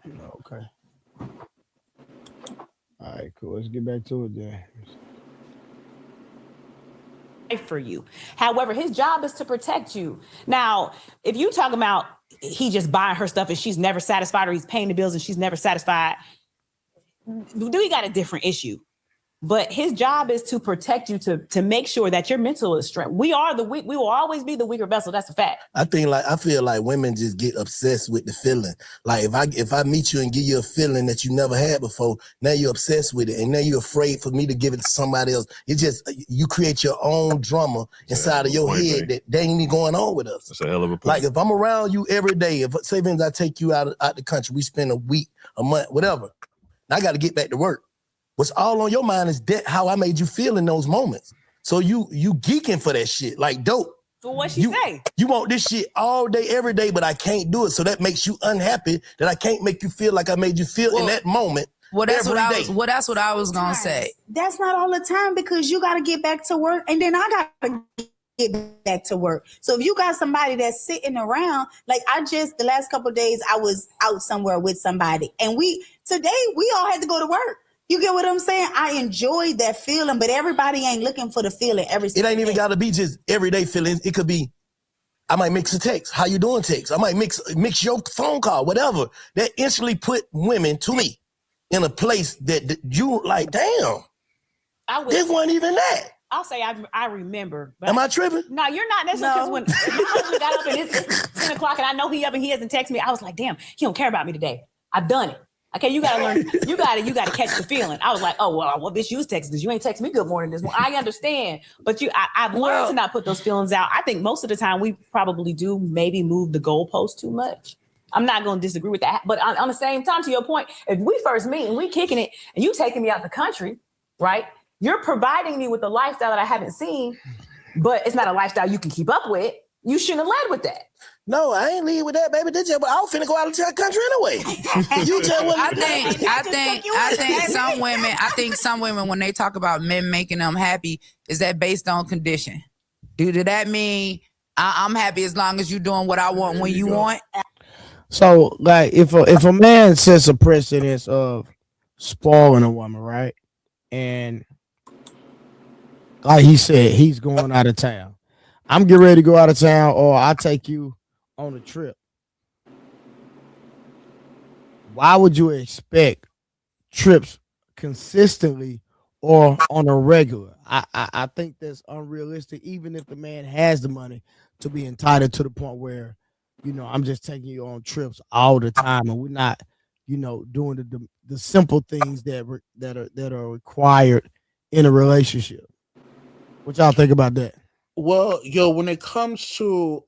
Okay. All right, cool. Let's get back to it then. For you. However, his job is to protect you. Now, if you talk about he just buying her stuff and she's never satisfied, or he's paying the bills and she's never satisfied, we got a different issue. But his job is to protect you, to make sure that your mental is strength. We are the weak. We will always be the weaker vessel. That's a fact. I feel like women just get obsessed with the feeling. Like if I meet you and give you a feeling that you never had before, now you're obsessed with it, and now you're afraid for me to give it to somebody else. It just you create your own drama inside of your head that they ain't even going on with us. That's a hell of a point. Like if I'm around you every day, if say I take you out the country, we spend a week, a month, whatever. I got to get back to work. What's all on your mind is that how I made you feel in those moments. So you geeking for that shit, like dope. Well, what she say? You want this shit all day, every day, but I can't do it. So that makes you unhappy that I can't make you feel like I made you feel in that moment. Well, that's what I was gonna say. That's not all the time because you got to get back to work, and then I got to get back to work. So if you got somebody that's sitting around, like the last couple of days, I was out somewhere with somebody, and today we all had to go to work. You get what I'm saying? I enjoyed that feeling, but everybody ain't looking for the feeling every single day. It ain't even got to be just everyday feelings. It could be, I might mix a text. How you doing text? I might mix your phone call, whatever. That instantly put women, to me, in a place that you like, damn, this wasn't even that. I'll say I remember. Am I tripping? No, you're not. That's because when we got up and it's 10 o'clock and I know he up and he hasn't texted me, I was like, damn, he don't care about me today. I've done it. Okay, you gotta learn. You gotta catch the feeling. I was like, oh well, what bitch you was texting? Because you ain't texting me good morning this morning. I understand, but I've learned to not put those feelings out. I think most of the time we probably do maybe move the goalpost too much. I'm not gonna disagree with that, but on the same time, to your point, if we first meet and we kicking it, and you taking me out the country, right? You're providing me with a lifestyle that I haven't seen, but it's not a lifestyle you can keep up with. You shouldn't have led with that. No, I ain't lead with that, baby. I was finna go out of the country anyway. You just I think some women, when they talk about men making them happy, is that based on condition? Did that mean I'm happy as long as you're doing what I want when you want? So, like, if a man sets a precedence of spoiling a woman, right, and like he said, he's going out of town. I'm getting ready to go out of town, or I take you on a trip. Why would you expect trips consistently or on a regular? I think that's unrealistic, even if the man has the money to be entitled to the point where, I'm just taking you on trips all the time, and we're not, doing the simple things that are required in a relationship. What y'all think about that? Well, when it comes to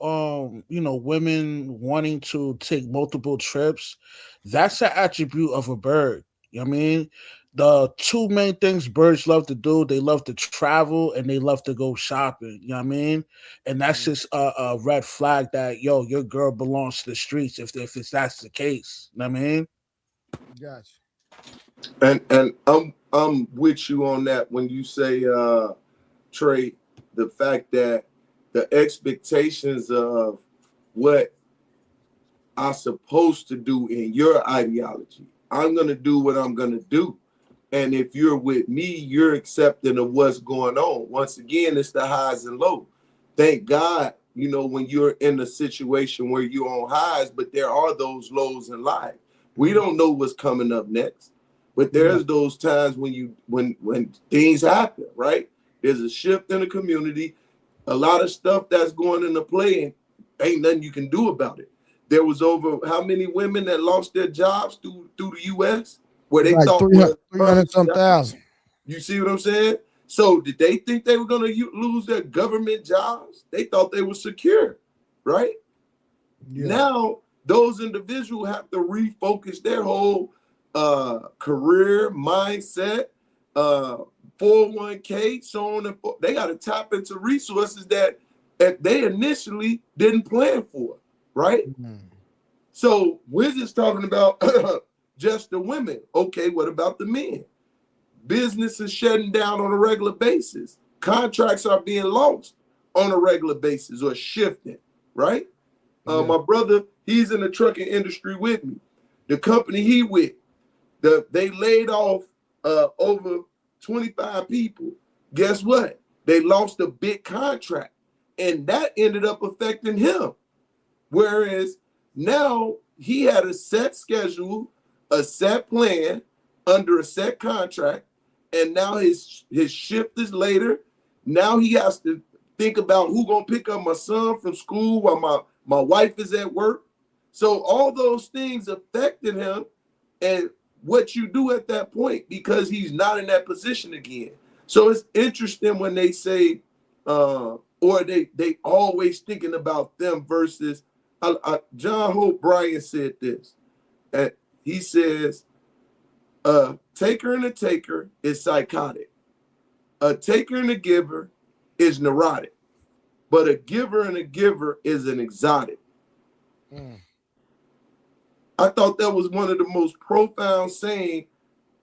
women wanting to take multiple trips, that's an attribute of a bird. You know what I mean? The two main things birds love to do, they love to travel and they love to go shopping. You know what I mean? And that's just a red flag that your girl belongs to the streets if that's the case. You know what I mean? Gotcha. And I'm with you on that when you say Trey, the fact that the expectations of what I'm supposed to do in your ideology, I'm going to do what I'm going to do. And if you're with me, you're accepting of what's going on. Once again, it's the highs and lows. Thank God, when you're in a situation where you're on highs, but there are those lows in life. We don't know what's coming up next, but there's those times when things happen, right? There's a shift in the community, a lot of stuff that's going into play, and ain't nothing you can do about it. There was over how many women that lost their jobs through the U.S. where they thought 300,000. You see what I'm saying? So did they think they were going to lose their government jobs? They thought they were secure, right? Yeah. Now those individuals have to refocus their whole career mindset. 401k, so on and forth. They got to tap into resources that they initially didn't plan for, right? Mm-hmm. So we're just talking about just the women. Okay, what about the men? Business is shutting down on a regular basis. Contracts are being lost on a regular basis or shifting, right? My brother, he's in the trucking industry with me. The company he with, they laid off over 25 people. Guess what? They lost a big contract, and that ended up affecting him. Whereas now he had a set schedule, a set plan under a set contract, and now his shift is later. Now he has to think about who gonna pick up my son from school while my wife is at work. So all those things affected him, and what you do at that point, because he's not in that position again. So it's interesting when they say, or they always thinking about them versus. John Hope Bryan said this, and he says, a taker and a taker is psychotic. A taker and a giver is neurotic. But a giver and a giver is an exotic. I thought that was one of the most profound sayings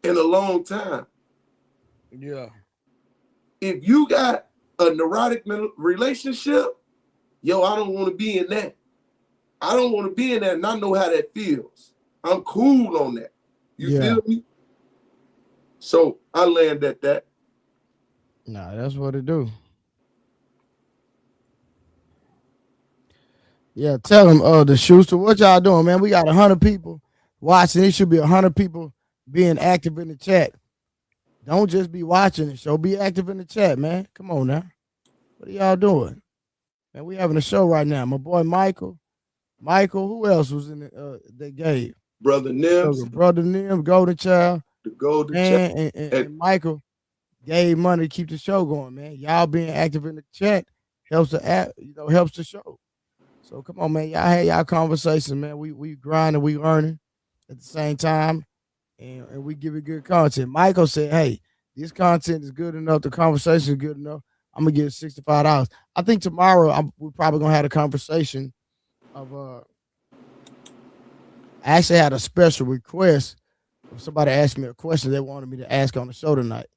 in a long time. Yeah. If you got a neurotic relationship, yo, I don't want to be in that. I don't want to be in that, and I know how that feels. I'm cool on that. You feel me? So I land at that. Nah, that's what it do. Yeah, tell him, the Schuster, what y'all doing, man? We got 100 people watching. It should be 100 people being active in the chat. Don't just be watching the show. Be active in the chat, man. Come on now. What are y'all doing? Man, we having a show right now. My boy Michael. Michael, who else was in the they gave? Brother Nims. Brother Nim, Golden Child. The Golden Child. And Michael gave money to keep the show going, man. Y'all being active in the chat helps helps the show. So come on, man. Y'all had y'all conversations, man. We grinding, we learning at the same time, and we give it good content. Michael said, hey, this content is good enough, the conversation is good enough. I'm gonna give it $65. I think tomorrow we're probably gonna have a conversation of I actually had a special request. Somebody asked me a question they wanted me to ask on the show tonight.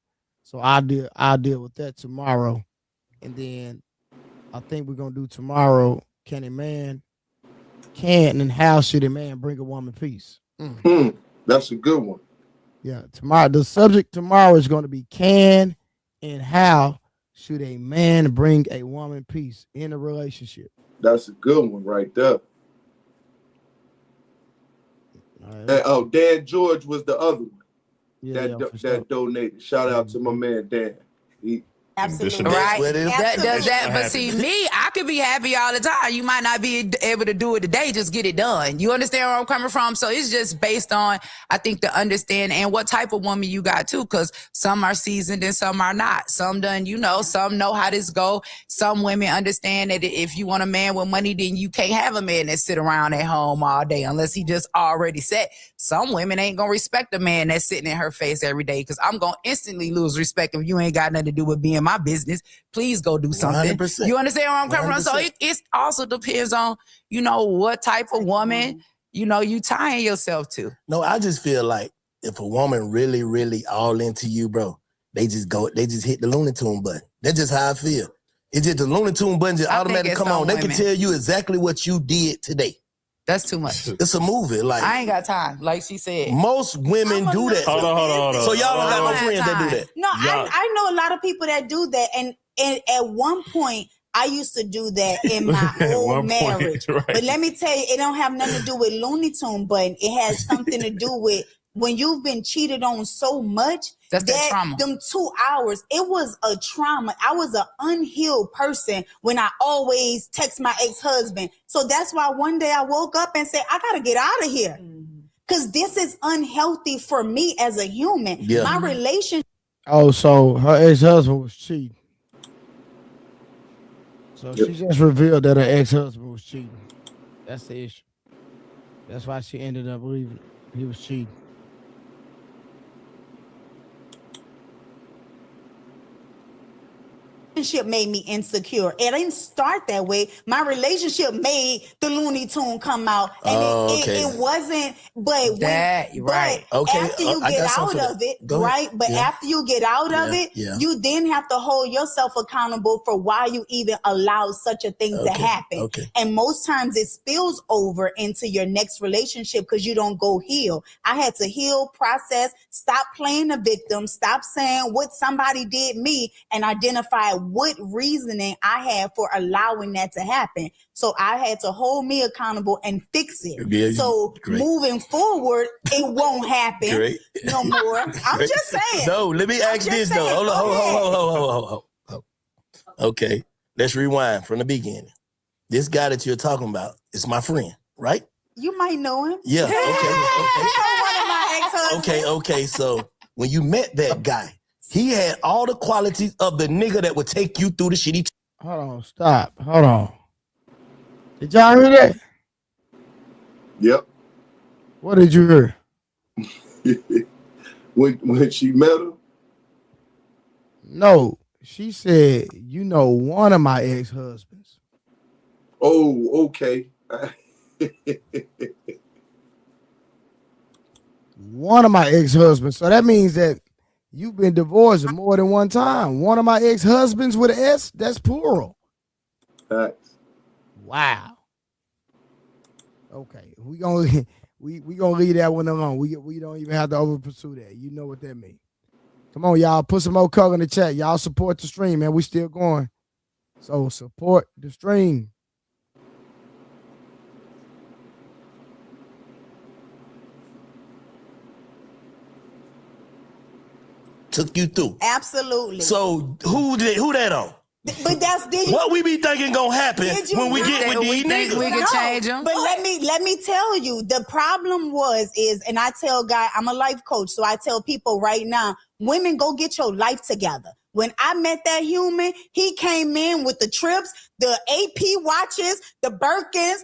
So I'll deal with that tomorrow. And then I think we're gonna do tomorrow, can and how should a man bring a woman peace? That's a good one. Yeah, tomorrow the subject tomorrow is gonna be can and how should a man bring a woman peace in a relationship? That's a good one right there. And Dan George was the other one that donated. Shout out to my man Dan. Absolutely. Right. Absolutely. But see, me, I could be happy all the time. You might not be able to do it today, just get it done. You understand where I'm coming from? So it's just based on, I think, the understanding and what type of woman you got too, because some are seasoned and some are not. Some done, some know how this go. Some women understand that if you want a man with money, then you can't have a man that sit around at home all day unless he just already set. Some women ain't gonna respect a man that's sitting in her face every day, because I'm gonna instantly lose respect if you ain't got nothing to do with being my business. Please go do something. 100%. You understand where I'm coming from? So it also depends on, what type of woman, you tying yourself to. No, I just feel like if a woman really, really all into you, bro, they just hit the Looney Tune button. That's just how I feel. It's just the Looney Tune button just automatically come on. They can tell you exactly what you did today. That's too much. It's a movie. Like, I ain't got time, like she said. Most women do that. Hold on. So y'all don't got no friends that do that. No, I know a lot of people that do that. And at one point, I used to do that in my old marriage. Right. But let me tell you, it don't have nothing to do with Looney Tune button. It has something to do with when you've been cheated on so much. That's that trauma. Them 2 hours, it was a trauma. I was an unhealed person when I always text my ex-husband. So that's why one day I woke up and said, I got to get out of here. Because this is unhealthy for me as a human. Yeah. My relationship. Oh, so her ex-husband was cheating. So she just revealed that her ex-husband was cheating. That's the issue. That's why she ended up leaving. He was cheating. Relationship made me insecure. It didn't start that way. My relationship made the Looney Tune come out, and it wasn't. But right. Okay. After you get out of it, right? But after you get out of it, you then have to hold yourself accountable for why you even allowed such a thing to happen. Okay. And most times it spills over into your next relationship because you don't go heal. I had to heal, process, stop playing the victim, stop saying what somebody did me, and identify what reasoning I had for allowing that to happen. So I had to hold me accountable and fix it. Yeah, so great. moving forward, it won't happen Great. no more. I'm Great. just saying. No, let me ask this though. Hold on. Okay, let's rewind from the beginning. This guy that you're talking about is my friend, right? You might know him. Yeah. Okay. You know one of my ex-husbands. Okay. So when you met that guy, he had all the qualities of the nigga that would take you through the shitty. Hold on, stop. Hold on. Did y'all hear that? Yep. What did you hear? when she met her? No, she said, you know, one of my ex-husbands. Oh, okay. One of my ex-husbands. So that means that you've been divorced more than one time. One of my ex-husbands with an S, that's plural. Facts. Wow. Okay, we gonna leave that one alone. We don't even have to over pursue that. You know what that means. Come on, y'all, put some more color in the chat. Y'all support the stream, man. We still going. So support the stream. Took you through. Absolutely. So who that on? But did you, what we be thinking gonna happen when we get with these niggas? We can change them. But let me tell you, the problem is, and I tell guys, I'm a life coach, so I tell people right now, women, go get your life together. When I met that human, he came in with the trips, the AP watches, the Birkins.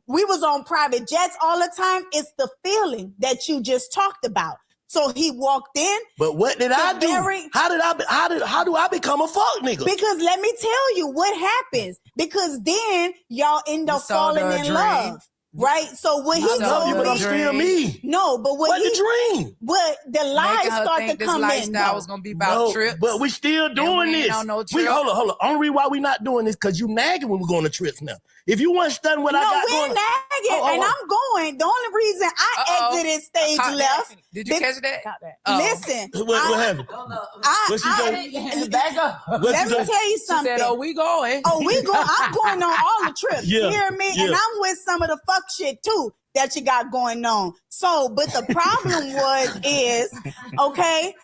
We was on private jets all the time. It's the feeling that you just talked about. So he walked in. But what did I do? How do I become a fuck nigga? Because let me tell you what happens. Because then y'all end up falling in love. Right? So what he told me, but I'm still me. No, but what the dream? But the lies start to come in. This lifestyle was gonna be about trips. But we still doing this. On no hold on. Only reason why we not doing this because you nagging when we go on the trips now. If you weren't studying what I got going, we're nagging, and I'm going. The only reason I exited stage left. Did you catch that? Listen, what happened? What she say? Let me tell you something. She said, we going. We going. I'm going on all the trips. Yeah, you hear me? yeah. And I'm with some of the fuck shit too that you got going on. So, but the problem is, okay,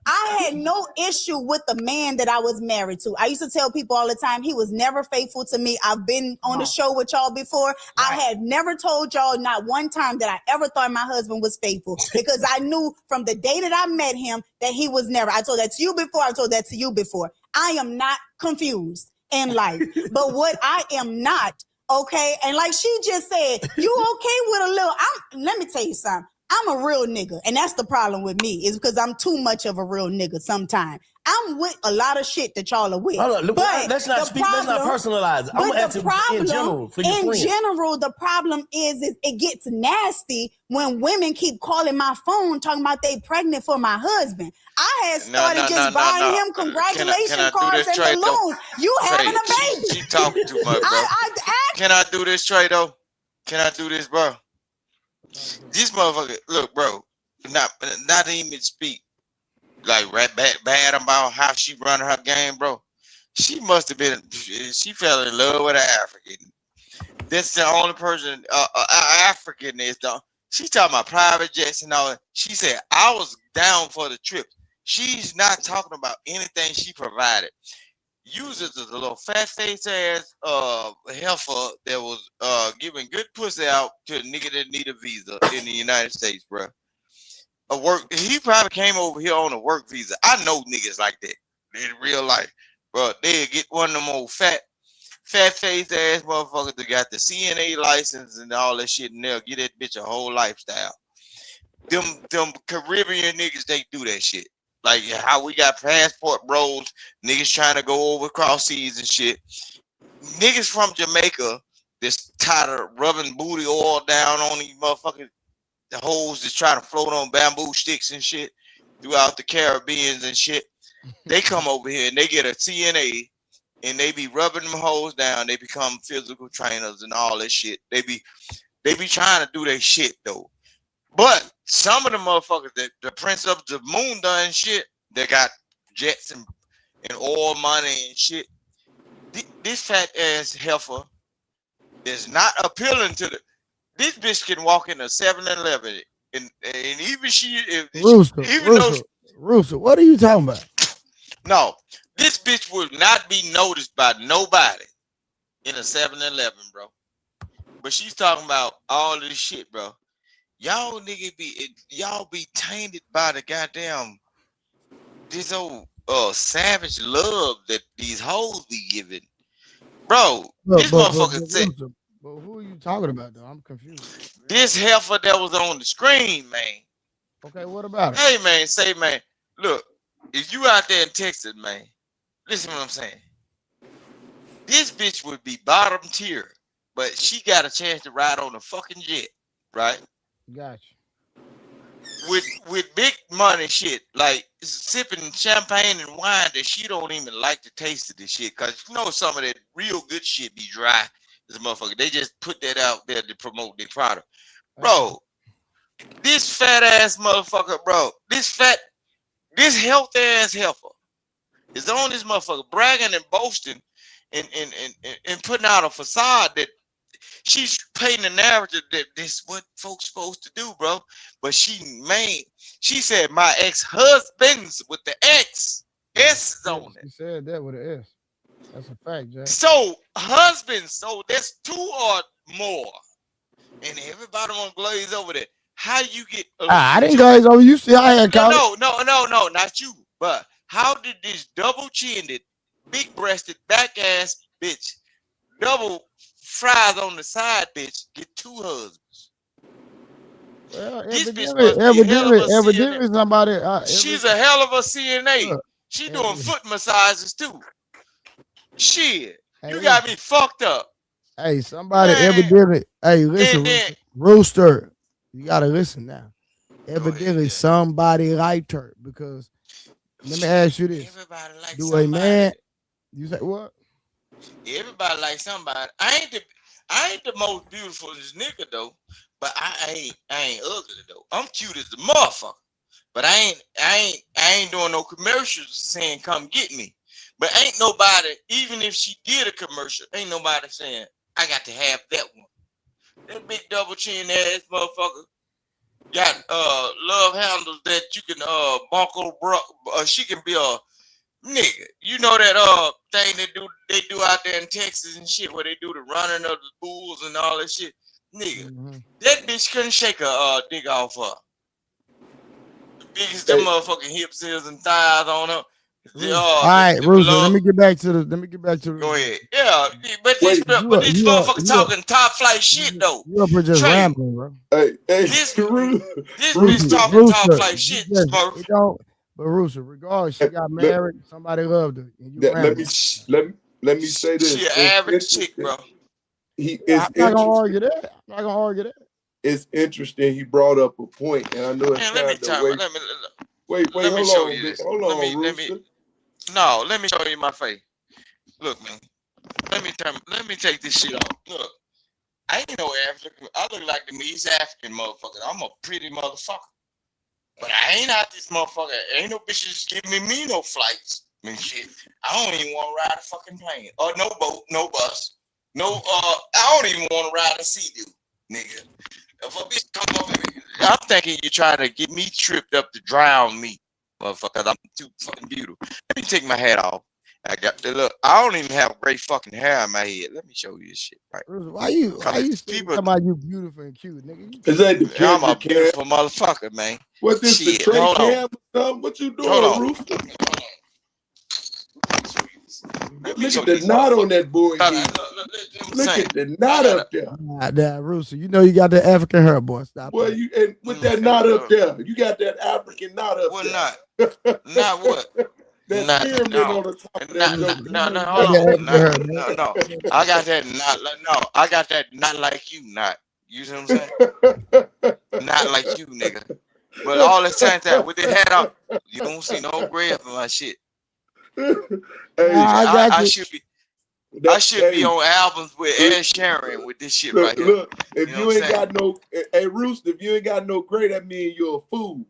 I had no issue with the man that I was married to. I used to tell people all the time, he was never faithful to me. I've been on the show with y'all before. Right. I had never told y'all not one time that I ever thought my husband was faithful because I knew from the day that I met him that he was never. I told that to you before. I told that to you before. I am not confused in life, but what I am not, okay, and like she just said, you okay with a little, let me tell you something. I'm a real nigga, and that's the problem with me, is because I'm too much of a real nigga sometimes. I'm with a lot of shit that y'all are with. Hold on, but let's not personalize it. I'm gonna ask you in general for your friends. In general, the problem is it gets nasty when women keep calling my phone talking about they pregnant for my husband. I had started buying him congratulations cards and balloons. You having a baby. She talking too much, bro. Can I do this, Trey, though? Can I do this, bro? This motherfucker, look, bro, not even speak like bad about how she run her game, bro. She must have been, she fell in love with an African. That's the only person, African is, though. She talking about private jets and all that. She said, I was down for the trip. She's not talking about anything she provided. Uses a little fat face ass heifer that was giving good pussy out to a nigga that need a visa in the United States, bro. He probably came over here on a work visa. I know niggas like that in real life, bro. They get one of them old fat face ass motherfuckers that got the CNA license and all that shit, and they'll get that bitch a whole lifestyle. Them Caribbean niggas, they do that shit. Like how we got passport bros, niggas trying to go over cross seas and shit. Niggas from Jamaica that's tired of rubbing booty oil down on these motherfuckers, the hoes that's trying to float on bamboo sticks and shit throughout the Caribbean and shit. They come over here and they get a CNA and they be rubbing them hoes down. They become physical trainers and all that shit. They be trying to do their shit though. But some of the motherfuckers that the Prince of the Moon done shit, they got jets and and oil money and shit. This fat ass heifer is not appealing to the. This bitch can walk in a 7-Eleven and even Rooster, what are you talking about? No, this bitch will not be noticed by nobody in a 7-Eleven, bro. But she's talking about all this shit, bro. Y'all be tainted by the goddamn this old savage love that these hoes be giving. Bro, this motherfucker said. But who are you talking about, though? I'm confused. This heifer that was on the screen, man. Okay, what about it? Hey, man, man, look, if you out there in Texas, man, listen to what I'm saying. This bitch would be bottom tier, but she got a chance to ride on a fucking jet, right? Gotcha. With big money shit, like sipping champagne and wine that she don't even like the taste of this shit, cause you know some of that real good shit be dry. This motherfucker, they just put that out there to promote their product, bro. This fat ass motherfucker, bro. This healthy ass heifer is on this motherfucker bragging and boasting and putting out a facade that she's painting a narrative that this is what folks supposed to do, bro. But she said my ex-husband's with the X. S is on it. She said that with an S. That's a fact, Jack. So husbands, so that's 2 or more. And everybody want to glaze over that. How you get I didn't glaze over. You see, I had no, not you. But how did this double-chinned, big-breasted, back-ass bitch, double fries on the side bitch, get 2 husbands? Well, this bitch must be a hell of a CNA. Somebody. She's a hell of a CNA. She doing foot massages too. Shit, you got me fucked up. Hey, somebody evidently. Hey, listen, Rooster, you gotta listen now. Evidently, somebody liked her because. Let me ask you this: do a man? You say what? Everybody like somebody. I ain't the most beautiful nigga though, but I ain't ugly though. I'm cute as the motherfucker, but I ain't doing no commercials saying come get me. But ain't nobody, even if she did a commercial, ain't nobody saying I got to have that one. That big double chin ass motherfucker got love handles that you can buckle, bro. She can be a nigga. You know that thing they do out there in Texas and shit where they do the running of the bulls and all that shit. Nigga, that bitch couldn't shake a dick off her. The biggest them motherfucking hips is and thighs on her. All right, Russo. Let me get back to the. Go ahead. Yeah, but these motherfuckers talking top flight shit though. You up here just rambling, bro. This bitch talking top flight shit, Smurf. It don't. But Russo, regardless, she got married. Somebody loved her. And you let me say this. She an average chick, bro. I'm not gonna argue that. It's interesting. He brought up a point, and I know it's time to wait. Hold on, Rooster. Let me show you my face. Look, man. Let me take this shit off. Look, I ain't no African. I look like the East African motherfucker. I'm a pretty motherfucker. But I ain't out this motherfucker. Ain't no bitches giving me no flights. I mean, shit. I don't even want to ride a fucking plane. Or no boat, no bus. No, I don't even want to ride a Sea-Doo, nigga. If a bitch come over me, I'm thinking you're trying to get me tripped up to drown me, motherfucker. I'm too fucking beautiful. Let me take my hat off. Look, I don't even have great fucking hair in my head. Let me show you this shit. Right? Why you talking about you beautiful and cute, nigga? Is that the I'm a beautiful motherfucker, man. What this shit, the Trey Cam or something? What you doing, Rooster? Look at the knot on that boy. Look at the knot up there. Nah, Rooster, you know you got that African hair, boy. Stop. Well, and with that knot up there, you got that African knot up what there. Not what? That pyramid on the top of that. No. I got that not. No, I got that not like you. Not. You see what I'm saying? Not like you, nigga. But all the time that with the hat on, you don't see no gray up in my shit. I should be on albums with Ed Sheeran with this shit right here. Look, if you ain't got no, hey Rooster, if you ain't got no gray, that means you're a fool.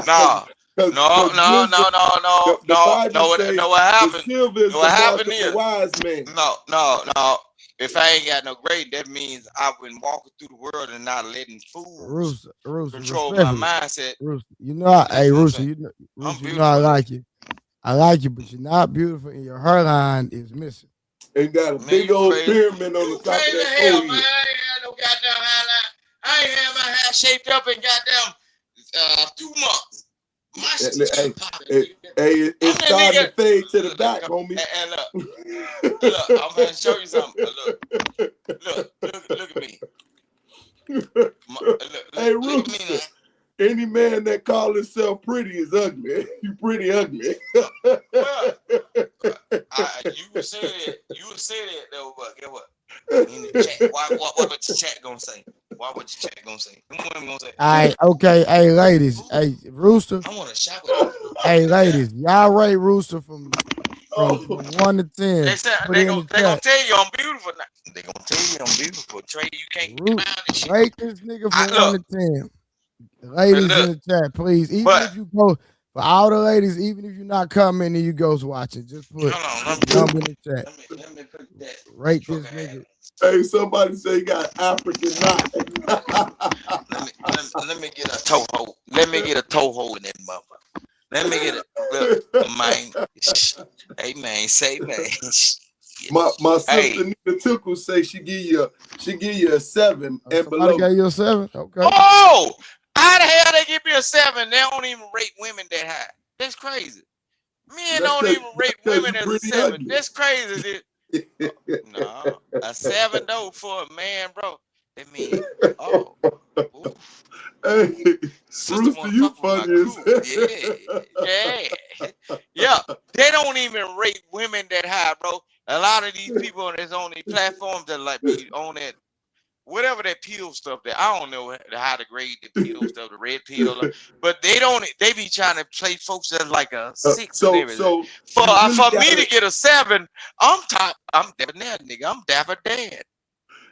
Nah, No. The Bible say No. What happened? the silver is the What mark happened of is the wise man. no. If I ain't got no grade, that means I've been walking through the world and not letting fools Rooster, control my respectfully. mindset. Rooster, you know, hey, Listen, what I'm Rooster, saying. you know, I'm Rooster, you know, beautiful. I like you. I like you, but you're not beautiful, and your hairline is missing. And got a Man, big you old crazy. pyramid on You the top of crazy that as hell, man. forehead. I ain't had no goddamn highlight. I ain't had my hair shaped up in goddamn 2 months. My shit Hey, popping. it's I'm starting to that nigga. fade to the back, homie. And look, I'm gonna show you something. Look at me. Hey, Look at me Rooster. now. Any man that call himself pretty is ugly. You pretty ugly. Well, you would say that though, but get what? In the chat, what your chat gonna say? What your chat gonna say? What gonna say? All right, okay, hey, ladies, hey, Rooster. I want to shower. Hey, ladies, y'all rate Rooster from 1 to 10. They said Put they it in gonna the chat. tell you I'm beautiful. They gonna tell you I'm beautiful. Trey, you can't get around this shit. Rate this nigga from 1 to 10. Ladies in the chat, please. Even but- if you go for all the ladies, even if you're not commenting, you ghost watching, just put number in the chat. Let me put that. Rate this nigga. Hey, somebody say he got African knot. let me get a toe hold. Let me get a toe hold in that motherfucker. Let me get it. Look, man. Hey, man. Say, man. My sister Nina Tickle say she give you a 7 and below. Somebody gave you a 7? Okay. Oh, how the hell they give me a 7? They don't even rate women that high. That's crazy. Men don't even rate women as a 7. Ugly. That's crazy. No, a 7 though for a man, bro. That means Hey, Rooster, you funny as yeah. They don't even rate women that high, bro. A lot of these people that's on these platforms that like be on that whatever that pill stuff that I don't know how to grade the pill stuff, the red pill, but they be trying to play folks as like a 6 and everything. For me to get a 7, I'm dapper nigga. I'm dapper dad.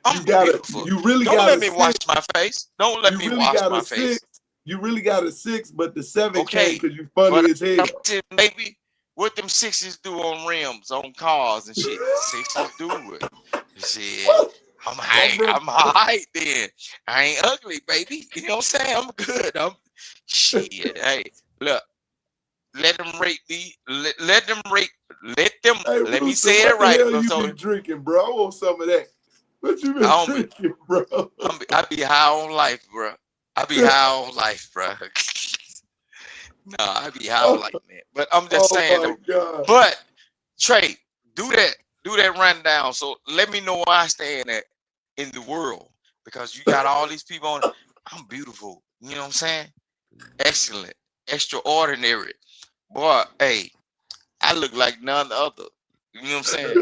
I'm beautiful. Don't let me wash my face. Don't let me wash my face. You really got a 6, but the 7 came because you funny as hell. Maybe what them 6s do on rims, on cars and shit. 6s do it. Shit. I'm high then. I ain't ugly, baby. You know what I'm saying? I'm good. I'm shit. Hey, look. Let them rate me. Let them rate. Let them. Hey, let Rooster, me say it what the right. hell you been drinking, bro? I want some of that. What you been drinking, bro? I be high on life, bro. I be high on life, bro. No, I be high on life, man. But I'm just saying. Though, but Trey, do that rundown. So let me know where I stand at in the world because you got all these people on. I'm beautiful. You know what I'm saying? Excellent, extraordinary. Boy, hey, I look like none other. You know what I'm saying?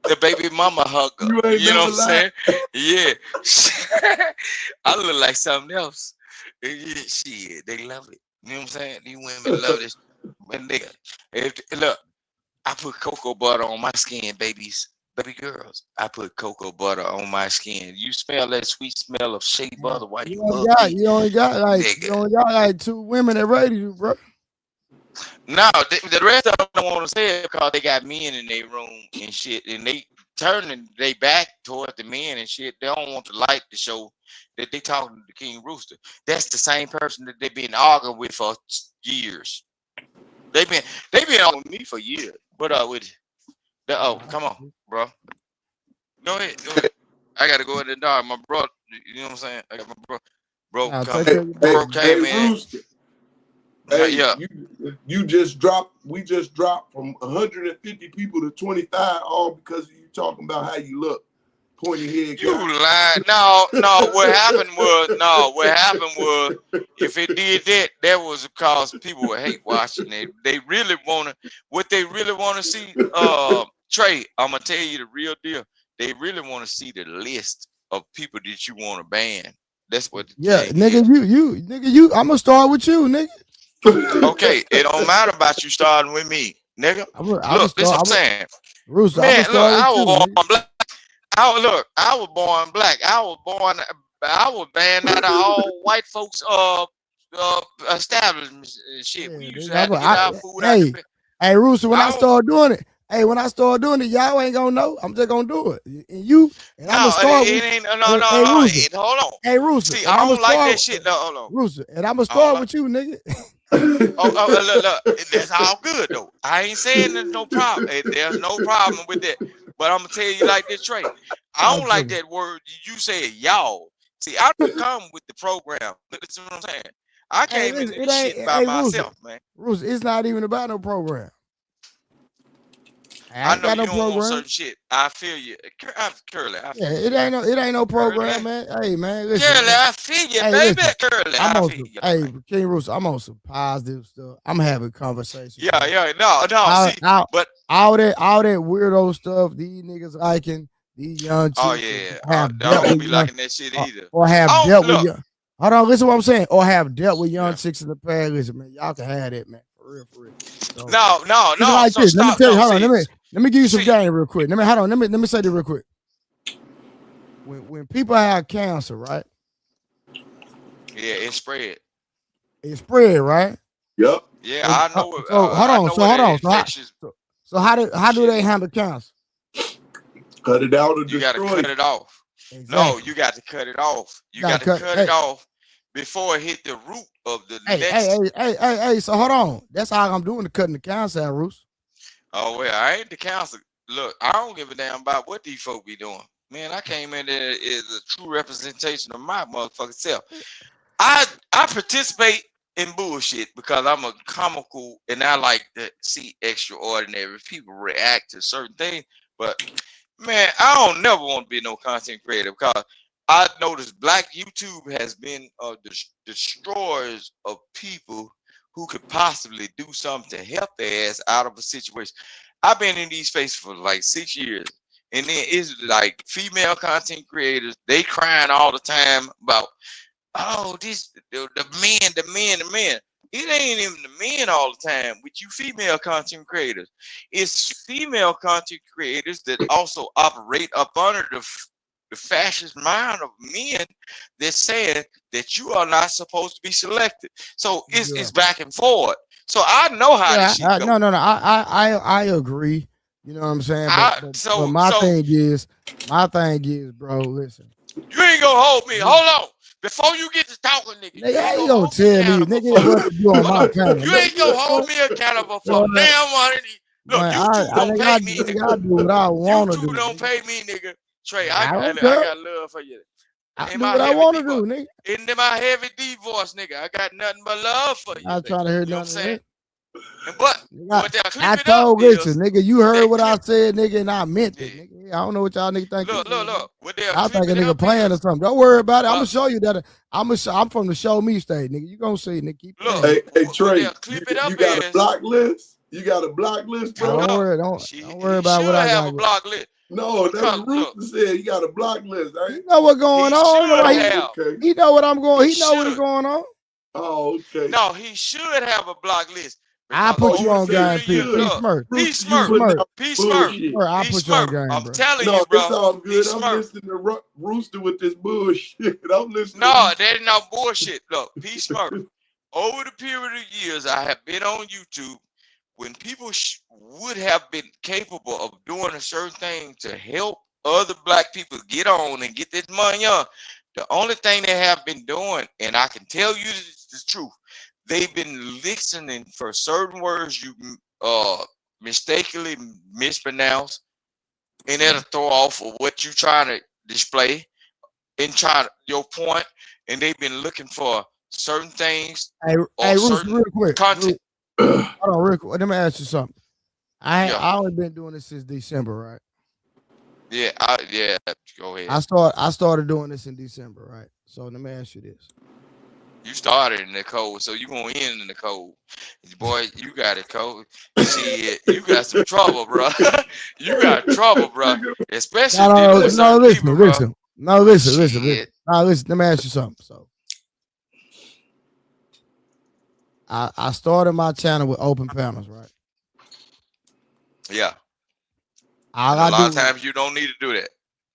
The baby mama hugger. You know what I'm saying? Yeah. I look like something else. Shit, they love it. You know what I'm saying? These women love this. But nigga, look, I put cocoa butter on my skin, babies. Baby girls, I put cocoa butter on my skin. You smell that sweet smell of shea butter while you hug me. You only got like 2 women that rated you, bro. No, the rest of them don't want to say it because they got men in their room and shit, and they turning they back towards the men and shit. They don't want the light to show that they talking to the King Rooster. That's the same person that they've been arguing with for years. They've been arguing with me for years. What up with you? Come on, bro. Go ahead. I gotta go in the dark. My bro, you know what I'm saying? I got my bro coming. Bro came in. Hey, yeah. We just dropped from 150 people to 25, all because of you talking about how you look. Pointy head. You lied. No. What happened was if it did that was because people were hate watching it. They really wanna see. Trey, I'm gonna tell you the real deal. They really want to see the list of people that you want to ban. That's what. Nigga, you. I'm gonna start with you, nigga. Okay, it don't matter about you starting with me, nigga. Look, this is what I'm saying. Rooster, man, look, I was born black. I was born black. I was banned out of all white folks establishments and shit. We used to nigga, have to get our food out the hey, Rooster, when I don't- start doing it, y'all ain't gonna know. I'm just gonna do it. And I'm gonna No, start it with, ain't. No, hey, Rooster. Hold on. Hey, Rooster. See, And I I'm gonna don't like start, that shit. No, hold on. Rooster. And I'm gonna I don't start like. with you, nigga. Look, that's all good though. I ain't saying there's no problem. There's no problem with that. But I'm gonna tell you like this, Trey. I don't like that word you said, y'all. See, I don't come with the program. Listen what I'm saying. I came into this shit by myself, man. Rooster, it's not even about no program. I know got you no don't want program. certain shit. I feel you, Curly. I feel Yeah, it ain't no program, man. Hey, man, listen. Curly, I feel you, Hey, baby. listen, Curly, I'm I on feel some, you. hey, King Rooster, I'm on some positive stuff. I'm having conversations. Yeah, no. But all that weirdo stuff, these niggas liking, these young chicks. oh yeah, have I dealt don't with be young, liking that shit either. or have Oh, dealt with look. young. Hold on, listen to what I'm saying. Or have dealt with young chicks in the past. Listen, man, y'all can have that, man. For real. So, No. like So this. Let me stop. tell you. No, Hold on. see, Let me give you some game real quick. Let me say this real quick. When people have cancer, right? Yeah, it spread. It spread, right? Yep. Yeah, I know. So hold on. Infections. So how do they handle cancer? Cut it out or You got to destroy cut it off. Exactly. No, you got to cut it off. You got to cut it off before it hit the root of the next. Hey. So hold on. That's how I'm doing the cutting the cancer out, Roos. Oh well, I ain't the cancer. Look, I don't give a damn about what these folk be doing. Man, I came in there as a true representation of my motherfucking self. I participate in bullshit because I'm a comical and I like to see extraordinary people react to certain things. But man, I don't never want to be no content creator because I noticed Black YouTube has been destroyers of people who could possibly do something to help their ass out of a situation. I've been in these spaces for like 6 years. And then it's like female content creators, they crying all the time about, oh, this the men. It ain't even the men all the time with you female content creators. It's female content creators that also operate up under the fascist mind of men that said that you are not supposed to be selected. So it's back and forward. So I know how this shit goes. No. I agree. You know what I'm saying? But my thing is, bro, listen. You ain't gonna hold me. Hold on. Before you get to talking, nigga, you ain't gonna tell me, nigga, what to do on my channel. You ain't gonna hold me accountable for damn one of these. Look, YouTube don't pay me, nigga. I do what I want to do. YouTube don't pay me, nigga. Trey, I don't got love for you. I do what I want to do, nigga. In my heavy D voice, nigga, I got nothing but love for you. I'm trying to hear you know what I'm nothing. saying? But I told Richard, nigga, you heard what I said, nigga, and I meant it, nigga. I don't know what y'all niggas think. Look. I think a nigga playing or something. Don't worry about it. I'm gonna show you that. I'm from the show me stage, nigga. You gonna see, nigga. Keep hey Trey, you got a block list? You got a block list, bro? Don't worry about what I got. A block list. No, that's what Rooster said. You got a block list. Right? You know what's going on. He know what I'm going. He know what is going on. Oh, okay. No, he should have a block list. I put you on game, P Smurf. P Smurf. I put you on game, I'm bro. telling you, bro. It's all good. I'm listening to Rooster with this bullshit. I'm listening. No, that is not bullshit. Look, P Smurf. Over the period of years I have been on YouTube, when people would have been capable of doing a certain thing to help other black people get on and get this money on, the only thing they have been doing, and I can tell you the truth, they've been listening for certain words you mistakenly mispronounce, and it'll throw off of what you're trying to display and try your point, and they've been looking for certain things or certain real quick. Content. Hold on, real quick. Let me ask you something. I only been doing this since December, right? Yeah, go ahead. I started doing this in December, right? So let me ask you this. You started in the cold, so you gonna end in the cold. Boy, you got it cold. Shit, you got some trouble, bro. You got trouble, bro. Especially dealing with certain people, bro. Listen. Now listen. Let me ask you something. So I started my channel with open panels, right? Yeah. A lot of times you don't need to do that.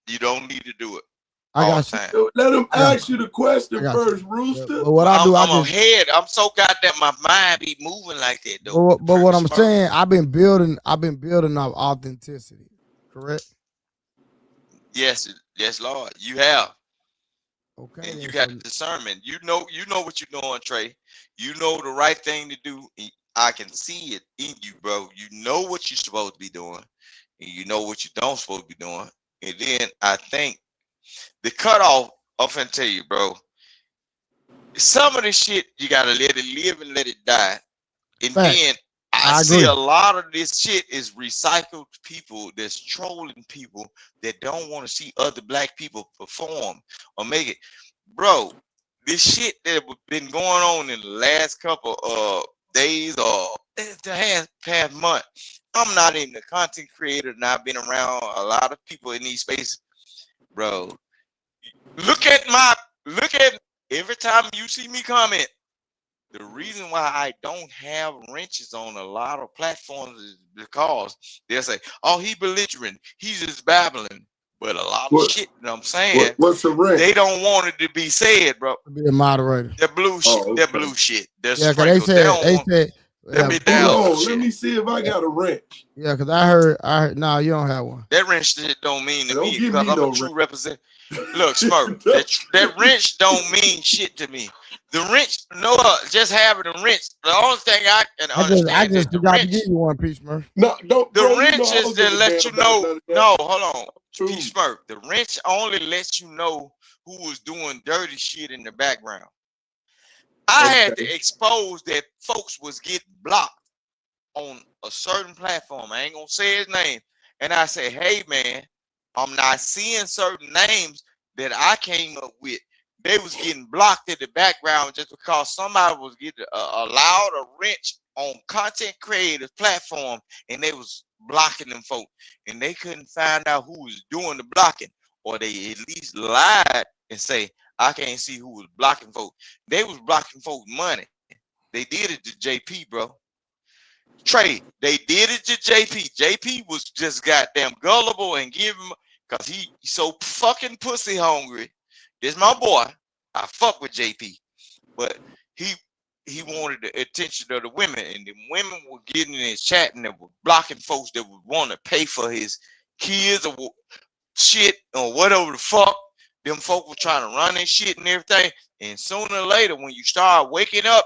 You don't need to do it. I all the got you. time. Let him I got ask you the question got you. first, Rooster. But what I do, I'm a head. I'm so goddamn my mind be moving like that though. but what I'm saying, I've been building up authenticity. Correct. Yes, yes, Lord, you have. Okay. And you then, got discernment. You know what you're doing, Trey. You know the right thing to do. I can see it in you, bro. You know what you're supposed to be doing, and you know what you don't supposed to be doing. And then I think the cutoff, I'm finna tell you, bro. Some of this shit you gotta let it live and let it die. And Fact. then I see agree. a lot of this shit is recycled people that's trolling people that don't want to see other black people perform or make it. Bro, this shit that been going on in the last couple of days or the past month. I'm not even a content creator and I've been around a lot of people in these spaces. Bro, look at every time you see me comment. The reason why I don't have wrenches on a lot of platforms is because they'll say, "Oh, he belligerent, he's just babbling." But a lot of shit that I'm saying, What's the wrench? they don't want it to be said, bro. Be a moderator. That blue shit, okay. that blue shit, that Yeah, cause sprinkles. They don't want. Let me down. Hold on, Shit. let me see if I got a wrench. Yeah, cause I heard. No, you don't have one. That wrench shit don't mean to Don't me give because me I'm no a true wrench. representative. Look, Smurf, that wrench don't mean shit to me. The wrench, just having a wrench. The only thing I can I understand just is the forgot to wrench. give you one piece, man. No, don't. The Bro, wrench I is don't to give a let damn you about know. none of that. No, hold on, True. Smurf. The wrench only lets you know who was doing dirty shit in the background. I had to expose that folks was getting blocked on a certain platform. I ain't gonna say his name. And I say, hey man, I'm not seeing certain names that I came up with. They was getting blocked in the background just because somebody was getting allowed a wrench on content creators platform and they was blocking them folk. And they couldn't find out who was doing the blocking. Or they at least lied and say, I can't see who was blocking folk. They was blocking folks' money. They did it to JP, bro. Trey, they did it to JP. JP was just goddamn gullible and give him because he's so fucking pussy hungry. This my boy. I fuck with JP, but he wanted the attention of the women, and the women were getting in his chat and they were blocking folks that would want to pay for his kids or shit or whatever the fuck. Them folk were trying to run their shit and everything. And sooner or later, when you start waking up,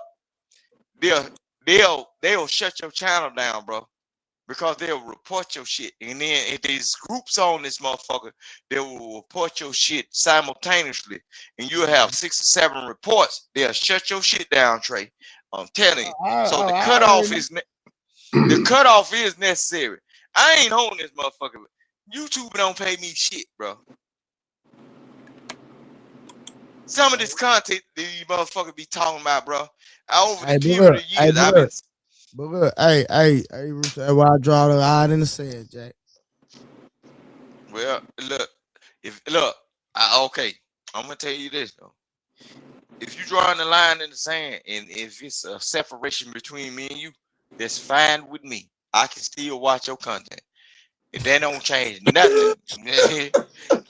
they'll shut your channel down, bro, because they'll report your shit. And then if there's groups on this motherfucker, they will report your shit simultaneously, and you'll have 6 or 7 reports. They'll shut your shit down, Trey. I'm telling you. So the cutoff is necessary. I ain't on this motherfucker. YouTube don't pay me shit, bro. Some of this content these motherfuckers be talking about, bro. Over the period of years, I've been. But look, hey, Rooster, that's why I draw the line in the sand, Jack. Well, look, okay, I'm gonna tell you this though. If you drawing the line in the sand, and if it's a separation between me and you, that's fine with me. I can still watch your content. If that don't change nothing,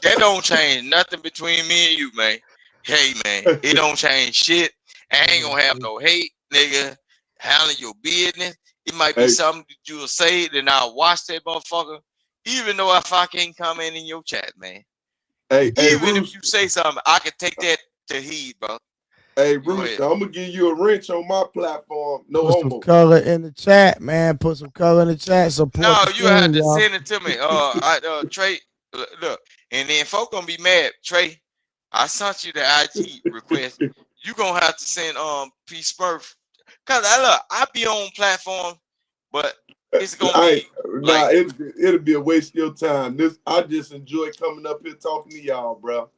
that don't change nothing between me and you, man. Hey, man, it don't change shit. I ain't gonna have no hate, nigga. Handling your business. It might be something that you'll say, then I'll watch that motherfucker. Even though if I can't comment in your chat, man. Even if you say something, I can take that to heed, bro. Hey, Rooster, I'm gonna give you a wrench on my platform. No Put homo. some color in the chat, man. Put some color in the chat. Support No, the you have to y'all. send it to me. Trey, look, and then folk gonna be mad. Trey, I sent you the IG request. You gonna have to send P Smurf. Cause I be on platform, but it's gonna be like it'll be a waste of your time. I just enjoy coming up here talking to y'all, bro.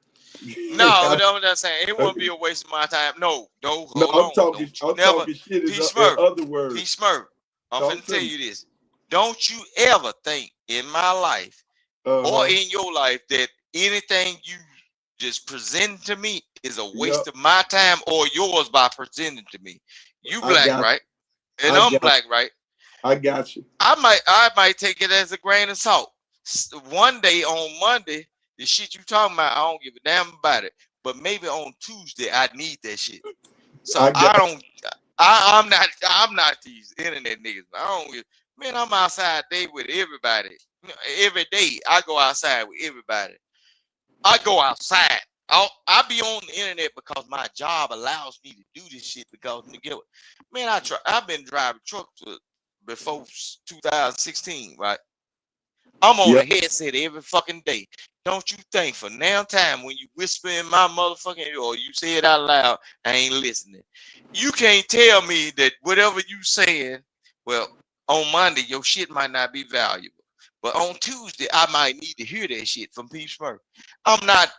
No, I'm not saying it won't be a waste of my time. No, hold on. I'm talking shit P in Smurf, other words. P Smurf, I'm finna tell you this. Don't you ever think in my life or in your life that anything you just present to me is a waste of my time or yours by presenting to me. You black, right? And I'm black, right? I got you. I might take it as a grain of salt. One day on Monday, The shit you talking about, I don't give a damn about it. But maybe on Tuesday I need that shit. So I'm not these internet niggas. Man, I'm outside day with everybody. Every day I go outside with everybody. I go outside. I be on the internet because my job allows me to do this shit because man, I've been driving trucks before 2016, right? I'm on a headset every fucking day. Don't you think for now time when you whisper in my motherfucking ear or you say it out loud, I ain't listening. You can't tell me that whatever you saying, well, on Monday, your shit might not be valuable. But on Tuesday, I might need to hear that shit from Pete Smurf. I'm not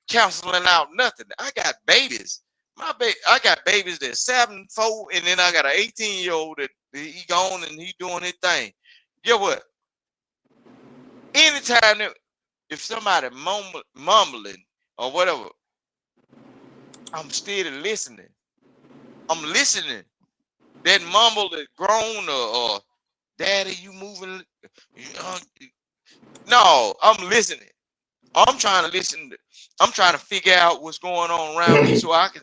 counseling out nothing. I got babies. I got babies that's 7, 4, and then I got an 18-year-old that he gone and he doing his thing. Get what? Anytime if somebody mumbling or whatever, I'm still listening. I'm listening. That mumble, that groan, or daddy, you moving? No, I'm listening. I'm trying to listen. I'm trying to figure out what's going on around me so I can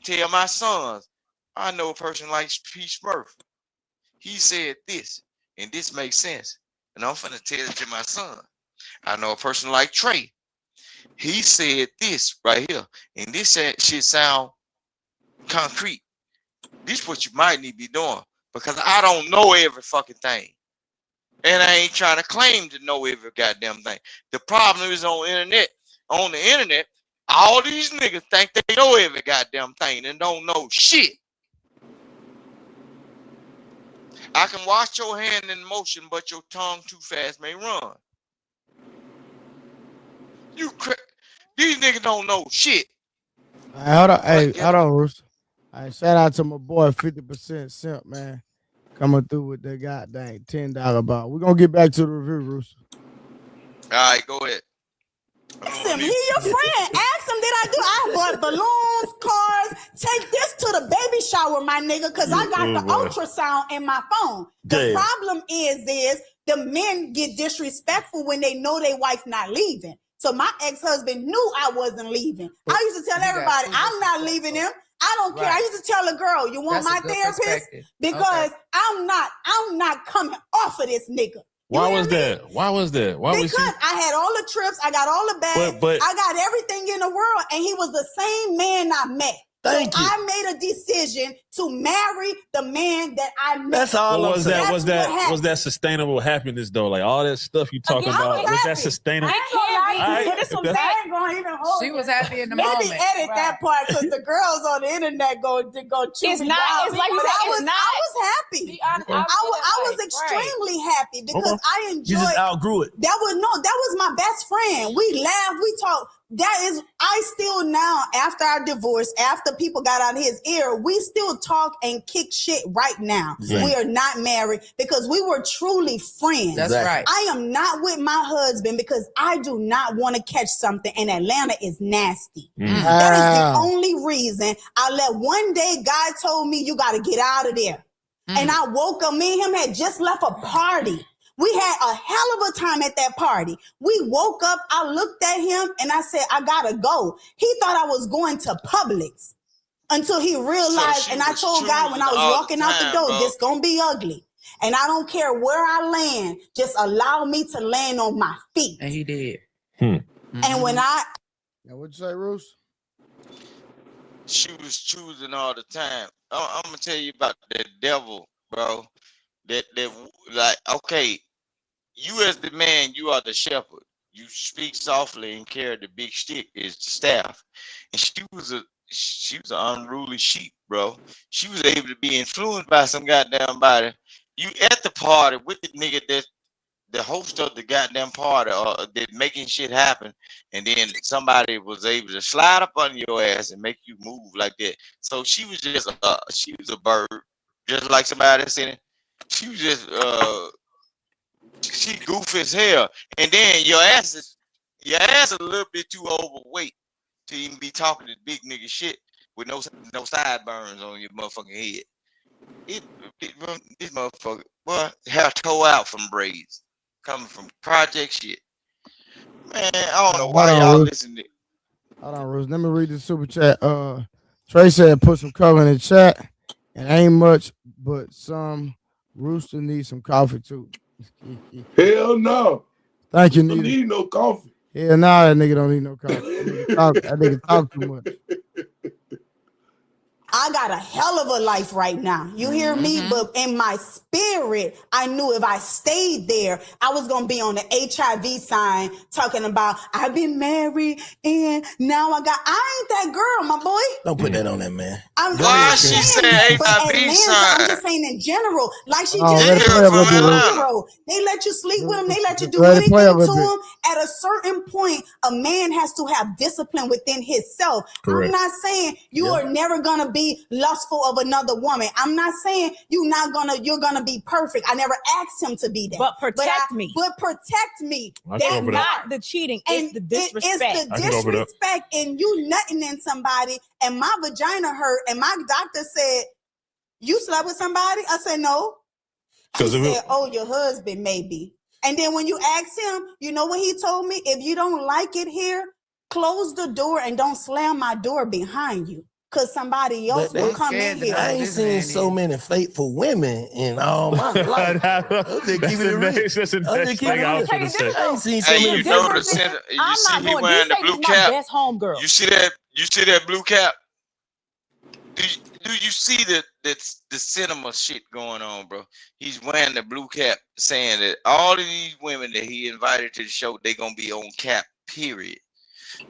tell my sons. I know a person like P. Smurf. He said this, and this makes sense. And I'm finna tell it to my son. I know a person like Trey. He said this right here, and this shit sound concrete. This is what you might need to be doing because I don't know every fucking thing. And I ain't trying to claim to know every goddamn thing. The problem is on the internet, all these niggas think they know every goddamn thing and don't know shit. I can watch your hand in motion, but your tongue too fast may run. These niggas don't know shit. Hold on, Rooster. Shout out to my boy 50% Simp, man. Coming through with that goddamn $10 ball. We're gonna get back to the review, Rooster. All right, go ahead. Ask him, he your friend. Ask him, did I bought balloons, cars. Take this to the baby shower, my nigga, because I got the ultrasound in my phone. The problem is the men get disrespectful when they know their wife not leaving. So my ex-husband knew I wasn't leaving. I used to tell everybody, I'm not leaving him. I don't care. I used to tell a girl, you want my therapist? Because I'm not coming off of this nigga. Why was that? Because I had all the trips, I got all the bags, I got everything in the world, and he was the same man I met. I made a decision to marry the man that I met. That's all. Was that sustainable happiness though? Like all that stuff you talking about, was that sustainable? She was happy in the Maybe moment. edit that part because the girls on the internet go chew It's me not. down. It's like you said. I was happy. I was extremely happy because I enjoyed. You just outgrew it. That was my best friend. We laughed. We talked. I still now, after our divorce, after people got out of his ear, we still talk and kick shit right now. Exactly. We are not married because we were truly friends. That's right. I am not with my husband because I do not want to catch something, and Atlanta is nasty. That is the only reason I let one day God told me you got to get out of there. And I woke up, me and him had just left a party. We had a hell of a time at that party. We woke up, I looked at him and I said, I gotta go. He thought I was going to Publix until he realized, and I told God when I was walking out the door, this gonna be ugly. And I don't care where I land, just allow me to land on my feet. And he did. And when Now, what'd you say, Roos? She was choosing all the time. I'm gonna tell you about that devil, bro. That like, okay, you as the man, you are the shepherd. You speak softly and carry the big stick is the staff. And she was an unruly sheep, bro. She was able to be influenced by some goddamn body. You at the party with the nigga that the host of the goddamn party or that making shit happen, and then somebody was able to slide up on your ass and make you move like that. So she was just she was a bird, just like somebody said. She was just she goofy as hell, and then your ass is a little bit too overweight to even be talking to big nigga shit with no sideburns on your motherfucking head. This motherfucker, boy, hair tore out from braids, coming from project shit. Man, I don't know Hold why on, y'all Ruth. listen to. Hold on, Ruth. Let me read the super chat. Trey said put some color in the chat. And ain't much, but some Rooster needs some coffee too. Hell no. Thank you, Don't Nita. need no coffee. Hell nah, that nigga don't need no coffee. That nigga talk too much. I got a hell of a life right now. You hear me? But in my spirit, I knew if I stayed there, I was going to be on the HIV sign talking about I've been married and now I ain't that girl, my boy. Don't put that on that man. Why she said But HIV Atlanta, sign? I'm just saying in general, like she Oh, just let it said, play up a little bit, Ruth. zero. They let you sleep with them. They let you do Let it play up anything a to bit. them. At a certain point, a man has to have discipline within himself. Correct. I'm not saying you are never gonna be lustful of another woman. I'm not saying you're gonna be perfect. I never asked him to be that. But protect me. But protect me. That's not the cheating. It's the disrespect. It's the disrespect and you nutting in somebody and my vagina hurt and my doctor said, you slept with somebody? I said, no. He said, oh, your husband maybe. And then when you ask him, you know what he told me? If you don't like it here, close the door and don't slam my door behind you. Because somebody else will come in here. I ain't seen so many faithful women in all my life. I'm just keeping it real. That's the next thing I was going to say. I ain't seen so many You know the center. You see he wearing the blue cap. Best homegirl. You see that blue cap? Do you see the cinema shit going on, bro? He's wearing the blue cap, saying that all of these women that he invited to the show, they gonna be on cap. Period.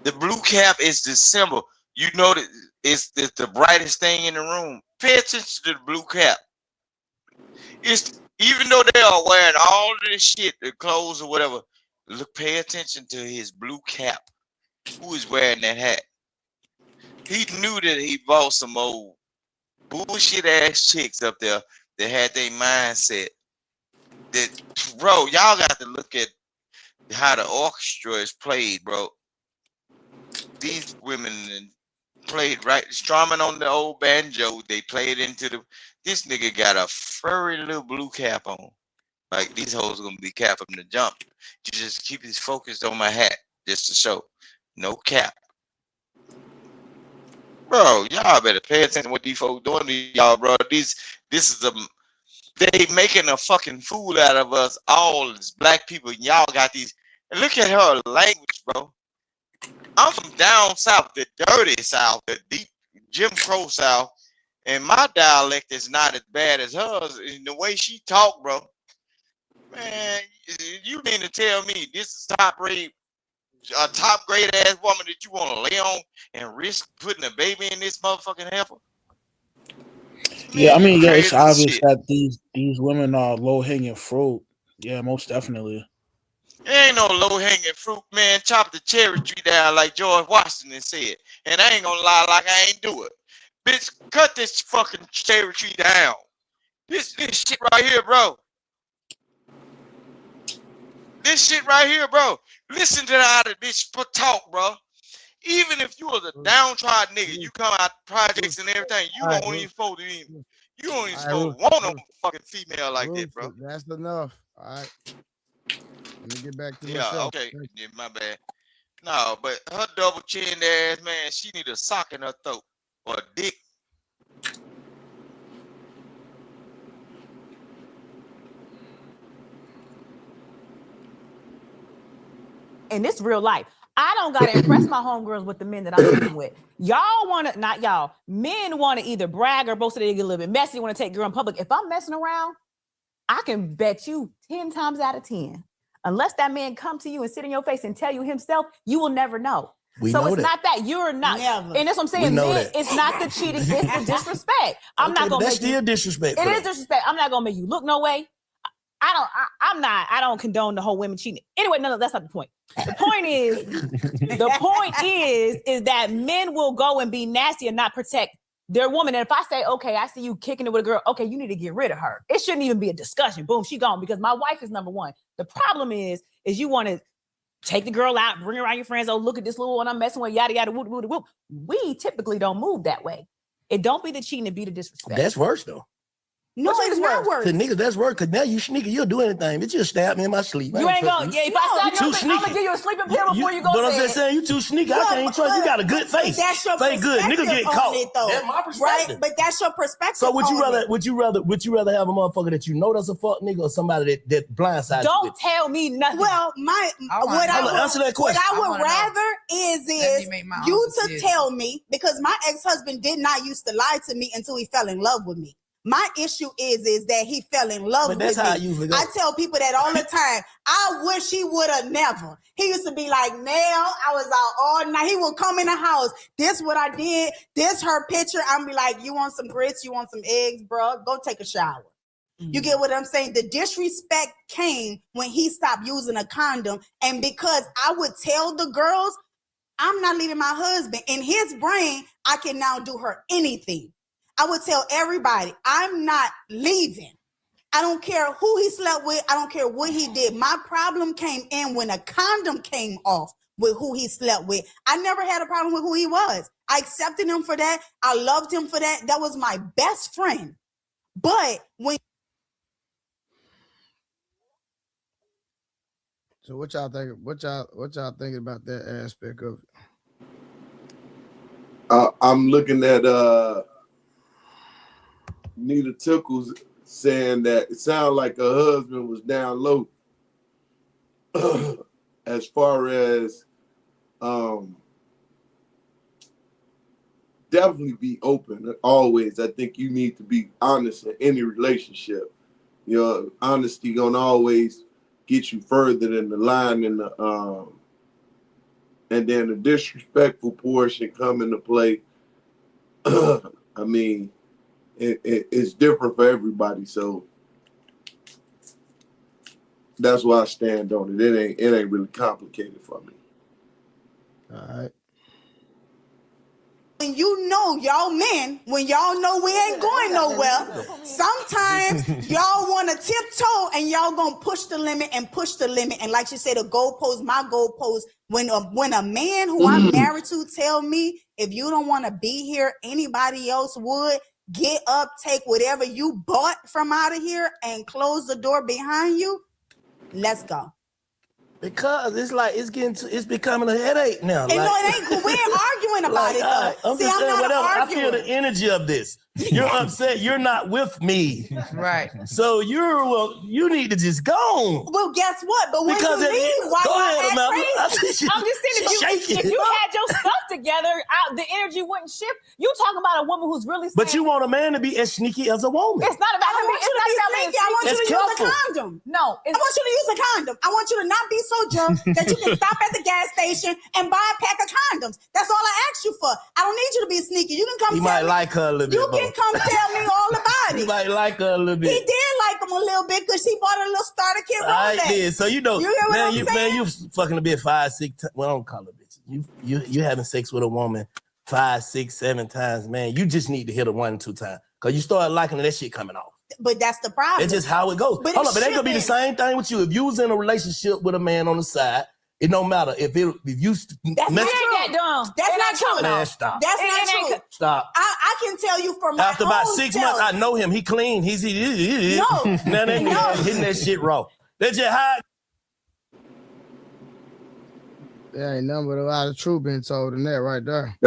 The blue cap is the symbol. You know that it's the brightest thing in the room. Pay attention to the blue cap. It's even though they are wearing all of this shit, the clothes or whatever. Look, pay attention to his blue cap. Who is wearing that hat? He knew that he bought some old bullshit ass chicks up there that had their mindset. That, bro, y'all got to look at how the orchestra is played, bro. These women played right, strumming on the old banjo. They played into the. This nigga got a furry little blue cap on. Like these hoes are gonna be cap from the jump. You just keep his focus on my hat, just to show. No cap. Bro, y'all better pay attention to what these folks doing to y'all, bro. This is they making a fucking fool out of us all as black people. Y'all got these. And look at her language, bro. I'm from down south, the dirty south, the deep Jim Crow south, and my dialect is not as bad as hers. In the way she talk, bro. Man, you mean to tell me this is top grade ass woman that you want to lay on and risk putting a baby in this motherfucking heifer? Yeah, I mean, yeah, it's obvious shit. that these women are low hanging fruit. Yeah, most definitely. There ain't no low hanging fruit, man. Chop the cherry tree down like George Washington said. And I ain't gonna lie like I ain't do it. Bitch, cut this fucking cherry tree down. This shit right here, bro. This shit right here, bro. Listen to how the bitch talk, bro. Even if you was a downtrodden nigga, you come out projects and everything, you don't even supposed to want no fucking female like that, bro. That's enough. All right. Let me get back to myself. Yeah, okay. Yeah, my bad. No, but her double chinned ass, man, she need a sock in her throat or a dick. And this real life. I don't gotta impress my homegirls with the men that I'm sleeping with. Y'all wanna, not y'all, men wanna either brag or boast that they get a little bit messy, wanna take girl in public. If I'm messing around, I can bet you 10 times out of 10. Unless that man come to you and sit in your face and tell you himself, you will never know. So it's not that you're not, and that's what I'm saying. Men, it's not the cheating, it's the disrespect. I'm not gonna. That's still disrespect. It is disrespect. I'm not gonna make you look no way. I don't condone the whole women cheating. Anyway, no, that's not the point. The point is that men will go and be nasty and not protect their woman. And if I say, okay, I see you kicking it with a girl, okay, you need to get rid of her. It shouldn't even be a discussion. Boom, she gone because my wife is number one. The problem is you want to take the girl out, bring her around your friends. Oh, look at this little one I'm messing with, yada, yada, whoop, whoop, whoop. We typically don't move that way. It don't be the cheating, it be the disrespect. That's worse though. No, it's not worse. To niggas, that's work. Cause now you sneaky, you'll do anything. Bitch, you'll stab me in my sleep. You ain't gonna. Yeah, if I start too your sleep, I'm sneaky. gonna give you a sleeping pill before you go But to I'm bed. just saying, you too sneaky. I can't trust you. Got a good face. But that's your Face good. perspective Nigga get on caught. it, though. That's my perspective. Right? But that's your perspective. So would you on rather? it. Would you rather have a motherfucker that you know that's a fuck nigga or somebody that blindsides you? Don't tell me nothing. Well, answer that question. What I would rather is you to decision. tell me, because my ex-husband did not used to lie to me until he fell in love with me. My issue is that he fell in love with me. I tell people that all the time. I wish he would have never. He used to be like, Nell, I was out all night. He would come in the house. This what I did. This her picture. I'm be like, you want some grits? You want some eggs, bro? Go take a shower. You get what I'm saying? The disrespect came when he stopped using a condom. And because I would tell the girls, I'm not leaving my husband. In his brain, I can now do her anything. I would tell everybody, I'm not leaving. I don't care who he slept with. I don't care what he did. My problem came in when a condom came off with who he slept with. I never had a problem with who he was. I accepted him for that. I loved him for that. That was my best friend. But when... So what y'all think? What y'all thinking about that aspect of it? I'm looking at Nita Tickles saying that it sounded like her husband was down low as far as definitely be open always. I think you need to be honest in any relationship. You know, honesty gonna always get you further than the line and then the disrespectful portion come into play. I mean, it's different for everybody, so that's why I stand on it. It ain't really complicated for me. All right. When you know y'all men, when y'all know we ain't going nowhere, sometimes y'all want to tiptoe and y'all gonna push the limit. And like you said, the goalpost, my goalpost. When a man who I'm married to tell me, if you don't want to be here, anybody else would. Get up, take whatever you bought from out of here and close the door behind you. Let's go. Because it's like it's becoming a headache now. And no, it ain't cool. We ain't arguing about it though. I'm just saying, whatever. I feel the energy of this. You're upset. You're not with me. Right. So you need to just go. Well, guess what? But when because you leave, why you act crazy? I'm just saying, if you had your stuff together, the energy wouldn't shift. You talking about a woman who's really saying, but you want a man to be as sneaky as a woman. It's not about being sneaky. I want you to use a condom. No, I want you to use a condom. I want you to not be so drunk that you can stop at the gas station and buy a pack of condoms. That's all I asked you for. I don't need you to be sneaky. You can come. You might like her a little bit. You can come tell me all about it. You might like her a little bit. He did like him a little bit because she bought a little starter kit. I did. So you know, you fucking a bit 5, 6. Well, I don't call it bitch. You having sex with a woman 5, 6, 7 times, man. You just need to hit her 1, 2 times because you start liking her, that shit coming off. But that's the problem. It's just how it goes. But hold on, but that could be the same thing with you. If you was in a relationship with a man on the side, it don't matter if you. That's not true. That's not true. Man, stop. That's not true. Stop. I can tell you from my After about 6 months, I know him. He clean. He's no. Now they hitting that shit raw. They just hide. There ain't nothing but a lot of truth being told in that right there.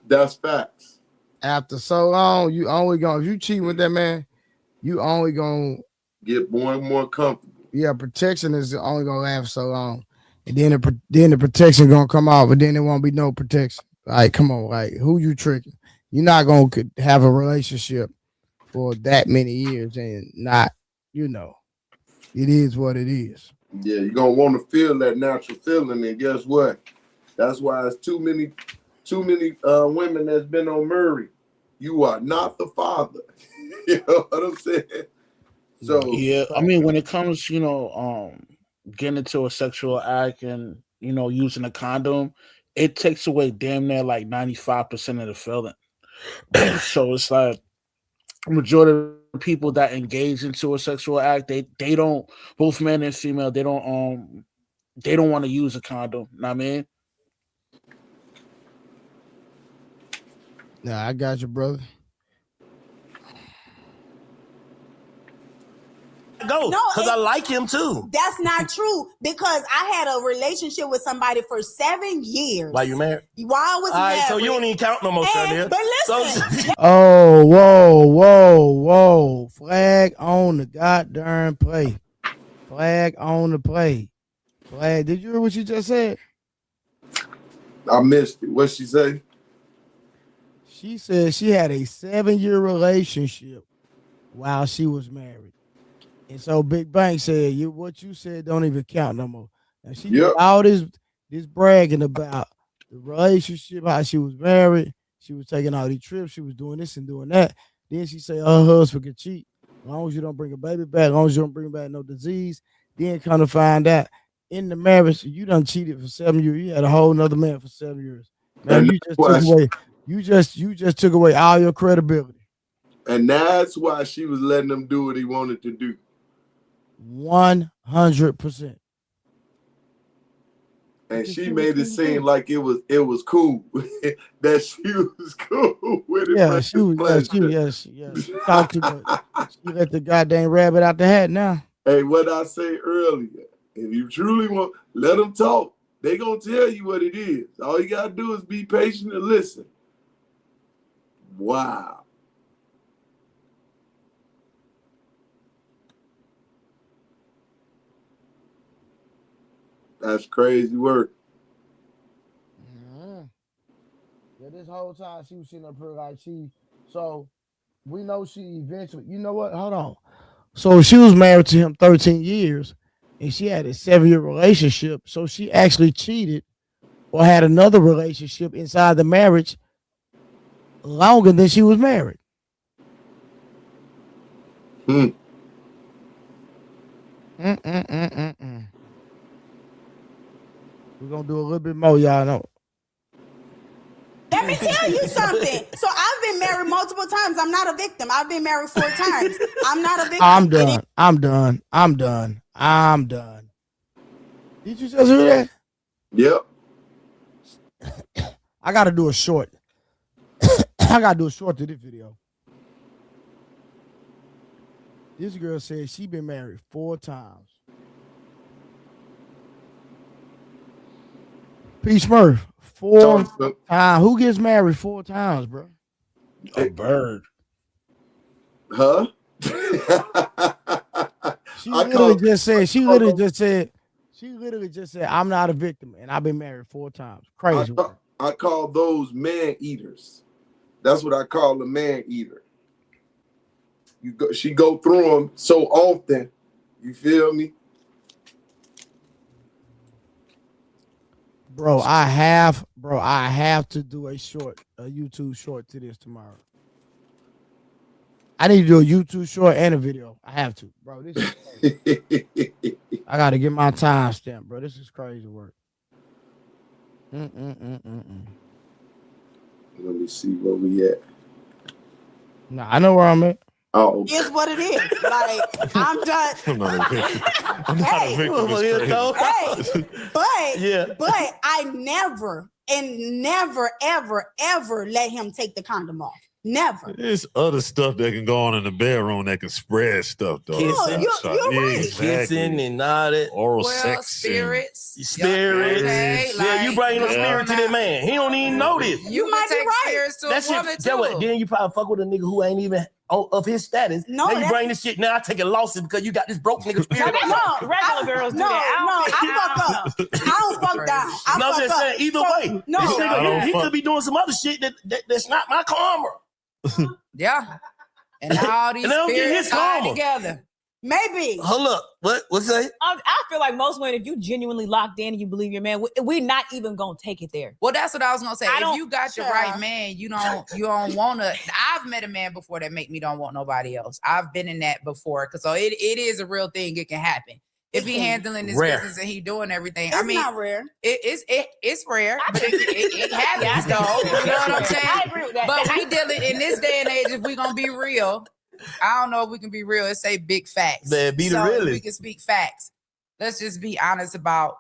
That's facts. After so long, you only gonna, if you cheat with that man, you only gonna get more and more comfortable. Yeah, protection is only gonna last so long, and then the protection gonna come out, but then there won't be no protection. Like, come on, like who you tricking? You're not gonna have a relationship for that many years and not, it is what it is. Yeah, you're gonna want to feel that natural feeling, and guess what? That's why it's too many women that's been on Murray. You are not the father. You know what I'm saying? So yeah, I mean, when it comes, getting into a sexual act and using a condom, it takes away damn near like 95% of the feeling. So it's like majority of people that engage into a sexual act, they don't, both men and female, they don't want to use a condom. Know what I mean? Nah, I got you, brother. Go, because I like him too. That's not true because I had a relationship with somebody for 7 years. Why you married? While I was All right, married. so you don't even count no more, Chanel. But listen. Oh, whoa. Flag on the goddamn play. Flag on the play. Flag. Did you hear what she just said? I missed it. What'd she say? She said she had a 7-year relationship while she was married. And so Big Bang said, what you said don't even count no more. Now she did all this bragging about the relationship, how she was married. She was taking all these trips. She was doing this and doing that. Then she said her husband could cheat. As long as you don't bring a baby back, as long as you don't bring back no disease. Then kind of find out in the marriage, you done cheated for 7 years. You had a whole nother man for 7 years. Now you just took away all your credibility. And that's why she was letting him do what he wanted to do. 100%. And she made it seem like it was cool that she was cool with it. Yeah, she was. She talked too much. She let the goddamn rabbit out the hat now. Hey, what I say earlier, if you truly want, let them talk. They gonna tell you what it is. All you gotta do is be patient and listen. Wow. That's crazy work. Yeah, this whole time she was sitting up here like so we know she eventually, you know what? Hold on. So she was married to him 13 years and she had a 7-year relationship. So she actually cheated or had another relationship inside the marriage longer than she was married. We're gonna do a little bit more, y'all know. Let me tell you something. So I've been married multiple times. I'm not a victim. I've been married 4 times. I'm not a victim. I'm done. Did you just hear that? Yep. I gotta do a short. I gotta do a short to this video. This girl said she been married 4 times. P. Smurf, 4 times. Who gets married 4 times, bro? A bird. Huh? She literally just said, I'm not a victim, and I've been married 4 times. Crazy. I call those man eaters. That's what I call a man eater. She go through them so often. You feel me? Bro, I have to do a YouTube short to this tomorrow. I need to do a YouTube short and a video. I have to, bro. This is crazy. I gotta get my time stamp, bro. This is crazy work. Let me see where we at. Nah, I know where I'm at. Oh, okay. It's what it is. Like, I'm done. I'm not a victim. I'm not a victim. But I never ever let him take the condom off. Never. There's other stuff that can go on in the bedroom that can spread stuff, though. Kissing, kissing and all that. Oral sex. Spirits. Okay, yeah, you bring no spirit to that man. He don't even know this. You might take spirits to a woman, too. What? Then you probably fuck with a nigga who ain't even of his status. No, now you bring this shit. Now I take a loss because you got this broke nigga spirit. Regular girls do that. I fuck up. I don't fuck down. I'm just saying, either way, no. This nigga, he could be doing some other shit that's not my karma. Yeah. And all these spirits tied together. Maybe. Hold up. What's that? I feel like most women, if you genuinely locked in and you believe your man, we're not even gonna take it there. Well, that's what I was gonna say. If you got your right man, you don't wanna. I've met a man before that make me don't want nobody else. I've been in that before, so it is a real thing. It can happen. If he handling his business and he doing everything, it's not rare. It's rare, but it happens though. You know what I'm saying? I agree with that. But we dealing in this day and age. If we gonna be real, I don't know if we can be real. Let's say big facts. Be the realest. We can speak facts. Let's just be honest about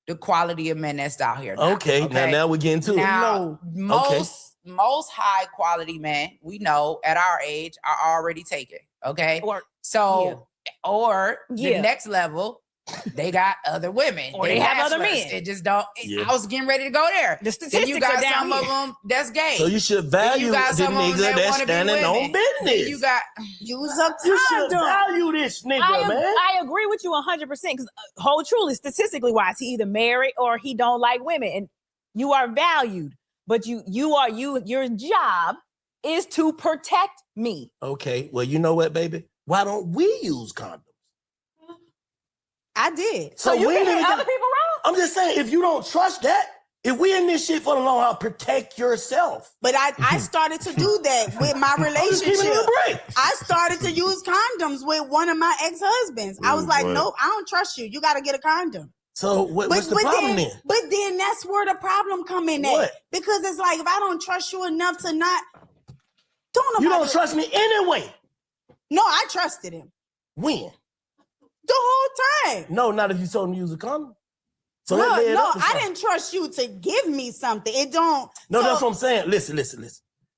the quality of men that's out here. Okay. Now we get into it. Now, most high quality men we know at our age are already taken. Okay. Or the next level, they got other women. Or they have other men. It just don't. I was getting ready to go there. The statistics you got are down some here. of them that's gay. So you should value you got the some of them nigga that that's wanna be standing on women. business. You got use a You should condom. value this nigga, I agree with you 100% because whole truly, statistically wise, he either married or he don't like women, and you are valued. But your job is to protect me. Okay, well, you know what, baby? Why don't we use condoms? I did. So you can hit other people wrong? I'm just saying, if you don't trust that, if we in this shit for the long haul, protect yourself. But I started to do that with my relationship. I started to use condoms with one of my ex-husbands. I was like, nope, I don't trust you. You got to get a condom. So what's the problem then? But then that's where the problem come in at. What? Because it's like, if I don't trust you enough to not, You don't trust me anyway. No, I trusted him. When? The whole time. No, not if you told him to use a condom. So no, that led up to I something. didn't trust you to give me something. It don't. No, that's what I'm saying. Listen.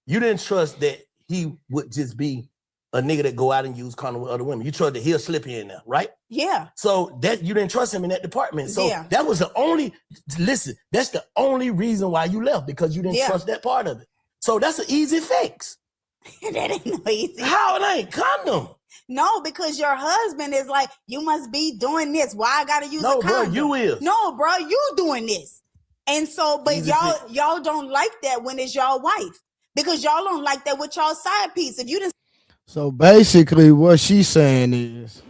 You didn't trust that he would just be a nigga that go out and use condom with other women. You trust that he'll slip in there, right? Yeah. So that you didn't trust him in that department. So Yeah. that was the only, listen, that's the only reason why you left, because you didn't trust that part of it. So that's an easy fix. That ain't no easy. How it ain't? Condom. No, because your husband is like, you must be doing this. Why I gotta use a condom? No, bro, you is. No, bro, you doing this. And so, but y'all don't like that when it's y'all wife. Because y'all don't like that with y'all side piece. If you didn't. So basically what she's saying is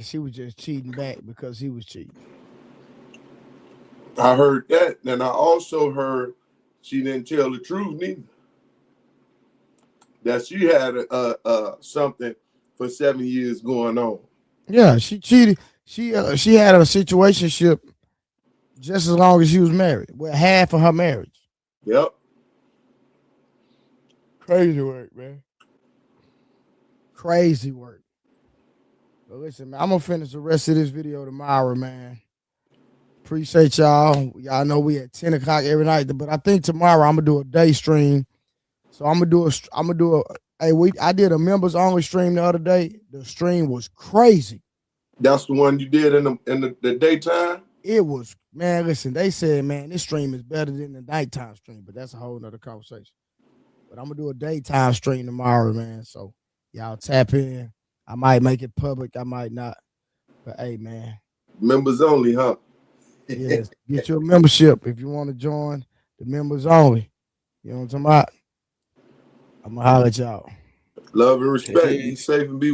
she was just cheating back because he was cheating. I heard that. And I also heard she didn't tell the truth neither. That she had something for 7 years going on. Yeah, she cheated. She had a situationship just as long as she was married. Well, half of her marriage. Yep. Crazy work, man. Crazy work. But listen, man, I'm gonna finish the rest of this video tomorrow, man. Appreciate y'all. Y'all know we at 10 o'clock every night, but I think tomorrow I'm gonna do a day stream. So I did a members only stream the other day. The stream was crazy. That's the one you did in the daytime? It was, man, listen, they said, man, this stream is better than the nighttime stream, but that's a whole nother conversation. But I'm gonna do a daytime stream tomorrow, man. So y'all tap in. I might make it public, I might not. But hey, man. Members only, huh? Yes. Get your membership if you want to join the members only. You know what I'm talking about? I'm gonna holler at y'all. Love and respect. Be safe and be well.